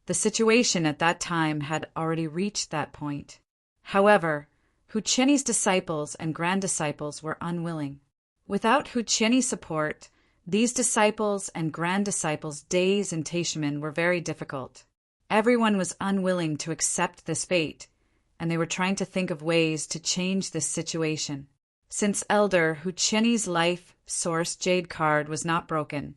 The situation at that time had already reached that point. However, Hu Qianni's disciples and grand-disciples were unwilling. Without Hu Qianni's support, these disciples and grand-disciples' days in Taishaman were very difficult. Everyone was unwilling to accept this fate, and they were trying to think of ways to change this situation. Since Elder Hu Qianni's life source jade card was not broken,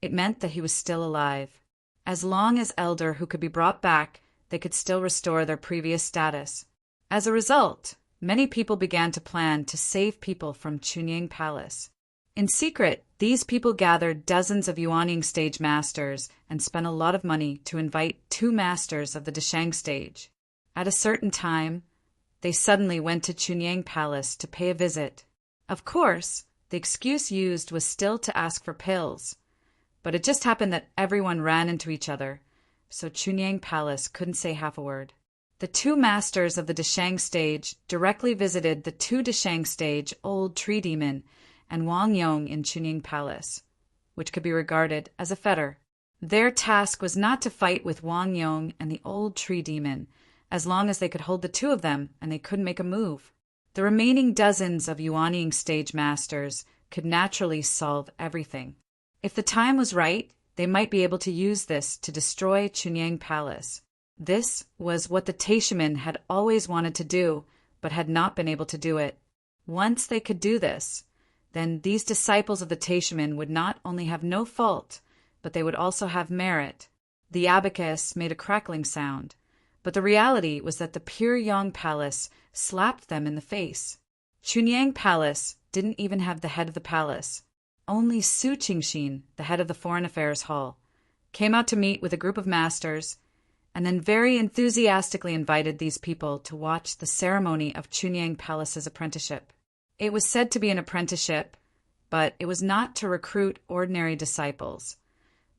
it meant that he was still alive. As long as Elder Hu could be brought back, they could still restore their previous status. As a result, many people began to plan to save people from Chunyang Palace. In secret, these people gathered dozens of Yuaning stage masters and spent a lot of money to invite 2 masters of the Deshang stage. At a certain time, they suddenly went to Chunyang Palace to pay a visit. Of course, the excuse used was still to ask for pills, but it just happened that everyone ran into each other, so Chunyang Palace couldn't say half a word. The 2 masters of the Deshang stage directly visited the 2 Deshang stage Old Tree Demon and Wang Yong in Chunyang Palace, which could be regarded as a fetter. Their task was not to fight with Wang Yong and the Old Tree Demon, as long as they could hold the 2 of them and they couldn't make a move. The remaining dozens of Yuaning stage masters could naturally solve everything. If the time was right, they might be able to use this to destroy Chunyang Palace. This was what the Taishaman had always wanted to do, but had not been able to do it. Once they could do this, then these disciples of the Taishaman would not only have no fault, but they would also have merit. The abacus made a crackling sound, but the reality was that the pure Yang Palace slapped them in the face. Chunyang Palace didn't even have the head of the palace. Only Su Qingxin, the head of the Foreign Affairs Hall, came out to meet with a group of masters and then very enthusiastically invited these people to watch the ceremony of Chunyang Palace's apprenticeship. It was said to be an apprenticeship, but it was not to recruit ordinary disciples,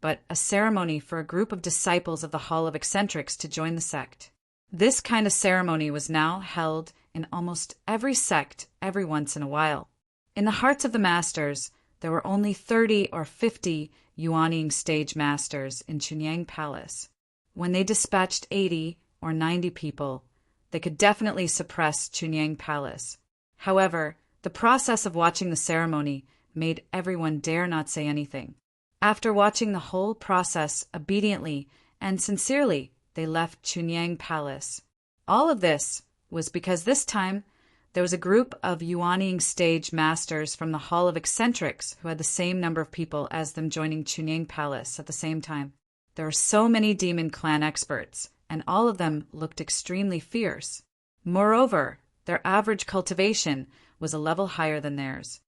but a ceremony for a group of disciples of the Hall of Eccentrics to join the sect. This kind of ceremony was now held in almost every sect every once in a while. In the hearts of the masters, there were only 30 or 50 Yuaning stage masters in Chunyang Palace. When they dispatched 80 or 90 people, they could definitely suppress Chunyang Palace. However, the process of watching the ceremony made everyone dare not say anything. After watching the whole process obediently and sincerely, they left Chunyang Palace. All of this was because this time there was a group of Yuaning stage masters from the Hall of Eccentrics who had the same number of people as them joining Chunyang Palace at the same time. There were so many demon clan experts, and all of them looked extremely fierce. Moreover, their average cultivation was a level higher than theirs.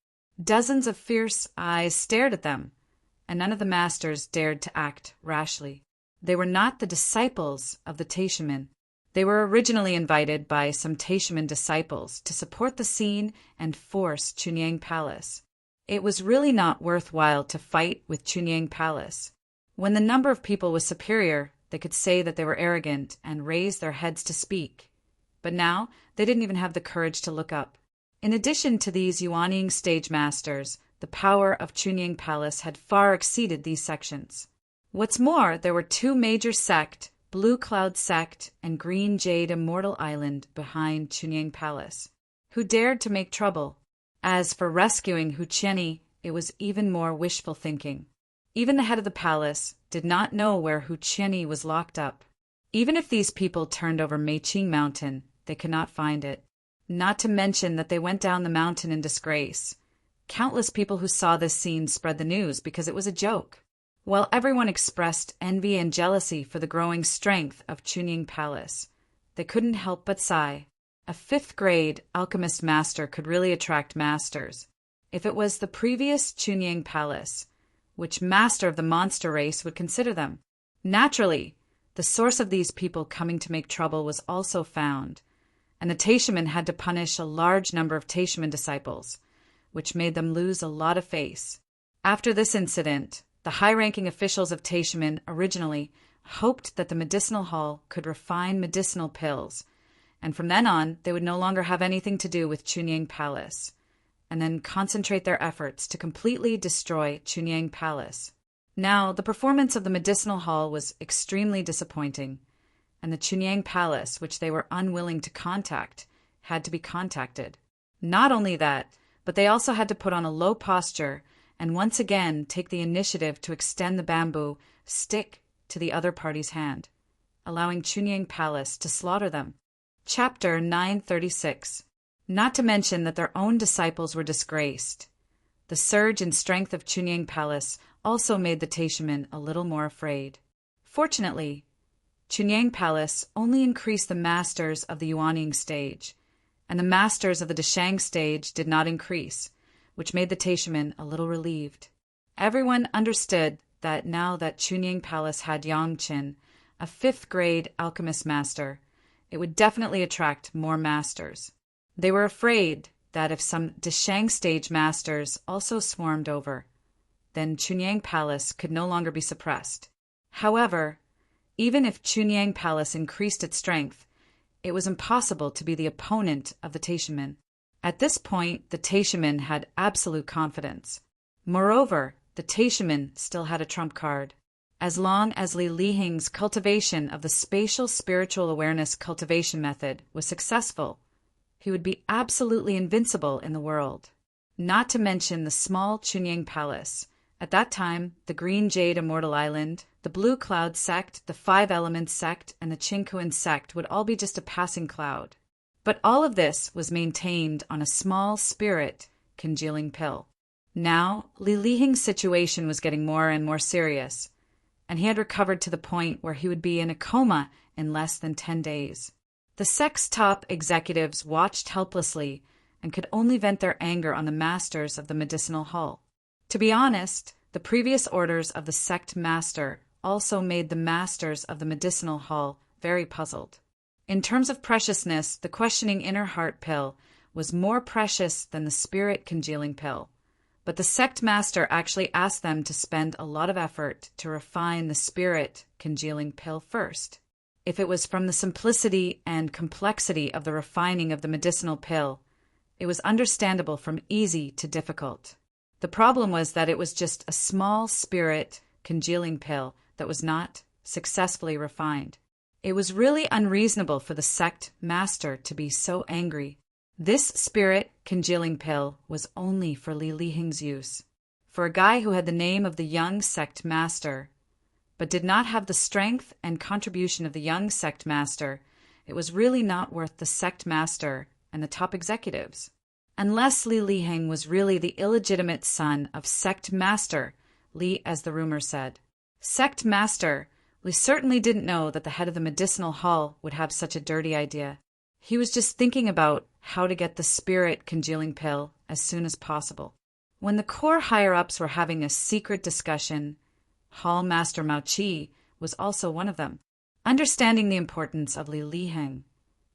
Dozens of fierce eyes stared at them, and none of the masters dared to act rashly. They were not the disciples of the Taishaman. They were originally invited by some Taishaman disciples to support the scene and force Chunyang Palace. It was really not worthwhile to fight with Chunyang Palace. When the number of people was superior, they could say that they were arrogant and raise their heads to speak. But now they didn't even have the courage to look up. In addition to these Yuanying stage masters, the power of Chunyang Palace had far exceeded these sections. What's more, there were two major sect, Blue Cloud Sect and Green Jade Immortal Island, behind Chunyang Palace, who dared to make trouble. As for rescuing Huqiani, it was even more wishful thinking. Even the head of the palace did not know where Huqiani was locked up. Even if these people turned over Meiqing Mountain, they could not find it. Not to mention that they went down the mountain in disgrace. Countless people who saw this scene spread the news because it was a joke. While everyone expressed envy and jealousy for the growing strength of Chunyang Palace, they couldn't help but sigh. A 5th grade alchemist master could really attract masters. If it was the previous Chunyang Palace, which master of the monster race would consider them? Naturally, the source of these people coming to make trouble was also found, and the Taishaman had to punish a large number of Taishaman disciples, which made them lose a lot of face. After this incident, the high-ranking officials of Taishaman originally hoped that the medicinal hall could refine medicinal pills, and from then on they would no longer have anything to do with Chunyang Palace, and then concentrate their efforts to completely destroy Chunyang Palace. Now, the performance of the medicinal hall was extremely disappointing, and the Chunyang Palace, which they were unwilling to contact, had to be contacted. Not only that, but they also had to put on a low posture and once again take the initiative to extend the bamboo stick to the other party's hand, allowing Chunyang Palace to slaughter them. Chapter 936. Not to mention that their own disciples were disgraced. The surge in strength of Chunyang Palace also made the Taishaman a little more afraid. Fortunately, Chunyang Palace only increased the masters of the Yuanying stage, and the masters of the Deshang stage did not increase, which made the Taishaman a little relieved. Everyone understood that now that Chunyang Palace had Yangqin, a 5th grade alchemist master, it would definitely attract more masters. They were afraid that if some Deshang stage masters also swarmed over, then Chunyang Palace could no longer be suppressed. However, even if Chunyang Palace increased its strength, it was impossible to be the opponent of the Taishaman. At this point, the Taishaman had absolute confidence. Moreover, the Taishaman still had a trump card. As long as Li Lihing's cultivation of the spatial spiritual awareness cultivation method was successful, he would be absolutely invincible in the world. Not to mention the small Chunyang Palace. At that time, the Green Jade Immortal Island, the Blue Cloud Sect, the 5 Elements Sect, and the Qingkuan Sect would all be just a passing cloud. But all of this was maintained on a small spirit congealing pill. Now, Li Lihing's situation was getting more and more serious, and he had recovered to the point where he would be in a coma in less than 10 days. The sect's top executives watched helplessly and could only vent their anger on the masters of the medicinal hall. To be honest, the previous orders of the sect master also made the masters of the medicinal hall very puzzled. In terms of preciousness, the questioning inner heart pill was more precious than the spirit congealing pill, but the sect master actually asked them to spend a lot of effort to refine the spirit congealing pill first. If it was from the simplicity and complexity of the refining of the medicinal pill, it was understandable from easy to difficult. The problem was that it was just a small spirit congealing pill that was not successfully refined. It was really unreasonable for the sect master to be so angry. This spirit congealing pill was only for Li Lihing's use. For a guy who had the name of the young sect master, but did not have the strength and contribution of the young sect master, it was really not worth the sect master and the top executives. Unless Li Lihing was really the illegitimate son of sect master Li, as the rumor said. Sect master Li certainly didn't know that the head of the medicinal hall would have such a dirty idea. He was just thinking about how to get the spirit congealing pill as soon as possible. When the core higher-ups were having a secret discussion, Hall Master Mao Qi was also one of them. Understanding the importance of Li Liheng,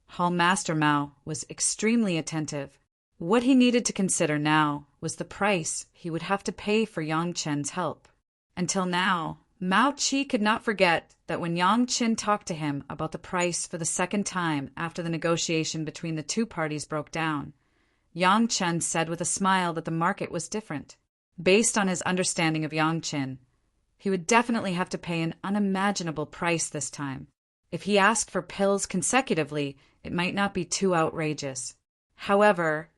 Hall Master Mao was extremely attentive. What he needed to consider now was the price he would have to pay for Yang Chen's help. Until now, Mao Qi could not forget that when Yang Chen talked to him about the price for the second time after the negotiation between the two parties broke down, Yang Chen said with a smile that the market was different. Based on his understanding of Yang Chen, he would definitely have to pay an unimaginable price this time. If he asked for pills consecutively, it might not be too outrageous. However,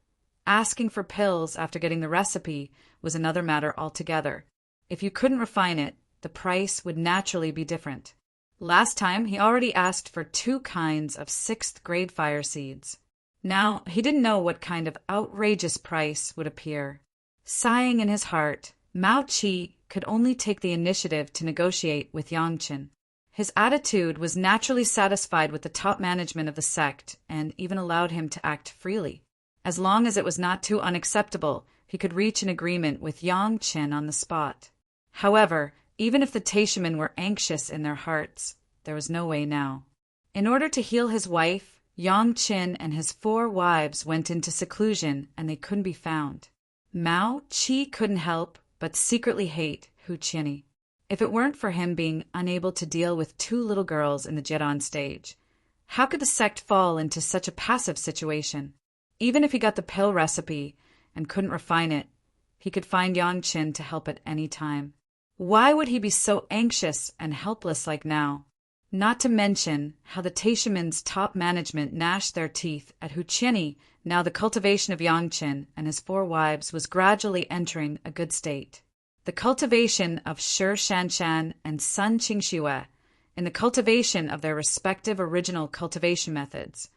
asking for pills after getting the recipe was another matter altogether. If you couldn't refine it, the price would naturally be different. Last time, he already asked for 2 kinds of 6th grade fire seeds. Now, he didn't know what kind of outrageous price would appear. Sighing in his heart, Mao Qi could only take the initiative to negotiate with Yang Chen. His attitude was naturally satisfied with the top management of the sect and even allowed him to act freely. As long as it was not too unacceptable, he could reach an agreement with Yang Chen on the spot. However, even if the Taishamen were anxious in their hearts, there was no way now. In order to heal his wife, Yang Chen and his 4 wives went into seclusion and they couldn't be found. Mao Qi couldn't help but secretly hate Hu Qianni. If it weren't for him being unable to deal with 2 little girls in the Jian stage, how could the sect fall into such a passive situation? Even if he got the pill recipe and couldn't refine it, he could find Yang Chen to help at any time. Why would he be so anxious and helpless like now? Not to mention how the Taishamen's top management gnashed their teeth at Hu Qianni. Now the cultivation of Yang Chen and his 4 wives was gradually entering a good state. The cultivation of Shi Shanshan and Sun Qingxue, in the cultivation of their respective original cultivation methods,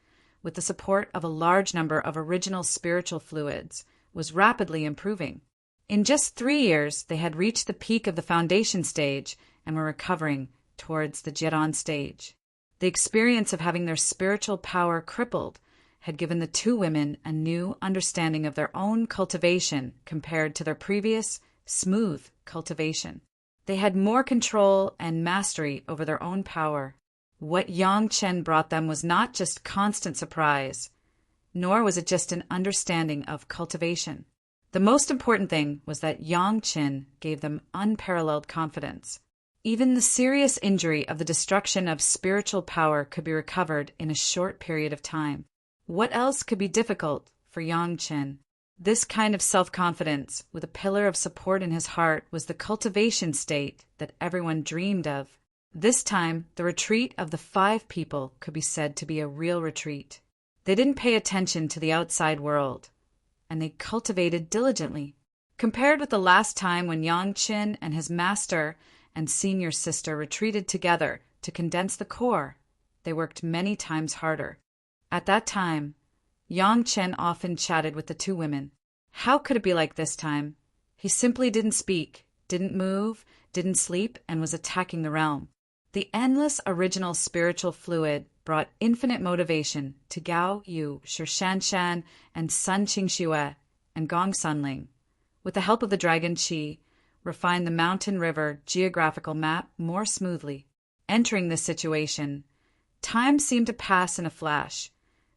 with the support of a large number of original spiritual fluids, was rapidly improving. In just 3 years, they had reached the peak of the foundation stage and were recovering towards the Jian stage. The experience of having their spiritual power crippled had given the 2 women a new understanding of their own cultivation compared to their previous, smooth cultivation. They had more control and mastery over their own power. What Yang Chen brought them was not just constant surprise, nor was it just an understanding of cultivation. The most important thing was that Yang Chen gave them unparalleled confidence. Even the serious injury of the destruction of spiritual power could be recovered in a short period of time. What else could be difficult for Yang Chen? This kind of self-confidence, with a pillar of support in his heart, was the cultivation state that everyone dreamed of. This time, the retreat of the 5 people could be said to be a real retreat. They didn't pay attention to the outside world, and they cultivated diligently. Compared with the last time when Yang Chen and his master and senior sister retreated together to condense the core, they worked many times harder. At that time, Yang Chen often chatted with the 2 women. How could it be like this time? He simply didn't speak, didn't move, didn't sleep, and was attacking the realm. The endless original spiritual fluid brought infinite motivation to Gao Yu, Shi Shanshan, and Sun Qingxue, and Gong Sunling. With the help of the Dragon Qi, refined the mountain river geographical map more smoothly. Entering this situation, time seemed to pass in a flash,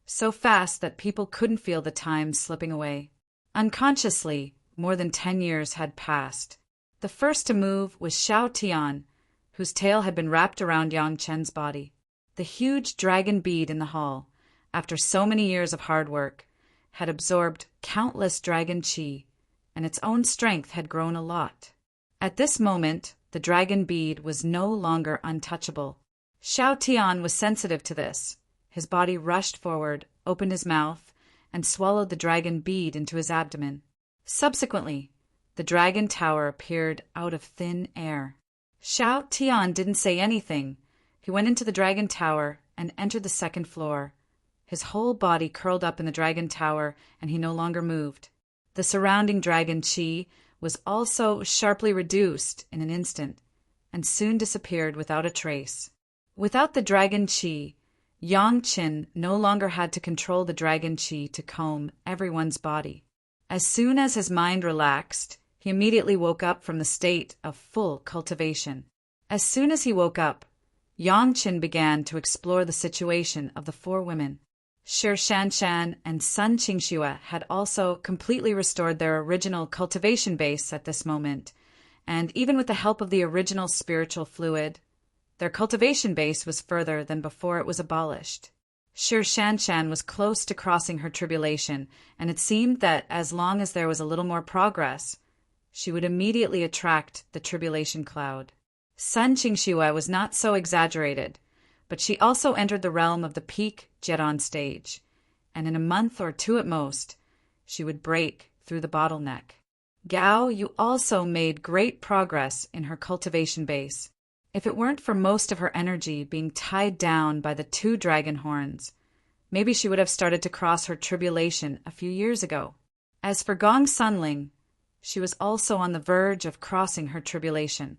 so fast that people couldn't feel the time slipping away. Unconsciously, more than 10 years had passed. The first to move was Xiao Tian, whose tail had been wrapped around Yang Chen's body. The huge dragon bead in the hall, after so many years of hard work, had absorbed countless dragon qi, and its own strength had grown a lot. At this moment, the dragon bead was no longer untouchable. Xiao Tian was sensitive to this. His body rushed forward, opened his mouth, and swallowed the dragon bead into his abdomen. Subsequently, the dragon tower appeared out of thin air. Xiao Tian didn't say anything. He went into the dragon tower and entered the 2nd floor. His whole body curled up in the dragon tower, and he no longer moved. The surrounding dragon qi was also sharply reduced in an instant, and soon disappeared without a trace. Without the dragon qi, Yang Chen no longer had to control the dragon qi to comb everyone's body. As soon as his mind relaxed, he immediately woke up from the state of full cultivation. As soon as he woke up, Yang Qin began to explore the situation of the four women. Shi Shanshan and Sun Qingxue had also completely restored their original cultivation base at this moment, and even with the help of the original spiritual fluid, their cultivation base was further than before it was abolished. Shi Shanshan was close to crossing her tribulation, and it seemed that as long as there was a little more progress, she would immediately attract the tribulation cloud. Sun Qingxue was not so exaggerated, but she also entered the realm of the peak Jiran stage, and in a month or two at most, she would break through the bottleneck. Gao Yu also made great progress in her cultivation base. If it weren't for most of her energy being tied down by the 2 dragon horns, maybe she would have started to cross her tribulation a few years ago. As for Gong Sunling, she was also on the verge of crossing her tribulation.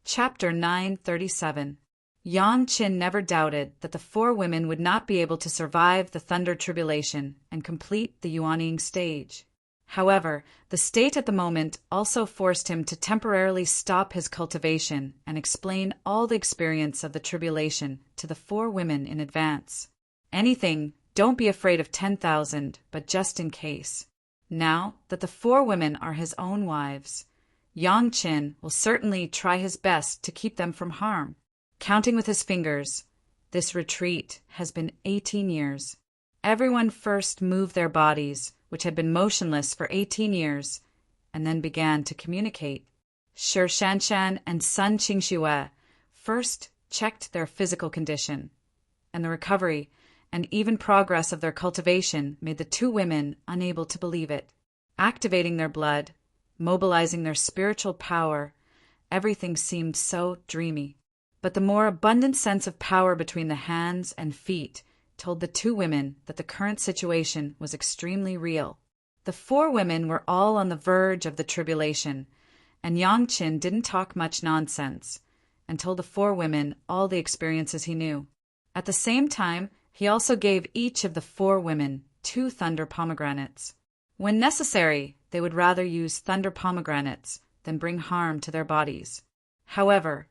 Chapter 937. Yang Qin never doubted that the 4 women would not be able to survive the Thunder Tribulation and complete the Yuanying stage. However, the state at the moment also forced him to temporarily stop his cultivation and explain all the experience of the tribulation to the 4 women in advance. Anything, don't be afraid of 10,000, but just in case. Now that the 4 women are his own wives, Yang Qin will certainly try his best to keep them from harm. Counting with his fingers, this retreat has been 18 years. Everyone first moved their bodies, which had been motionless for 18 years, and then began to communicate. Shi Shanshan and Sun Qingxue first checked their physical condition, and the recovery and even progress of their cultivation made the 2 women unable to believe it. Activating their blood, mobilizing their spiritual power, everything seemed so dreamy. But the more abundant sense of power between the hands and feet told the 2 women that the current situation was extremely real. The 4 women were all on the verge of the tribulation, and Yang Qin didn't talk much nonsense and told the 4 women all the experiences he knew. At the same time, he also gave each of the 4 women 2 thunder pomegranates. When necessary, they would rather use thunder pomegranates than bring harm to their bodies. However,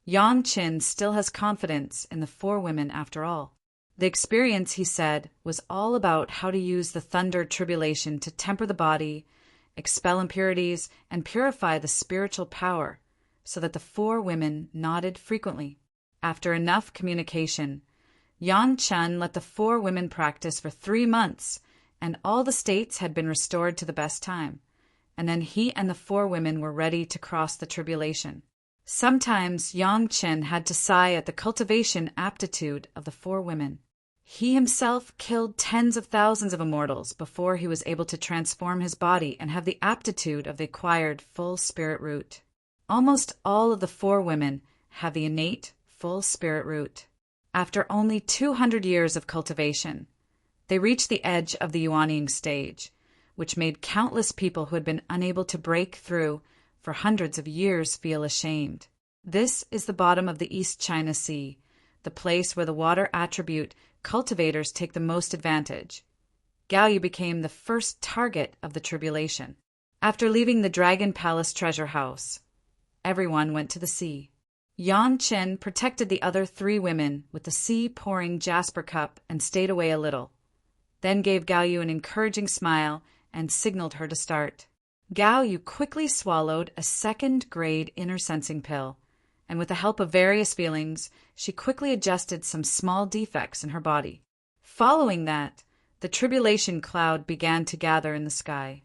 Yang Qin still has confidence in the 4 women after all. The experience, he said, was all about how to use the thunder tribulation to temper the body, expel impurities, and purify the spiritual power, so that the 4 women nodded frequently. After enough communication, Yang Qin let the 4 women practice for 3 months, and all the states had been restored to the best time, and then he and the 4 women were ready to cross the tribulation. Sometimes Yang Qin had to sigh at the cultivation aptitude of the 4 women. He himself killed tens of thousands of immortals before he was able to transform his body and have the aptitude of the acquired full spirit root. Almost all of the 4 women have the innate full spirit root. After only 200 years of cultivation, they reached the edge of the Yuanying stage, which made countless people who had been unable to break through for hundreds of years feel ashamed. This is the bottom of the East China Sea, the place where the water attribute cultivators take the most advantage. Gao Yu became the first target of the tribulation. After leaving the Dragon Palace treasure house, everyone went to the sea. Yang Qin protected the other 3 women with the sea-pouring jasper cup and stayed away a little, then gave Gao Yu an encouraging smile and signaled her to start. Gao Yu quickly swallowed a 2nd-grade inner sensing pill, and with the help of various feelings, she quickly adjusted some small defects in her body. Following that, the tribulation cloud began to gather in the sky.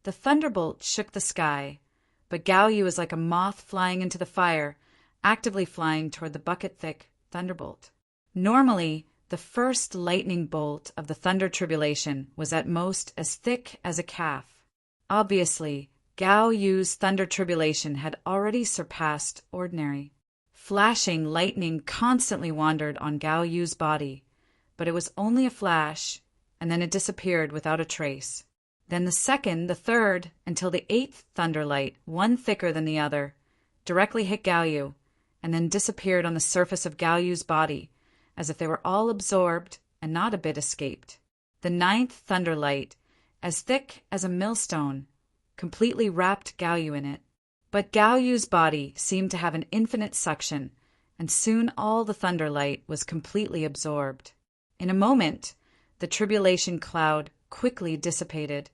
The thunderbolt shook the sky, but Gao Yu was like a moth flying into the fire, actively flying toward the bucket-thick thunderbolt. Normally, the first lightning bolt of the thunder tribulation was at most as thick as a calf. Obviously, Gao Yu's thunder tribulation had already surpassed ordinary. Flashing lightning constantly wandered on Gao Yu's body, but it was only a flash, and then it disappeared without a trace. Then the 2nd, the 3rd, until the 8th thunder light, one thicker than the other, directly hit Gao Yu, and then disappeared on the surface of Gao Yu's body, as if they were all absorbed and not a bit escaped. The 9th thunder light, as thick as a millstone, completely wrapped Gao Yu in it. But Gao Yu's body seemed to have an infinite suction, and soon all the thunder light was completely absorbed. In a moment, the tribulation cloud quickly dissipated,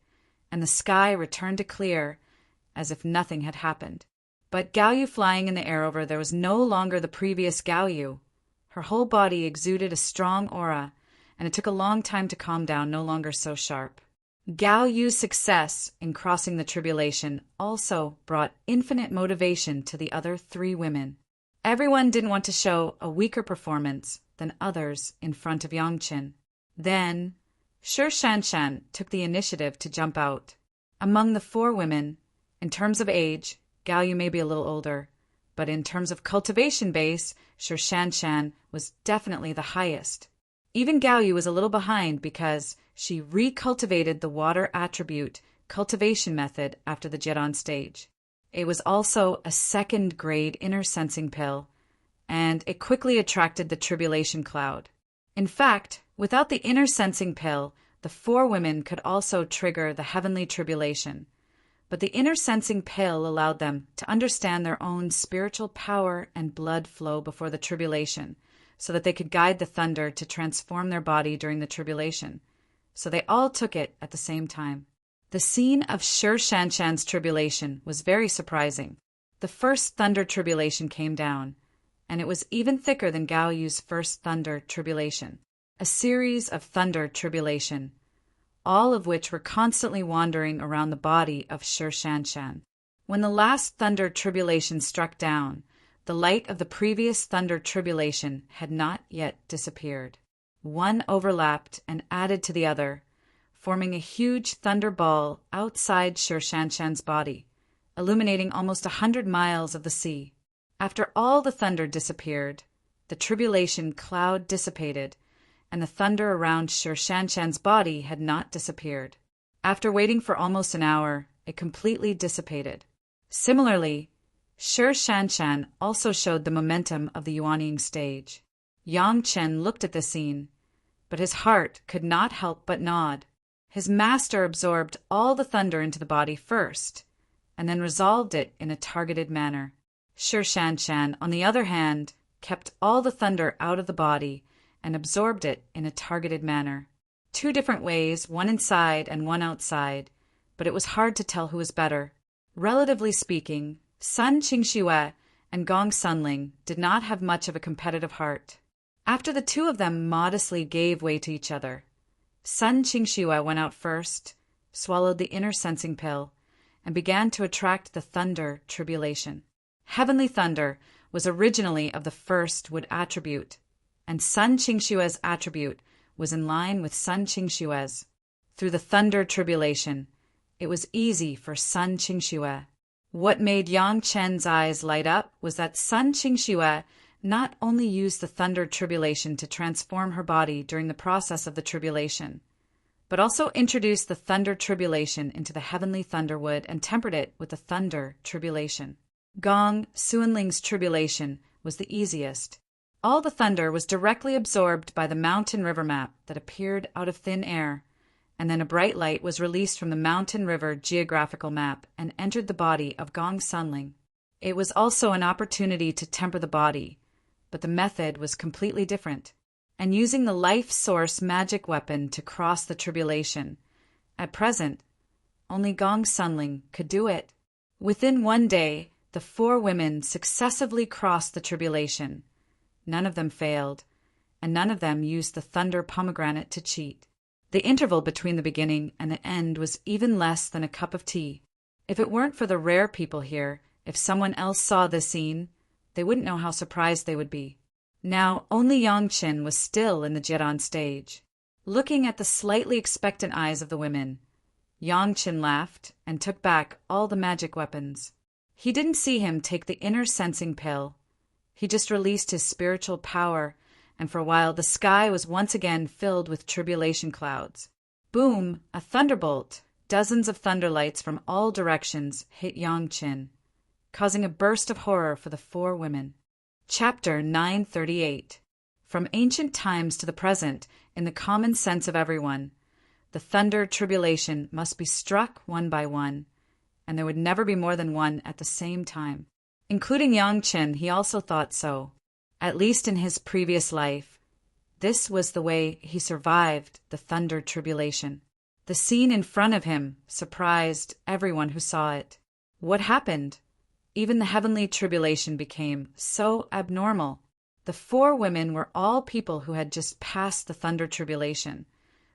and the sky returned to clear, as if nothing had happened. But Gao Yu flying in the air over there was no longer the previous Gao Yu. Her whole body exuded a strong aura, and it took a long time to calm down, no longer so sharp. Gao Yu's success in crossing the tribulation also brought infinite motivation to the other 3 women. Everyone didn't want to show a weaker performance than others in front of Yangqin. Then, Shi Shanshan took the initiative to jump out. Among the 4 women, in terms of age, Gao Yu may be a little older, but in terms of cultivation base, Shi Shanshan was definitely the highest. Even Gao Yu was a little behind because she recultivated the water attribute cultivation method after the Jiran stage. It was also a 2nd grade inner sensing pill, and it quickly attracted the tribulation cloud. In fact, without the inner sensing pill, the 4 women could also trigger the heavenly tribulation. But the inner sensing pill allowed them to understand their own spiritual power and blood flow before the tribulation, so that they could guide the thunder to transform their body during the tribulation. So they all took it at the same time. The scene of Shi Shanshan's tribulation was very surprising. The first thunder tribulation came down, and it was even thicker than Gao Yu's first thunder tribulation. A series of thunder tribulation, all of which were constantly wandering around the body of Shi Shanshan. When the last thunder tribulation struck down, the light of the previous thunder tribulation had not yet disappeared. One overlapped and added to the other, forming a huge thunder ball outside Shi Shanshan's body, illuminating almost 100 miles of the sea. After all the thunder disappeared, the tribulation cloud dissipated, and the thunder around Shi Shanshan's body had not disappeared. After waiting for almost an hour, it completely dissipated. Similarly, Shi Shanshan also showed the momentum of the Yuanying stage. Yangqin looked at the scene, but his heart could not help but nod. His master absorbed all the thunder into the body first, and then resolved it in a targeted manner. Shi Shanshan, on the other hand, kept all the thunder out of the body and absorbed it in a targeted manner. 2 different ways, one inside and one outside, but it was hard to tell who was better. Relatively speaking, Sun Qingxue and Gong Sunling did not have much of a competitive heart. After the 2 of them modestly gave way to each other, Sun Qingxue went out first, swallowed the inner sensing pill, and began to attract the thunder tribulation. Heavenly thunder was originally of the first wood attribute, and Sun Qingxue's attribute was in line with Sun Qingxue's. Through the thunder tribulation, it was easy for Sun Qingxue. What made Yangqin's eyes light up was that Sun Qingxue not only used the thunder tribulation to transform her body during the process of the tribulation, but also introduced the thunder tribulation into the heavenly thunderwood and tempered it with the thunder tribulation. Gong Suanling's tribulation was the easiest. All the thunder was directly absorbed by the mountain river map that appeared out of thin air, and then a bright light was released from the mountain river geographical map and entered the body of Gong Sunling. It was also an opportunity to temper the body, but the method was completely different, and using the life source magic weapon to cross the tribulation. At present, only Gong Sunling could do it. Within 1 day, the 4 women successively crossed the tribulation. None of them failed, and none of them used the thunder pomegranate to cheat. The interval between the beginning and the end was even less than a cup of tea. If it weren't for the rare people here, if someone else saw this scene, they wouldn't know how surprised they would be. Now only Yangqin was still in the Jiran stage. Looking at the slightly expectant eyes of the women, Yangqin laughed and took back all the magic weapons. He didn't see him take the inner sensing pill. He just released his spiritual power, and for a while the sky was once again filled with tribulation clouds. Boom! A thunderbolt. Dozens of thunderlights from all directions hit Yangqin, causing a burst of horror for the 4 women. Chapter 938. From ancient times to the present, in the common sense of everyone, the thunder tribulation must be struck one by one, and there would never be more than one at the same time. Including Yangchen, he also thought so, at least in his previous life. This was the way he survived the thunder tribulation. The scene in front of him surprised everyone who saw it. What happened? Even the heavenly tribulation became so abnormal. The 4 women were all people who had just passed the thunder tribulation,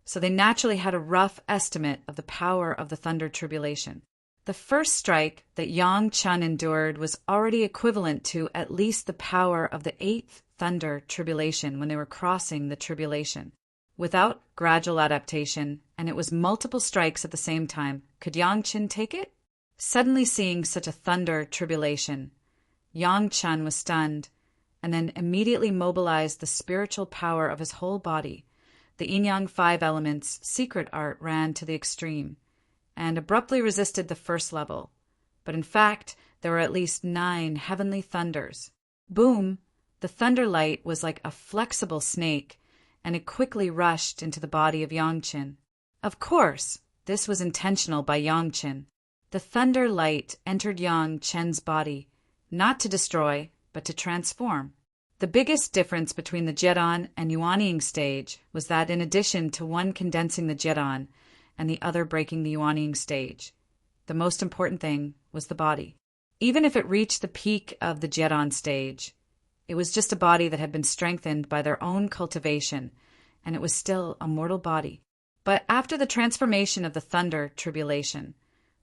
so they naturally had a rough estimate of the power of the thunder tribulation. The first strike that Yang Chun endured was already equivalent to at least the power of the 8th thunder tribulation when they were crossing the tribulation. Without gradual adaptation, and it was multiple strikes at the same time, could Yang Chun take it? Suddenly seeing such a thunder tribulation, Yang Chun was stunned, and then immediately mobilized the spiritual power of his whole body. The Yin-Yang 5 elements secret art ran to the extreme, and abruptly resisted the first level. But in fact, there were at least 9 heavenly thunders. Boom! The thunder light was like a flexible snake, and it quickly rushed into the body of Yangchen. Of course, this was intentional by Yangchen. The thunder light entered Yang Chen's body, not to destroy, but to transform. The biggest difference between the Jedon and Yuanying stage was that in addition to one condensing the Jedon and the other breaking the Yuanying stage, the most important thing was the body. Even if it reached the peak of the Jedon stage, it was just a body that had been strengthened by their own cultivation, and it was still a mortal body. But after the transformation of the thunder tribulation,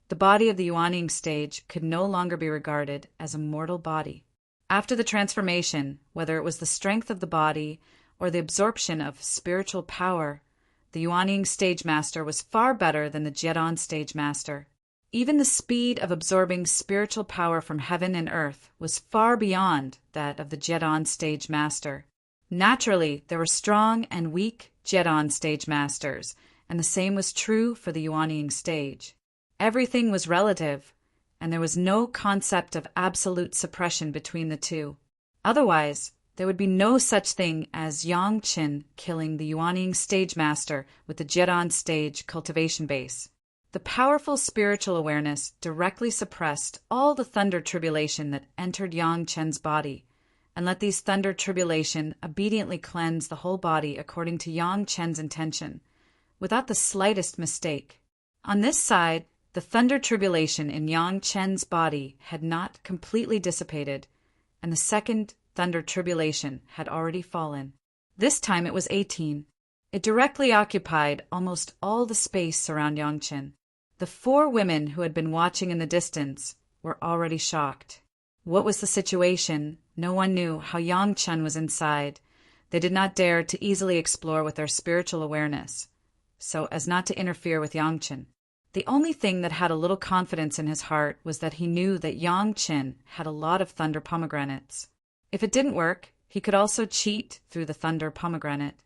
the body of the Yuanying stage could no longer be regarded as a mortal body. After the transformation, whether it was the strength of the body or the absorption of spiritual power, the Yuanying stage master was far better than the Jedon stage master. Even the speed of absorbing spiritual power from heaven and earth was far beyond that of the Jedon stage master. Naturally, there were strong and weak Jedon stage masters, and the same was true for the Yuanying stage. Everything was relative, and there was no concept of absolute suppression between the two. Otherwise, there would be no such thing as Yang Qin killing the Yuanying stage master with the Jedon stage cultivation base. The powerful spiritual awareness directly suppressed all the thunder tribulation that entered Yang Chen's body, and let these thunder tribulation obediently cleanse the whole body according to Yang Chen's intention, without the slightest mistake. On this side, the thunder tribulation in Yang Chen's body had not completely dissipated, and the second thunder tribulation had already fallen. This time it was 18. It directly occupied almost all the space around Yangchen. The 4 women who had been watching in the distance were already shocked. What was the situation? No one knew how Yangchen was inside. They did not dare to easily explore with their spiritual awareness, so as not to interfere with Yangchen. The only thing that had a little confidence in his heart was that he knew that Yangchen had a lot of thunder pomegranates. If it didn't work, he could also cheat through the thunder pomegranate.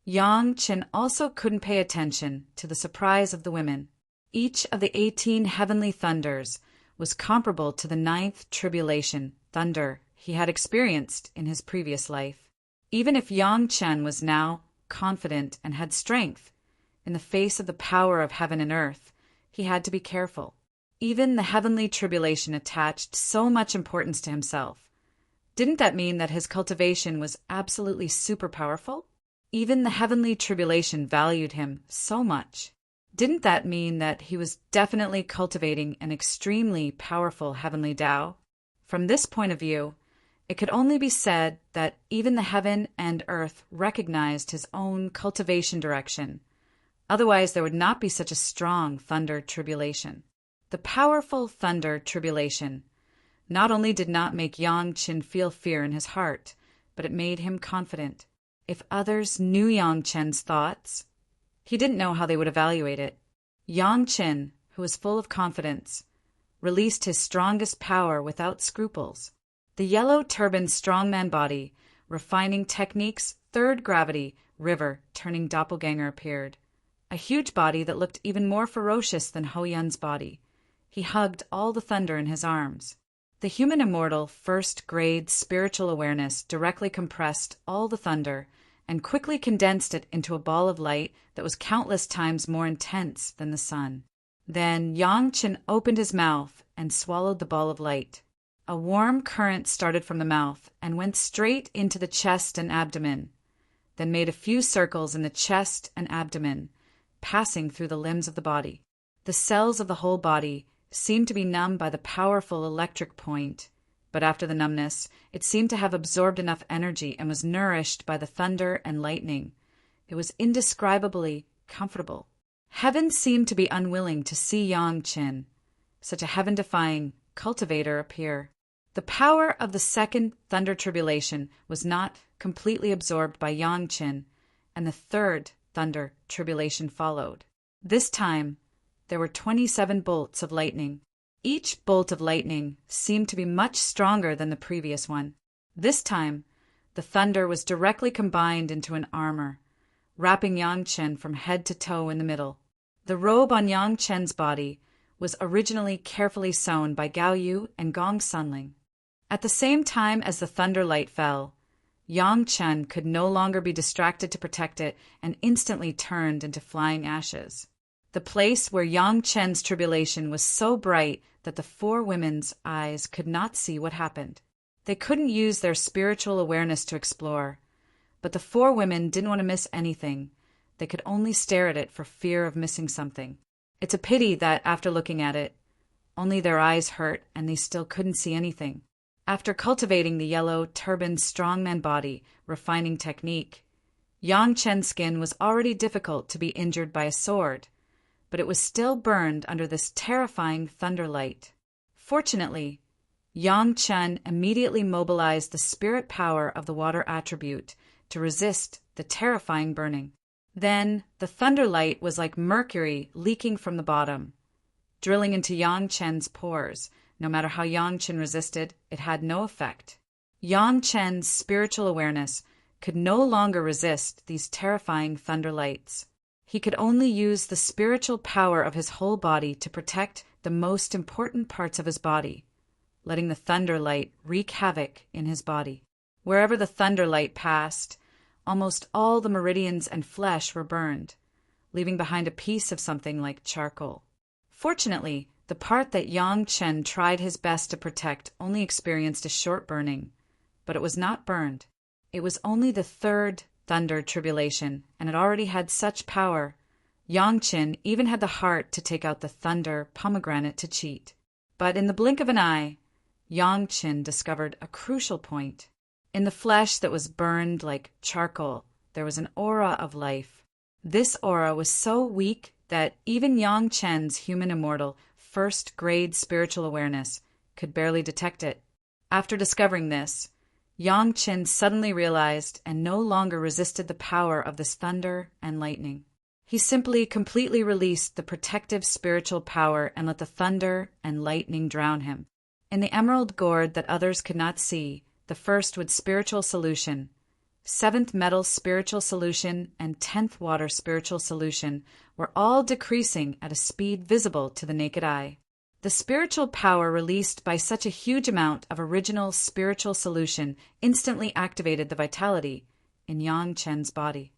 Yangchen also couldn't pay attention to the surprise of the women. Each of the 18 heavenly thunders was comparable to the 9th tribulation thunder he had experienced in his previous life. Even if Yangchen was now confident and had strength in the face of the power of heaven and earth, he had to be careful. Even the heavenly tribulation attached so much importance to himself. Didn't that mean that his cultivation was absolutely super powerful? Even the heavenly tribulation valued him so much. Didn't that mean that he was definitely cultivating an extremely powerful heavenly Tao? From this point of view, it could only be said that even the heaven and earth recognized his own cultivation direction. Otherwise, there would not be such a strong thunder tribulation. The powerful thunder tribulation not only did not make Yang Qin feel fear in his heart, but it made him confident. If others knew Yang Chen's thoughts, he didn't know how they would evaluate it. Yang Qin, who was full of confidence, released his strongest power without scruples. The yellow turbaned strongman body, refining techniques, third gravity, river, turning doppelganger appeared. A huge body that looked even more ferocious than Ho Yun's body. He hugged all the thunder in his arms. The human immortal first-grade spiritual awareness directly compressed all the thunder and quickly condensed it into a ball of light that was countless times more intense than the sun. Then Yang Chen opened his mouth and swallowed the ball of light. A warm current started from the mouth and went straight into the chest and abdomen, then made a few circles in the chest and abdomen, passing through the limbs of the body. The cells of the whole body seemed to be numb by the powerful electric point, but after the numbness, it seemed to have absorbed enough energy and was nourished by the thunder and lightning. It was indescribably comfortable. Heaven seemed to be unwilling to see Yang Chen, such a heaven-defying cultivator, appear. The power of the second thunder tribulation was not completely absorbed by Yang Chen, and the third thunder tribulation followed. This time, there were 27 bolts of lightning. Each bolt of lightning seemed to be much stronger than the previous one. This time, the thunder was directly combined into an armor, wrapping Yang Chen from head to toe in the middle. The robe on Yang Chen's body was originally carefully sewn by Gao Yu and Gong Sunling. At the same time as the thunder light fell, Yang Chen could no longer be distracted to protect it and instantly turned into flying ashes. The place where Yang Chen's tribulation was so bright that the four women's eyes could not see what happened. They couldn't use their spiritual awareness to explore, but the four women didn't want to miss anything. They could only stare at it for fear of missing something. It's a pity that after looking at it, only their eyes hurt and they still couldn't see anything. After cultivating the yellow, turbaned strongman body, refining technique, Yang Chen's skin was already difficult to be injured by a sword, but it was still burned under this terrifying thunder light. Fortunately, Yang Chen immediately mobilized the spirit power of the water attribute to resist the terrifying burning. Then, the thunder light was like mercury leaking from the bottom, drilling into Yang Chen's pores. No matter how Yang Chen resisted, it had no effect. Yang Chen's spiritual awareness could no longer resist these terrifying thunder lights. He could only use the spiritual power of his whole body to protect the most important parts of his body, letting the thunder light wreak havoc in his body. Wherever the thunder light passed, almost all the meridians and flesh were burned, leaving behind a piece of something like charcoal. Fortunately, the part that Yang Chen tried his best to protect only experienced a short burning, but it was not burned. It was only the third thunder tribulation, and it already had such power. Yang Chen even had the heart to take out the thunder pomegranate to cheat. But in the blink of an eye, Yang Chen discovered a crucial point. In the flesh that was burned like charcoal, there was an aura of life. This aura was so weak that even Yang Chen's human immortal first-grade spiritual awareness could barely detect it. After discovering this, Yang Chen suddenly realized and no longer resisted the power of this thunder and lightning. He simply completely released the protective spiritual power and let the thunder and lightning drown him. In the emerald gourd that others could not see, the first wood spiritual solution, 7th metal spiritual solution, and 10th water spiritual solution were all decreasing at a speed visible to the naked eye. The spiritual power released by such a huge amount of original spiritual solution instantly activated the vitality in Yang Chen's body.